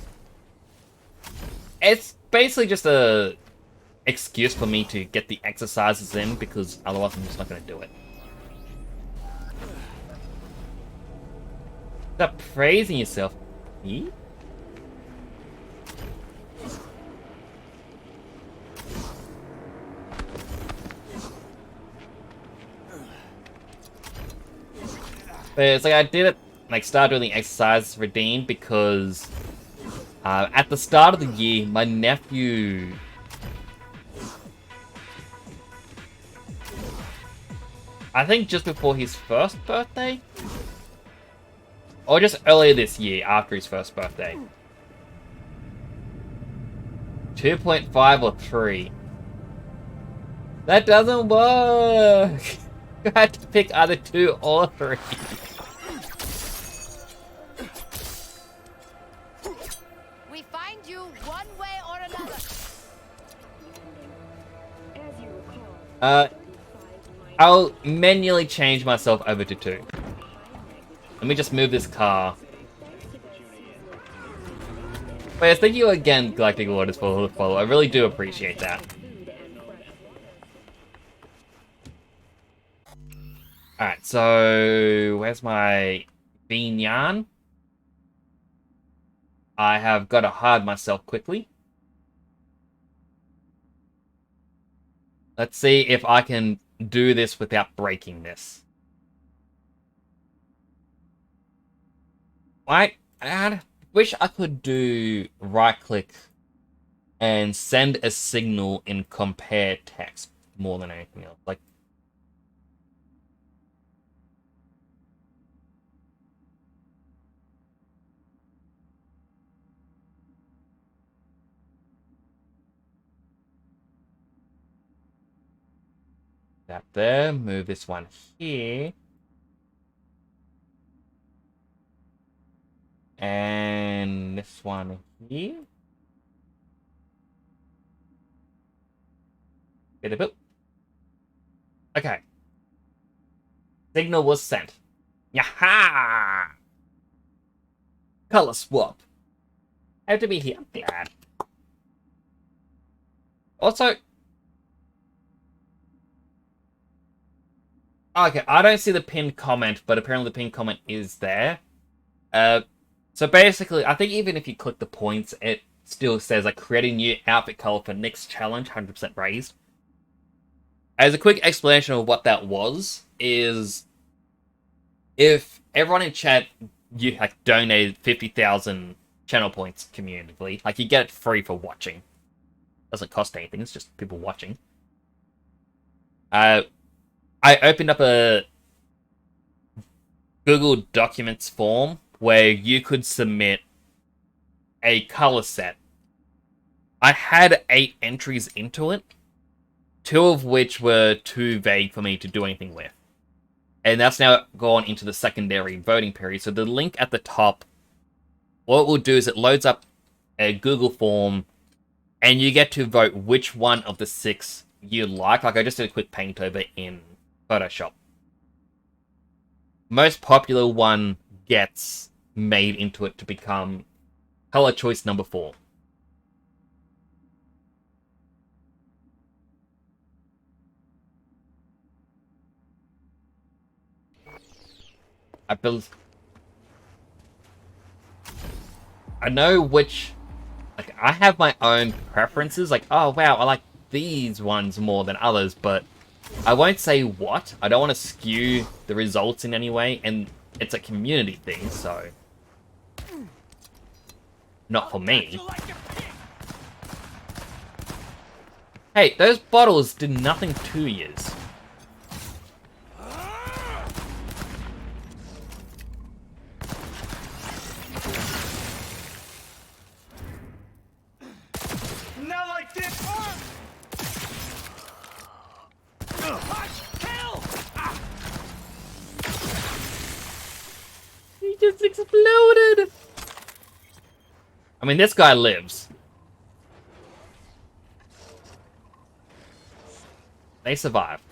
A: it's basically just a excuse for me to get the exercises in, because otherwise I'm just not going to do it. Stop praising yourself. Me? But it's like I did it, like, start doing the exercise redeem because at the start of the year, my nephew, I think just before his first birthday, or just earlier this year after his first birthday, 2.5 or 3. That doesn't work. You had to pick either 2 or 3.
U: We find you one way or another.
A: I'll manually change myself over to 2. Let me just move this car. But yes, thank you again, Galactic Orders, for the follow. I really do appreciate that. Alright, so where's my Vinyan? I have got to hide myself quickly. Let's see if I can do this without breaking this. I wish I could do right-click and send a signal in compare text more than anything else. Like, that there, move this one here. And this one here. Get a bit. Okay. Signal was sent. Yaha! Color swap. Have to be here. I'm glad. Also, okay, I don't see the pinned comment, but apparently the pinned comment is there. So basically, I think even if you click the points, it still says, like, creating new outfit color for next challenge, 100% raised. As a quick explanation of what that was, is if everyone in chat, you like donated 50,000 channel points cumulatively, like, you get it free for watching. Doesn't cost anything, it's just people watching. I opened up a Google Documents form where you could submit a color set. I had 8 entries into it, 2 of which were too vague for me to do anything with. And that's now gone into the secondary voting period. So the link at the top, what it will do is it loads up a Google form, and you get to vote which one of the 6 you like. Like, I just did a quick paint over in Photoshop. Most popular one gets made into it to become color choice number 4. I know which, like, I have my own preferences, like, oh wow, I like these ones more than others, but I won't say what. I don't want to skew the results in any way, and it's a community thing, so not for me. Hey, those bottles did nothing to yous.
D: Not like this!
A: He just exploded! I mean, this guy lives. They survived.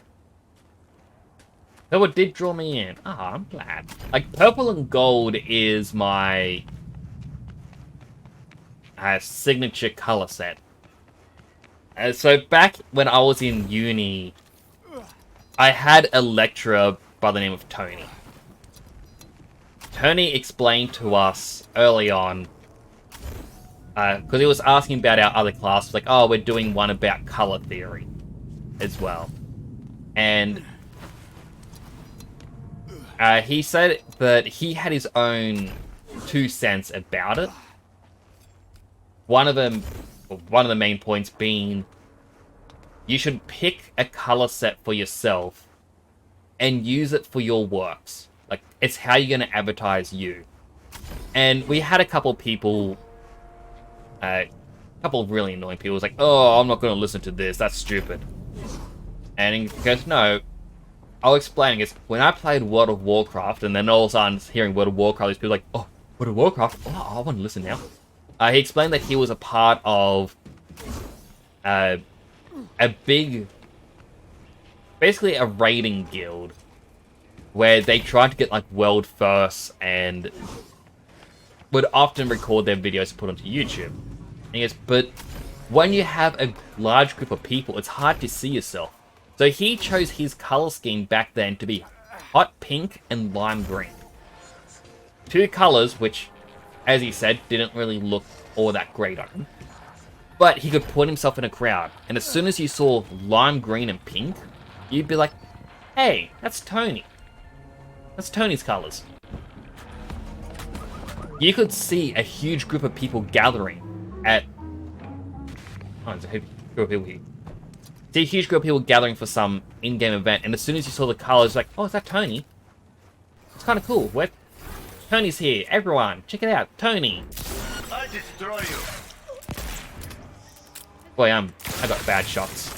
A: Though it did draw me in. Ah, I'm glad. Like, purple and gold is my signature color set. So back when I was in uni, I had a lecturer by the name of Tony. Tony explained to us early on, because he was asking about our other classes, like, oh, we're doing one about color theory as well. And he said that he had his own 2 cents about it. One of the main points being, you should pick a color set for yourself and use it for your works. Like, it's how you're going to advertise you. And we had a couple people, a couple of really annoying people was like, oh, I'm not going to listen to this, that's stupid. And he goes, no, I'll explain. It's when I played World of Warcraft, and then all of a sudden hearing World of Warcraft, these people like, oh, World of Warcraft? Oh, I want to listen now. He explained that he was a part of a big, basically a raiding guild, where they tried to get like world first and would often record their videos to put onto YouTube. And he goes, but when you have a large group of people, it's hard to see yourself. So he chose his color scheme back then to be hot pink and lime green. 2 colors which, as he said, didn't really look all that great on him. But he could put himself in a crowd, and as soon as you saw lime green and pink, you'd be like, hey, that's Tony. That's Tony's colors. You could see a huge group of people gathering at... Oh, there's a group of people here. See a huge group of people gathering for some in-game event, and as soon as you saw the colors, like, oh, is that Tony? It's kind of cool. Tony's here. Everyone, check it out. Tony.
C: I destroy you.
A: Boy, I got bad shots.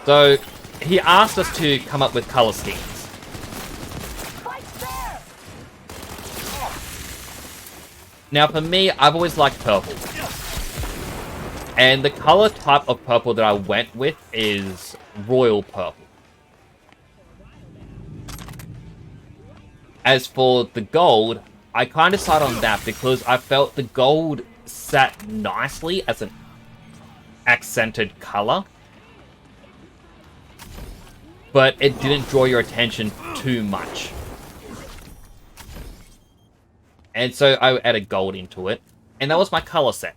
A: So, he asked us to come up with color schemes. Now, for me, I've always liked purple. And the color type of purple that I went with is royal purple. As for the gold, I kind of decided on that because I felt the gold sat nicely as an accented color. But it didn't draw your attention too much. And so I added gold into it. And that was my color set.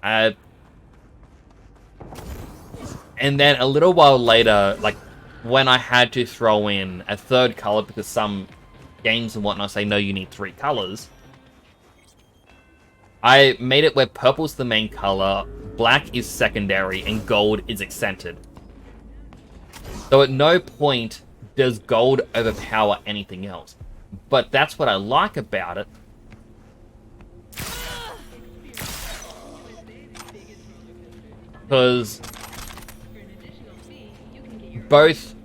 A: And then a little while later, like, when I had to throw in a 3rd color because some games and whatnot say, no, you need 3 colors. I made it where purple's the main color, black is secondary, and gold is accented. So at no point does gold overpower anything else. But that's what I like about it. Because both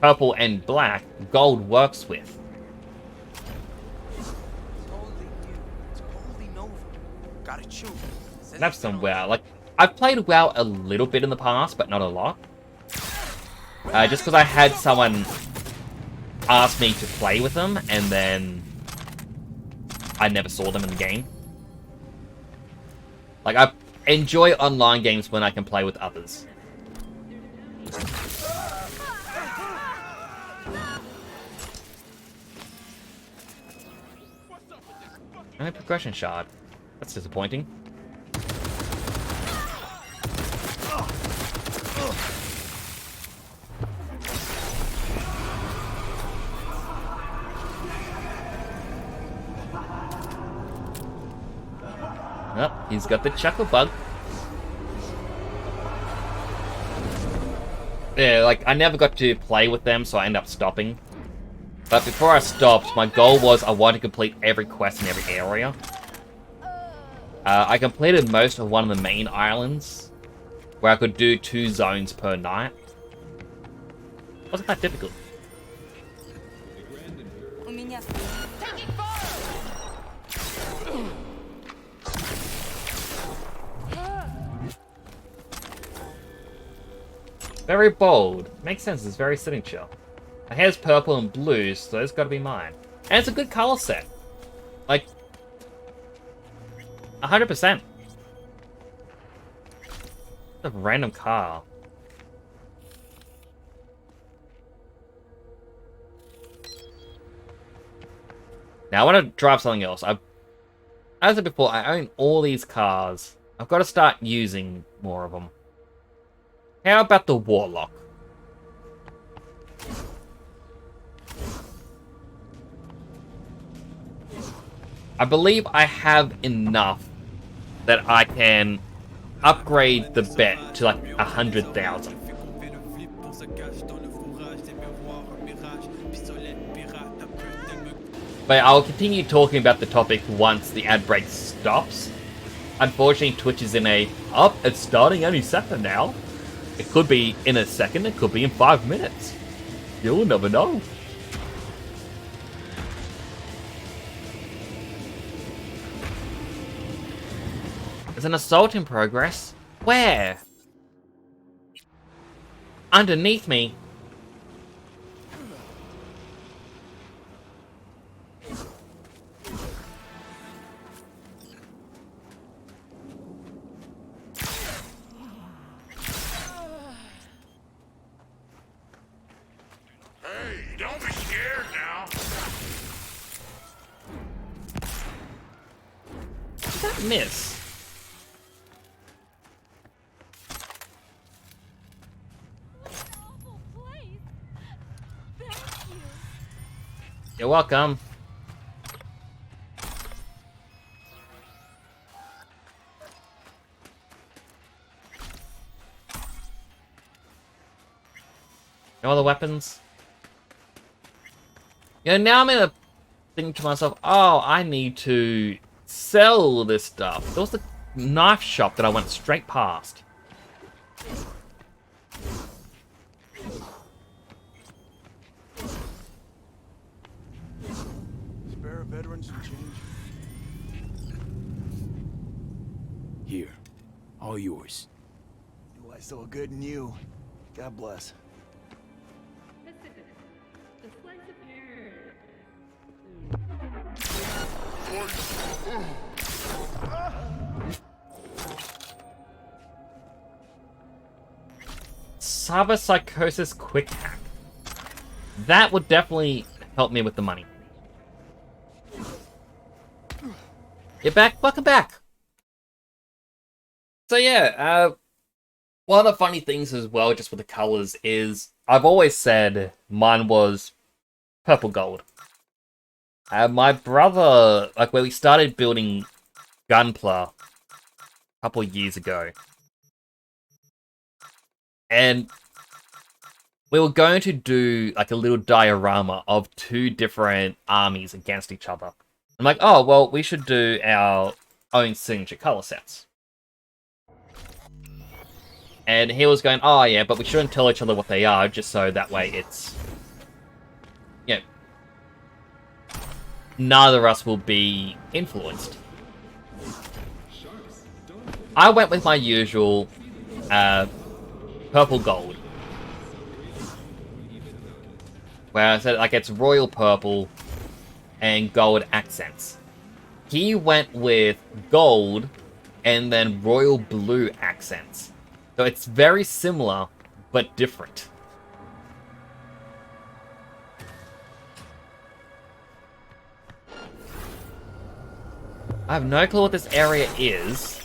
A: purple and black, gold works with. That's some WoW. Like, I've played WoW a little bit in the past, but not a lot. Just because I had someone ask me to play with them, and then I never saw them in the game. Like, I enjoy online games when I can play with others. And a progression shard. That's disappointing. Oh, he's got the chuckle bug. Yeah, like, I never got to play with them, so I ended up stopping. But before I stopped, my goal was I wanted to complete every quest in every area. I completed most of one of the main islands, where I could do 2 zones per night. Wasn't that difficult. Very bold. Makes sense, it's very signature. My hair's purple and blue, so it's gotta be mine. And it's a good color set. Like, 100%. A random car. Now I want to drive something else. As I said before, I own all these cars. I've got to start using more of them. How about the Warlock? I believe I have enough that I can upgrade the bet to like 100,000. But I'll continue talking about the topic once the ad break stops. Unfortunately, Twitch is in a, it's starting any second now. It could be in a second, it could be in 5 minutes. You'll never know. There's an assault in progress. Where? Underneath me.
Q: Hey, don't be scared now.
A: Did that miss? You're welcome. No other weapons? You know, now I'm in a think to myself, oh, I need to sell this stuff. There was the knife shop that I went straight past.
E: Spare veterans some change. Here, all yours.
H: Do I saw good in you? God bless.
A: Cyber Psychosis Quick Hack. That would definitely help me with the money. You're back? Welcome back! So yeah, one of the funny things as well, just with the colors, is I've always said mine was purple gold. My brother, like when we started building Gunpla a couple of years ago, and we were going to do like a little diorama of 2 different armies against each other. I'm like, oh, well, we should do our own signature color sets. And he was going, oh yeah, but we shouldn't tell each other what they are, just so that way it's, you know, neither of us will be influenced. I went with my usual purple gold, where I said like it's royal purple and gold accents. He went with gold and then royal blue accents. So it's very similar, but different. I have no clue what this area is.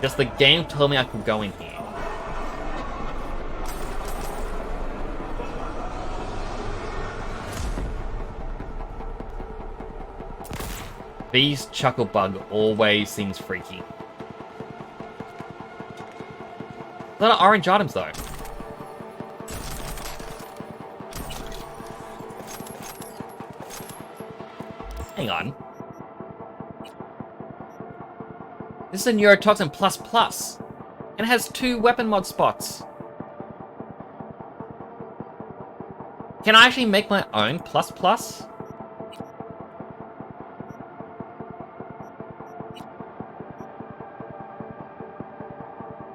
A: Just the game told me I could go in here. Beast Chucklebug always seems freaky. A lot of orange items though. Hang on. This is a Neurotoxin ++. And it has 2 weapon mod spots. Can I actually make my own ++?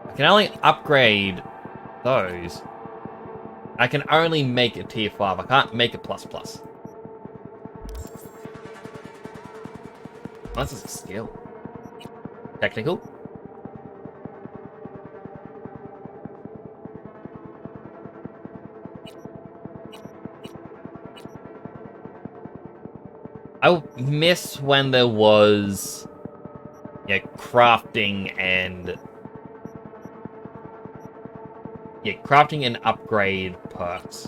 A: I can only upgrade those. I can only make a tier 5. I can't make a ++. Unless it's a skill. Technical. I miss when there was, yeah, crafting and crafting and upgrade perks.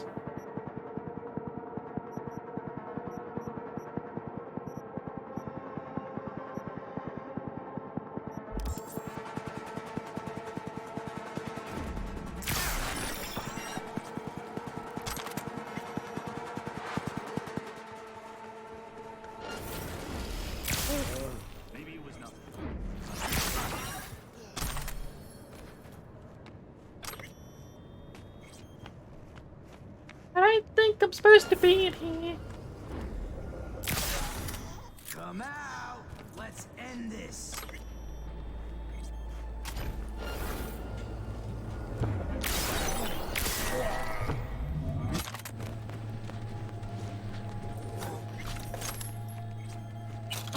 A: I think I'm supposed to be in here.
E: Come out. Let's end this.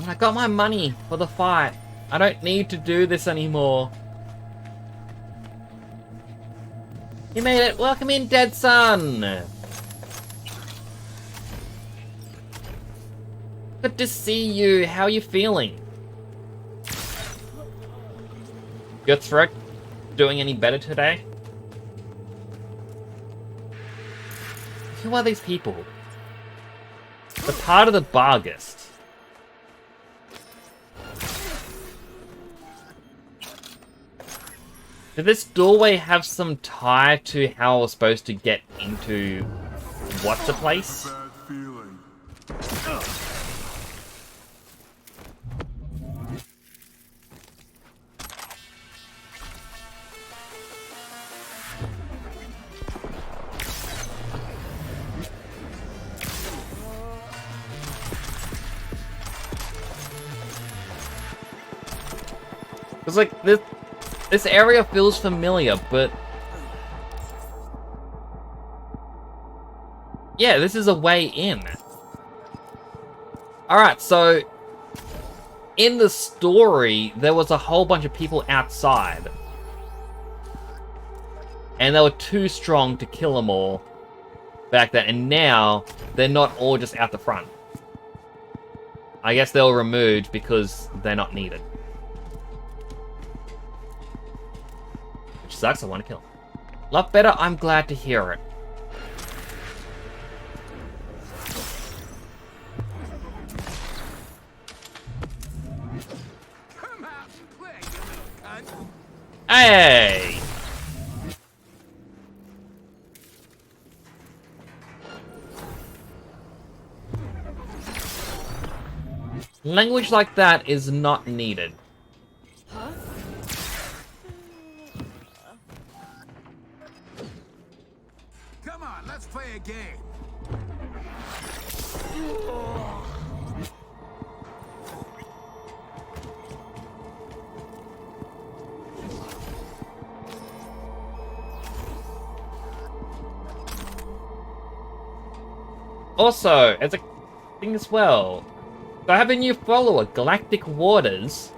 A: I got my money for the fight. I don't need to do this anymore. You made it. Welcome in, Dead Son. Good to see you. How are you feeling? Your throat doing any better today? Who are these people? They're part of the Bargist. Did this doorway have some tie to how I was supposed to get into what's the place? It's like this area feels familiar, but yeah, this is a way in. Alright, so in the story, there was a whole bunch of people outside. And they were too strong to kill them all back then, and now they're not all just out the front. I guess they were removed because they're not needed. Which sucks, I want to kill them. Lot better, I'm glad to hear it. Hey! Language like that is not needed.
I: Come on, let's play a game.
A: Also, as a thing as well, I have a new follower, Galactic Waters.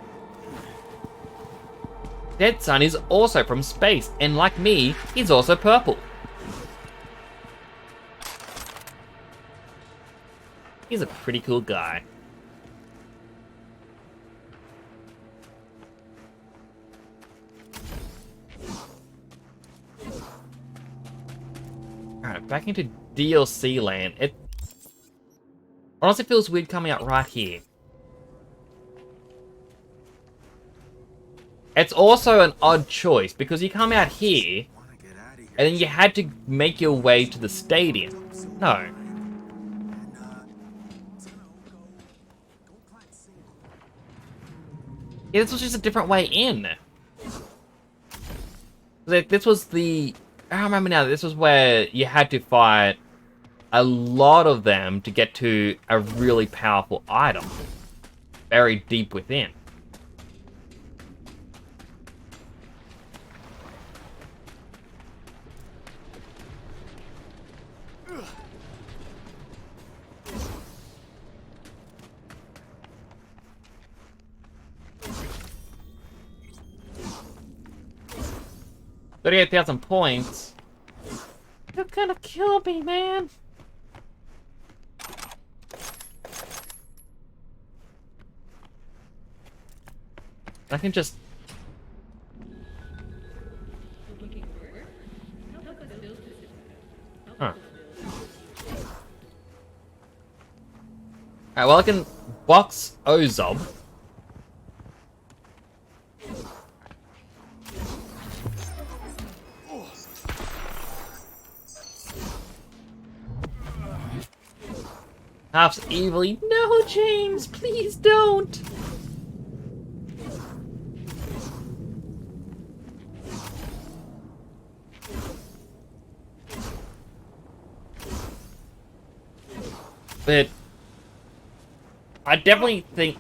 A: Dead Son is also from space, and like me, he's also purple. He's a pretty cool guy. Alright, back into DLC land. It honestly feels weird coming out right here. It's also an odd choice, because you come out here, and then you had to make your way to the stadium. No. Yeah, this was just a different way in. Like, this was the... I remember now, this was where you had to fight a lot of them to get to a really powerful item. Buried deep within. $38,000 points. You're gonna kill me, man. I can just... Huh. Alright, well I can box Ozob. Half's evilly. No, James, please don't. But I definitely think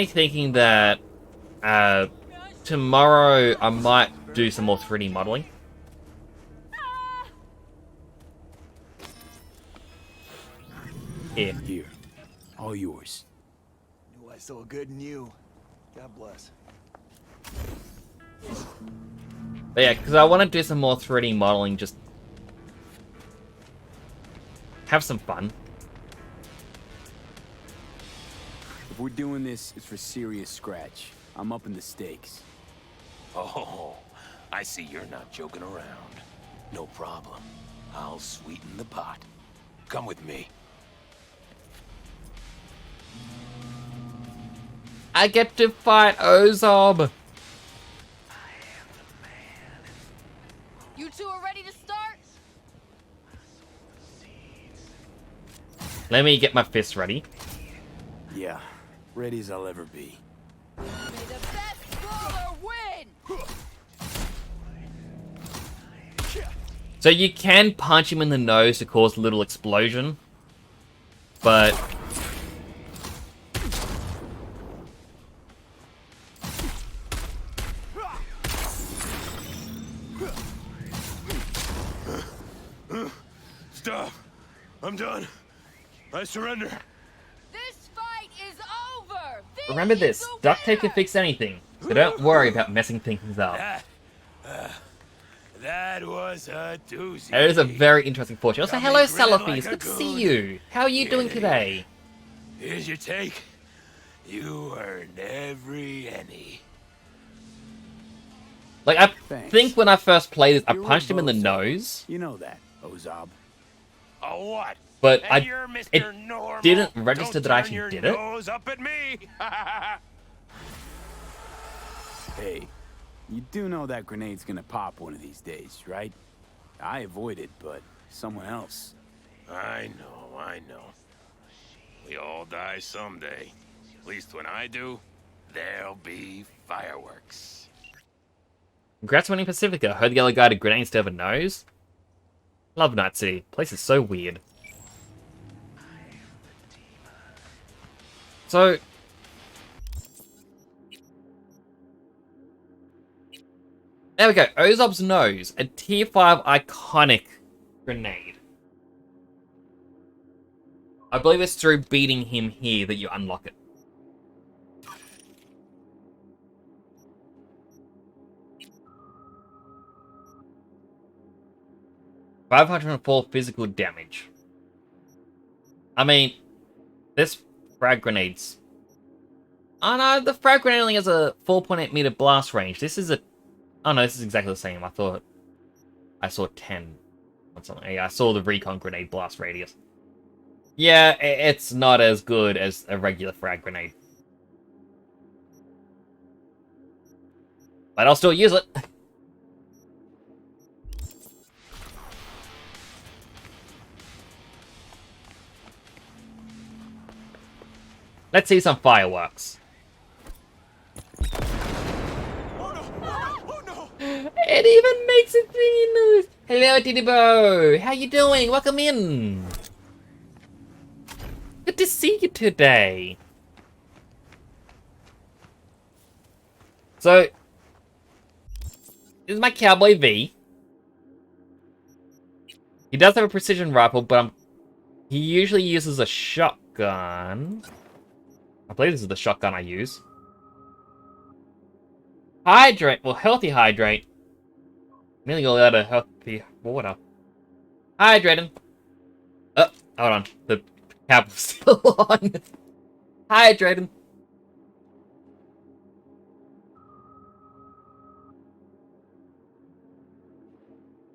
A: thinking that tomorrow I might do some more 3D modeling.
J: Here. All yours.
E: Knew I saw good in you. God bless.
A: But yeah, because I want to do some more 3D modeling, just have some fun.
J: If we're doing this, it's for serious scratch. I'm upping the stakes.
V: Oh, I see you're not joking around. No problem. I'll sweeten the pot. Come with me.
A: I get to fight Ozob.
P: You two are ready to start?
A: Let me get my fists ready.
J: Yeah, ready as I'll ever be.
P: May the best brawler win!
A: So you can punch him in the nose to cause a little explosion, but
D: Stop. I'm done. I surrender.
P: This fight is over!
A: remember this, duct tape can fix anything, so don't worry about messing things up.
V: That was a doozy.
A: It is a very interesting fortune. Also, hello Salafis, good to see you. How are you doing today?
V: Here's your take. You earned every penny.
A: Like, I
J: Thanks.
A: think when I first played this, I
J: You're
A: punched him in the
J: both
A: nose,
J: You know that, Ozob.
V: Oh, what?
A: but
V: And you're
A: it
V: Mr. Normal.
A: didn't register
V: Don't
A: that I
V: turn
A: actually
V: your
A: did it.
V: nose up at me.
J: Hey, you do know that grenade's gonna pop one of these days, right? I avoid it, but someone else.
V: I know. We all die someday. At least when I do, there'll be fireworks.
A: Congrats on winning Pacifica. Heard the other guy had a grenade instead of a nose. Love Night City. Place is so weird. So... there we go. Ozob's nose. A tier 5 iconic grenade. I believe it's through beating him here that you unlock it. $504 physical damage. I mean, this frag grenades. Oh no, the frag grenade only has a 4.8 meter blast range. This is a... oh no, this is exactly the same. I thought I saw 10 or something. Yeah, I saw the recon grenade blast radius. Yeah, it's not as good as a regular frag grenade. But I'll still use it. Let's see some fireworks. It even makes it news. Hello, Tittybo. How you doing? Welcome in. Good to see you today. So, this is my Cowboy V. He does have a precision rifle, but he usually uses a shotgun. I believe this is the shotgun I use. Hydrate. Well, healthy hydrate. Nearly all out of healthy water. Hydrating. Oh, hold on. The cap is still on. Hydrating.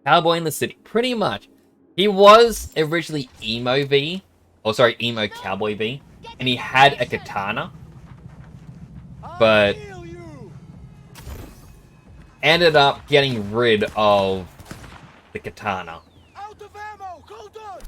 A: Cowboy in the city. Pretty much. He was originally Emo V. Oh, sorry, Emo Cowboy V. And he had a katana. But ended up getting rid of the katana.
E: Out of ammo! Hold on!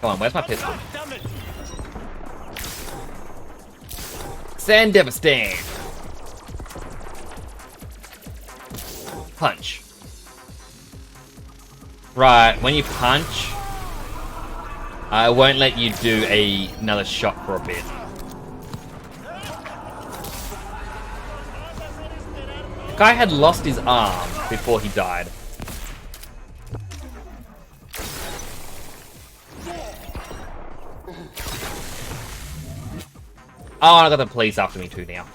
A: Come on, where's my pistol? Sand Devastate. Punch. Right, when you punch, I won't let you do another shot for a bit. The guy had lost his arm before he died. Oh, and I got the police after me too now.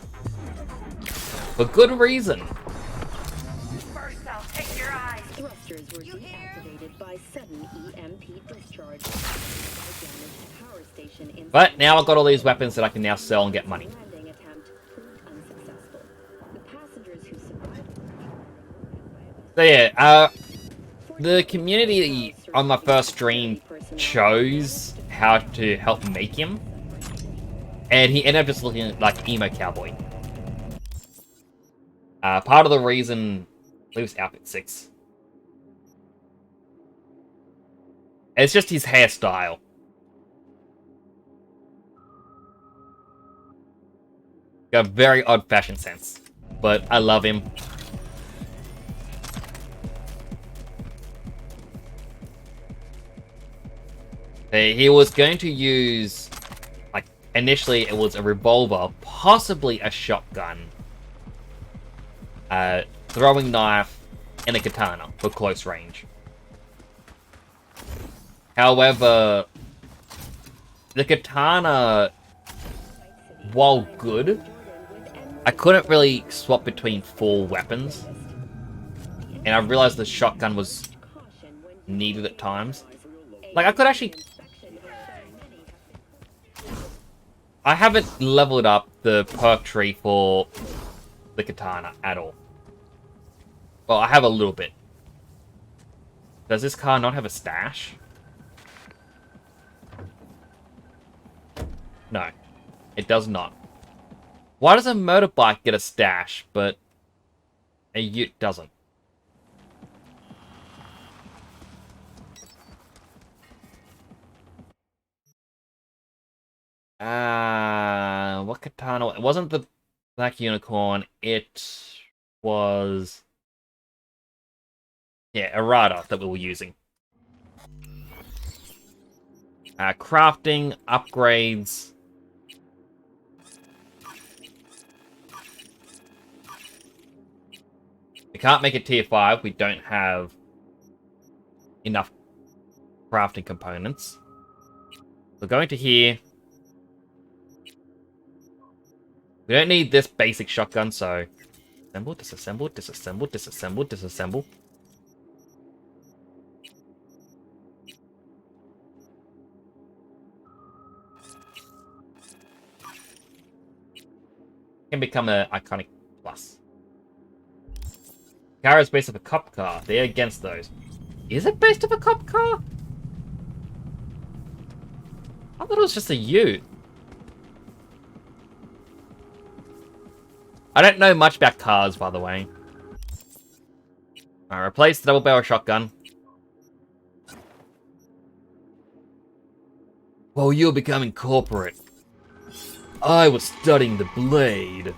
A: For good reason.
K: First, I'll take your eyes. Thrusters were deactivated by sudden EMP discharge. Power station in
A: But now I've got all these weapons that I can now sell and get money.
K: landing attempt proved unsuccessful. The passengers who survived
A: So yeah, the community on my first stream chose how to help make him. And he ended up just looking like Emo Cowboy. Part of the reason... I believe it's outfit 6. It's just his hairstyle. Got a very odd fashion sense. But I love him. He was going to use... Initially, it was a revolver, possibly a shotgun, throwing knife, and a katana for close range. However, the katana, while good, I couldn't really swap between 4 weapons, and I realized the shotgun was needed at times. Like, I could actually... I haven't leveled up the perk tree for the katana at all. Well, I have a little bit. Does this car not have a stash? No, it does not. Why does a motorbike get a stash, but a ute doesn't? What katana? It wasn't the Black Unicorn. It was... yeah, errata that we were using. Crafting, upgrades. We can't make it tier 5. We don't have enough crafting components. We're going to here. We don't need this basic shotgun, so... assemble, disassemble, disassemble, disassemble, disassemble. Can become an iconic plus. Car is based off a cop car. They're against those. Is it based off a cop car? I thought it was just a ute. I don't know much about cars, by the way. I replaced the double barrel shotgun. While you're becoming corporate, I was studying the blade.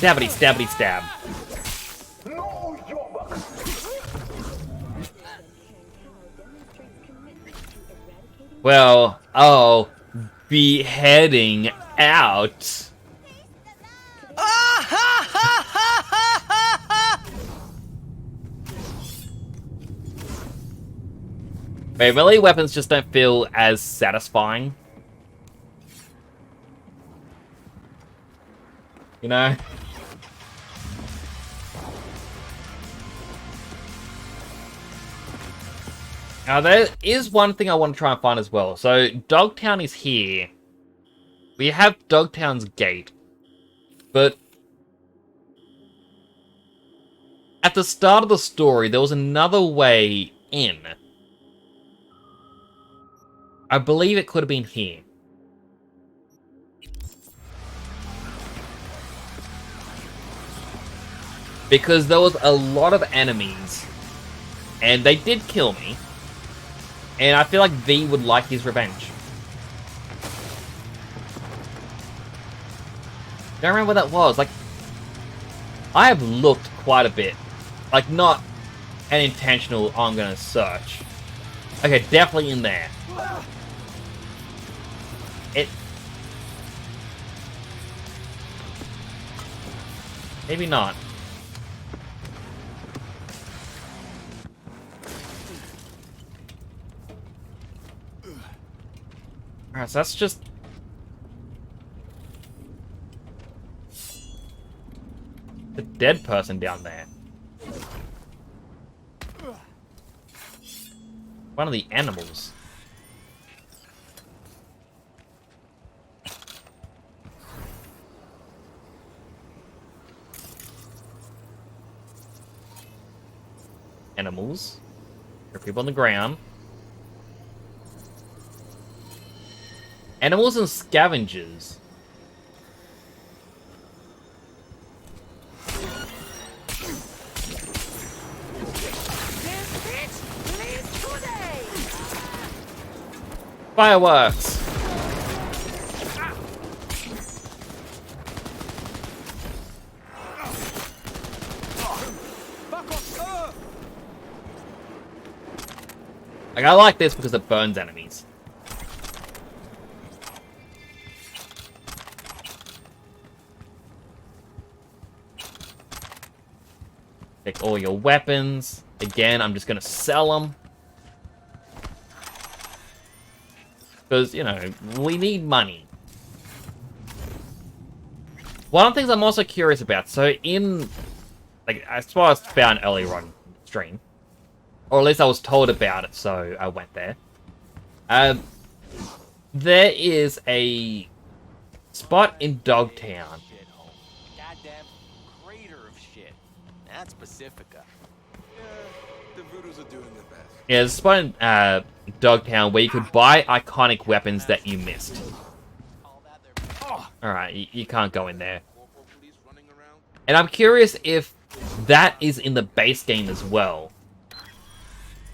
A: Stabbity, stabbity, stab. Well, oh, be heading out. Wait, melee weapons just don't feel as satisfying. You know? Now, there is one thing I want to try and find as well. So, Dogtown is here. We have Dogtown's gate. But at the start of the story, there was another way in. I believe it could have been here. Because there was a lot of enemies. And they did kill me. And I feel like V would like his revenge. Don't remember what that was. Like, I have looked quite a bit. Like, not an intentional, I'm gonna search. Okay, definitely in there. It... Maybe not. Alright, so that's just... the dead person down there. One of the animals. Animals. There are people on the ground. Animals and scavengers. Fireworks! Like, I like this because it burns enemies. Take all your weapons. Again, I'm just gonna sell them. Because, you know, we need money. One of the things I'm also curious about, so in, like, as far as found earlier on stream, or at least I was told about it, so I went there. There is a spot in Dogtown.
H: Goddamn crater of shit. That's Pacifica.
I: The Voodoo's are doing their best.
A: Yeah, there's a spot in Dogtown where you could buy iconic weapons that you missed. Alright, you can't go in there. And I'm curious if that is in the base game as well.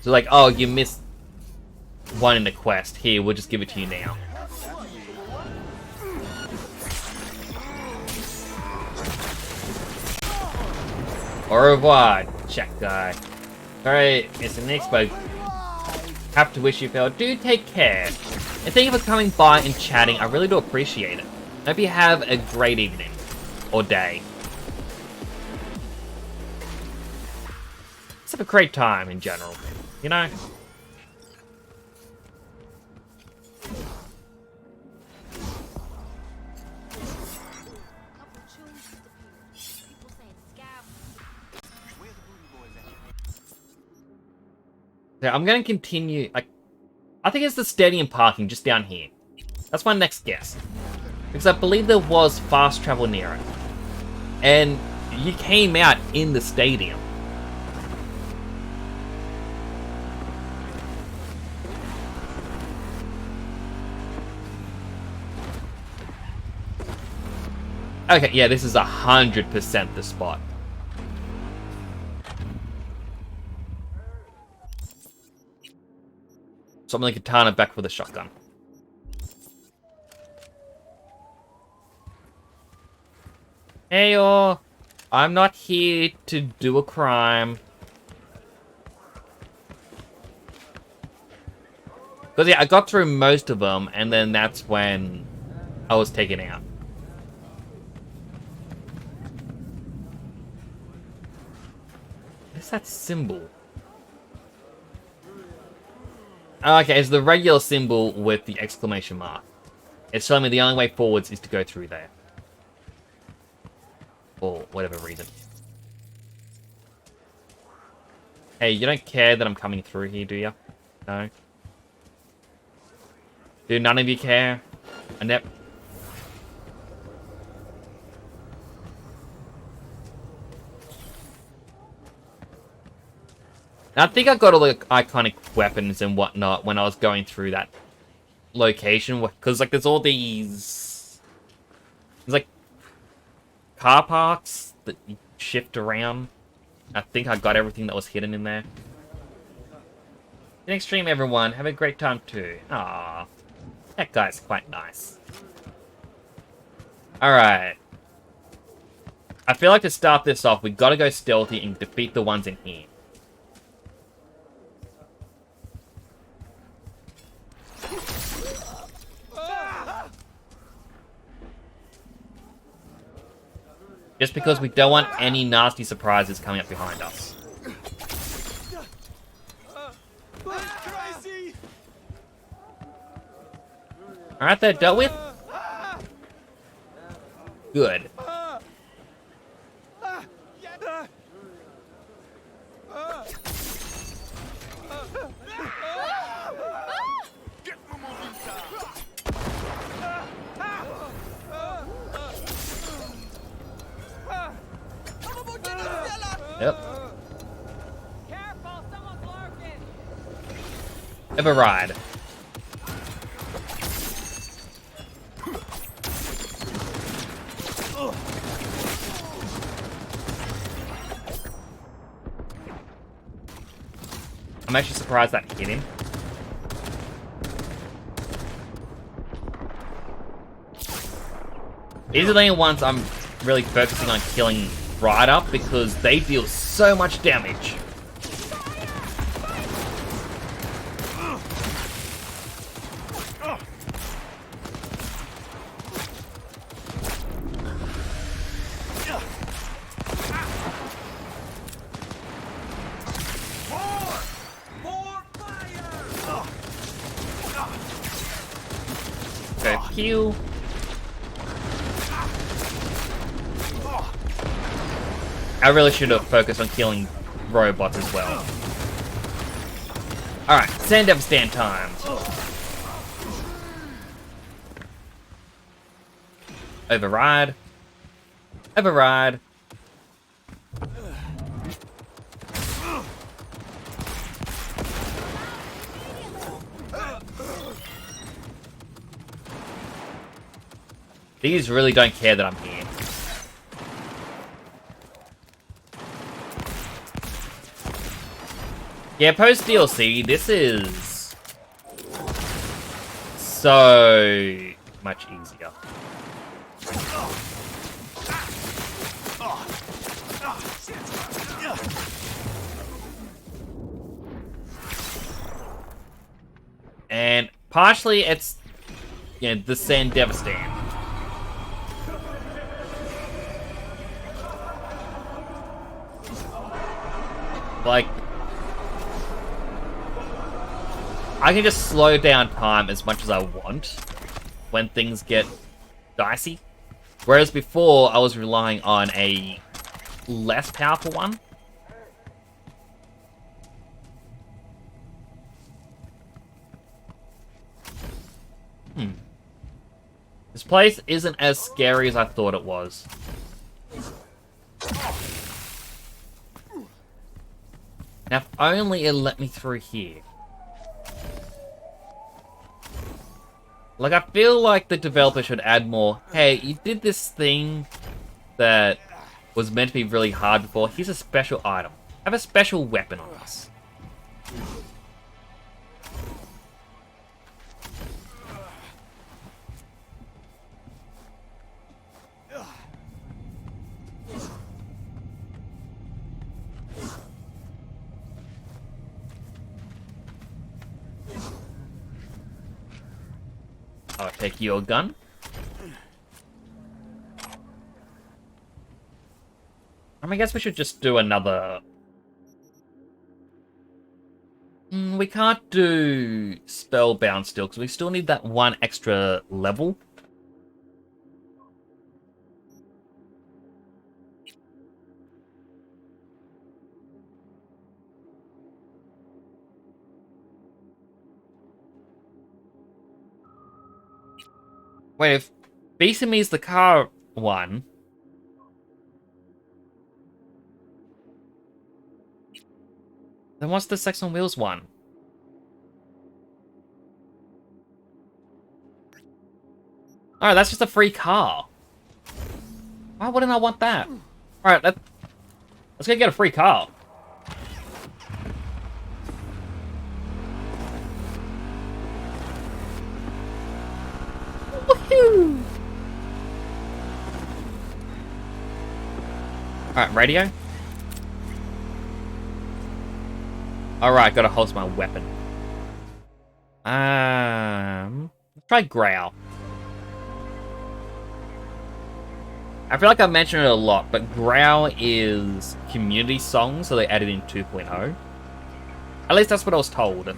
A: So like, oh, you missed one in the quest. Here, we'll just give it to you now. Au revoir, check guy. Sorry, it's an expo. Have to wish you well. Do take care. And thank you for coming by and chatting. I really do appreciate it. Hope you have a great evening. Or day. Just have a great time in general. You know? Yeah, I'm gonna continue, like, I think it's the stadium parking just down here. That's my next guess. Because I believe there was fast travel near it. And you came out in the stadium. Okay, yeah, this is 100% the spot. Summon the katana back with a shotgun. Hey, I'm not here to do a crime. Because, yeah, I got through most of them, and then that's when I was taken out. What's that symbol? Okay, it's the regular symbol with the exclamation mark. It's telling me the only way forwards is to go through there. For whatever reason. Hey, you don't care that I'm coming through here, do you? No? Do none of you care? I think I got all the iconic weapons and whatnot when I was going through that location. Because, like, there's all these... There's, like, car parks that you shift around. I think I got everything that was hidden in there. Next stream, everyone. Have a great time, too. Aww. That guy's quite nice. Alright. I feel like to start this off, we gotta go stealthy and defeat the ones in here. Just because we don't want any nasty surprises coming up behind us. Alright, they're dealt with. Good. Yep.
B: Careful, someone's lurking.
A: Have a ride. I'm actually surprised that hit him. These are the only ones I'm really focusing on killing right up because they deal so much damage. Okay, pew. I really should have focused on killing robots as well. Alright, sand up stand time. Override. Override. These really don't care that I'm here. Yeah, post DLC, this is so much easier. And partially it's, you know, the Sand Devastation. Like, I can just slow down time as much as I want when things get dicey. Whereas before, I was relying on a less powerful one. place isn't as scary as I thought it was. Now, if only it let me through here. Like, I feel like the developer should add more, hey, you did this thing that was meant to be really hard before. Here's a special item. Have a special weapon on us. I'll take your gun. I guess we should just do another... we can't do Spellbound still, because we still need that one extra level. Wait, if Beasting Me is the car one... then what's the Sex on Wheels one? Alright, that's just a free car. Why wouldn't I want that? Alright, let's go get a free car. Woohoo! Alright, radio. Alright, gotta holster my weapon. Let's try Growl. I feel like I mentioned it a lot, but Growl is community song, so they added in 2.0. At least that's what I was told.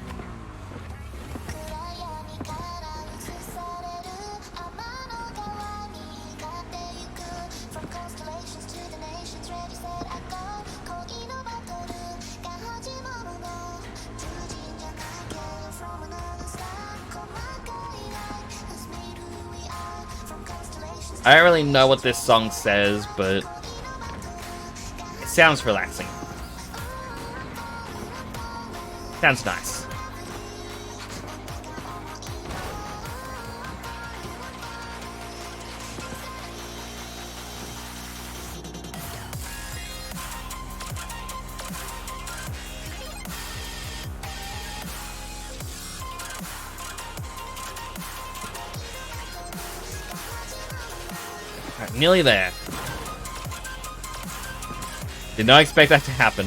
A: I don't really know what this song says, but it sounds relaxing. Sounds nice. Alright, nearly there. Did not expect that to happen.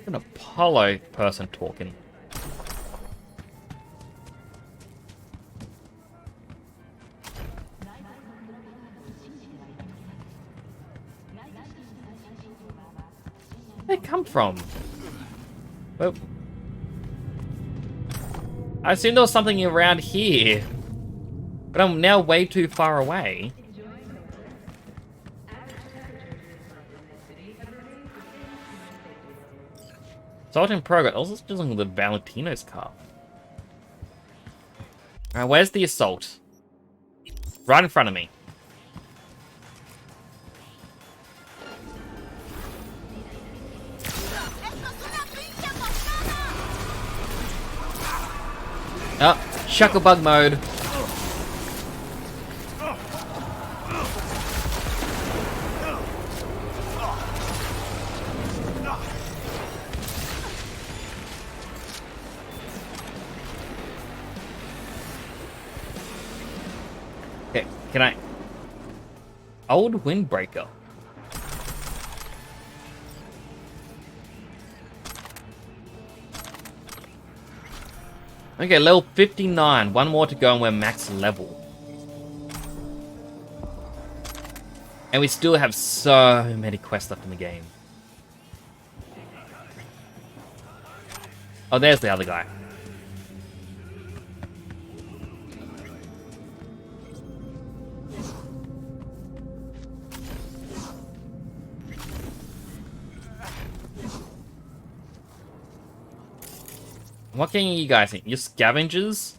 A: An Apollo person talking. Where'd they come from? Well, I assumed there was something around here, but I'm now way too far away. Assault in progress. I was just looking at the Valentino's car. Alright, where's the assault? Right in front of me. Oh, Shuckle-bug mode. Okay, can I... Old Windbreaker. Okay, level 59. One more to go and we're max level. And we still have so many quests left in the game. Oh, there's the other guy. What can you guys think? You're scavengers?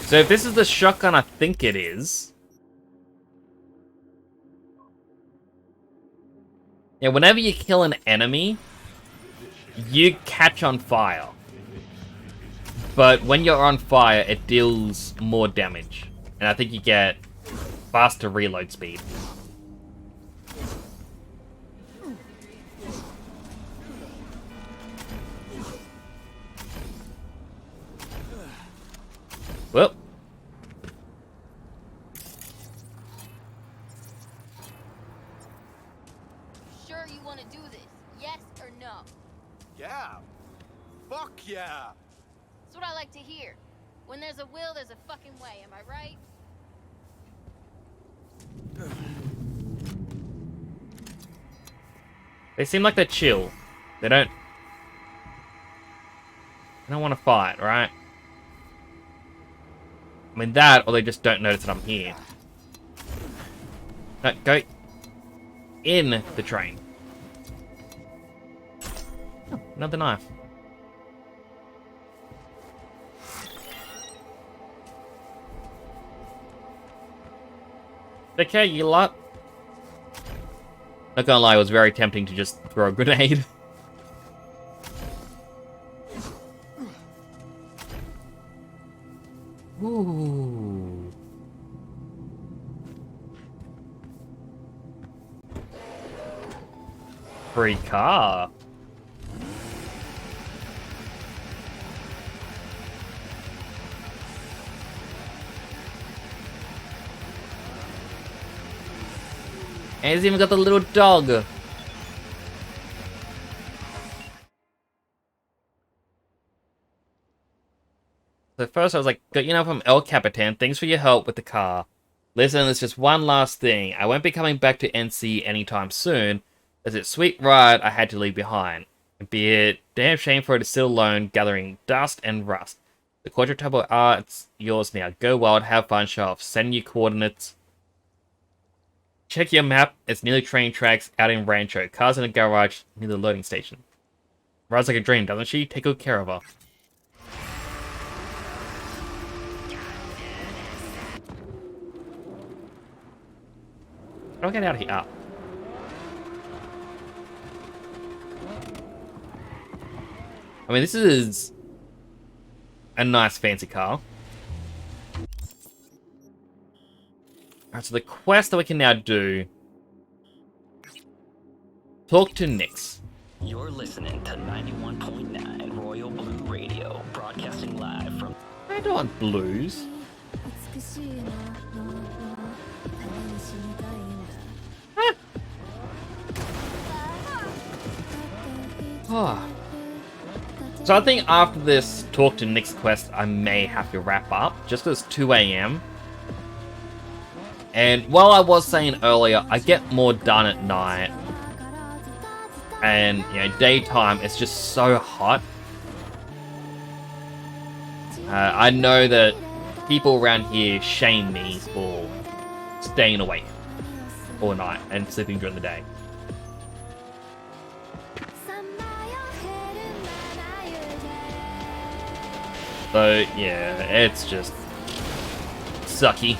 A: So if this is the shotgun I think it is... Yeah, whenever you kill an enemy, you catch on fire. But when you're on fire, it deals more damage. And I think you get faster reload speed. Well.
P: Sure you want to do this? Yes or no?
H: Yeah. Fuck yeah.
P: That's what I like to hear. When there's a will, there's a fucking way, am I right?
A: They seem like they're chill. They don't want to fight, right? I mean that, or they just don't notice that I'm here. No, go in the train. Oh, another knife. Okay, you lot. Not gonna lie, it was very tempting to just throw a grenade. Ooh. Free car. And he's even got the little dog. So first I was like, you know, from El Capitan, thanks for your help with the car. Listen, there's just one last thing. I won't be coming back to NC anytime soon. There's a sweet ride I had to leave behind. It'd be a damn shame for it to sit alone, gathering dust and rust. The quadruple R, it's yours now. Go wild, have fun, show off. Send you coordinates. Check your map. It's near the train tracks out in Rancho. Cars in a garage near the loading station. Rides like a dream, doesn't she? Take good care of her. How do I get out of here? Up. I mean, this is a nice fancy car. Alright, so the quest that we can now do... Talk to Nix.
B: You're listening to 91.9 Royal Blue Radio, broadcasting live from...
A: I don't want blues. Oh. So I think after this Talk to Nix quest, I may have to wrap up, just because it's 2 AM. And while I was saying earlier, I get more done at night. And, you know, daytime, it's just so hot. I know that people around here shame me for staying awake all night and sleeping during the day. So, yeah, it's just sucky.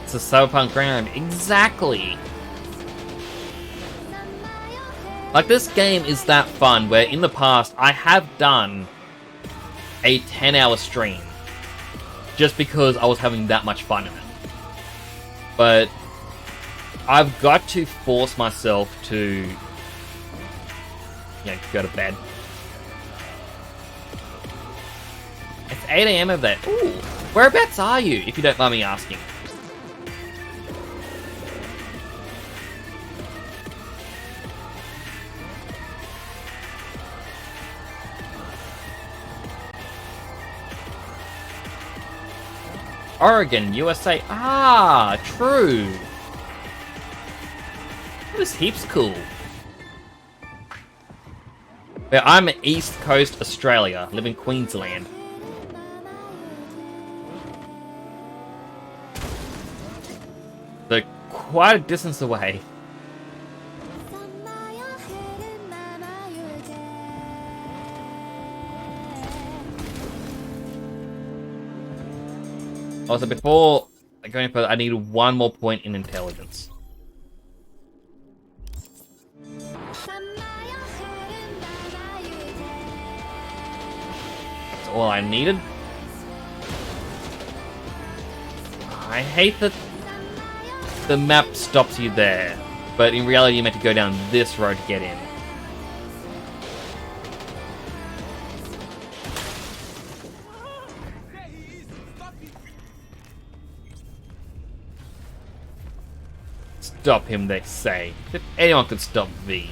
A: It's a Cyberpunk ground. Exactly! Like, this game is that fun, where in the past, I have done a 10-hour stream just because I was having that much fun in it. But I've got to force myself to, you know, go to bed. It's 8 AM over there. Ooh, whereabouts are you, if you don't mind me asking? Oregon, USA. Ah, true. This heap's cool. Yeah, I'm East Coast Australia, live in Queensland. So quite a distance away. Also, before I go any further, I need one more point in intelligence. That's all I needed. I hate that the map stops you there, but in reality you meant to go down this road to get in. Stop him, they say. If anyone could stop V.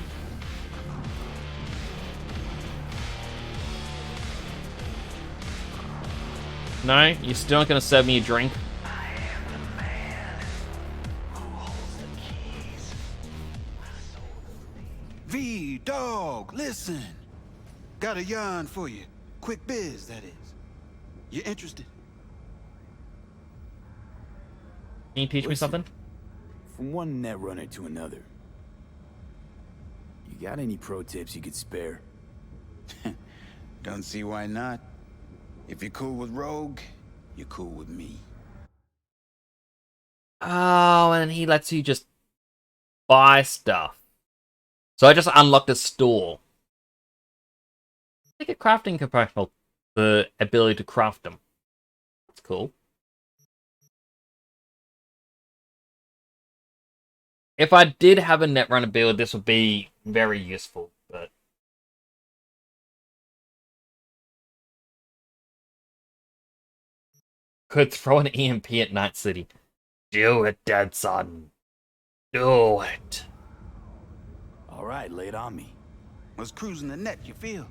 A: No? You're still not gonna serve me a drink?
I: V, dog, listen. Got a yarn for you. Quick biz, that is. You interested?
A: Can you teach me something?
J: From one netrunner to another. You got any pro tips you could spare?
I: Don't see why not. If you're cool with Rogue, you're cool with me.
A: Oh, and he lets you just buy stuff. So I just unlocked a store. Like a crafting component, the ability to craft them. That's cool. If I did have a netrunner build, this would be very useful, but could throw an EMP at Night City. Do it, dead son. Do it.
J: All right, lay it on me.
I: Was cruising the net, you feel?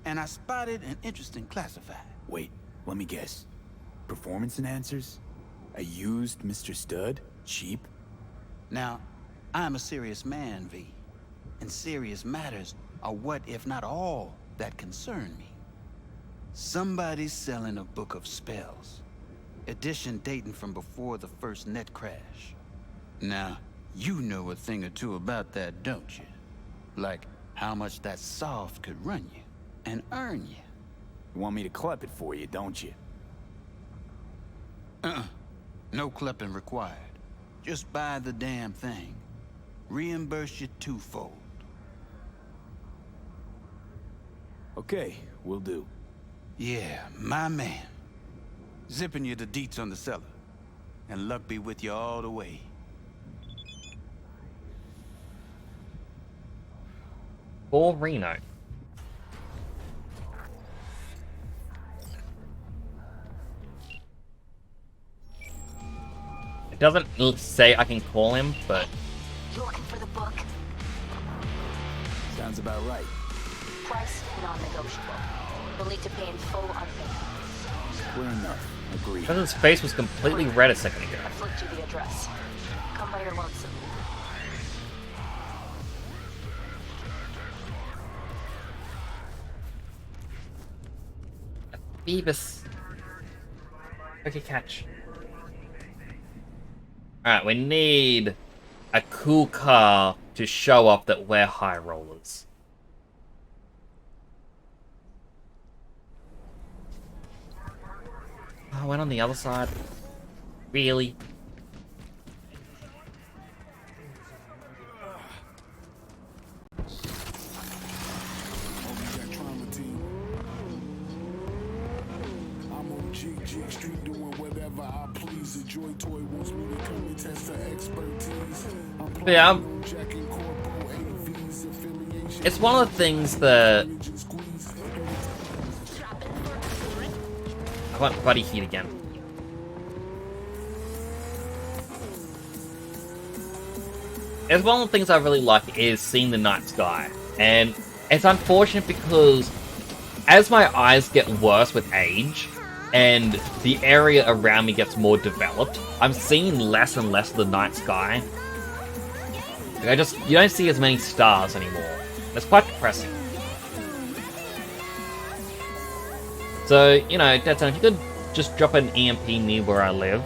I: And I spotted an interesting classified.
J: Wait, let me guess. Performance enhancers? A used Mr. Stud? Cheap?
I: Now, I'm a serious man, V. And serious matters are what, if not all, that concern me. Somebody's selling a book of spells. Edition dating from before the first net crash. Now, you know a thing or two about that, don't you? Like how much that soft could run you and earn you.
J: You want me to clip it for you, don't you?
I: No clipping required. Just buy the damn thing. Reimburse you twofold.
J: Okay, will do.
I: Yeah, my man. Zipping you the deets on the cellar. And luck be with you all the way.
A: For Reno. It doesn't say I can call him, but
L: You looking for the book?
J: Sounds about right.
L: Price non-negotiable. You'll need to pay in full on payment.
J: Clear enough. Agreed.
A: because his face was completely red a second ago.
L: I flipped you the address. Come by your lonesome.
A: Beavis. Okay, catch. Alright, we need a cool car to show off that we're high rollers. Oh, I went on the other side. Really?
E: Street doing whatever I please. The Joy Toy wants me to come and test her expertise.
A: Yeah. It's one of the things that I want Buddy Heat again. It's one of the things I really like is seeing the night sky. And it's unfortunate because as my eyes get worse with age, and the area around me gets more developed, I'm seeing less and less of the night sky. You don't see as many stars anymore. That's quite depressing. So, you know, Dead Zone, if you could just drop an EMP near where I live.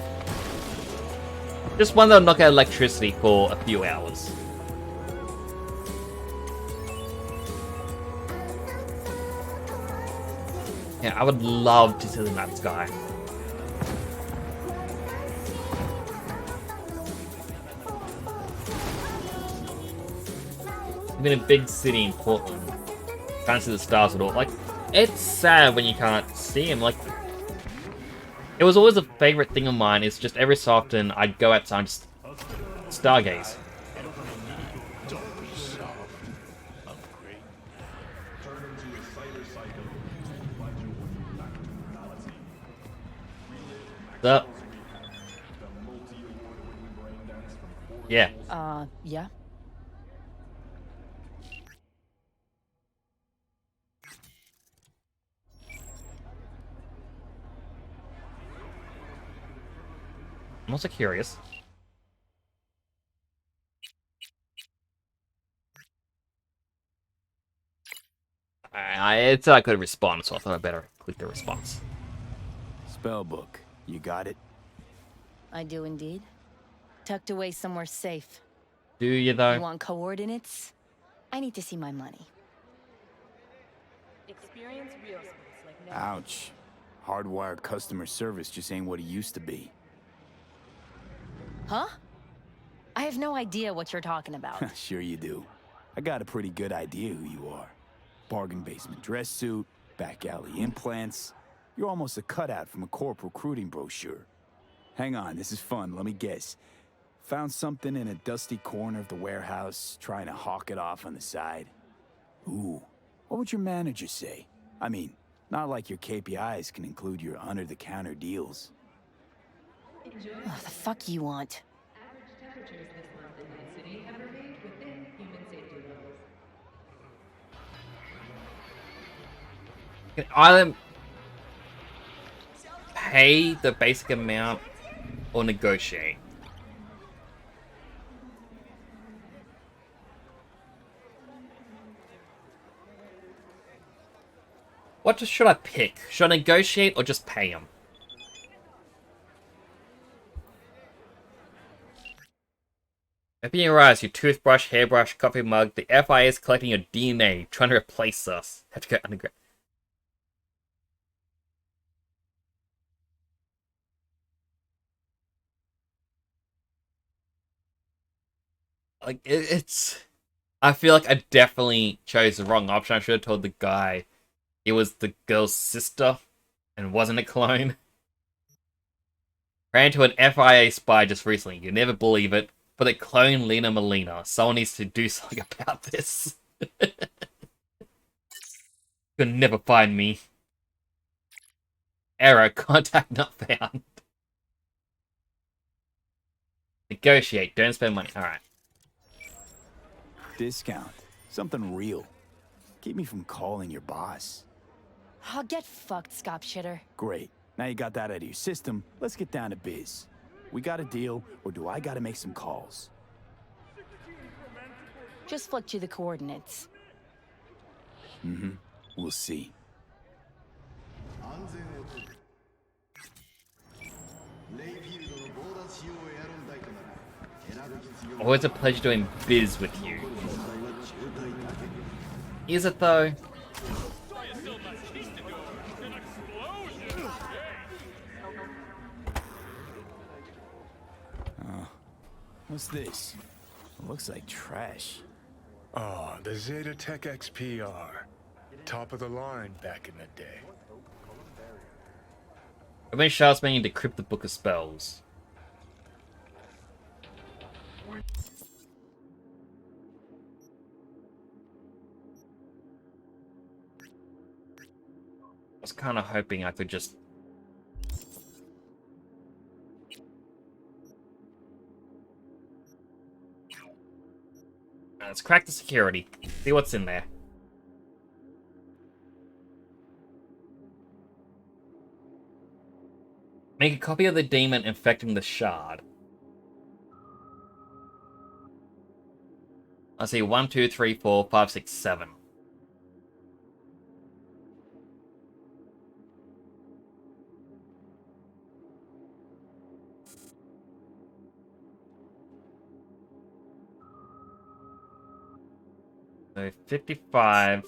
A: Just one that'll knock out electricity for a few hours. Yeah, I would love to see the night sky. I'm in a big city in Portland. Can't see the stars at all. Like, it's sad when you can't see them. Like, it was always a favorite thing of mine. It's just every so often I'd go outside and just stargaze. What's up? Yeah.
P: Yeah?
A: I'm also curious. It said I could respond, so I thought I'd better click the response.
J: Spellbook, you got it?
P: I do indeed. Tucked away somewhere safe.
A: Do you, though?
P: You want coordinates? I need to see my money.
M: Experience real space like never.
J: Ouch. Hardwired customer service just ain't what it used to be.
P: Huh? I have no idea what you're talking about.
J: Sure you do. I got a pretty good idea who you are. Bargain basement dress suit, back alley implants. You're almost a cutout from a corp recruiting brochure. Hang on, this is fun, let me guess. Found something in a dusty corner of the warehouse, trying to hawk it off on the side. Ooh, what would your manager say? I mean, not like your KPIs can include your under-the-counter deals.
P: What the fuck you want?
A: Can either pay the basic amount or negotiate. What should I pick? Should I negotiate or just pay him? Open your eyes, your toothbrush, hairbrush, coffee mug. The FIA is collecting your DNA, trying to replace us. Have to go underground. Like, it's... I feel like I definitely chose the wrong option. I should have told the guy it was the girl's sister and wasn't a clone. Ran into an FIA spy just recently. You never believe it. But they clone Lena Molina. Someone needs to do something about this. You'll never find me. Error. Contact not found. Negotiate. Don't spend money. Alright.
J: Discount. Something real. Keep me from calling your boss.
P: Oh, get fucked, Scop Shitter.
J: Great. Now you got that out of your system, let's get down to biz. We got a deal, or do I gotta make some calls?
P: Just flick you the coordinates.
J: Mm-hmm. We'll see.
A: Always a pleasure doing biz with you. Is it though?
J: What's this? It looks like trash.
F: Oh, the Zeta Tech XPR. Top of the line back in the day.
A: I've been shards meaning to decrypt the book of spells. I was kind of hoping I could just... Let's crack the security. See what's in there. Make a copy of the demon infecting the shard. Let's see, 1, 2, 3, 4, 5, 6, 7. So 55,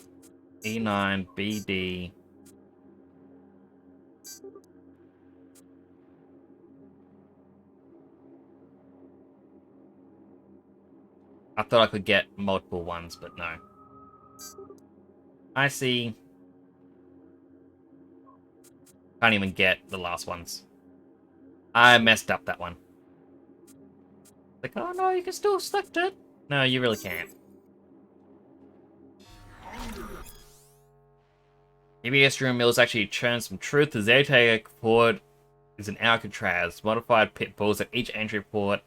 A: E9, BD. I thought I could get multiple ones, but no. I see. Can't even get the last ones. I messed up that one. Like, oh no, you can still select it. No, you really can't. EBS room mills actually churn some truth. The Zaytag port is an Alcatraz. Modified pit bulls at each entry port.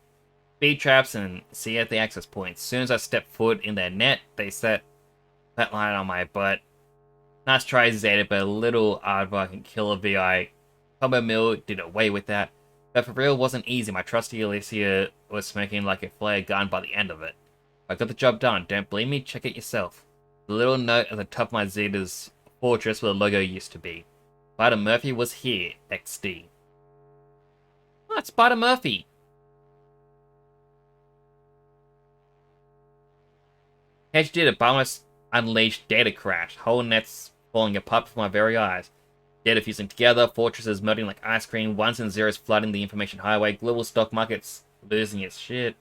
A: Speed traps and see at the access points. As soon as I step foot in their net, they set that line on my butt. Nice try, Zeta, but a little aardvark and killer VI. Combo Mill did away with that. But for real, it wasn't easy. My trusty Alicia was smoking like a flare gun by the end of it. I got the job done. Don't believe me? Check it yourself. The little note at the top of my Zeta's fortress where the logo used to be. Spider Murphy was here, XD. Oh, it's Spider Murphy. Hedge did it, but almost unleashed data crash. Whole nets falling apart before my very eyes. Data fusing together, fortresses melting like ice cream, ones and zeros flooding the information highway, global stock markets losing its shit.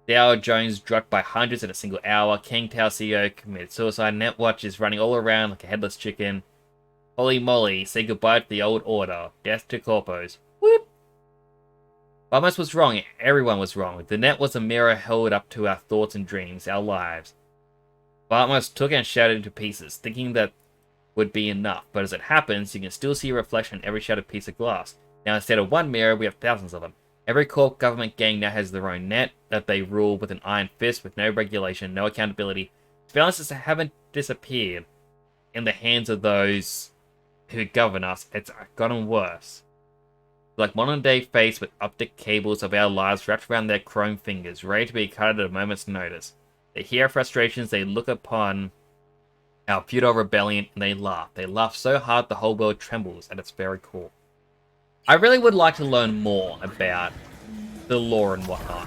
A: Dow Jones dropped by hundreds in a single hour. King Tao CEO committed suicide. Netwatch is running all around like a headless chicken. Holy moly, say goodbye to the old order. Death to corpos. Whoop! Barmas was wrong. Everyone was wrong. The net was a mirror held up to our thoughts and dreams, our lives. Bartmas took and shattered into pieces, thinking that would be enough. But as it happens, you can still see a reflection in every shattered piece of glass. Now instead of one mirror, we have thousands of them. Every corp government gang now has their own net that they rule with an iron fist with no regulation, no accountability. Balances haven't disappeared in the hands of those who govern us. It's gotten worse. Like modern day face with optic cables of our lives wrapped around their chrome fingers, ready to be cut at a moment's notice. They hear our frustrations, they look upon our futile rebellion, and they laugh. They laugh so hard the whole world trembles at its very core. I really would like to learn more about the lore and whatnot.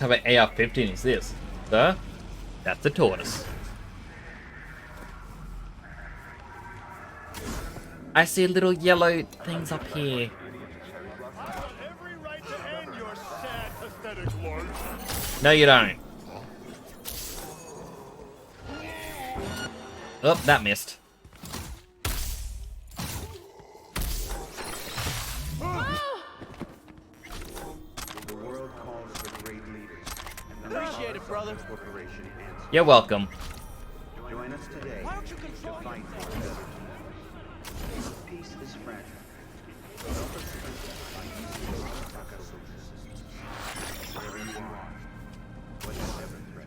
A: How about AR-15 is this? Sir? That's the tortoise. I see little yellow things up here. No, you don't. Oh, that missed.
H: Appreciate it, brother.
A: You're welcome.
I: Join us today to fight for it. Peace is fragile. Wherever you are, whatever threat.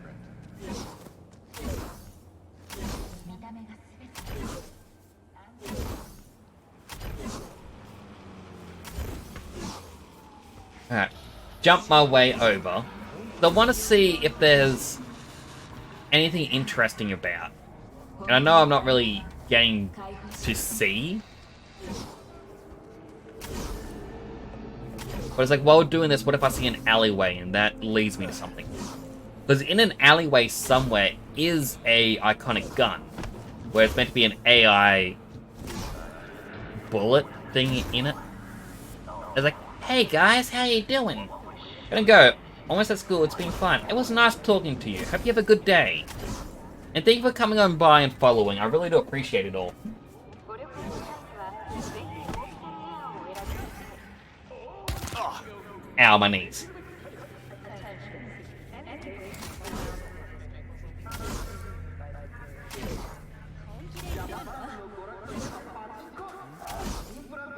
A: Alright. Jump my way over. I want to see if there's anything interesting about. And I know I'm not really getting to see. But it's like, while doing this, what if I see an alleyway and that leads me to something? Because in an alleyway somewhere is a iconic gun. Where it's meant to be an AI bullet thing in it. It's like, hey guys, how you doing? Gonna go. Almost at school, it's been fun. It was nice talking to you. Hope you have a good day. And thank you for coming on by and following. I really do appreciate it all. Ow, my knees.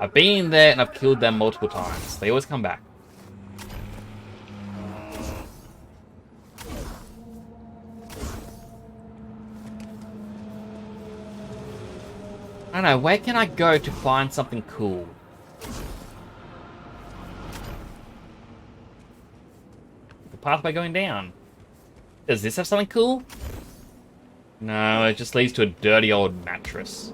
A: I've been there and I've killed them multiple times. They always come back. I don't know, where can I go to find something cool? pathway going down. Does this have something cool? No, it just leads to a dirty old mattress.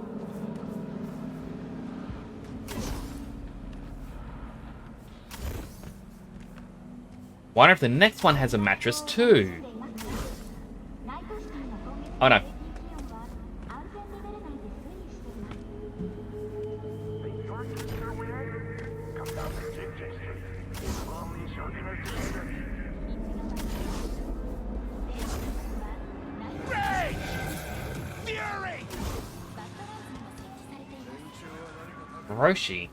A: Wonder if the next one has a mattress too. Oh no. Roshi.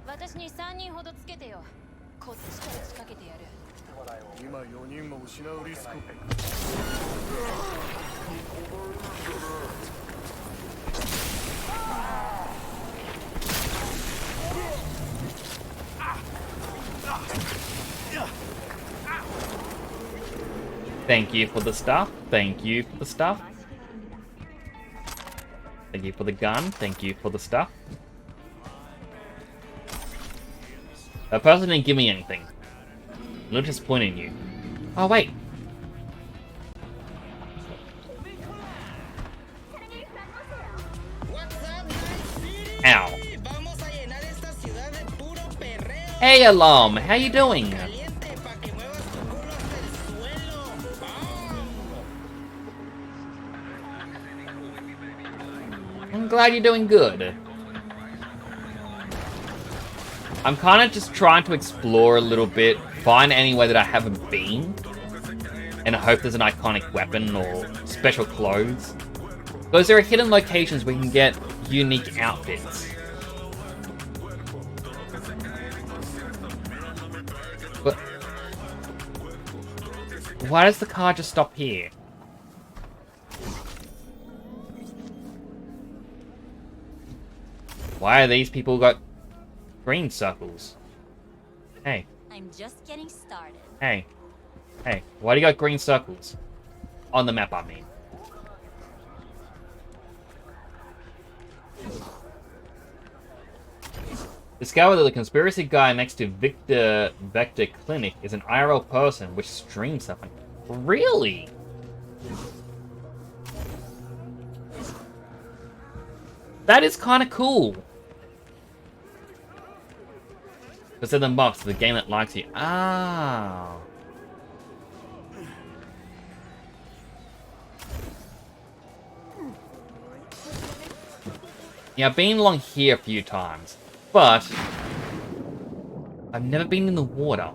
U: 私に3人ほどつけてよ。こっちから仕掛けてやる。
E: 今4人も失うリスク。
A: Thank you for the stuff. Thank you for the stuff. Thank you for the gun. Thank you for the stuff. That person didn't give me anything. I'm not disappointing you. Oh, wait. Ow. Hey, Alarm. How you doing? I'm glad you're doing good. I'm kind of just trying to explore a little bit, find anywhere that I haven't been, and I hope there's an iconic weapon or special clothes. Because there are hidden locations where you can get unique outfits. But why does the car just stop here? Why are these people got green circles? Hey.
U: I'm just getting started.
A: Hey. Hey. Why do you got green circles? On the map, I mean. Discover that the conspiracy guy next to Vector Clinic is an IRL person which streams something. Really? That is kind of cool. Because in the box, the game that likes you. Ah. Yeah, I've been along here a few times, but I've never been in the water.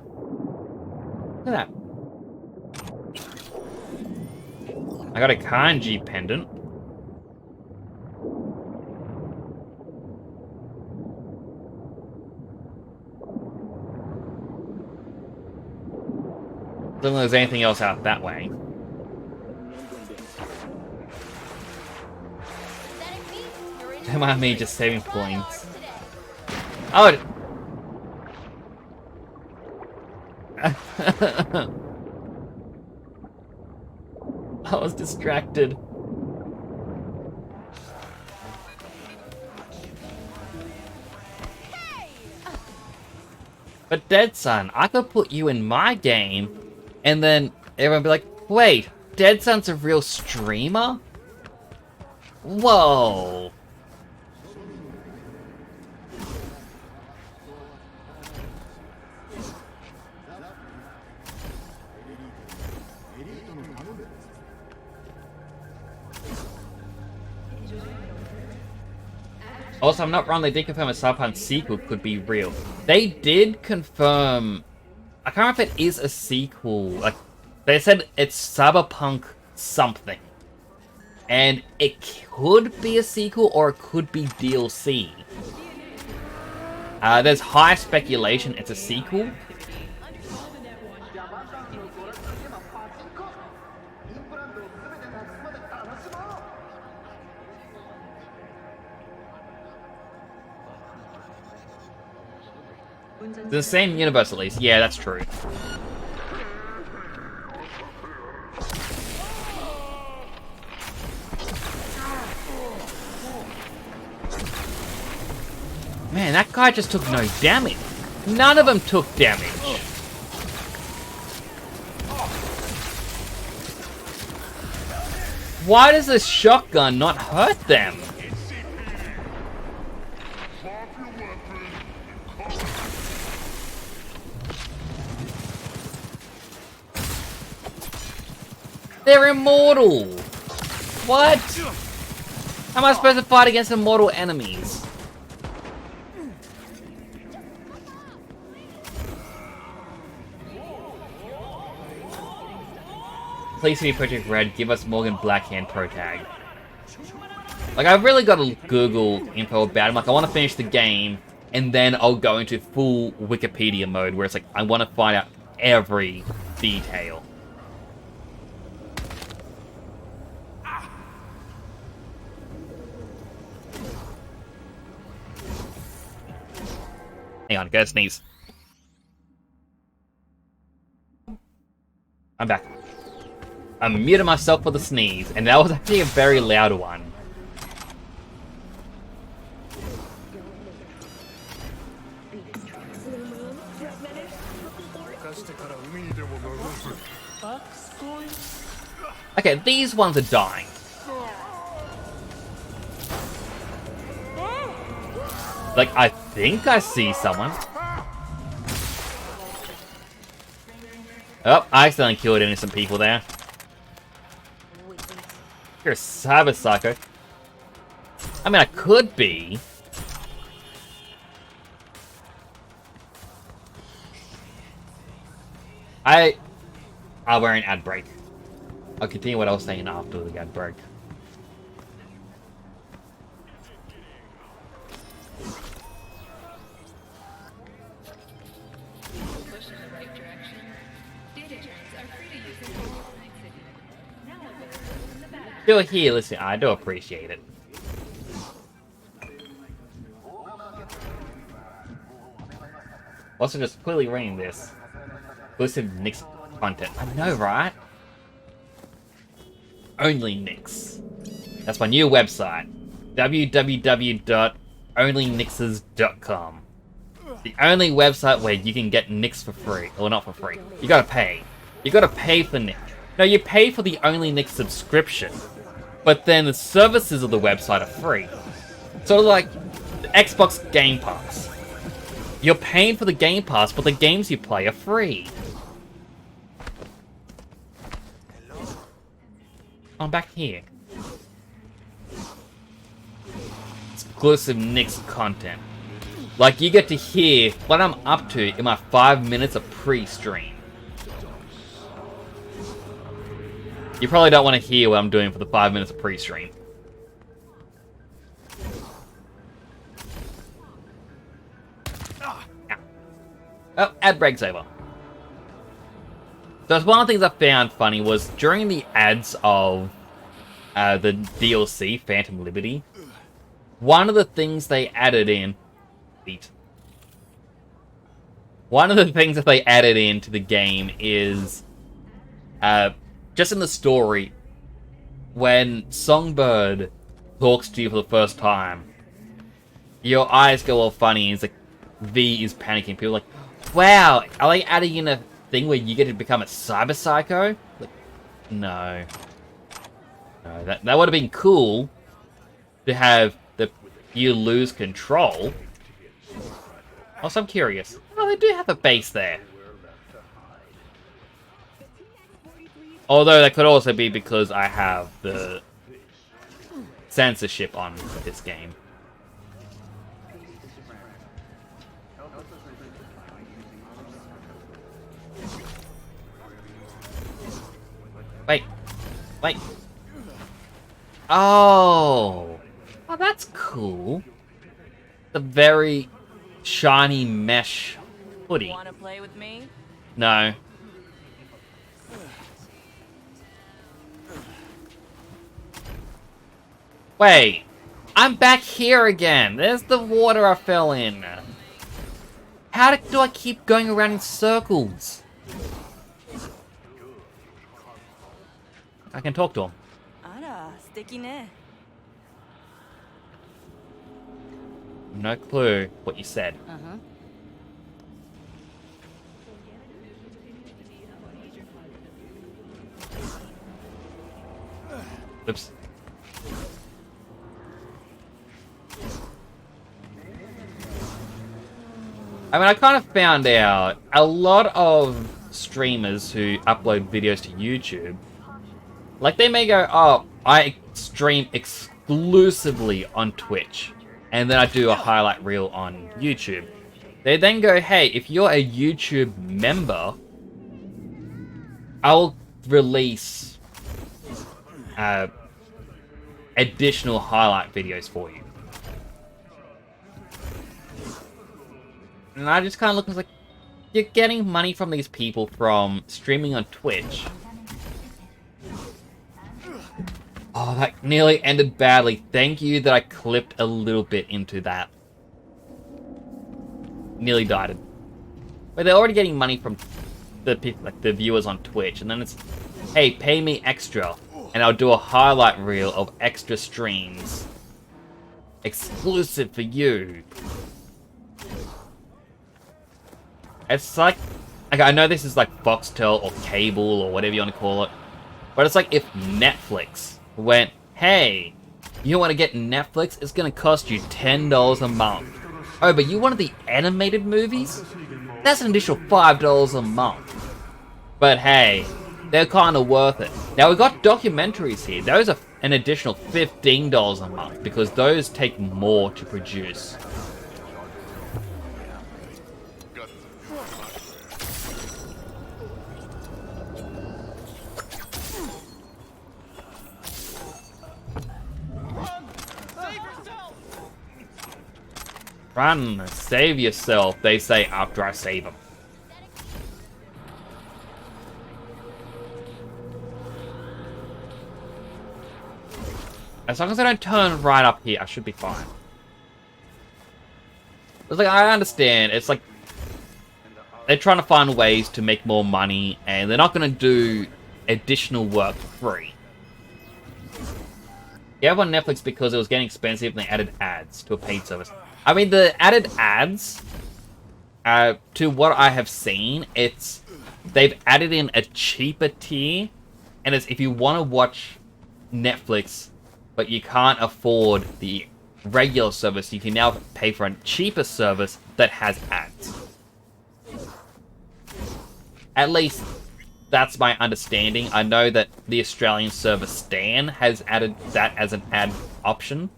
A: Look at that. I got a kanji pendant. I don't think there's anything else out that way. Don't mind me just saving points. Oh! I was distracted. But Dead Son, I could put you in my game, and then everyone would be like, wait, Dead Son's a real streamer? Whoa. Also, I'm not wrong, they did confirm a Cyberpunk sequel could be real. They did confirm... I can't remember if it is a sequel. Like, they said it's Cyberpunk something. And it could be a sequel or it could be DLC. There's high speculation it's a sequel. The same universe, at least. Yeah, that's true. Man, that guy just took no damage. None of them took damage. Why does this shotgun not hurt them? They're immortal! What? How am I supposed to fight against immortal enemies? Please see Project Red, give us Morgan Blackhand Pro Tag. Like, I've really got to Google info about him. Like, I want to finish the game, and then I'll go into full Wikipedia mode, where it's like, I want to find out every detail. Hang on, gotta sneeze. I'm back. I muted myself for the sneeze, and that was actually a very loud one. Okay, these ones are dying. Like, I think I see someone. Oh, I accidentally killed innocent people there. You're a cyber psycho. I mean, I could be. I'll wear an ad break. I'll continue what I was saying after the ad break. Still here, listen, I do appreciate it. Also, just quickly reading this. Exclusive Nix content. I know, right? Only Nix. That's my new website. www.onlynixes.com. The only website where you can get Nix for free. Or not for free. You gotta pay. You gotta pay for Nix. No, you pay for the Only Nix subscription. But then the services of the website are free. Sort of like the Xbox Game Pass. You're paying for the Game Pass, but the games you play are free. I'm back here. Exclusive Nix content. Like, you get to hear what I'm up to in my 5 minutes of pre-stream. You probably don't want to hear what I'm doing for the 5 minutes of pre-stream. Oh, ad break's over. So one of the things I found funny was during the ads of the DLC, Phantom Liberty, one of the things they added in... One of the things that they added into the game is... just in the story, when Songbird talks to you for the first time, your eyes go all funny, and it's like, V is panicking. People are like, wow, are they adding in a thing where you get to become a cyber psycho? Like, no. No, that would have been cool to have you lose control. Also, I'm curious. Oh, they do have a base there. Although that could also be because I have the censorship on this game. Wait. Wait. Oh. Oh, that's cool. The very shiny mesh hoodie.
U: Wanna play with me?
A: No. Wait, I'm back here again. There's the water I fell in. How do I keep going around in circles? I can talk to him.
U: Ara, 素敵ね.
A: No clue what you said.
U: Uh-huh.
A: Oops. I mean, I kind of found out a lot of streamers who upload videos to YouTube, like they may go, oh, I stream exclusively on Twitch, and then I do a highlight reel on YouTube. They then go, hey, if you're a YouTube member, I'll release additional highlight videos for you. And I just kind of look and was like, you're getting money from these people from streaming on Twitch. Oh, that nearly ended badly. Thank you that I clipped a little bit into that. Nearly died. But they're already getting money from the people, like the viewers on Twitch, and then it's, hey, pay me extra, and I'll do a highlight reel of extra streams, exclusive for you. It's like I know this is like Foxtel or cable or whatever you want to call it, but it's like if Netflix went, hey, you want to get Netflix? It's going to cost you $10 a month. Oh, but you wanted the animated movies? That's an additional $5 a month. But hey, they're kind of worth it. Now, we've got documentaries here. Those are an additional $15 a month because those take more to produce. Run, save yourself, they say after I save them. As long as I don't turn right up here, I should be fine. It's like, I understand, it's like, they're trying to find ways to make more money, and they're not going to do additional work for free. You have on Netflix because it was getting expensive and they added ads to a paid service. I mean, the added ads, to what I have seen, they've added in a cheaper tier, and it's if you want to watch Netflix, but you can't afford the regular service, you can now pay for a cheaper service that has ads. At least, that's my understanding. I know that the Australian service Stan has added that as an ad option.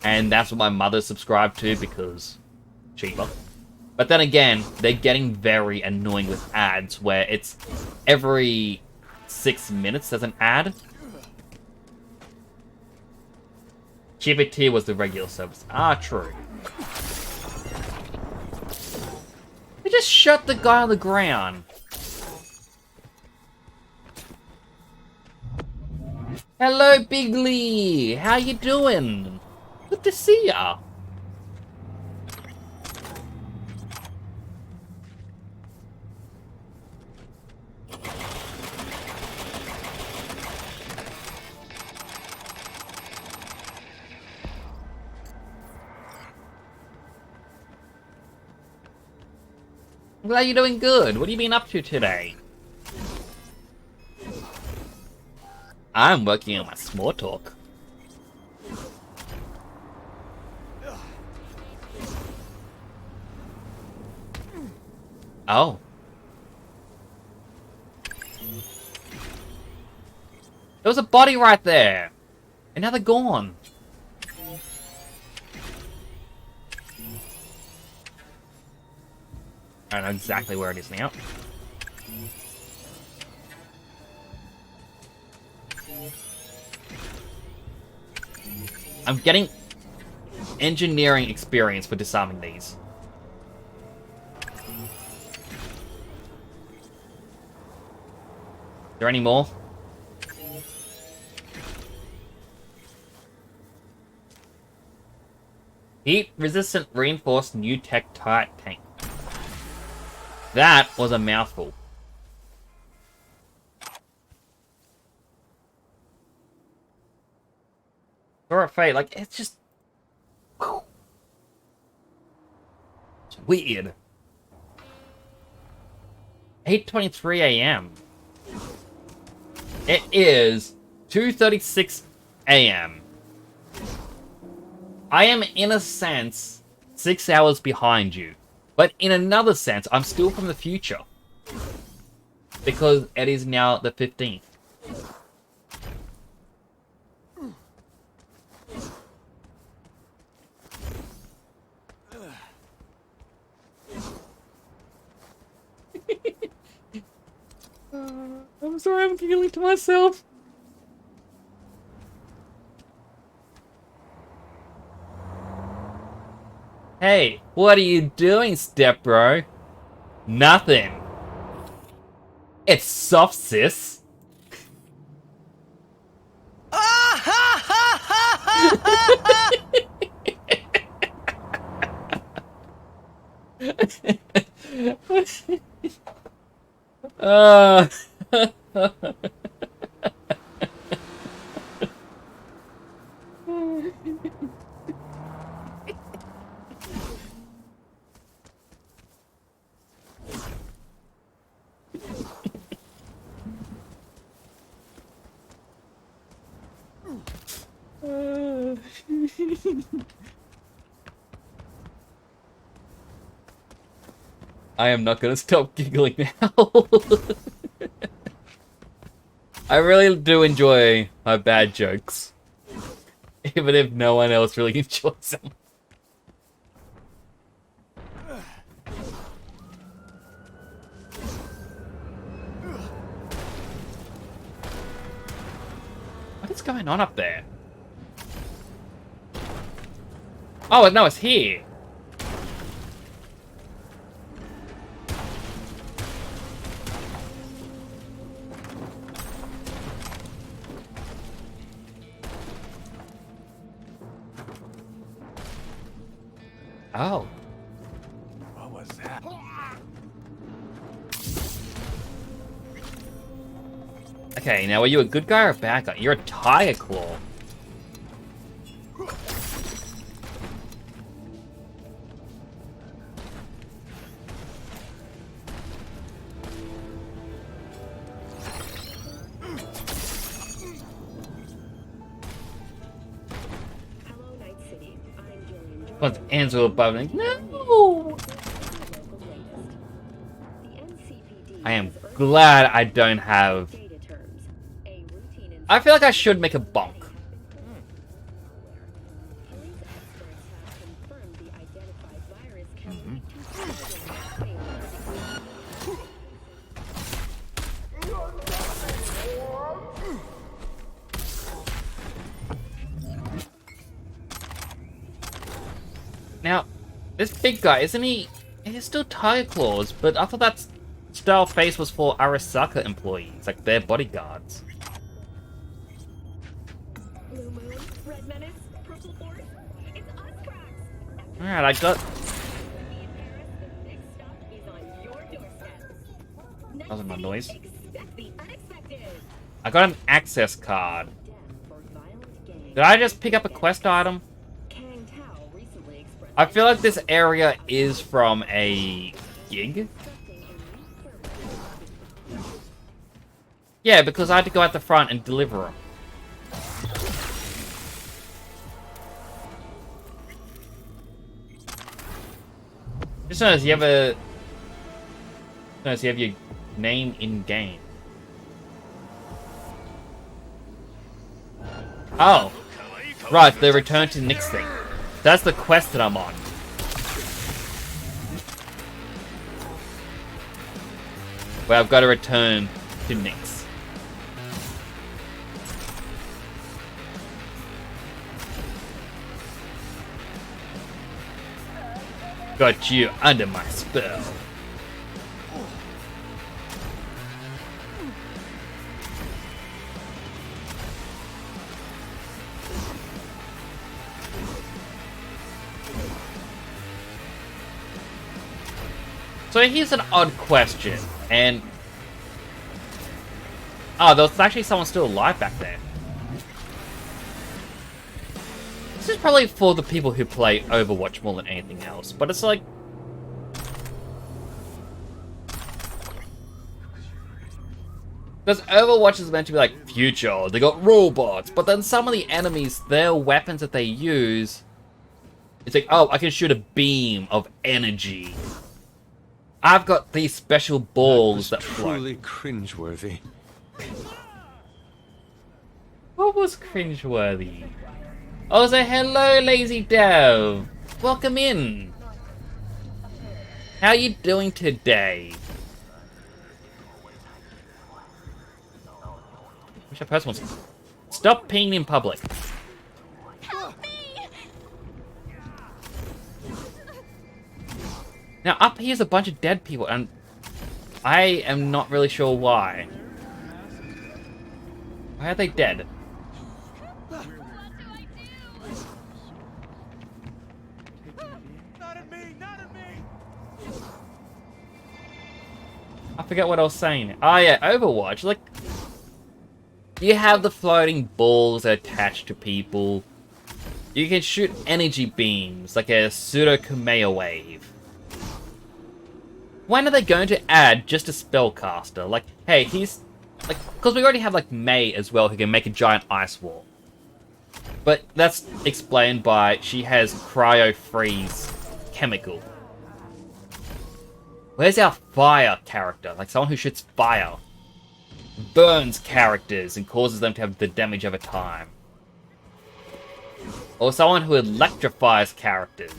A: And that's what my mother subscribed to because cheaper. But then again, they're getting very annoying with ads where it's every 6 minutes there's an ad. Cheaper tier was the regular service. Ah, true. They just shot the guy on the ground. Hello, Big Lee. How you doing? Good to see ya. I'm glad you're doing good. What have you been up to today? I'm working on my small talk. Oh. There was a body right there. And now they're gone. I don't know exactly where it is now. I'm getting engineering experience for disarming these. Is there any more? Heat-resistant reinforced new tech tight tank. That was a mouthful. Or a fate, like, it's just... It's weird. 8:23 a.m. It is 2:36 a.m. I am, in a sense, 6 hours behind you. But in another sense, I'm still from the future. Because it is now the 15th. I'm sorry, I'm giggling to myself. Hey, what are you doing, step bro? Nothing. It's soft, sis. I am not gonna stop giggling now. I really do enjoy my bad jokes. Even if no one else really enjoys them. What is going on up there? Oh, no, it's here. Oh.
J: What was that?
A: Okay, now are you a good guy or a bad guy? You're a tiger claw. Once Ansel above me. No! I am glad I don't have... I feel like I should make a bonk. Now, this big guy, isn't he? He's still Tiger Claws, but I thought that style face was for Arasaka employees, like their bodyguards. Alright, I got... That wasn't my noise. I got an access card. Did I just pick up a quest item? I feel like this area is from a gig. Yeah, because I had to go out the front and deliver them. Just notice you have a... Notice you have your name in game. Oh. Right, the return to Nyx thing. That's the quest that I'm on. Where I've got to return to Nyx. Got you under my spell. So here's an odd question, and... Oh, there was actually someone still alive back there. This is probably for the people who play Overwatch more than anything else, but it's like... Because Overwatch is meant to be like future, they got robots, but then some of the enemies, their weapons that they use, it's like, oh, I can shoot a beam of energy. I've got these special balls that float.
G: Truly cringeworthy.
A: What was cringeworthy? Oh, so hello, Lazy Dev. Welcome in. How you doing today? Wish that person was... Stop peeing in public. Now, up here's a bunch of dead people, and I am not really sure why. Why are they dead? I forget what I was saying. Oh yeah, Overwatch. Like, you have the floating balls attached to people. You can shoot energy beams, like a pseudo Kumeya wave. When are they going to add just a spellcaster? Like, hey, he's... like, because we already have, like, Mei as well, who can make a giant ice wall. But that's explained by she has cryo-freeze chemical. Where's our fire character? Like, someone who shoots fire. Burns characters and causes them to have the damage over time. Or someone who electrifies characters.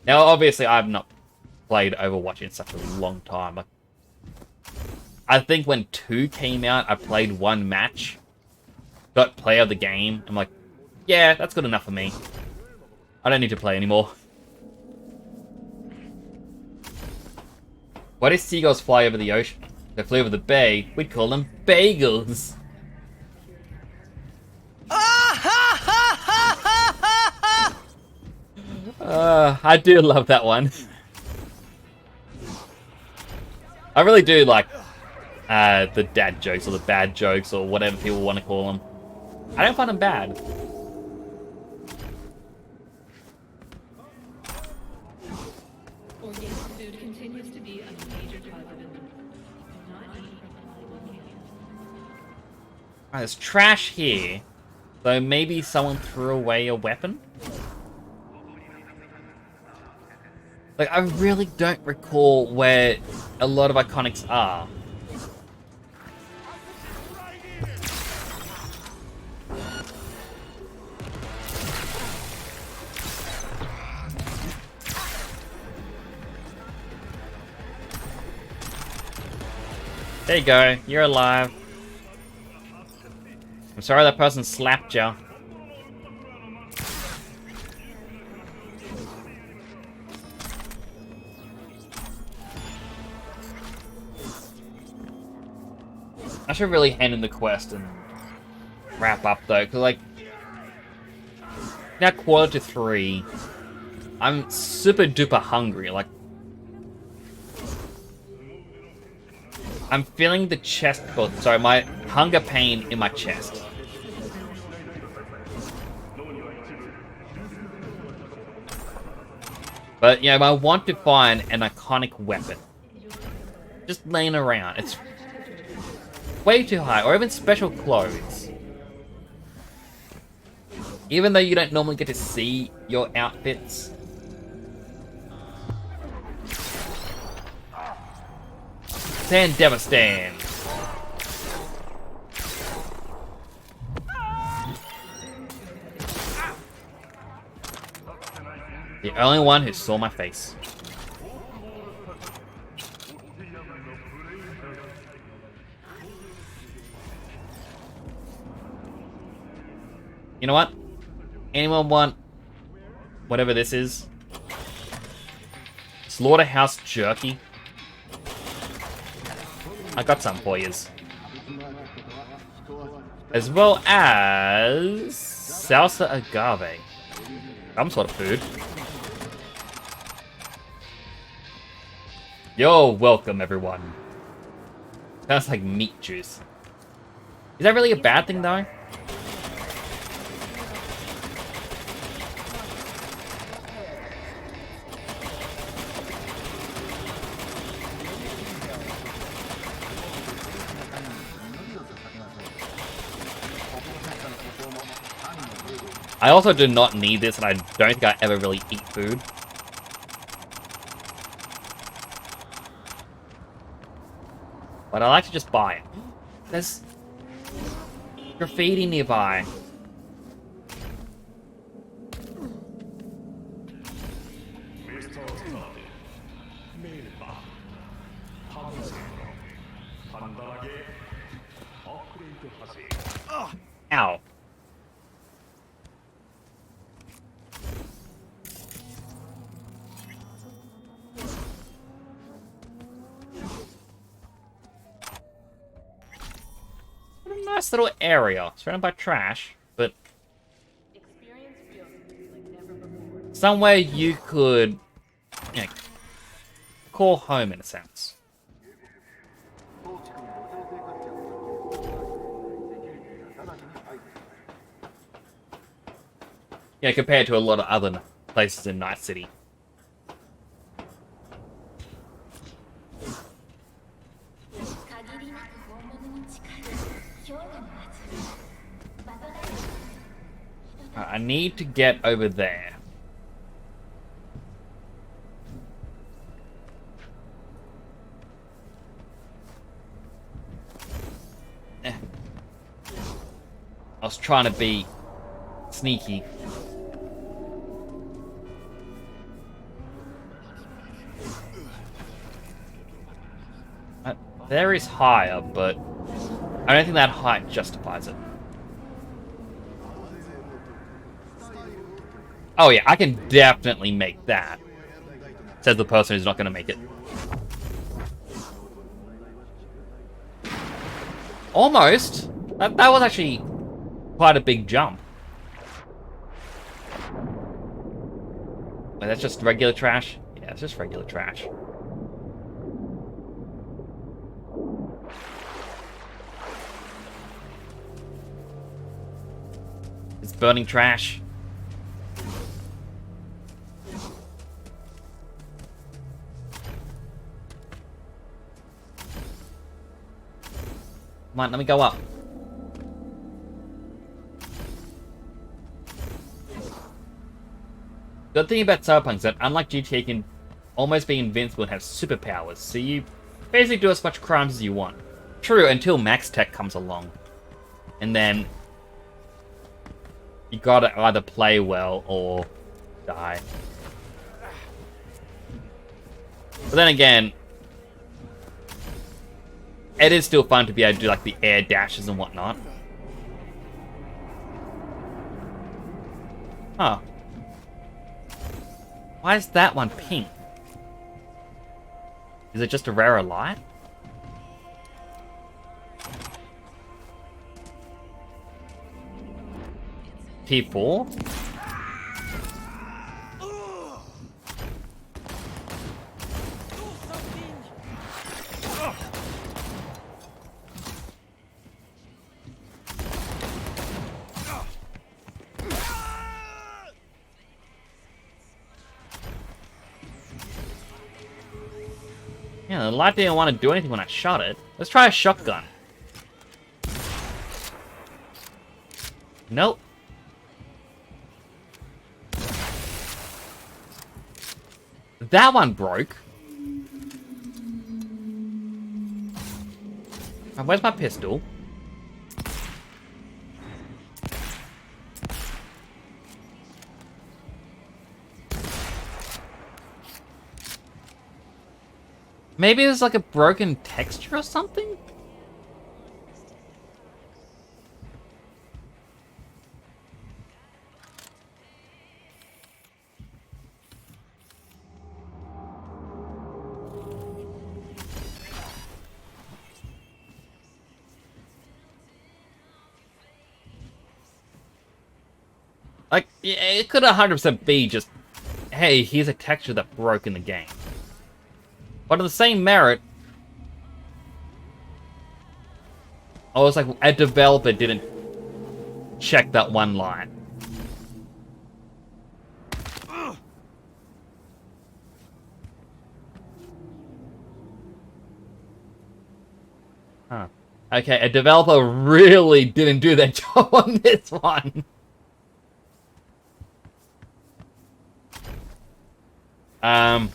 A: Now, obviously, I've not played Overwatch in such a long time. Like, I think when 2 came out, I played 1 match. Got player of the game. I'm like, yeah, that's good enough for me. I don't need to play anymore. Why do seagulls fly over the ocean? If they flew over the bay, we'd call them bagels. I do love that one. I really do like the dad jokes or the bad jokes or whatever people want to call them. I don't find them bad.
K: Organic food continues to be a major cause of illness.
A: Alright, there's trash here. So maybe someone threw away a weapon? Like, I really don't recall where a lot of iconics are. There you go, you're alive. I'm sorry that person slapped you. I should really hand in the quest and wrap up though, because like, now 2:45, I'm super duper hungry, like, I'm feeling the chest, oh, sorry, my hunger pain in my chest. But, you know, I want to find an iconic weapon. Just laying around. It's way too high, or even special clothes. Even though you don't normally get to see your outfits. Devastan. The only one who saw my face. You know what? Anyone want whatever this is? Slaughterhouse jerky. I got some for yous. As well as salsa agave. Some sort of food. You're welcome, everyone. Sounds like meat juice. Is that really a bad thing, though? I also do not need this, and I don't think I ever really eat food. But I like to just buy it. There's graffiti nearby. Ow. What a nice little area. Surrounded by trash, but somewhere you could, you know, call home in a sense. Yeah, compared to a lot of other places in Night City. I need to get over there. I was trying to be sneaky. There is higher, but I don't think that height justifies it. Oh yeah, I can definitely make that. Says the person who's not going to make it. Almost. That was actually quite a big jump. Wait, that's just regular trash? Yeah, it's just regular trash. It's burning trash. Come on, let me go up. Good thing about Cyberpunk is that unlike GTA, you can almost be invincible and have superpowers, so you basically do as much crimes as you want. True, until Max Tech comes along. And then you gotta either play well or die. But then again, it is still fun to be able to do like the air dashes and whatnot. Huh. Why is that one pink? Is it just a rarer light? T4? Yeah, the light didn't want to do anything when I shot it. Let's try a shotgun. Nope. That one broke. Where's my pistol? Maybe there's like a broken texture or something? Like, yeah, it could 100% be just, hey, here's a texture that broke in the game. But on the same merit, I was like, a developer didn't check that one line. Huh. Okay, a developer really didn't do their job on this one. Hmm.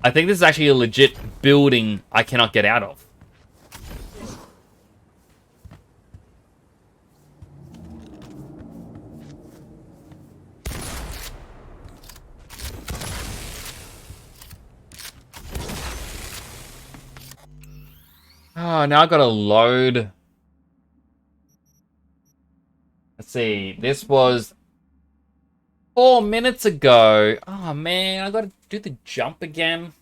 A: I think this is actually a legit building I cannot get out of. Oh, now I've got to load. Let's see. This was 4 minutes ago. Oh, man. I got to do the jump again.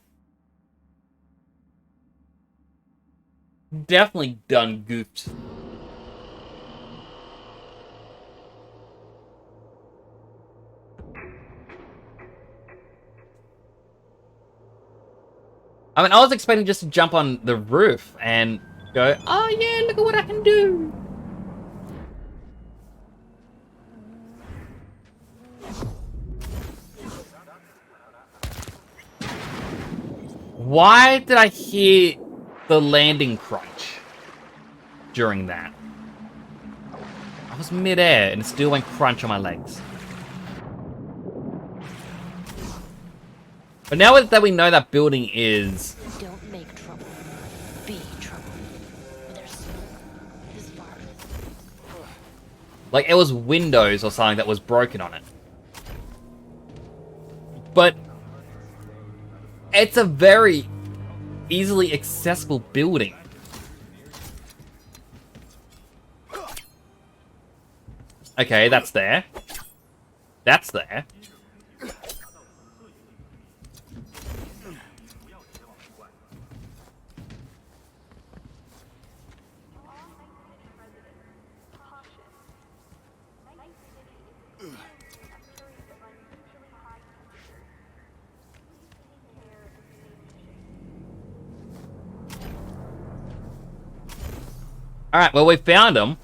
A: Definitely done goofed. I mean, I was expecting just to jump on the roof and go, oh yeah, look at what I can do. Why did I hear the landing crunch during that? I was mid-air and it still went crunch on my legs. But now that we know that building is...
P: Don't make trouble. Be trouble. When there's smoke this far.
A: Like, it was windows or something that was broken on it. But... it's a very easily accessible building. Okay, that's there. That's there. Alright, well, we found them.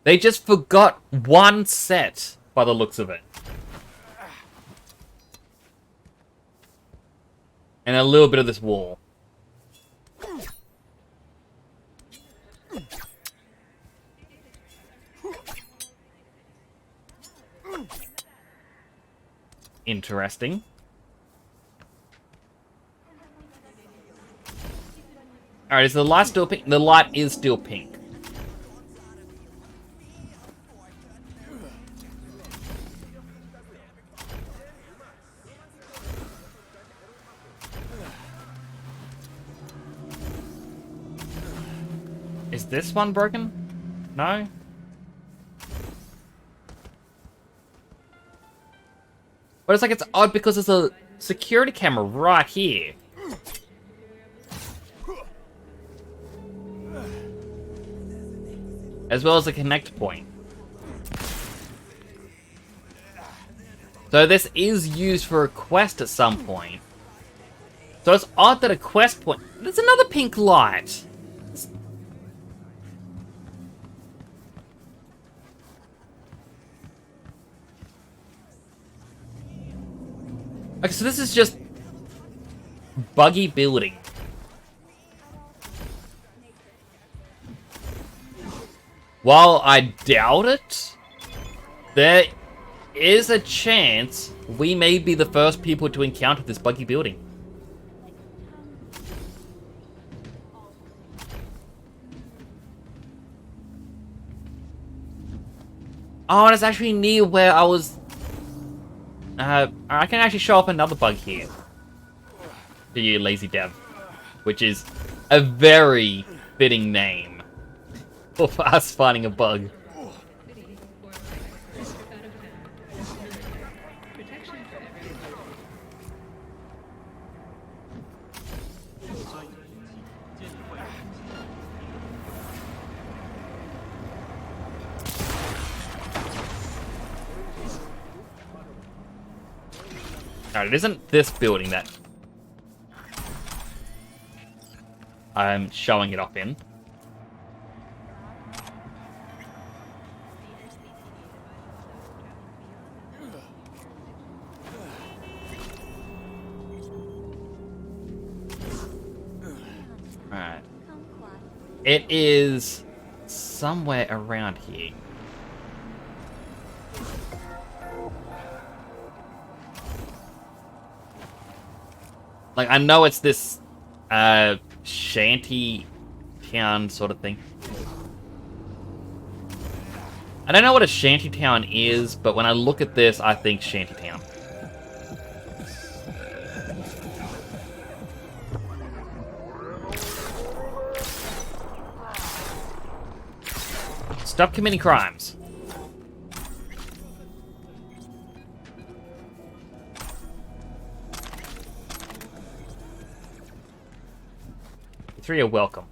A: They just forgot one set, by the looks of it. And a little bit of this wall. Interesting. Alright, is the light still pink? The light is still pink. Is this one broken? No? But it's like it's odd because there's a security camera right here. As well as a connect point. So this is used for a quest at some point. So it's odd that a quest point... There's another pink light. Okay, so this is just... buggy building. While I doubt it, there is a chance we may be the first people to encounter this buggy building. Oh, and it's actually near where I was... I can actually show up another bug here. To you, Lazy Dev. Which is a very fitting name. For us finding a bug. Alright, it isn't this building that I'm showing it off in. It is somewhere around here. Like, I know it's this shanty town sort of thing. I don't know what a shanty town is, but when I look at this, I think shanty town. Stop committing crimes. You three are welcome.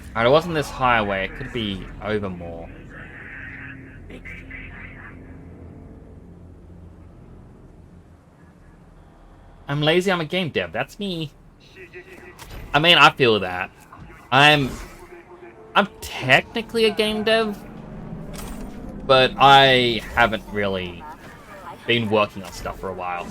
A: Alright, it wasn't this highway. It could be over more. I'm lazy, I'm a game dev. That's me. I mean, I feel that. I'm technically a game dev, but I haven't really been working on stuff for a while.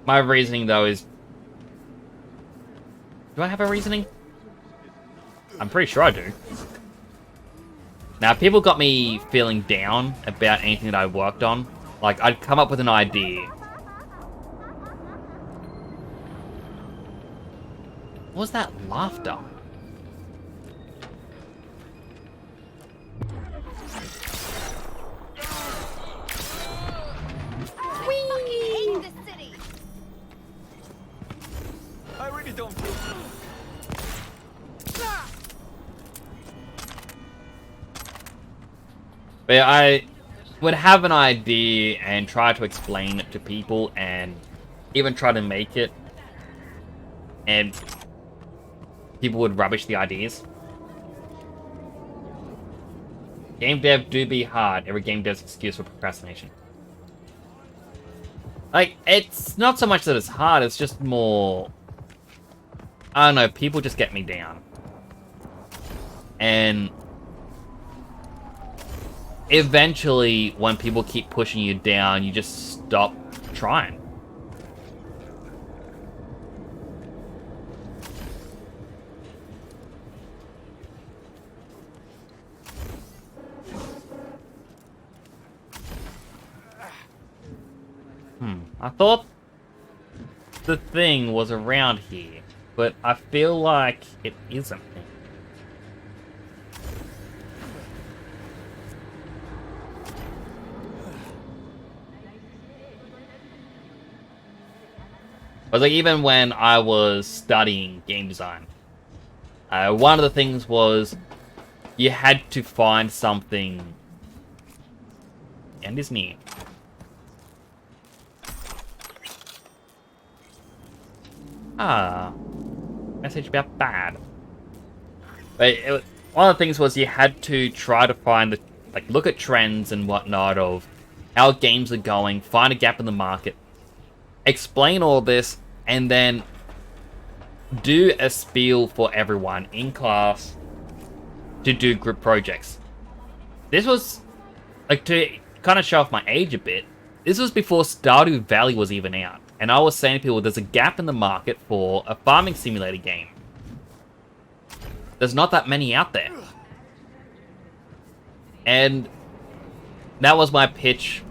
A: My reasoning, though, is... Do I have a reasoning? I'm pretty sure I do. Now, people got me feeling down about anything that I worked on. Like, I'd come up with an idea. What was that laughter?
O: I really don't feel.
A: But I would have an idea and try to explain it to people and even try to make it. And people would rubbish the ideas. Game dev do be hard. Every game dev's excuse for procrastination. Like, it's not so much that it's hard, it's just more... I don't know, people just get me down. And... eventually, when people keep pushing you down, you just stop trying. I thought the thing was around here, but I feel like it isn't. But like, even when I was studying game design, one of the things was you had to find something. And is near. Message about bad. But one of the things was you had to try to find the, like, look at trends and whatnot of how games are going, find a gap in the market, explain all this, and then do a spiel for everyone in class to do group projects. This was, like, to kind of show off my age a bit, this was before Stardew Valley was even out. And I was saying to people, there's a gap in the market for a farming simulator game. There's not that many out there. And that was my pitch.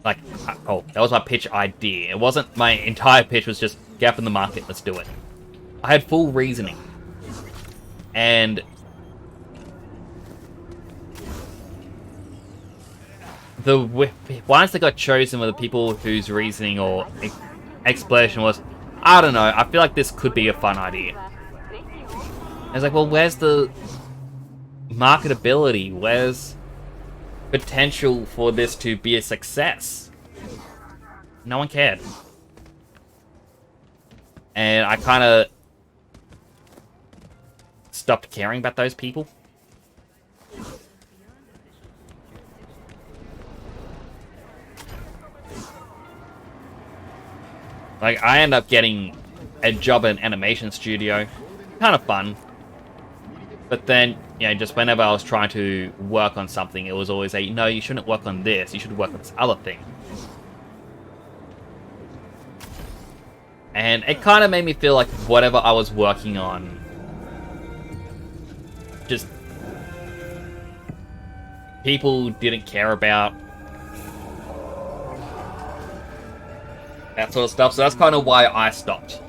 A: Like, oh, that was my pitch idea. It wasn't my entire pitch, was just gap in the market, let's do it. I had full reasoning. And the ones that got chosen were the people whose reasoning or explanation was, I don't know, I feel like this could be a fun idea. I was like, well, where's the marketability? Where's potential for this to be a success? No one cared. And I kind of stopped caring about those people. Like, I ended up getting a job at an animation studio. kind of fun. But then, you know, just whenever I was trying to work on something, it was always a, no, you shouldn't work on this, you should work on this other thing. And it kind of made me feel like whatever I was working on just people didn't care about. That sort of stuff. So that's kind of why I stopped.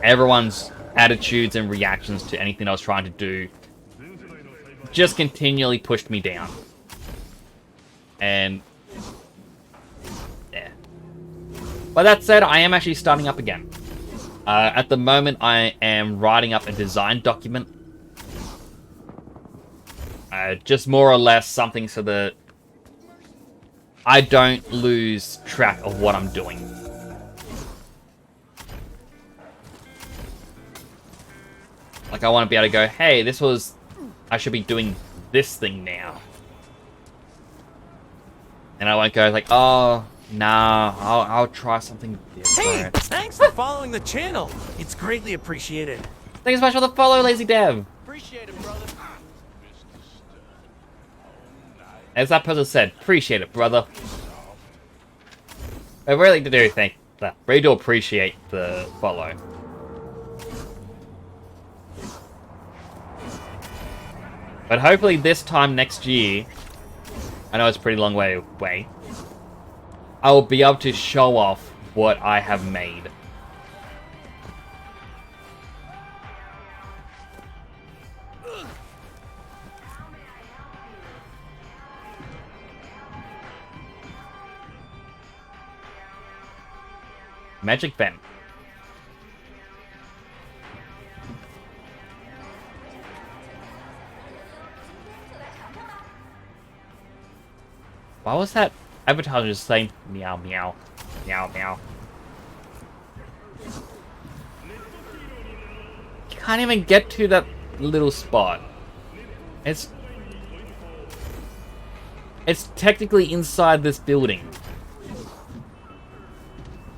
A: Everyone's attitudes and reactions to anything I was trying to do just continually pushed me down. And yeah. But that said, I am actually starting up again. At the moment, I am writing up a design document. Just more or less something so that I don't lose track of what I'm doing. Like, I want to be able to go, hey, I should be doing this thing now. And I won't go like, oh, nah, I'll try something different.
G: Hey, thanks for following the channel. It's greatly appreciated.
A: Thanks so much for the follow, Lazy Dev.
H: Appreciate it, brother.
A: As that person said, appreciate it, brother. I really do think that. Really do appreciate the follow. But hopefully this time next year, I know it's a pretty long way away, I will be able to show off what I have made. Magic Vent. Why was that advertiser just saying meow meow meow meow? You can't even get to that little spot. It's technically inside this building.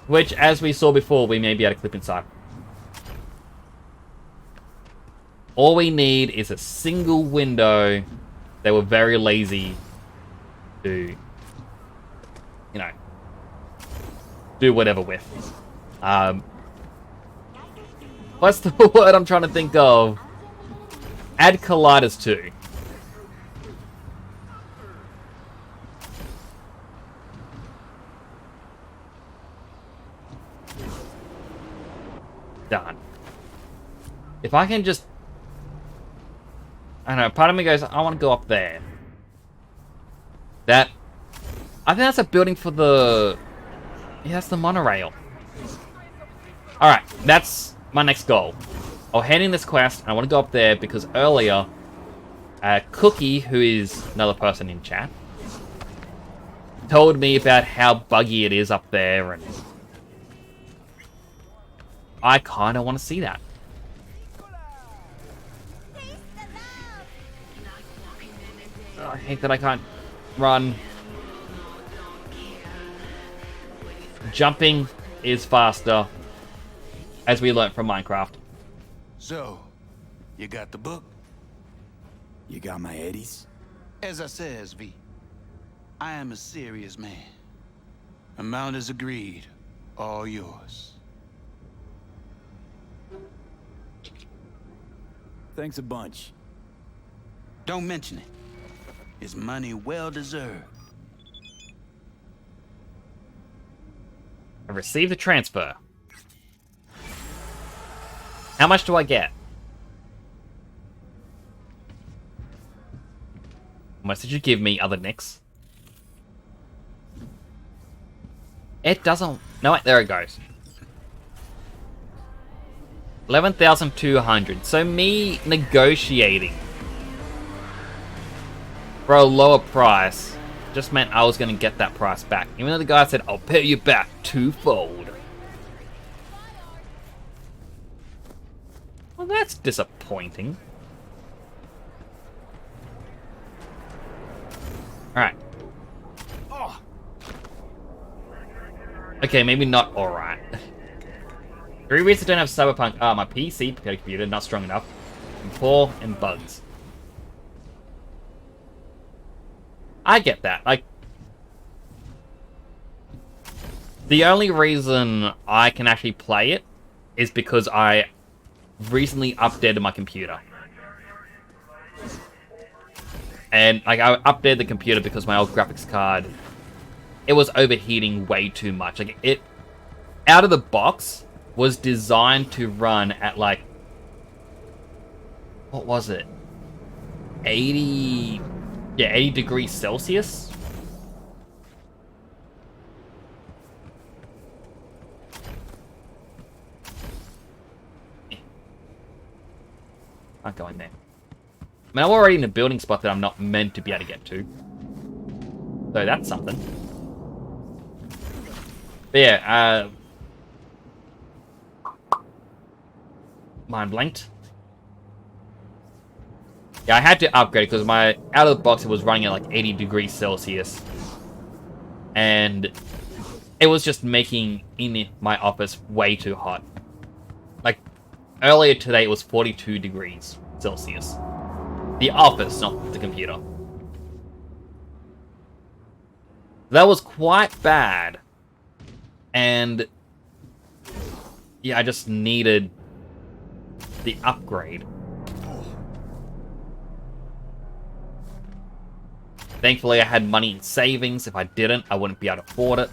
A: Which, as we saw before, we may be able to clip inside. All we need is a single window. They were very lazy to, you know, do whatever with. What's the word I'm trying to think of? Add colliders to. Done. If I can just... I don't know, part of me goes, I want to go up there. I think that's a building for the... Yeah, that's the monorail. Alright, that's my next goal. I'll hand in this quest, and I want to go up there because earlier, Cookie, who is another person in chat, told me about how buggy it is up there, and I kind of want to see that. Oh, I hate that I can't run. Jumping is faster, as we learnt from Minecraft.
I: So, you got the book?
J: You got my eddies?
I: As I says, V, I am a serious man. Amount is agreed. All yours.
J: Thanks a bunch.
I: Don't mention it. It's money well deserved.
A: I received the transfer. How much do I get? How much did you give me, other nicks? It doesn't... No, wait, there it goes. 11,200. So me negotiating for a lower price just meant I was going to get that price back. Even though the guy said, I'll pay you back twofold. Well, that's disappointing. Alright. Okay, maybe not alright. 3 reasons I don't have Cyberpunk are my PC computer, not strong enough, and poor, and bugs. I get that. Like, the only reason I can actually play it is because I recently updated my computer. And like I updated the computer because my old graphics card, it was overheating way too much. Like it, out of the box, was designed to run at like, what was it? 80 degrees Celsius? Not going there. I mean, I'm already in a building spot that I'm not meant to be able to get to. So that's something. But yeah, mind blanked. Yeah, I had to upgrade because my out of the box it was running at like 80 degrees Celsius. And it was just making in my office way too hot. Like earlier today it was 42 degrees Celsius. The office, not the computer. That was quite bad. And yeah, I just needed the upgrade. Thankfully, I had money in savings. If I didn't, I wouldn't be able to afford it.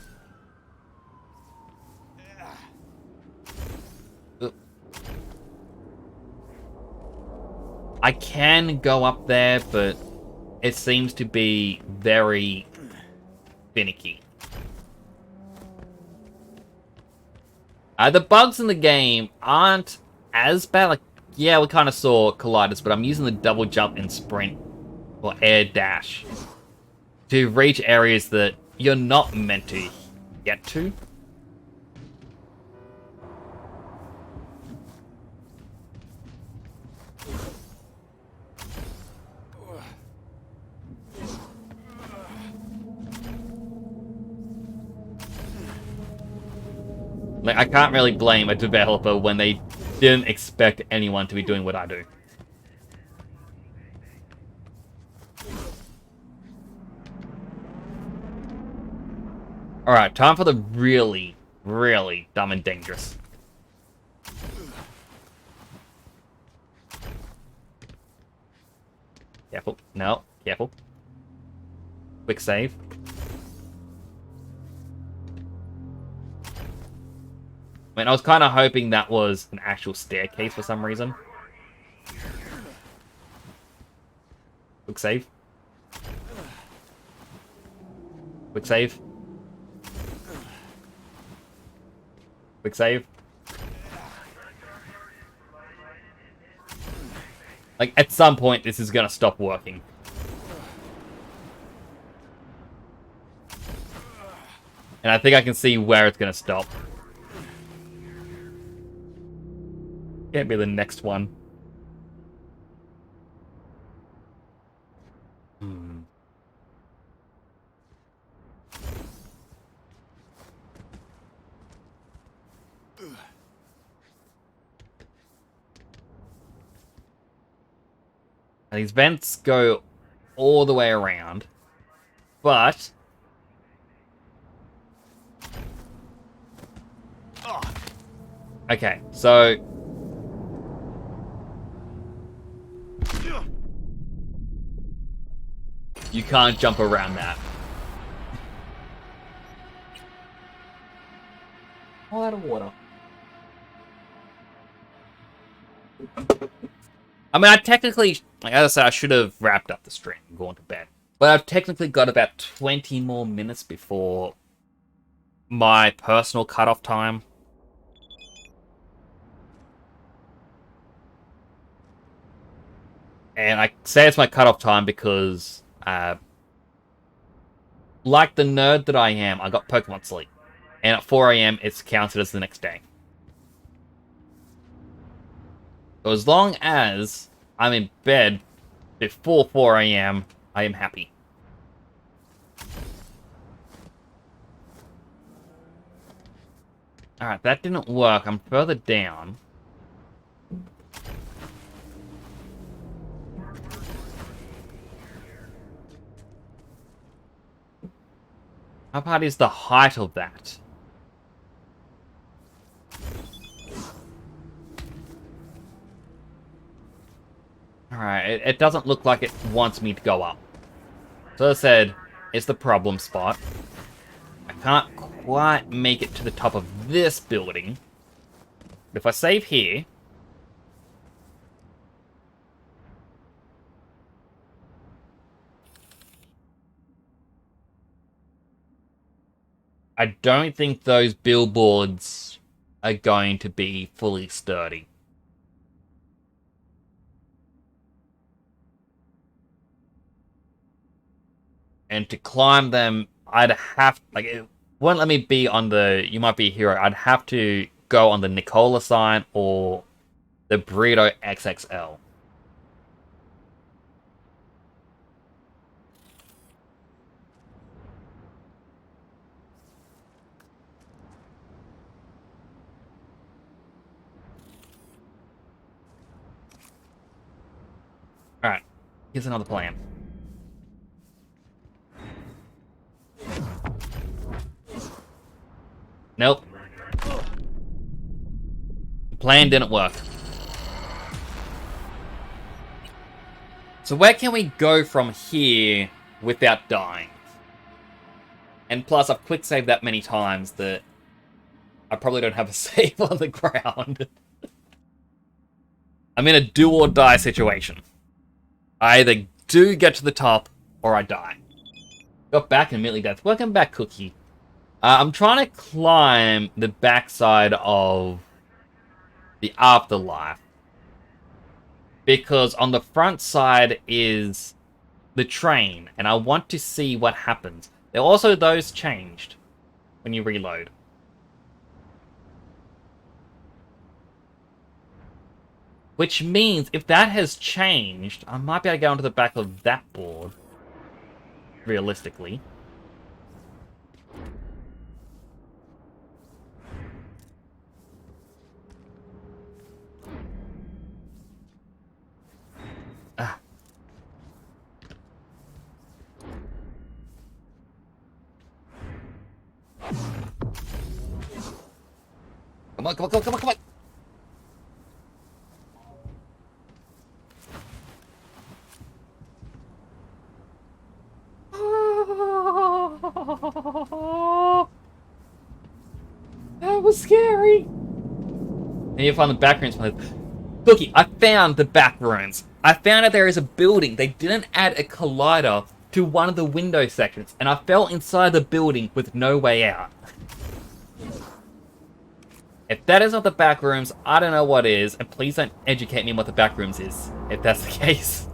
A: I can go up there, but it seems to be very finicky. The bugs in the game aren't as bad. Like, yeah, we kind of saw colliders, but I'm using the double jump and sprint or air dash to reach areas that you're not meant to get to. Like, I can't really blame a developer when they didn't expect anyone to be doing what I do. Alright, time for the really, really dumb and dangerous. Careful. No, careful. Quick save. I mean, I was kind of hoping that was an actual staircase for some reason. Quick save. Quick save. Quick save. Like, at some point, this is gonna stop working. And I think I can see where it's gonna stop. Can't be the next one. And these vents go all the way around, but okay, so you can't jump around that. All out of water. I mean, I technically, like as I said, I should have wrapped up the stream and gone to bed. But I've technically got about 20 more minutes before my personal cutoff time. And I say it's my cutoff time because, like the nerd that I am, I got Pokemon sleep. And at 4 AM, it's counted as the next day. So as long as I'm in bed before 4 AM, I am happy. Alright, that didn't work. I'm further down. How about is the height of that? Alright, it doesn't look like it wants me to go up. So as I said, it's the problem spot. I can't quite make it to the top of this building. But if I save here... I don't think those billboards are going to be fully sturdy. And to climb them, I'd have... Like, it won't let me be on the You Might Be a Hero. I'd have to go on the Nicola sign or the Burrito XXL. Alright, here's another plan. Nope. The plan didn't work. So where can we go from here without dying? And plus, I've quick saved that many times that I probably don't have a save on the ground. I'm in a do-or-die situation. I either do get to the top, or I die. Got back and immediately death. Welcome back, Cookie. I'm trying to climb the backside of the afterlife. Because on the front side is the train, and I want to see what happens. There are also those changed when you reload. Which means if that has changed, I might be able to go onto the back of that board. Realistically. Ah. Come on, come on, come on, come on, come on! That was scary. And you find the back rooms. Cookie, I found the back rooms. I found out there is a building. They didn't add a collider to one of the window sections, and I fell inside the building with no way out. If that is not the back rooms, I don't know what is, and please don't educate me on what the back rooms is, if that's the case.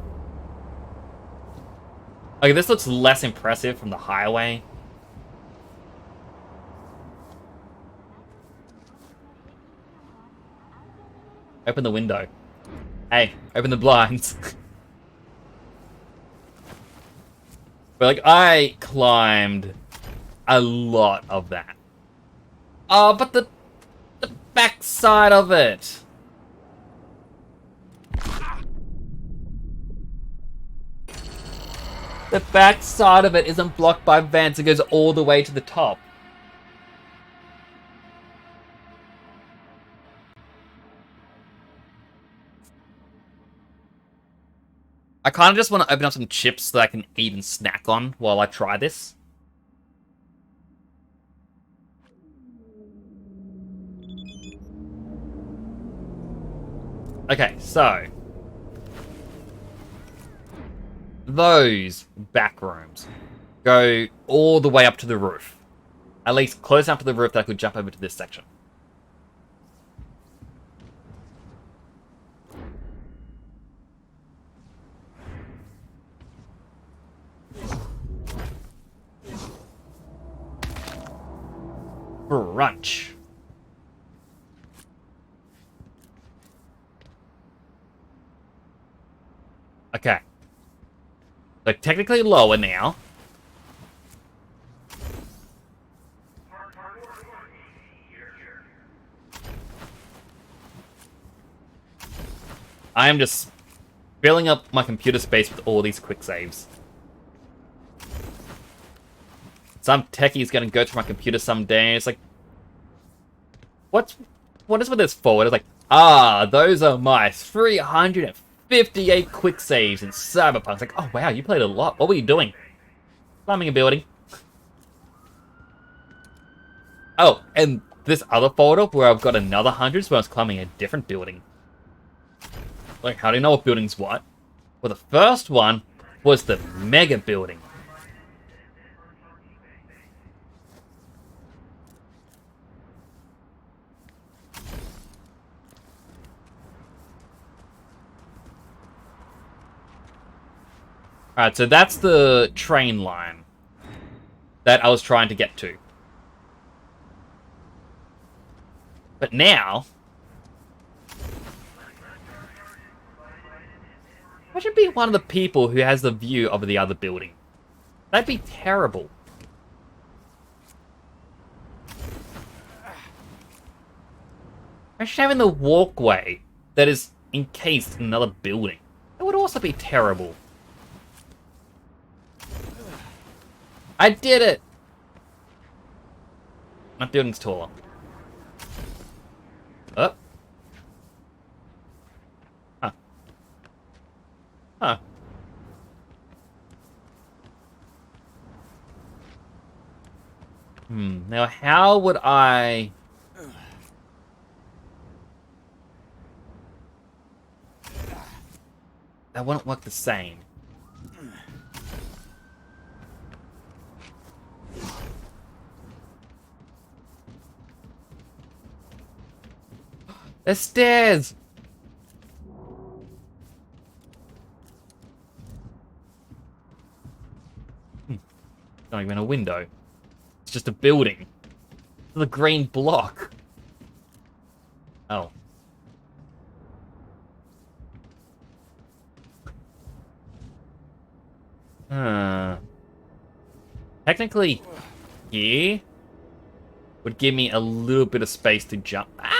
A: Okay, this looks less impressive from the highway. Open the window. Hey, open the blinds. But, like, I climbed a lot of that. Oh, but the back side of it. The back side of it isn't blocked by vents. It goes all the way to the top. I kind of just want to open up some chips that I can eat and snack on while I try this. Okay, so those back rooms go all the way up to the roof. At least close enough to the roof that I could jump over to this section. Brunch. Okay. So technically lower now. I am just filling up my computer space with all these quick saves. Some techie is going to go to my computer someday. It's like, what is with this forward? It's like, those are my 358 quick saves in Cyberpunk. It's like, oh wow, you played a lot. What were you doing? Climbing a building. Oh, and this other folder where I've got another 100s where I was climbing a different building. Like, how do you know what building's what? Well, the first one was the mega building. Alright, so that's the train line that I was trying to get to. But now, I should be one of the people who has the view of the other building. That'd be terrible. Imagine having the walkway that is encased in another building. That would also be terrible. I did it! My building's taller. Oh. Huh. Huh. Now how would I... That wouldn't work the same. The stairs! Not even a window. It's just a building. The green block. Oh. Technically, here would give me a little bit of space to jump. Ah!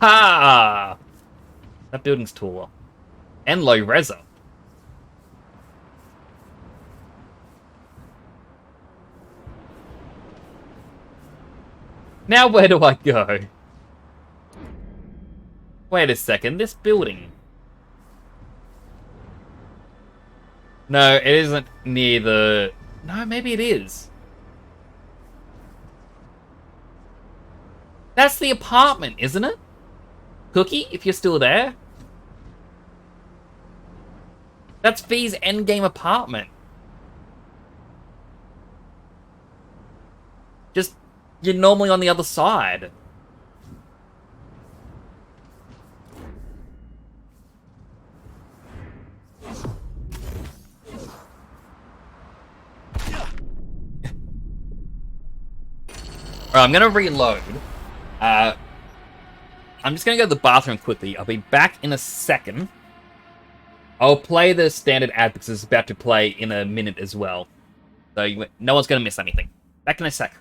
A: Ha! That building's taller. And low reser. Now where do I go? Wait a second, this building. No, it isn't near the... No, maybe it is. That's the apartment, isn't it? Cookie, if you're still there. That's V's endgame apartment. Just, you're normally on the other side. Alright, I'm gonna reload. I'm just gonna go to the bathroom quickly. I'll be back in a second. I'll play the standard ad because it's about to play in a minute as well. So no one's gonna miss anything. Back in a sec.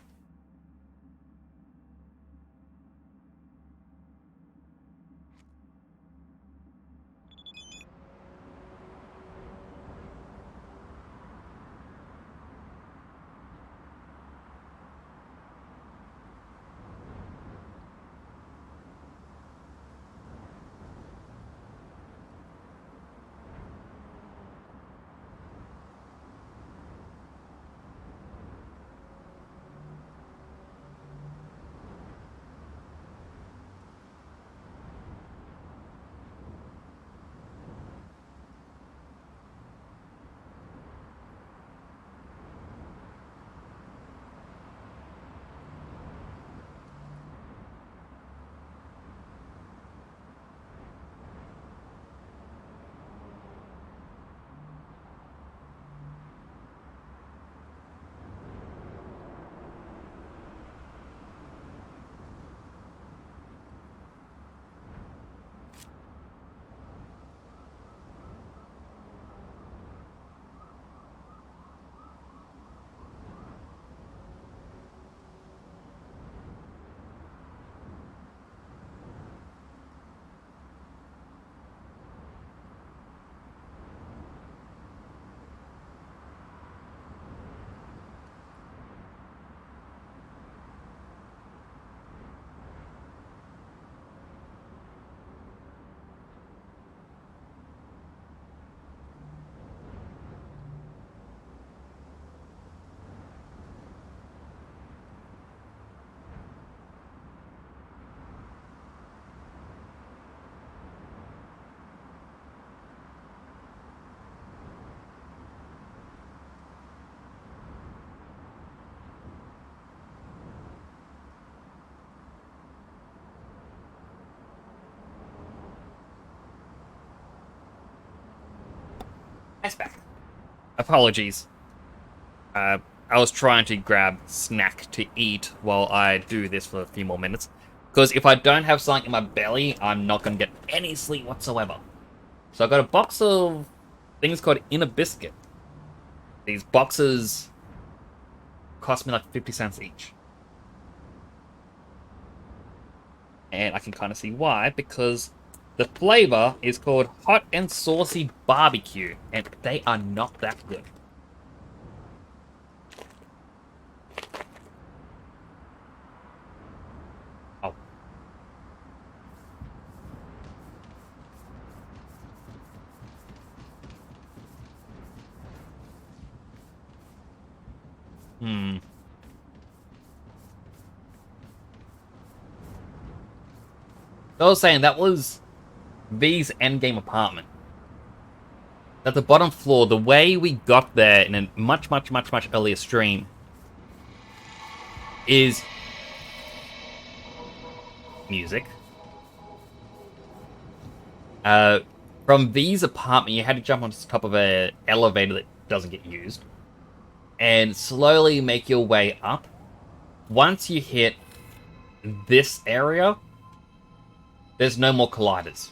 A: Ice back. Apologies. I was trying to grab snack to eat while I do this for a few more minutes. Because if I don't have something in my belly, I'm not going to get any sleep whatsoever. So I got a box of things called Inner Biscuit. These boxes cost me like 50 cents each. And I can kind of see why, because the flavor is called Hot and Saucy Barbecue, and they are not that good. Oh. I was saying, that was V's endgame apartment. At the bottom floor, the way we got there in a much earlier stream is music. From V's apartment, you had to jump on top of an elevator that doesn't get used and slowly make your way up. Once you hit this area, there's no more colliders,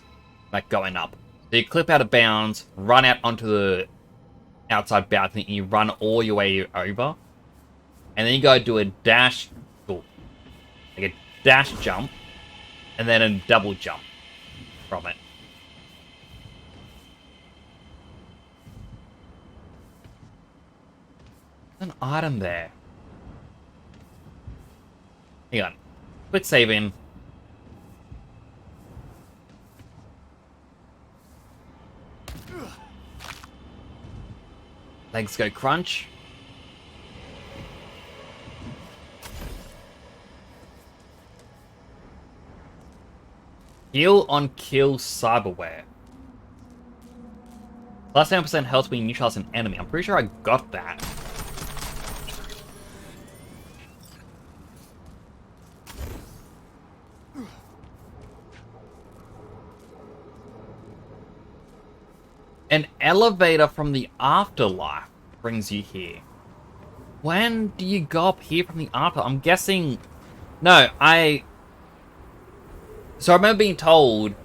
A: like going up. So you clip out of bounds, run out onto the outside balcony, and you run all your way over. And then you go do a dash, like a dash jump, and then a double jump from it. There's an item there. Hang on. Quick save in. Legs go crunch. Heal on kill cyberware. Plus 10% health when you neutralize an enemy. I'm pretty sure I got that. An elevator from the afterlife brings you here. When do you go up here from the afterlife? I'm guessing... No, So I remember being told,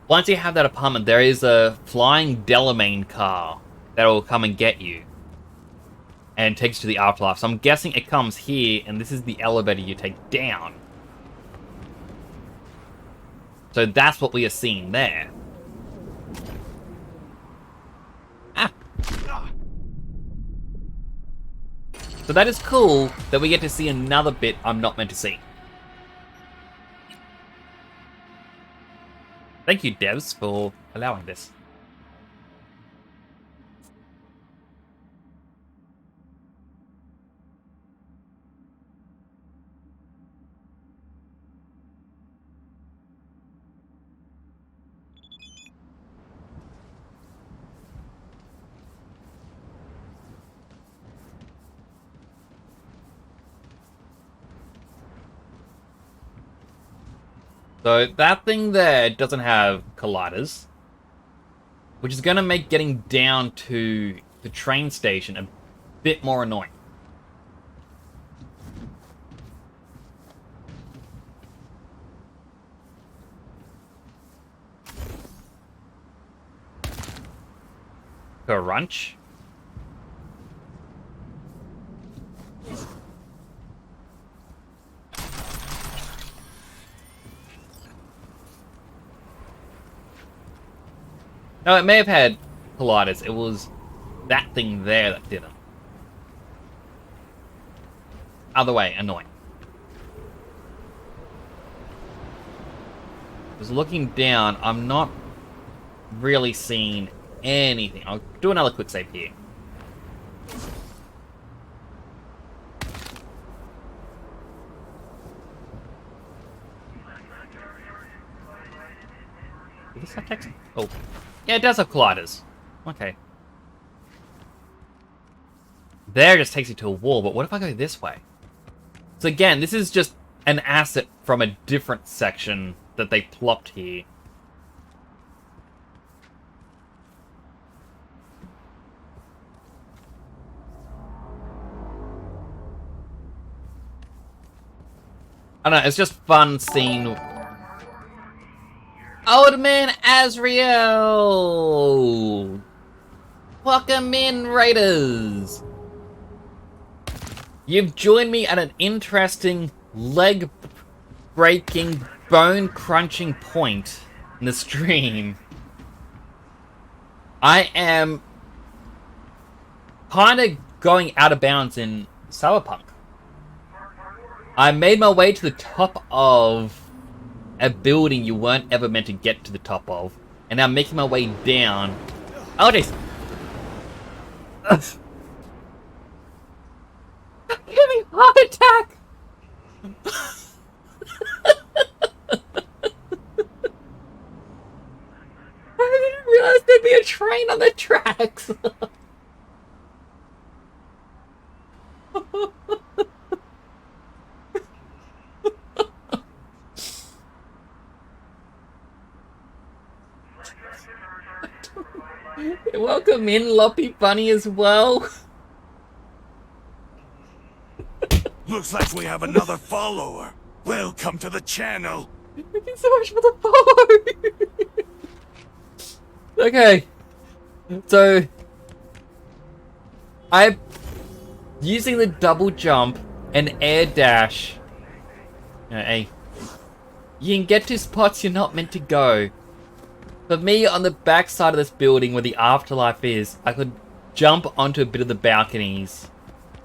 A: once you have that apartment, there is a flying Delamain car that will come and get you. And takes you to the afterlife. So I'm guessing it comes here, and this is the elevator you take down. So that's what we are seeing there. So that is cool that we get to see another bit I'm not meant to see. Thank you, devs, for allowing this. So that thing there doesn't have colliders, which is going to make getting down to the train station a bit more annoying. Crunch. No, it may have had colliders. It was that thing there that didn't. Other way, annoying. Because looking down, I'm not really seeing anything. I'll do another quick save here. Is this have text? Oh. Yeah, it does have colliders. Okay. There just takes you to a wall, but what if I go this way? So again, this is just an asset from a different section that they plopped here. I don't know, it's just fun seeing Old Man Azrael! Welcome in, Raiders! You've joined me at an interesting, leg-breaking, bone-crunching point in the stream. I am kind of going out of bounds in Cyberpunk. I made my way to the top of a building you weren't ever meant to get to the top of, and now I'm making my way down. Oh, jeez! Give me heart attack! I didn't realize there'd be a train on the tracks! Welcome in, Loppy Bunny, as well.
F: Looks like we have another follower. Welcome to the channel.
A: Thank you so much for the follow. Okay. So, I'm using the double jump and air dash. You can get to spots you're not meant to go. For me, on the back side of this building where the afterlife is, I could jump onto a bit of the balconies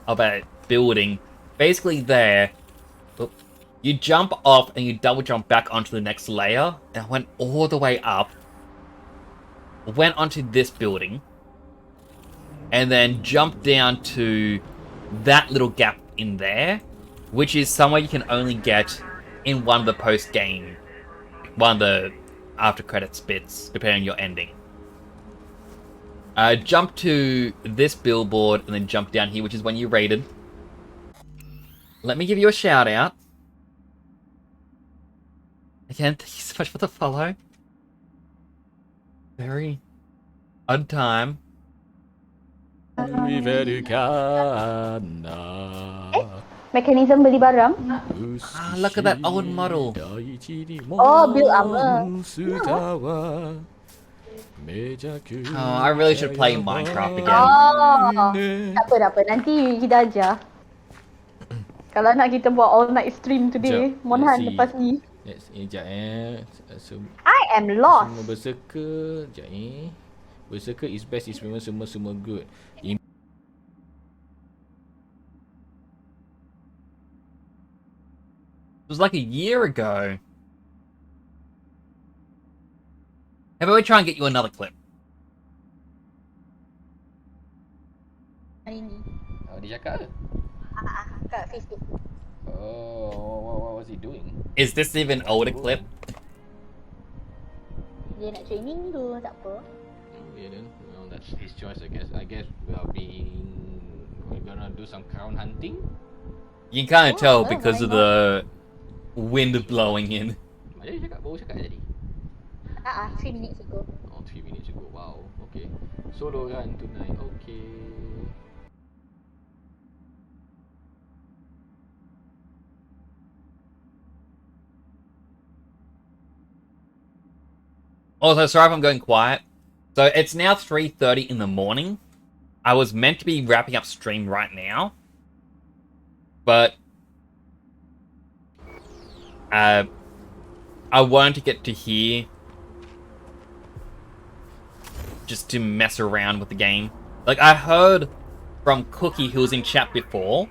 A: of a building. Basically there, you jump off and you double jump back onto the next layer. And I went all the way up, went onto this building, and then jumped down to that little gap in there, which is somewhere you can only get in one of the post-game, one of the after credits bits, depending on your ending. Jump to this billboard and then jump down here, which is when you raided. Let me give you a shout out. Again, thank you so much for the follow. Very on time.
S: Mechanism beli barang.
A: Ah, look at that old model.
S: Oh, build armor.
A: Oh, I really should play Minecraft again.
S: Oh, tak apa. Nanti kita ajar. Kalau nak kita buat all night stream today, Monhan lepas ni. I am lost.
T: Semua berserker, Berserker is best, is memang semua good.
A: It was like a year ago. How about we try and get you another clip?
S: Hari ni.
T: Oh, dia cakap ke?
S: Kat Facebook.
T: Oh, what was he doing?
A: Is this even older clip?
S: Dia nak training tu, tak apa.
T: Okay then, well, that's his choice, I guess. We're gonna do some crown hunting.
A: You can kind of tell because of the wind blowing in.
T: Baru cakap tadi.
S: 3 minutes ago.
T: Oh, 3 minutes ago. Wow. Okay. Solo run tonight. Okay.
A: Also, sorry if I'm going quiet. So, it's now 3:30 in the morning. I was meant to be wrapping up stream right now. But I wanted to get to here just to mess around with the game. Like, I heard from Cookie, who was in chat before,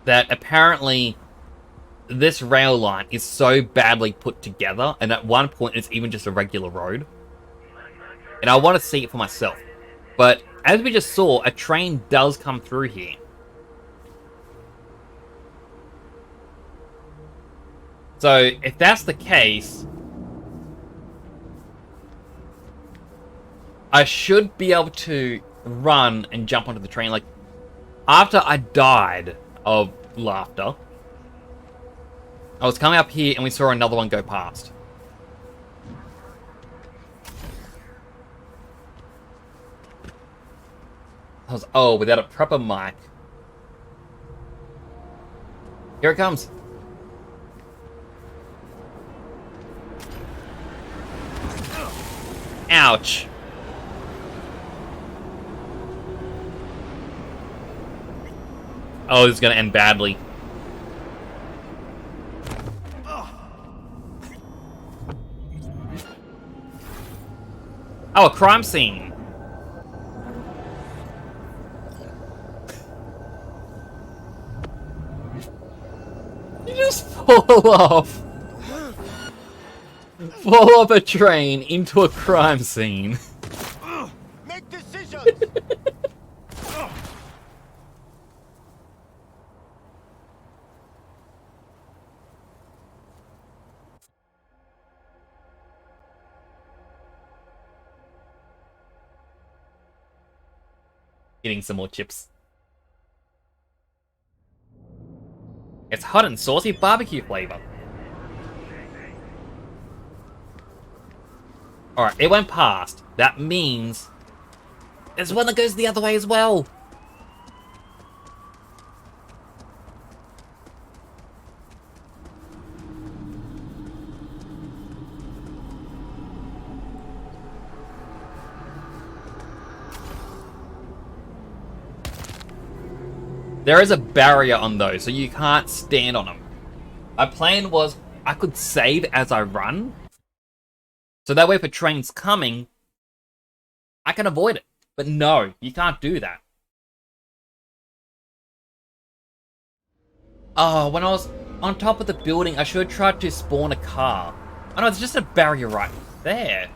A: that apparently this rail line is so badly put together, and at one point it's even just a regular road. And I want to see it for myself. But as we just saw, a train does come through here. So, if that's the case, I should be able to run and jump onto the train. Like, after I died of laughter, I was coming up here and we saw another one go past. I was, oh, without a proper mic. Here it comes. Ouch. Oh, this is gonna end badly. Oh, a crime scene. You just fall off. Fall off a train into a crime scene.
C: Make decisions!
A: Eating some more chips. It's hot and saucy barbecue flavor. Alright, it went past. That means there's one that goes the other way as well. There is a barrier on those, so you can't stand on them. My plan was I could save as I run, so that way if a train's coming, I can avoid it. But no, you can't do that. Oh, when I was on top of the building, I should have tried to spawn a car. Oh no, it's just a barrier right there.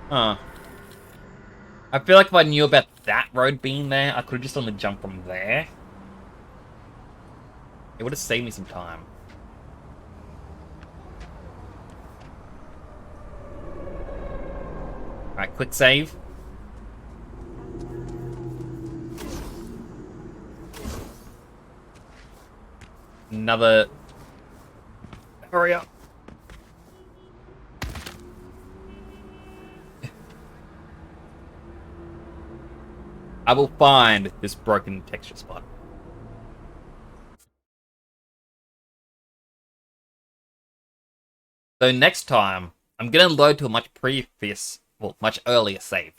A: Huh. I feel like if I knew about that road being there, I could have just done the jump from there. It would have saved me some time. Alright, quick save. Another... Hurry up. I will find this broken texture spot. So next time, I'm gonna load to a much much earlier save.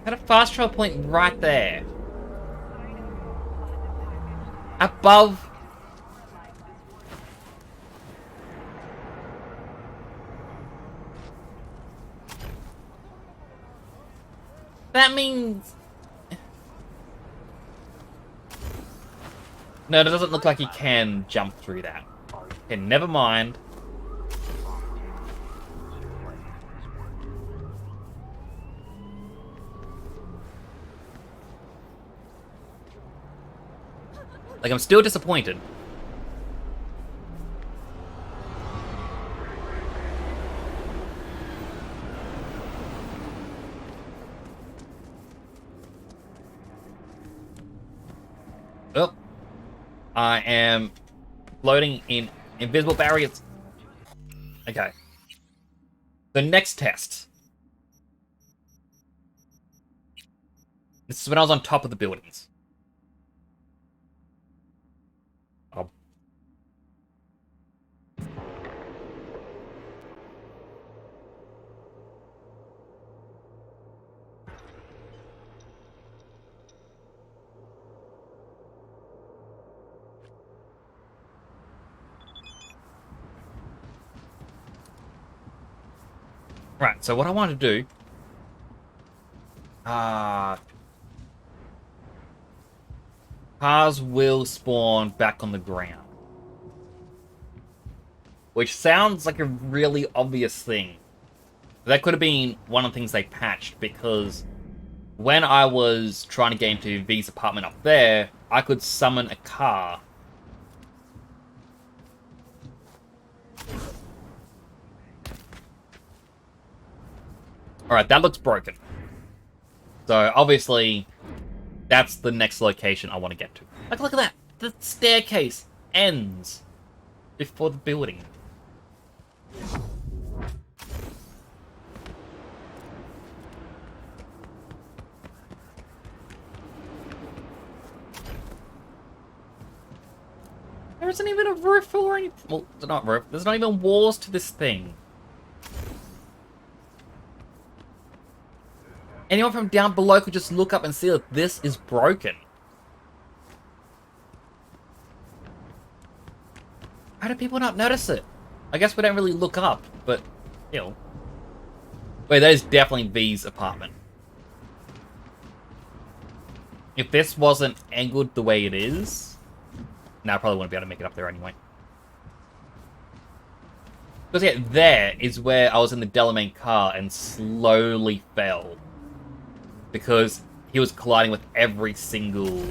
A: Got a fast travel point right there. Above. That means... No, it doesn't look like he can jump through that. Okay, never mind. Like, I'm still disappointed. Oh. I am floating in invisible barriers. Okay. The next test. This is when I was on top of the buildings. Oh. Right, so what I want to do... cars will spawn back on the ground. Which sounds like a really obvious thing. That could have been one of the things they patched, because when I was trying to get into V's apartment up there, I could summon a car. Alright, that looks broken. So, obviously, that's the next location I want to get to. Like, look at that! The staircase ends before the building. There isn't even a roof or any... Well, not roof. There's not even walls to this thing. Anyone from down below could just look up and see that this is broken. How do people not notice it? I guess we don't really look up, but still. Wait, that is definitely V's apartment. If this wasn't angled the way it is... No, I probably wouldn't be able to make it up there anyway. Because yeah, there is where I was in the Delamain car and slowly fell. Because he was colliding with every single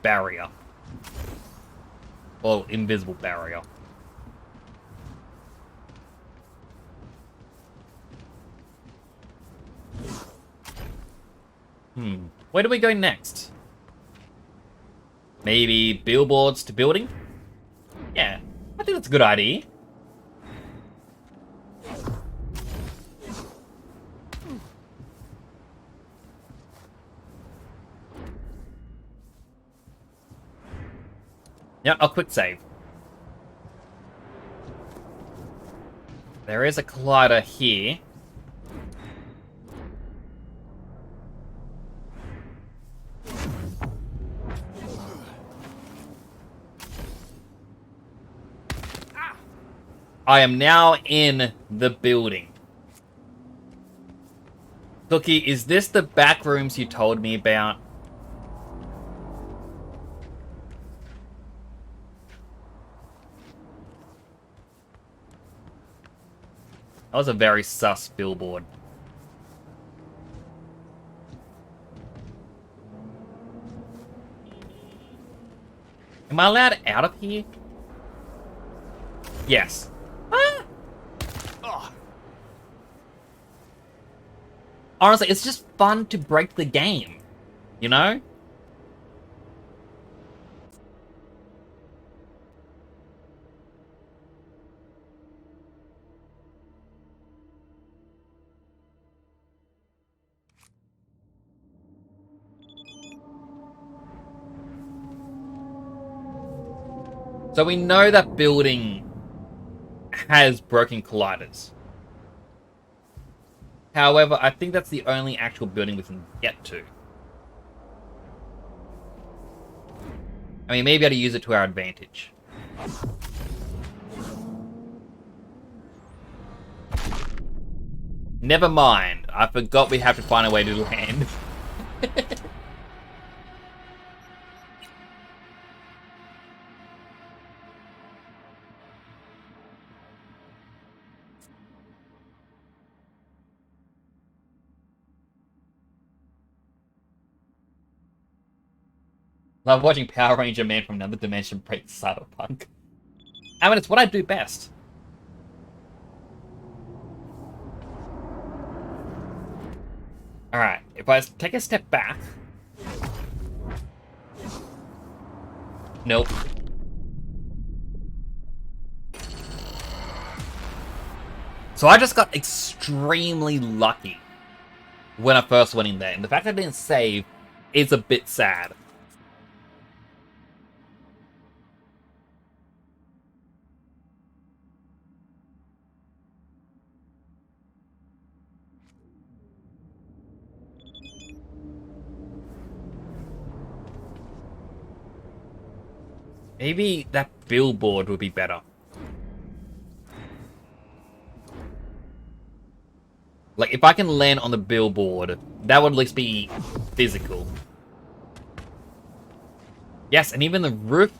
A: barrier. Well, invisible barrier. Where do we go next? Maybe billboards to building? Yeah, I think that's a good idea. Yeah, I'll quick save. There is a collider here. I am now in the building. Cookie, is this the back rooms you told me about? That was a very sus billboard. Am I allowed out of here? Yes. Honestly, it's just fun to break the game, you know? So we know that building has broken colliders. However, I think that's the only actual building we can get to. I mean, maybe able to use it to our advantage. Never mind. I forgot we have to find a way to land. Love watching Power Ranger Man from another dimension break Cyberpunk. I mean, it's what I do best. Alright, if I take a step back... Nope. So I just got extremely lucky when I first went in there. And the fact that I didn't save is a bit sad. Maybe that billboard would be better. Like, if I can land on the billboard, that would at least be physical. Yes, and even the roof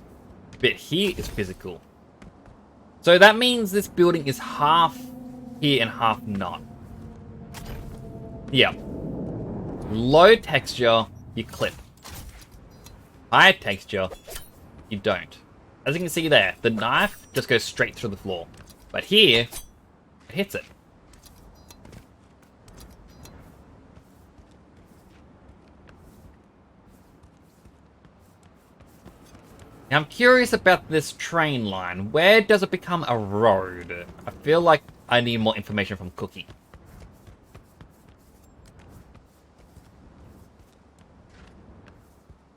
A: bit here is physical. So that means this building is half here and half not. Yeah. Low texture, you clip. High texture, you don't. As you can see there, the knife just goes straight through the floor. But here, it hits it. Now, I'm curious about this train line. Where does it become a road? I feel like I need more information from Cookie.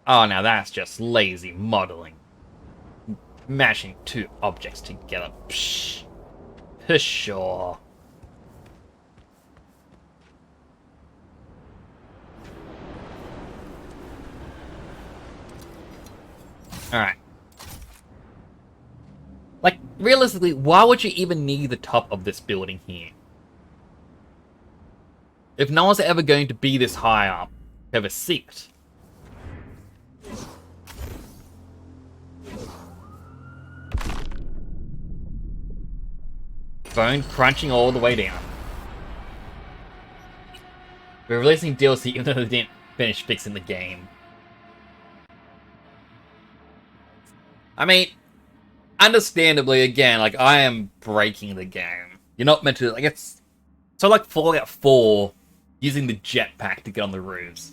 A: Oh, now that's just lazy modeling. Mashing two objects together. Psh. For sure. Alright. Like, realistically, why would you even need the top of this building here? If no one's ever going to be this high up, have a seat. Phone crunching all the way down. We're releasing DLC even though they didn't finish fixing the game. I mean, understandably, again, like, I am breaking the game. You're not meant to, like, it's... So, like, Fallout 4, using the jetpack to get on the roofs.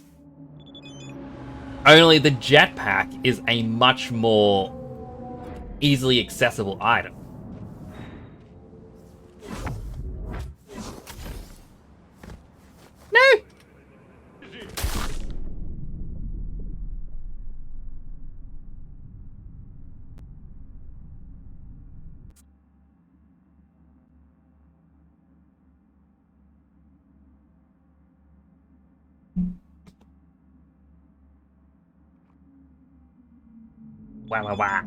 A: Only the jetpack is a much more easily accessible item. No! Wow.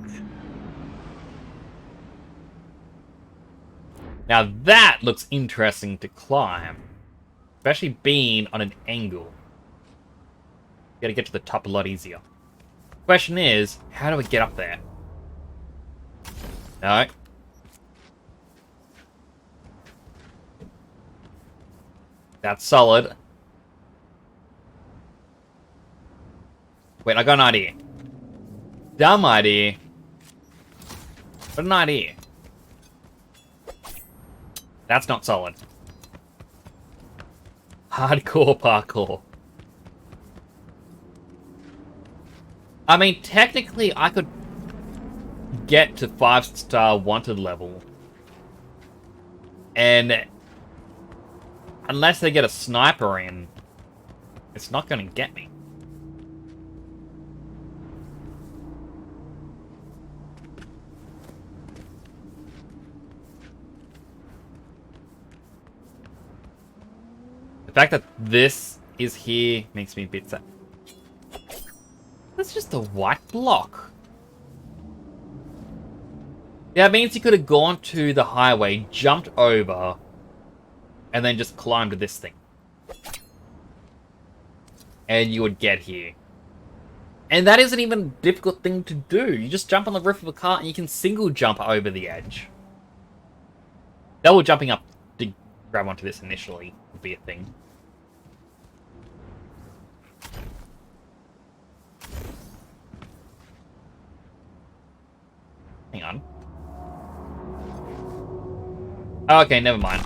A: Now that looks interesting to climb. Especially being on an angle. You gotta get to the top a lot easier. Question is, how do I get up there? No. That's solid. Wait, I got an idea. Dumb idea. But an idea. That's not solid. Hardcore parkour. I mean, technically, I could get to 5-star wanted level. And unless they get a sniper in, it's not going to get me. The fact that this is here makes me a bit sad. That's just a white block. Yeah, it means you could have gone to the highway, jumped over, and then just climbed to this thing. And you would get here. And that isn't even a difficult thing to do. You just jump on the roof of a car and you can single jump over the edge. Double jumping up to grab onto this initially would be a thing. Hang on. Okay, never mind.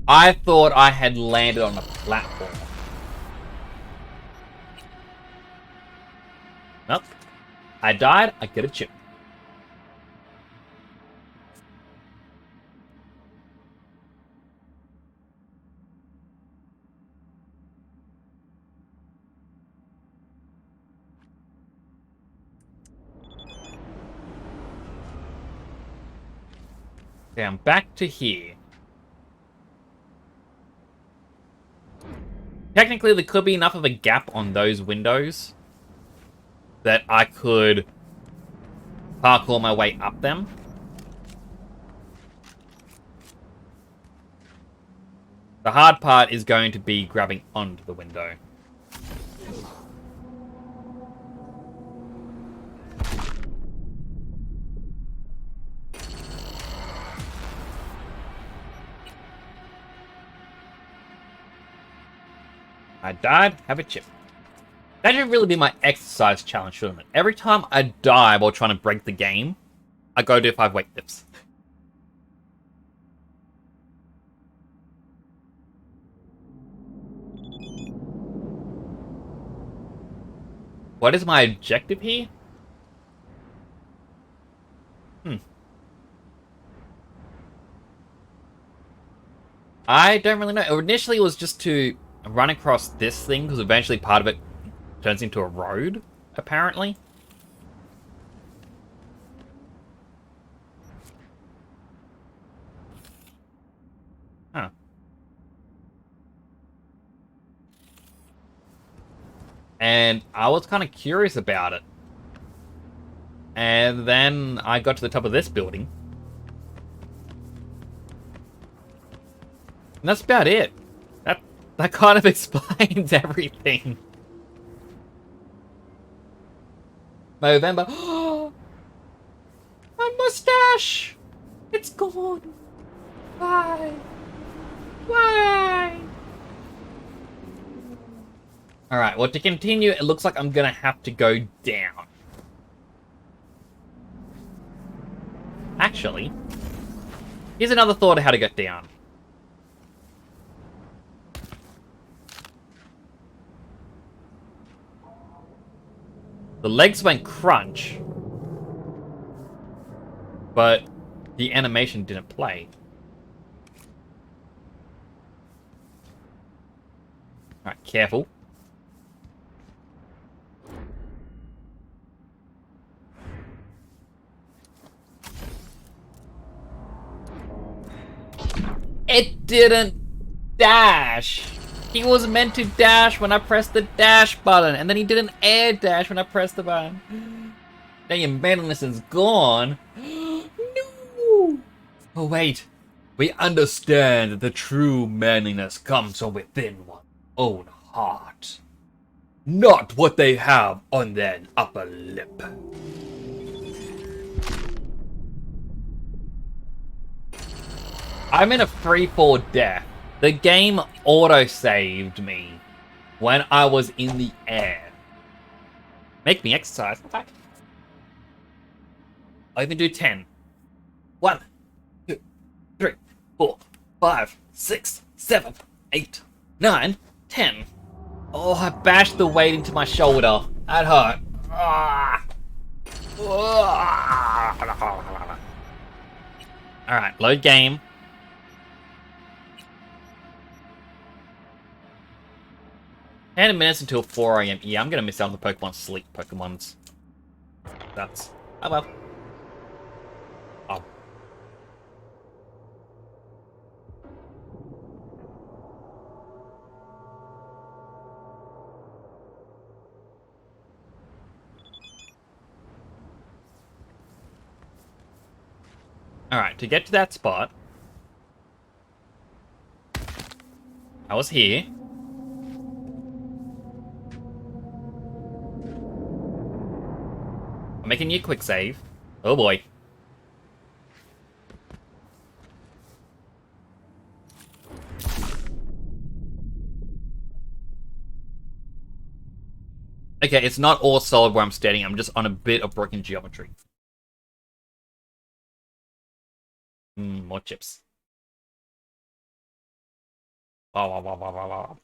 A: I thought I had landed on a platform. Nope. I died, I get a chip. Okay, I'm back to here. Technically, there could be enough of a gap on those windows that I could parkour my way up them. The hard part is going to be grabbing onto the window. I died, have a chip. That should really be my exercise challenge, shouldn't it? Every time I die while trying to break the game, I go do 5 weightlifts. What is my objective here? I don't really know. Initially, it was just to run across this thing, because eventually part of it turns into a road, apparently. Huh. And I was kind of curious about it. And then I got to the top of this building. And that's about it. That kind of explains everything. November. My mustache! It's gone. Why? Why? Alright, well, to continue, it looks like I'm gonna have to go down. Actually, here's another thought of how to get down. The legs went crunch, but the animation didn't play. Alright, careful. It didn't dash. He was meant to dash when I pressed the dash button, and then he did an air dash when I pressed the button. Now your manliness is gone. No! Oh wait, we understand that the true manliness comes from within one's own heart, not what they have on their upper lip. I'm in a free-fall death. The game auto-saved me when I was in the air. Make me exercise. Okay. I even do 10. 1, 2, 3, 4, 5, 6, 7, 8, 9, 10. Oh, I bashed the weight into my shoulder. That hurt. Alright, load game. 10 minutes until 4 AM. Yeah, I'm gonna miss out on the Pokemon sleep Pokemons. That's... oh well. Oh. Alright, to get to that spot... I was here. I'm making you a quick save. Oh boy. Okay, it's not all solid where I'm standing. I'm just on a bit of broken geometry. More chips. Wow, wow, wow, wow, wow, wow.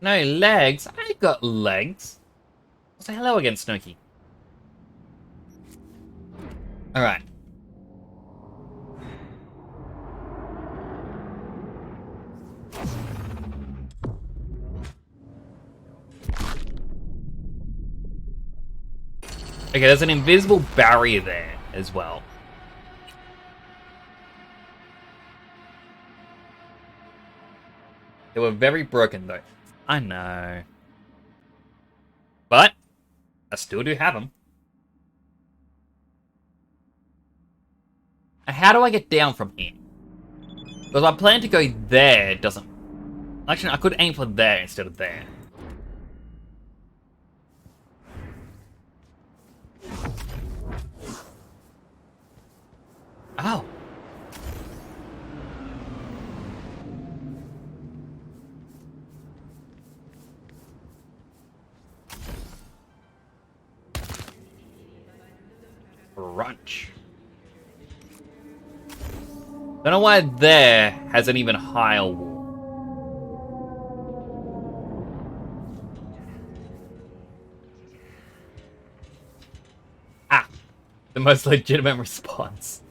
A: No legs? I got legs. Say hello again, Snooky. Alright. Okay, there's an invisible barrier there as well. They were very broken though. I know. But, I still do have them. How do I get down from here? Because I plan to go there, it doesn't... Actually, I could aim for there instead of there. Oh. Brunch. Don't know why there has an even higher wall. Ah! The most legitimate response.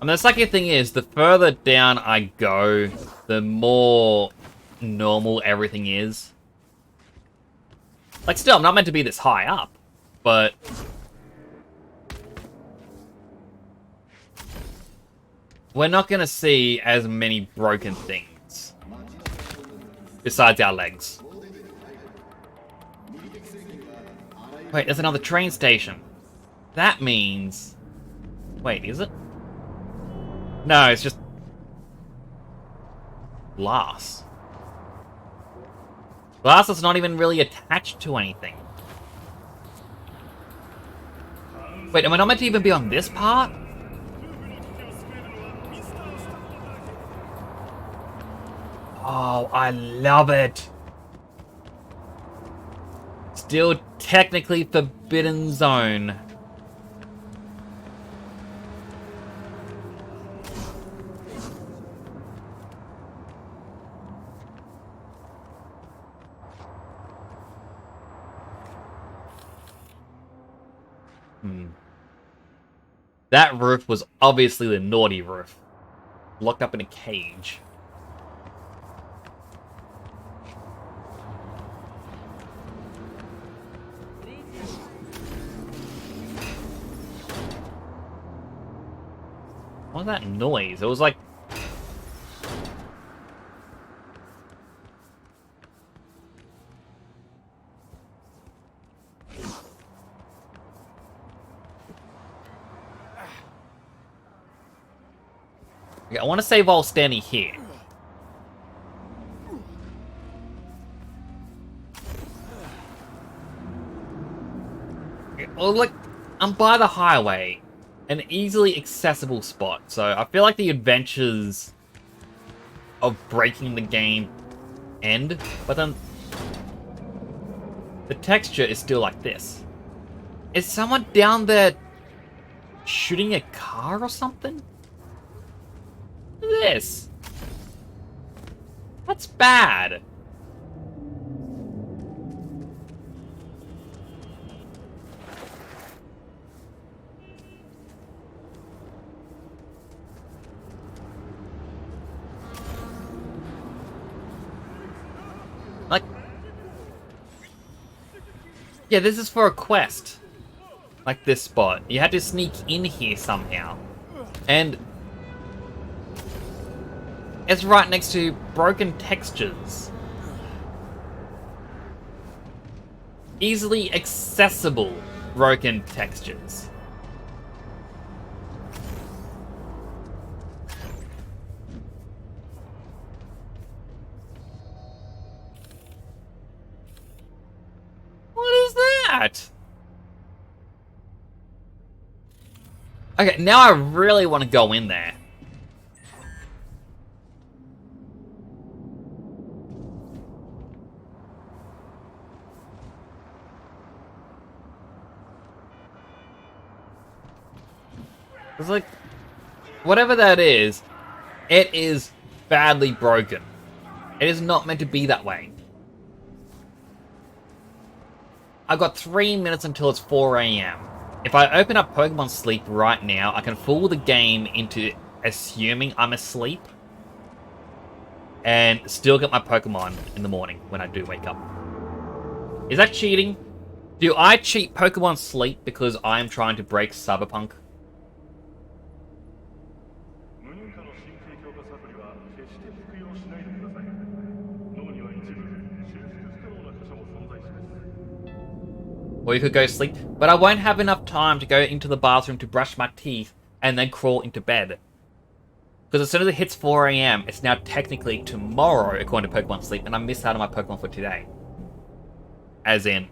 A: I mean, the second thing is, the further down I go, the more normal everything is. Like, still, I'm not meant to be this high up, but... we're not gonna see as many broken things. Besides our legs. Wait, there's another train station. That means... wait, is it? No, it's just... glass. Glass is not even really attached to anything. Wait, am I not meant to even be on this part? Oh, I love it. Still technically forbidden zone. That roof was obviously the naughty roof. Locked up in a cage. What was that noise? It was like... okay, I want to save while standing here. Okay, well, like, I'm by the highway. An easily accessible spot, so I feel like the adventures of breaking the game end, but then the texture is still like this. Is someone down there shooting a car or something? Look at this. That's bad. Like, yeah, this is for a quest. Like this spot. You had to sneak in here somehow. And it's right next to broken textures. Easily accessible broken textures. What is that? Okay, now I really want to go in there. It's like, whatever that is, it is badly broken. It is not meant to be that way. I've got 3 minutes until it's 4 AM. If I open up Pokemon Sleep right now, I can fool the game into assuming I'm asleep and still get my Pokemon in the morning when I do wake up. Is that cheating? Do I cheat Pokemon Sleep because I'm trying to break Cyberpunk? Or you could go sleep, but I won't have enough time to go into the bathroom to brush my teeth and then crawl into bed. Because as soon as it hits 4 AM, it's now technically tomorrow according to Pokemon Sleep, and I miss out on my Pokemon for today. As in,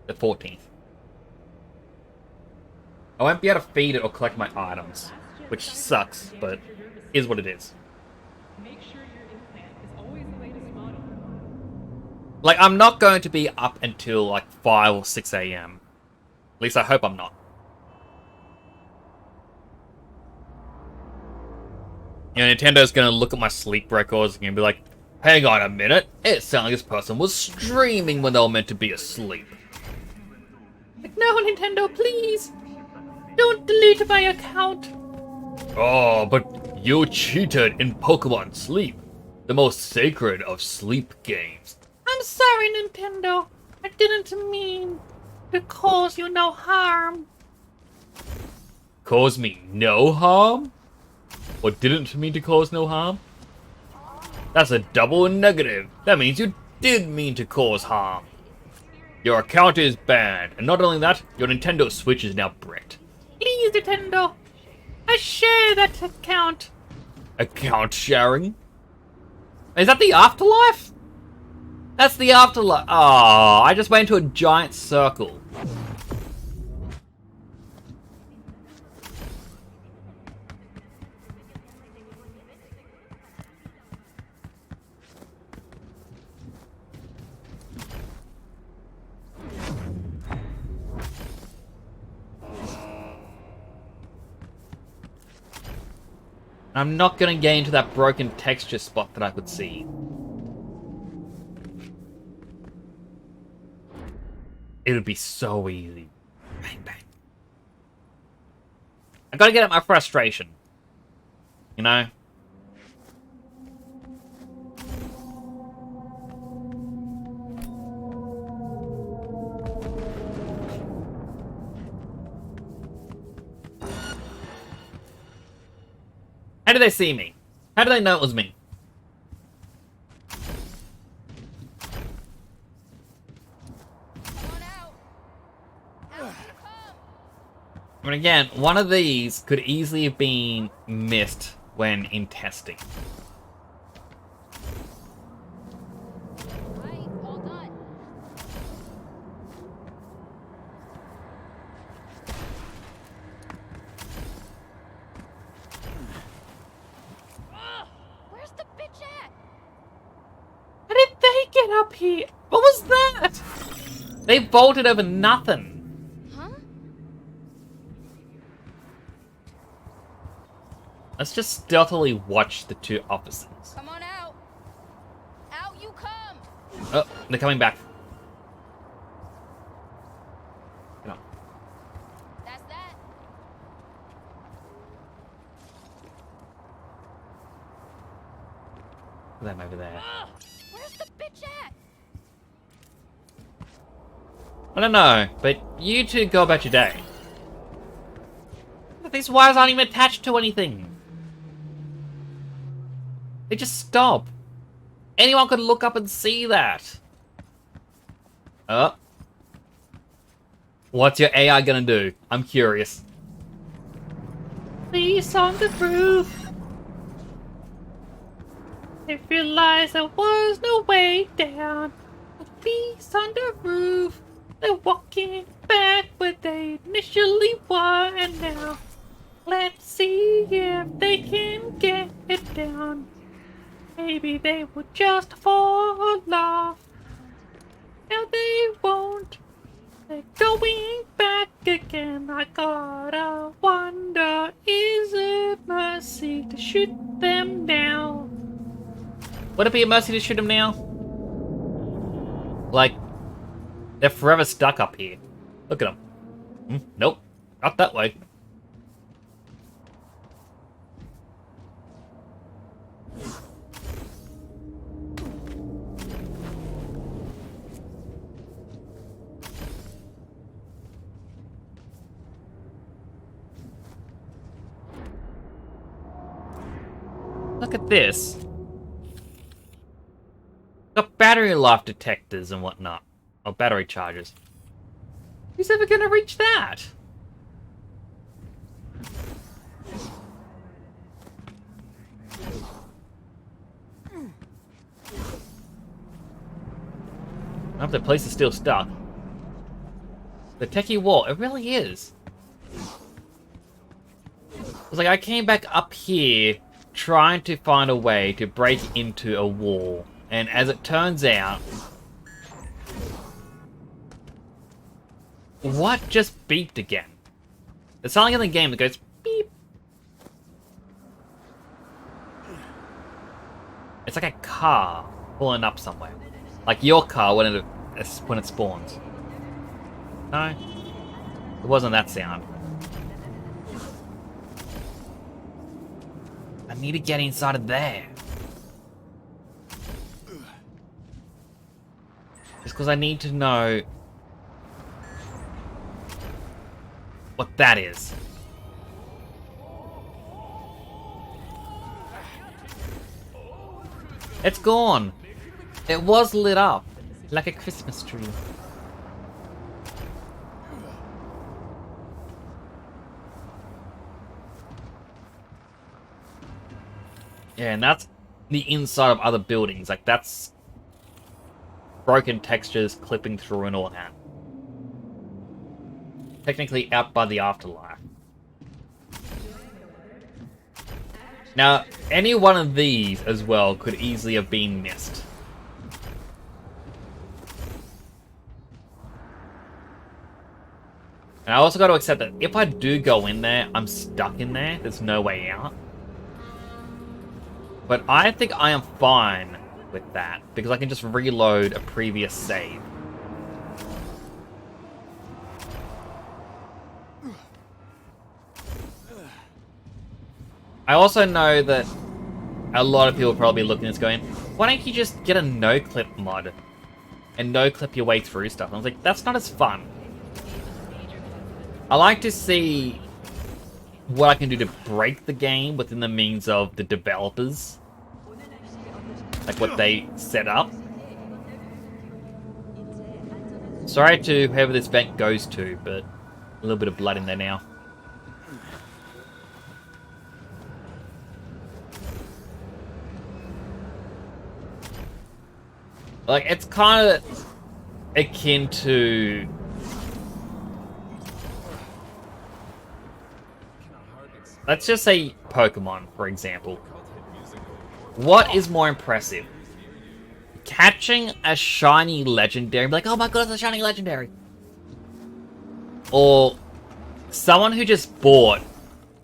A: the 14th. I won't be able to feed it or collect my items, which sucks, but is what it is.
N: Make sure your implant is always the latest model.
A: Like, I'm not going to be up until, like, 5 or 6 a.m. At least I hope I'm not. You know, Nintendo's gonna look at my sleep records and be like, hang on a minute, it sounds like this person was streaming when they were meant to be asleep. Like, no, Nintendo, please! Don't delete my account! Oh, but you cheated in Pokemon Sleep, the most sacred of sleep games. I'm sorry, Nintendo. I didn't mean to cause you no harm. Cause me no harm? Or didn't mean to cause no harm? That's a double negative. That means you did mean to cause harm. Your account is banned, and not only that, your Nintendo Switch is now bricked. Please, Nintendo. I share that account. Account sharing? Is that the afterlife? That's the afterlife. Oh, I just went into a giant circle. I'm not gonna get into that broken texture spot that I could see. It would be so easy. Bang, bang. I gotta get at my frustration. You know? How did they see me? How did they know it was me? But again, one of these could easily have been missed when in testing.
P: Where's the bitch at?
A: How did they get up here? What was that? They vaulted over nothing. Let's just stealthily watch the two officers.
P: Come on out. Out you come.
A: Oh, they're coming back. Get on.
P: That's that.
A: Them over there.
P: Where's the bitch at?
A: I don't know, but you two go about your day. These wires aren't even attached to anything. They just stop. Anyone could look up and see that. Oh. What's your AI gonna do? I'm curious. Please on the roof. They realized there was no way down. Please on the roof. They're walking back where they initially were, and now let's see if they can get it down. Maybe they will just fall off. Now they won't. They're going back again. I gotta wonder, is it mercy to shoot them now? Would it be a mercy to shoot them now? Like, they're forever stuck up here. Look at them. Nope, not that way. Look at this. Got battery life detectors and whatnot. Or battery chargers. Who's ever gonna reach that? I hope the place is still stuck. The techie wall, it really is. It's like I came back up here trying to find a way to break into a wall, and as it turns out, What just beeped again? It's something in the game that goes beep. It's like a car pulling up somewhere. Like your car when it spawns. No? It wasn't that sound. I need to get inside of there. Just because I need to know what that is. It's gone. It was lit up like a Christmas tree. Yeah, and that's the inside of other buildings. Like, that's broken textures clipping through and all that. Technically out by the afterlife. Now, any one of these as well could easily have been missed. And I also got to accept that if I do go in there, I'm stuck in there. There's no way out. But I think I am fine with that, because I can just reload a previous save. I also know that a lot of people are probably looking at this going, why don't you just get a no-clip mod and no-clip your way through stuff? And I was like, that's not as fun. I like to see what I can do to break the game within the means of the developers. Like what they set up. Sorry to whoever this vent goes to, but a little bit of blood in there now. Like, it's kind of akin to... Let's just say Pokemon, for example. What is more impressive? Catching a shiny legendary, be like, oh my god, it's a shiny legendary. Or someone who just bought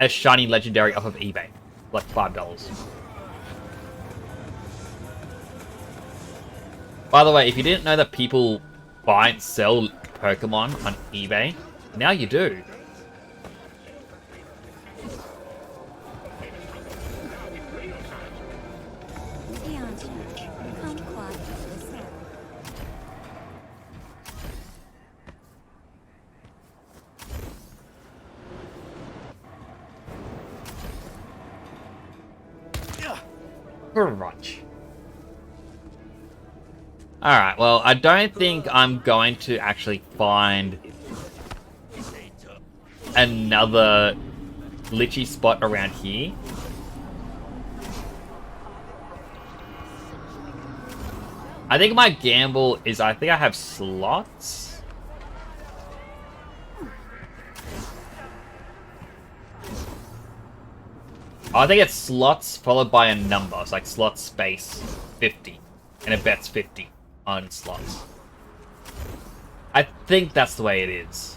A: a shiny legendary off of eBay, like $5. By the way, if you didn't know that people buy and sell Pokemon on eBay, now you do. Crunch. Alright, well, I don't think I'm going to actually find another glitchy spot around here. I think my gamble is I think I have slots. I think it's slots followed by a number. It's like slot space 50. And it bets 50 on slots. I think that's the way it is.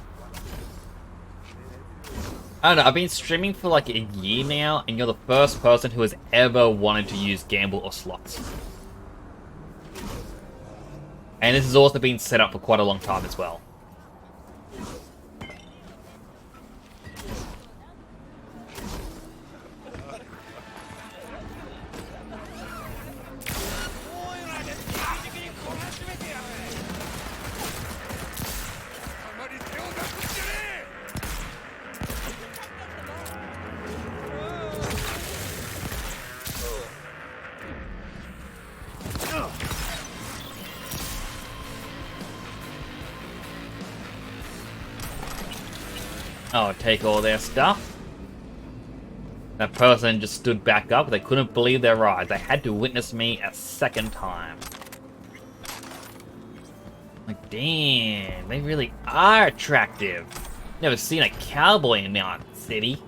A: I don't know, I've been streaming for like a year now, and you're the first person who has ever wanted to use gamble or slots. And this has also been set up for quite a long time as well. Oh, take all their stuff. That person just stood back up. They couldn't believe their eyes. They had to witness me a second time. Like, damn, they really are attractive. Never seen a cowboy in Night City.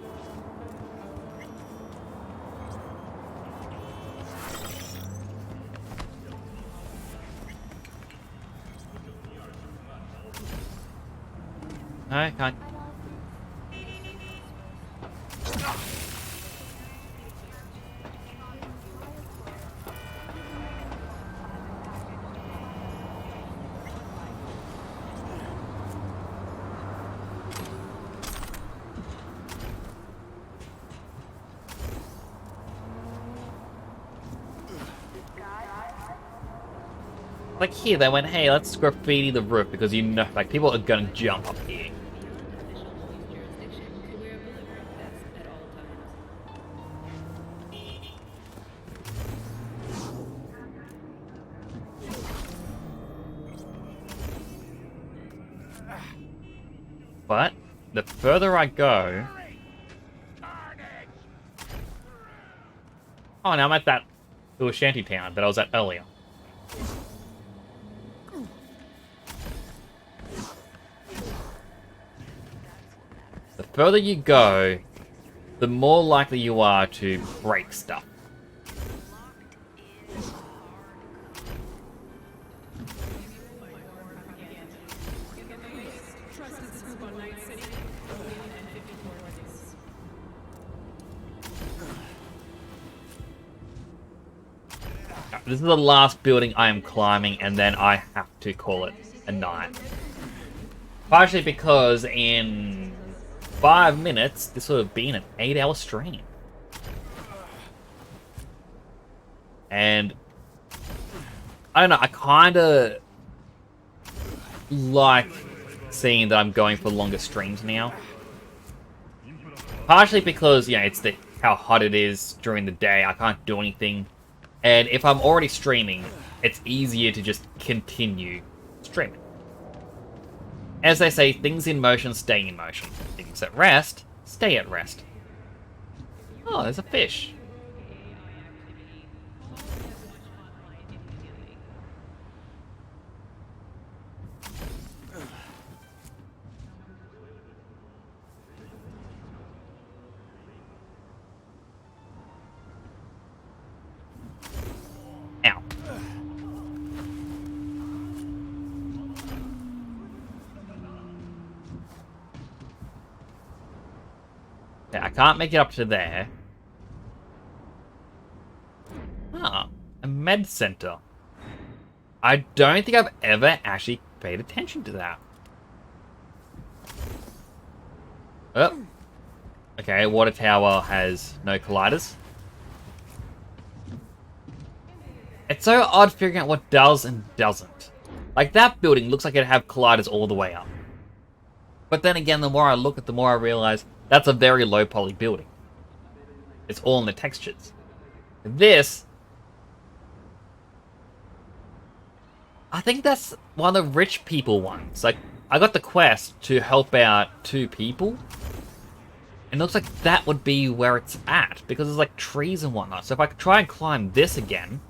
A: Okay. Like here, they went, hey, let's graffiti the roof because you know, like, people are gonna jump up here. But the further I go... Oh, now I'm at that little shanty town that I was at earlier. The further you go, the more likely you are to break stuff. This is the last building I am climbing, and then I have to call it a night. Partially because in 5 minutes, this would have been an 8-hour stream. And I don't know, I kind of like seeing that I'm going for longer streams now. Partially because, you know, it's how hot it is during the day, I can't do anything. And if I'm already streaming, it's easier to just continue streaming. As they say, things in motion stay in motion. Things at rest stay at rest. Oh, there's a fish. Ow. Yeah, I can't make it up to there. Ah, a med center. I don't think I've ever actually paid attention to that. Oh. Okay, water tower has no colliders. It's so odd figuring out what does and doesn't. Like, that building looks like it'd have colliders all the way up. But then again, the more I look at it, the more I realize that's a very low poly building. It's all in the textures. This... I think that's one of the rich people ones. Like, I got the quest to help out 2 people. And it looks like that would be where it's at, because there's like trees and whatnot. So if I could try and climb this again...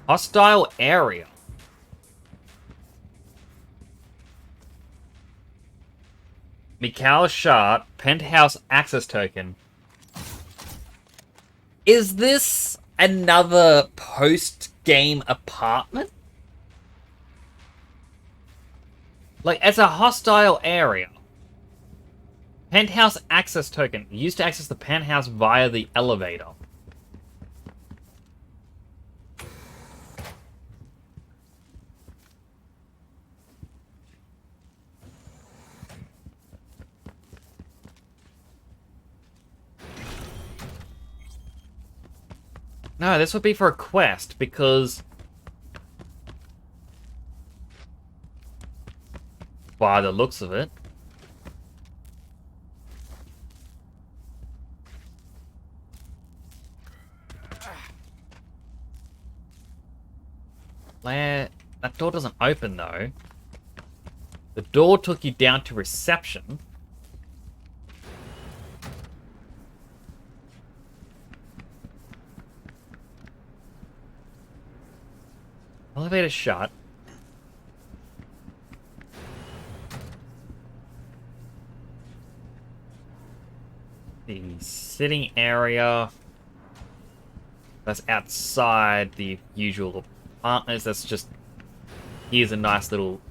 A: Hostile area. Mikhail Sharp, penthouse access token. Is this another post-game apartment? Like, it's a hostile area. Penthouse access token. Used to access the penthouse via the elevator. No, this would be for a quest, because... by the looks of it... that door doesn't open, though. The door took you down to reception. Elevator shut. The sitting area. That's outside the usual apartments. That's just... Here's a nice little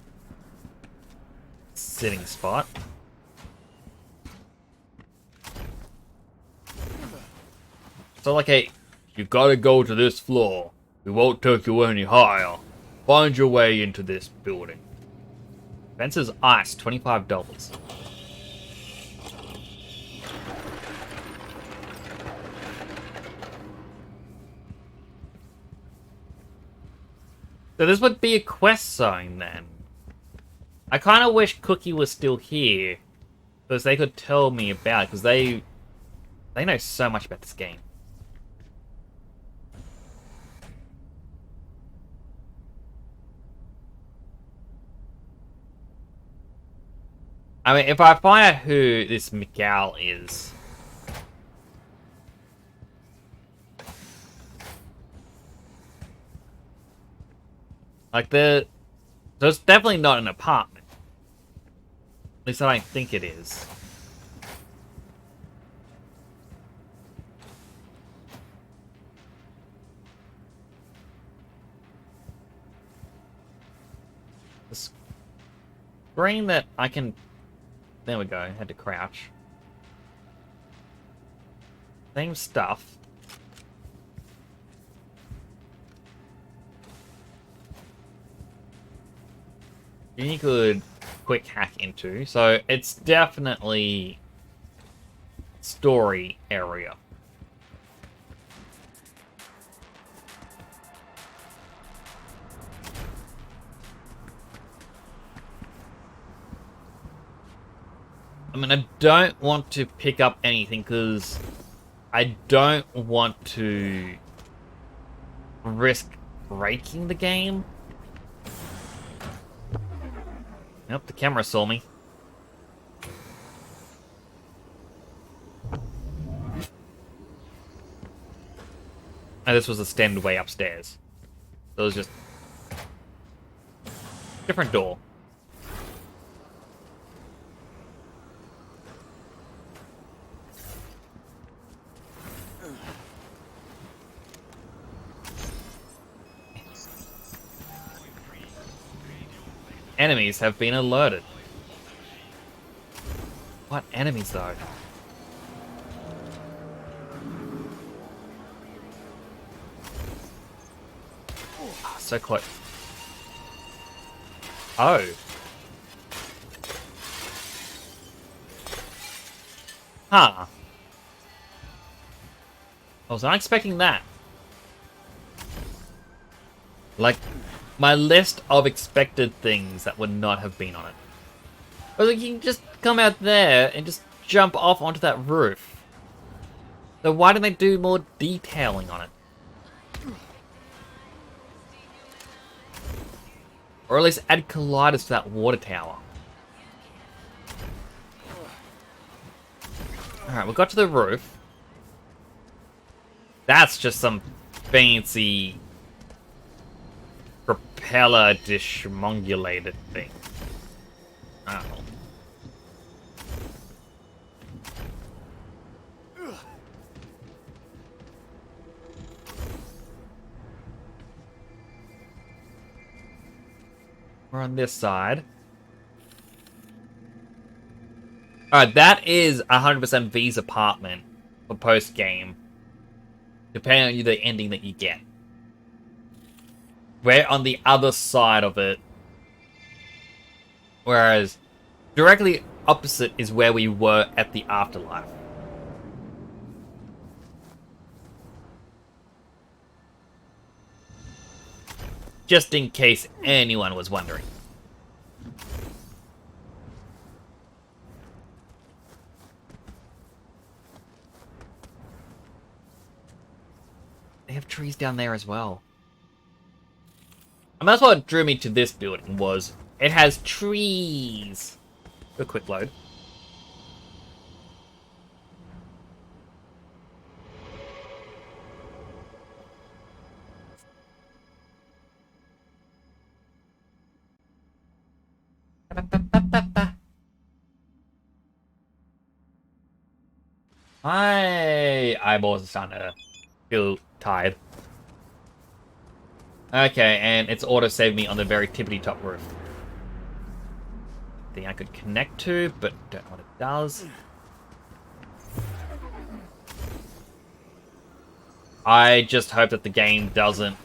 A: sitting spot. So like you gotta go to this floor. We won't take you any higher. Find your way into this building. Fences ice, $25. So this would be a quest zone then. I kind of wish Cookie was still here, because they could tell me about it, because they know so much about this game. I mean, if I find out who this Miguel is... Like, so it's definitely not an apartment. At least I don't think it is. The screen that I can... There we go, I had to crouch. Same stuff. You could quick hack into, so it's definitely story area. I mean, I don't want to pick up anything because I don't want to risk breaking the game. Nope, the camera saw me. And this was a standard way upstairs. So it was just... different door. Enemies have been alerted. What enemies, though? Ah, so close. Oh. Huh. I was not expecting that. Like... my list of expected things that would not have been on it. But like, you can just come out there and just jump off onto that roof. So why didn't they do more detailing on it? Or at least add colliders to that water tower. Alright, we got to the roof. That's just some fancy... propeller dishmongulated thing. Oh. We're on this side. Alright, that is 100% V's apartment for post-game. Depending on the ending that you get. We're on the other side of it. Whereas, directly opposite is where we were at the afterlife. Just in case anyone was wondering. They have trees down there as well. And that's what drew me to this building, was it has trees. Do a quick load. My eyeballs are starting to feel tired. Okay, and it's auto-saved me on the very tippity-top roof. Thing I could connect to, but don't know what it does. I just hope that the game doesn't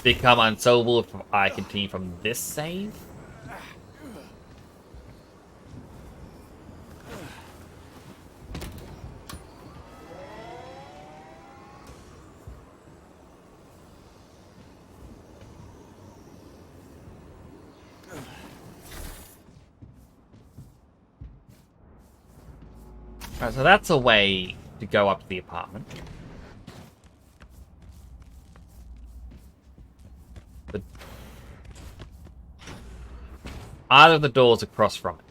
A: become unsolvable if I continue from this save. Alright, so that's a way to go up to the apartment. But either of the doors across from it.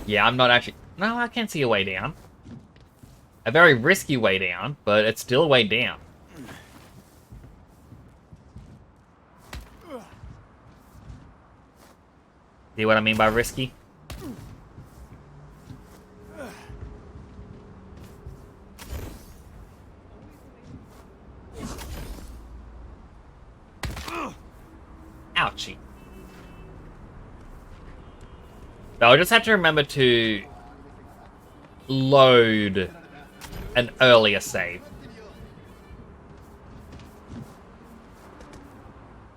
A: Yeah, I'm not actually... No, I can see a way down. A very risky way down, but it's still a way down. See what I mean by risky? Ouchie. So I'll just have to remember to load an earlier save.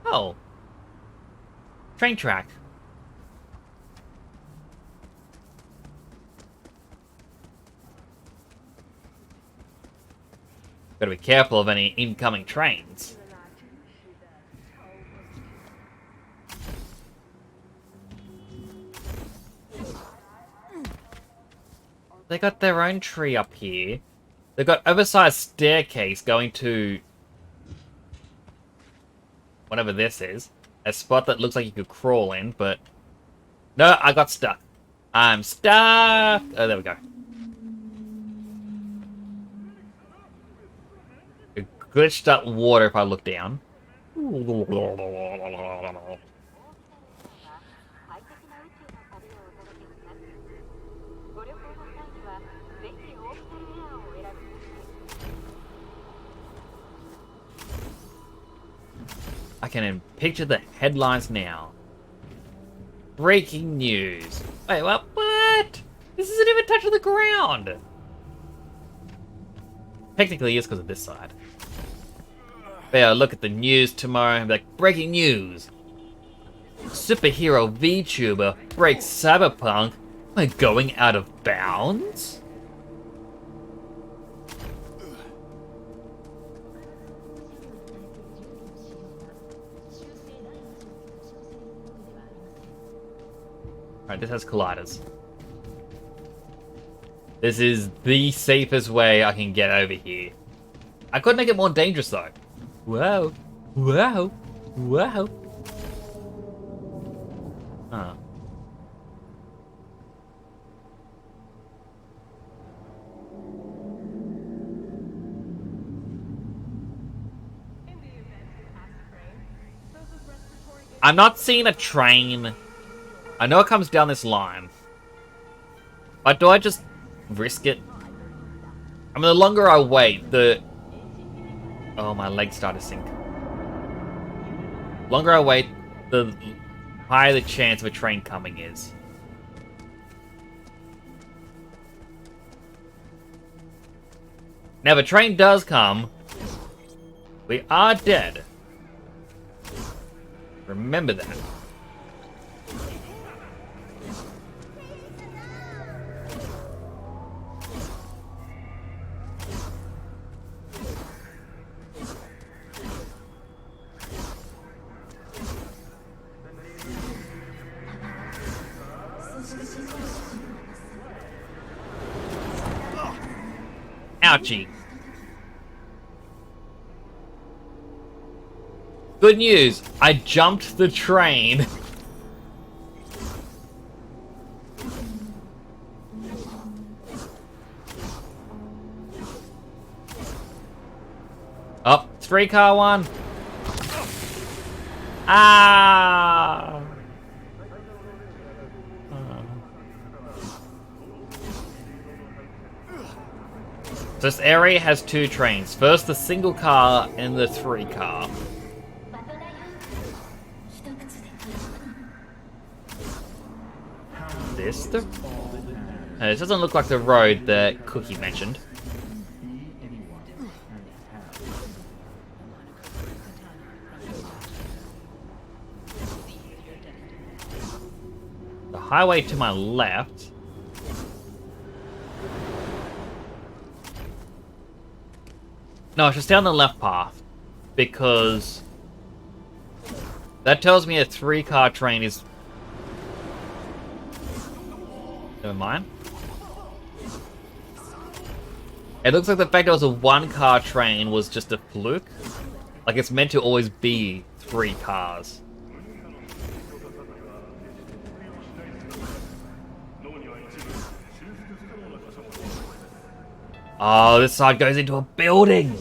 A: Oh. Train track. Gotta be careful of any incoming trains. They got their own tree up here. They've got oversized staircase going to... whatever this is. A spot that looks like you could crawl in, but... No, I got stuck. I'm stuck! Oh, there we go. It glitched up water if I look down. I can picture the headlines now. Breaking news. Wait, what? What? This isn't even touching the ground. Technically, it's because of this side. But yeah, look at the news tomorrow and be like, breaking news. Superhero VTuber breaks Cyberpunk by going out of bounds? Alright, this has colliders. This is the safest way I can get over here. I could make it more dangerous though. Whoa. Whoa. Whoa. Huh. I'm not seeing a train. I know it comes down this line. But do I just risk it? I mean, the longer I wait, the... Oh, my legs start to sink. The longer I wait, the higher the chance of a train coming is. Now, if a train does come, we are dead. Remember that. Ouchie. Good news, I jumped the train. Up, 3-car one. Ah! This area has 2 trains. First the single car and the 3-car. This doesn't look like the road that Cookie mentioned. The highway to my left. No, just down the left path. Because that tells me a 3-car train is... Never mind. It looks like the fact it was a 1-car train was just a fluke. Like it's meant to always be 3 cars. Oh, this side goes into a building!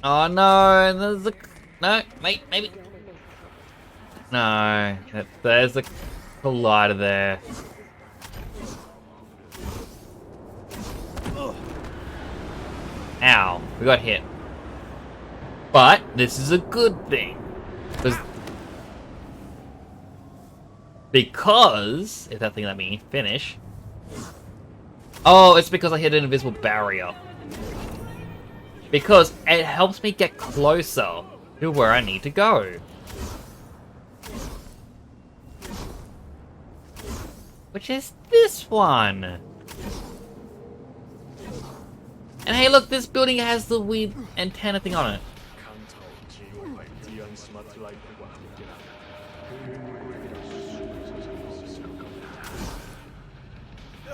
A: Oh no, there's a... No, wait, maybe... No, there's a collider there. Ow, we got hit. But, this is a good thing. Because... If that thing let me finish... Oh, it's because I hit an invisible barrier. Because it helps me get closer to where I need to go. Which is this one. And hey look, this building has the weird antenna thing on it.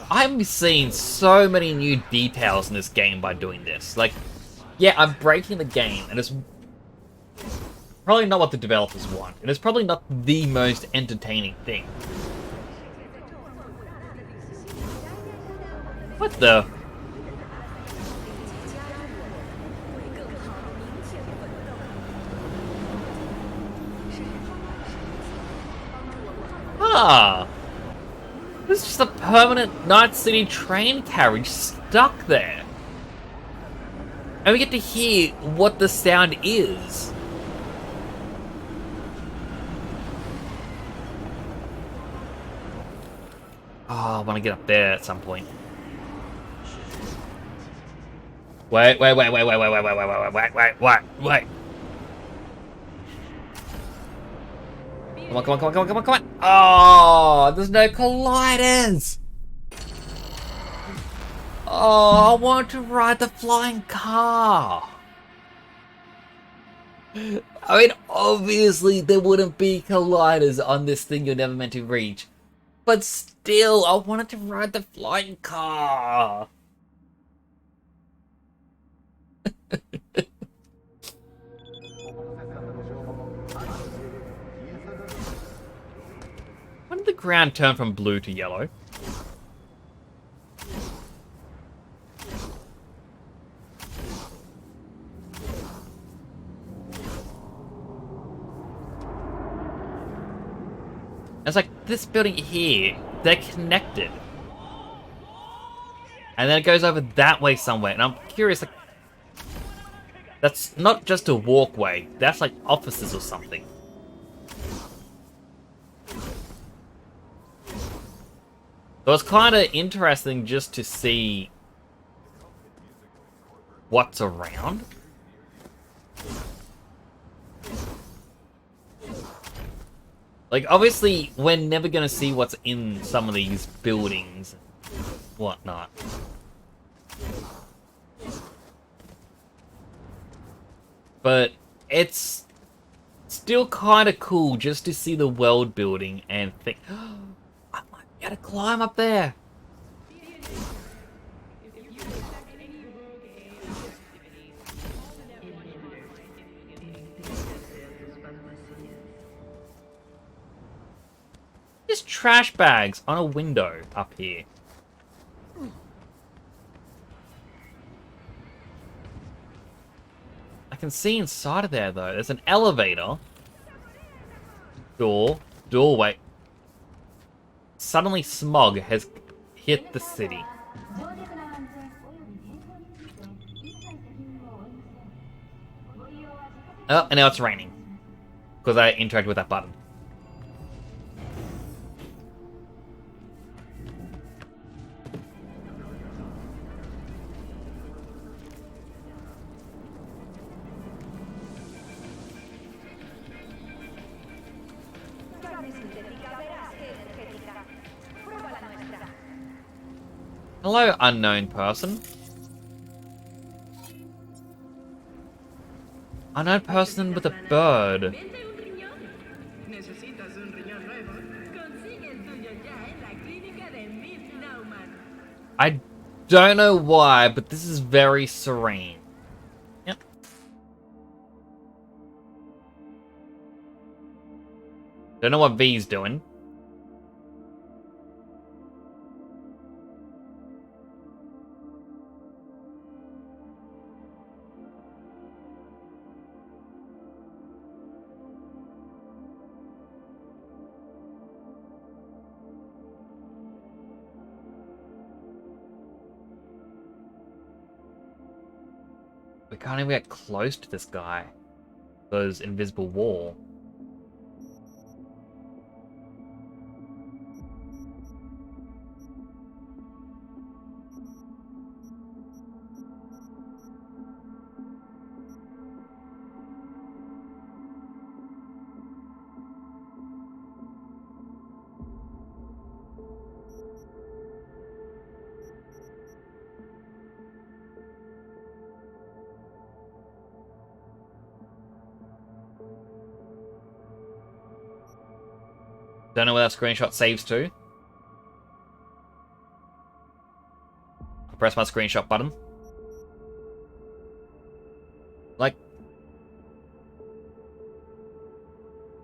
A: I'm seeing so many new details in this game by doing this. Like, yeah, I'm breaking the game, and it's probably not what the developers want, and it's probably not the most entertaining thing. What the? Ah! This is just a permanent Night City train carriage stuck there. And we get to hear what the sound is. Oh, I want to get up there at some point. Wait. Come on. Oh, there's no colliders. Oh, I want to ride the flying car. I mean, obviously there wouldn't be colliders on this thing you're never meant to reach. But still, I wanted to ride the flying car. When did the ground turn from blue to yellow? It's like this building here, they're connected. And then it goes over that way somewhere, and I'm curious, like, that's not just a walkway, that's like offices or something. So it's kind of interesting just to see what's around. Like, obviously, we're never going to see what's in some of these buildings and whatnot. But it's still kind of cool just to see the world building and think, oh, I might be able to climb up there. Just trash bags on a window up here. I can see inside of there though. There's an elevator. Doorway. Suddenly smog has hit the city. Oh, and now it's raining. Because I interacted with that button. Hello, unknown person. Unknown person with a bird. I don't know why, but this is very serene. Yep. Don't know what V's doing. We can't even get close to this guy. Those invisible wall. Don't know where that screenshot saves to. I'll press my screenshot button. Like,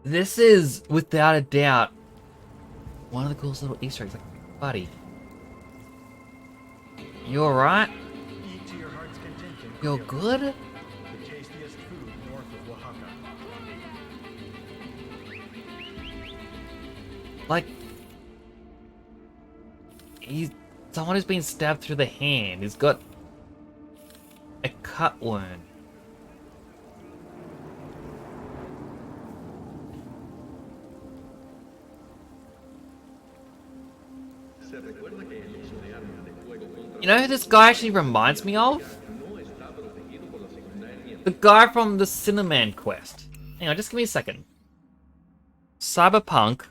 A: this is, without a doubt, one of the coolest little Easter eggs. Like, buddy. You alright? You're good? Like, someone who's been stabbed through the hand. He's got a cut wound. You know who this guy actually reminds me of? The guy from the Cinnamon quest. Hang on, just give me a second. Cyberpunk.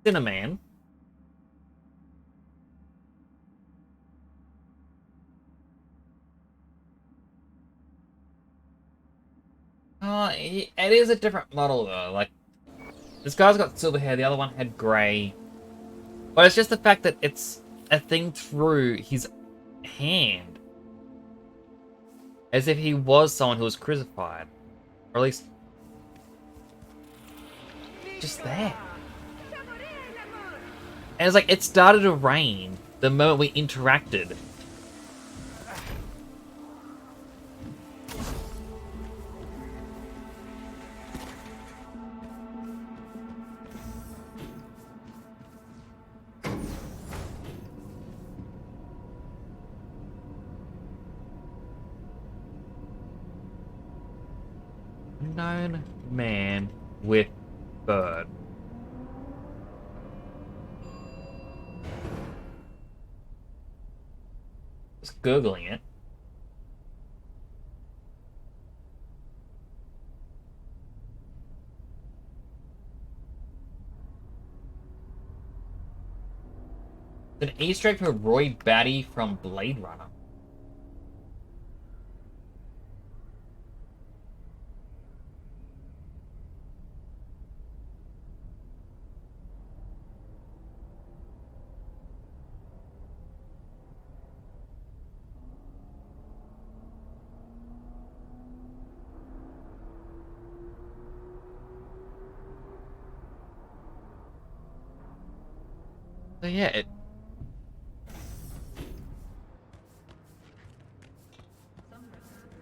A: Cinnamon. It is a different model though. Like, this guy's got silver hair, the other one had grey. But it's just the fact that it's a thing through his hand. As if he was someone who was crucified. Or at least... just there. And it's like, it started to rain the moment we interacted. Unknown man with bird. Just Googling it. It's an Easter egg for Roy Batty from Blade Runner. So yeah,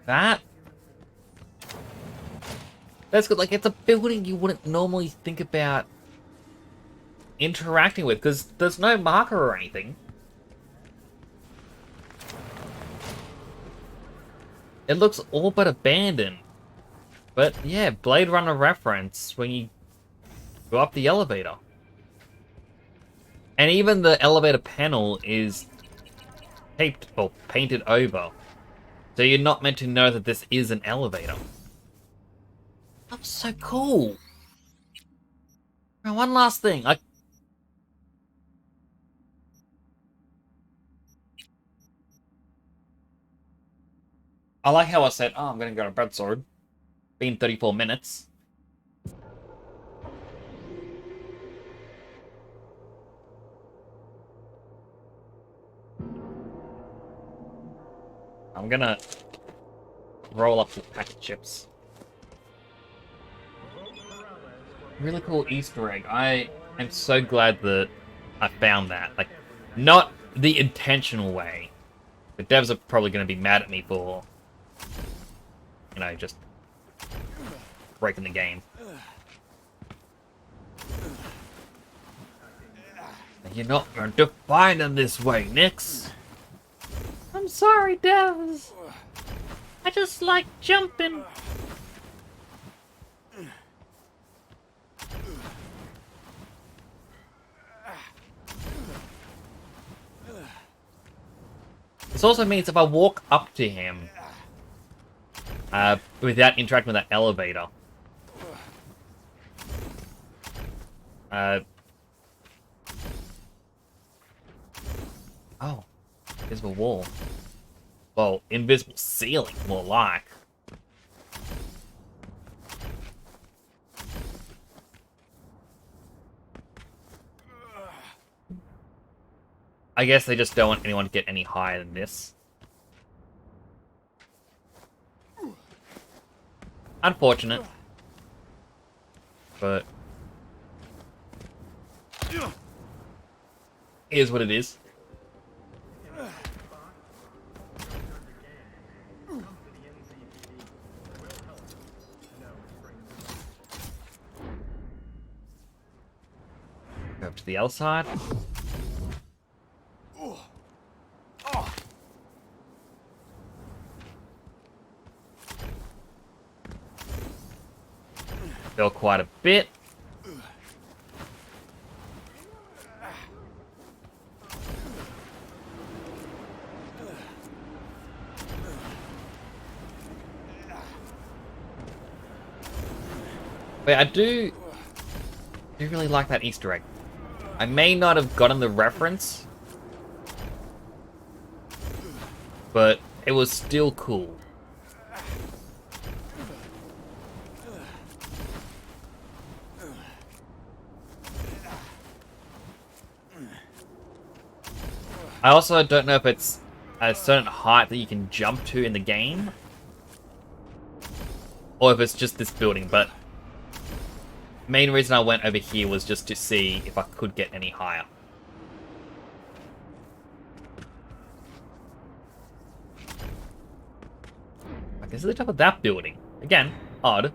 A: that's good. Like, it's a building you wouldn't normally think about interacting with, because there's no marker or anything. It looks all but abandoned. But yeah, Blade Runner reference when you go up the elevator. And even the elevator panel is taped or painted over. So you're not meant to know that this is an elevator. That's so cool. Now, one last thing. I like how I said, oh, I'm going to go to bed, sword. Been 34 minutes. I'm going to roll up the pack of chips. Really cool Easter egg. I am so glad that I found that. Like, not the intentional way. The devs are probably going to be mad at me for, you know, just breaking the game. You're not going to find them this way, Nix. I'm sorry, devs. I just like jumping. This also means if I walk up to him without interacting with that elevator, oh, invisible wall. Well, invisible ceiling, more like. I guess they just don't want anyone to get any higher than this. Unfortunate. But here's what it is. Go up to the other side. Fell quite a bit. Wait, I do really like that Easter egg. I may not have gotten the reference, but it was still cool. I also don't know if it's a certain height that you can jump to in the game, or if it's just this building, but main reason I went over here was just to see if I could get any higher. I guess at the top of that building. Again, odd.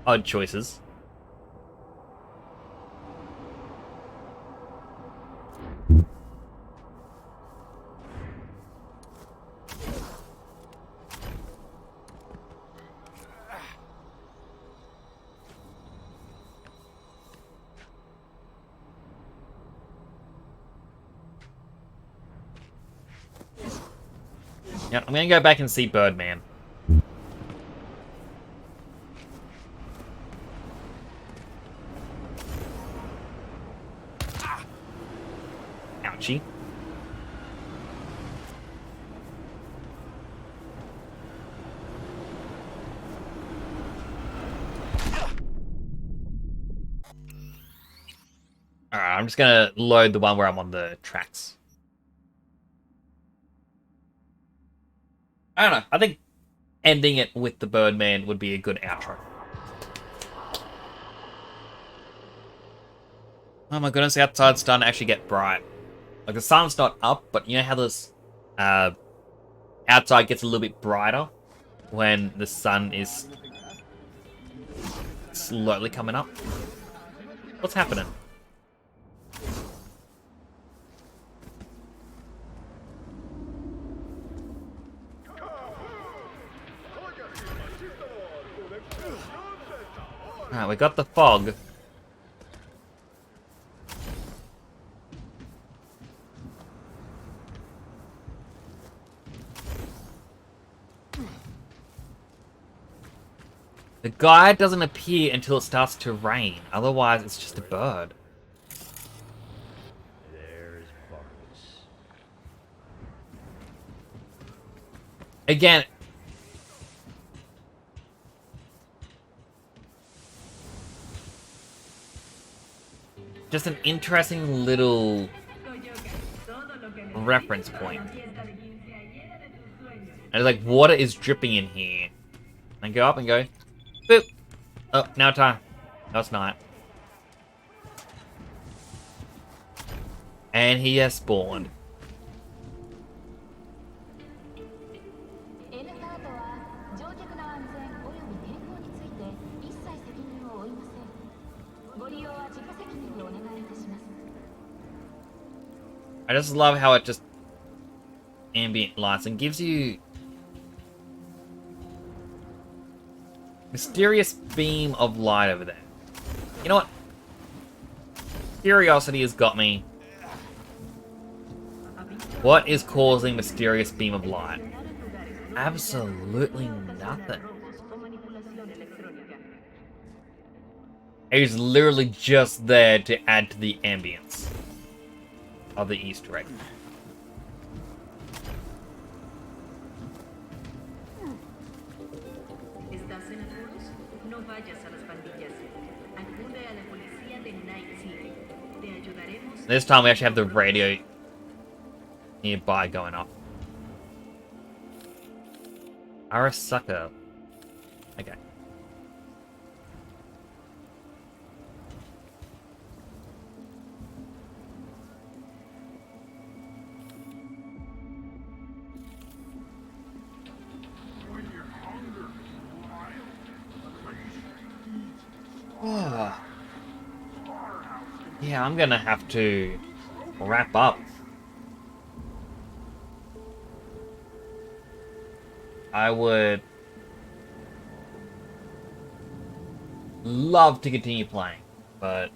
A: Odd choices. Yeah, I'm gonna go back and see Birdman. Ouchie. Alright, I'm just gonna load the one where I'm on the tracks. I don't know. I think ending it with the Birdman would be a good outro. Oh my goodness, the outside's starting to actually get bright. Like, the sun's not up, but you know how this outside gets a little bit brighter when the sun is slowly coming up? What's happening? Alright, we got the fog. The guy doesn't appear until it starts to rain. Otherwise, it's just a bird.
Q: There's Barnabas.
A: Again, just an interesting little reference point. And like, water is dripping in here. And go up and go, boop. Oh, now time. No, it's not. And he has spawned. I just love how it just ambient lights and gives you mysterious beam of light over there. You know what? Curiosity has got me. What is causing mysterious beam of light? Absolutely nothing. He's literally just there to add to the ambience of the Easter egg. This time we actually have the radio nearby going off. Arasaka. Okay. Yeah, I'm gonna have to wrap up. I would love to continue playing, but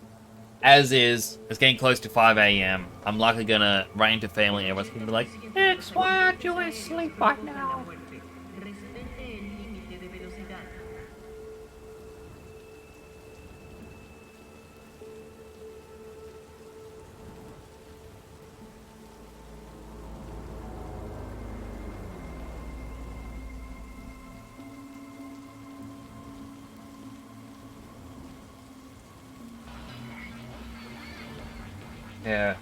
A: as is, it's getting close to 5 AM. I'm likely gonna run into family and everyone's gonna be like, "It's why aren't you asleep right now?" Yeah.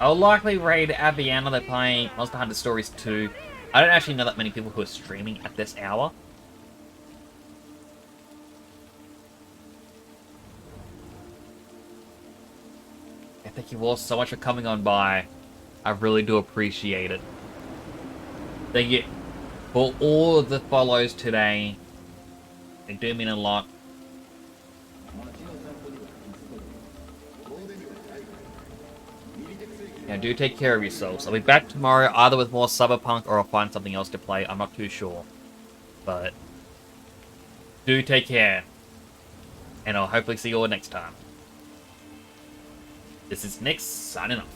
A: I'll likely raid Aviana. They're playing Monster Hunter Stories 2. I don't actually know that many people who are streaming at this hour. And thank you all so much for coming on by. I really do appreciate it. Thank you for all of the follows today. They do mean a lot. Yeah, do take care of yourselves. I'll be back tomorrow either with more Cyberpunk or I'll find something else to play. I'm not too sure. But do take care. And I'll hopefully see you all next time. This is Nick signing off.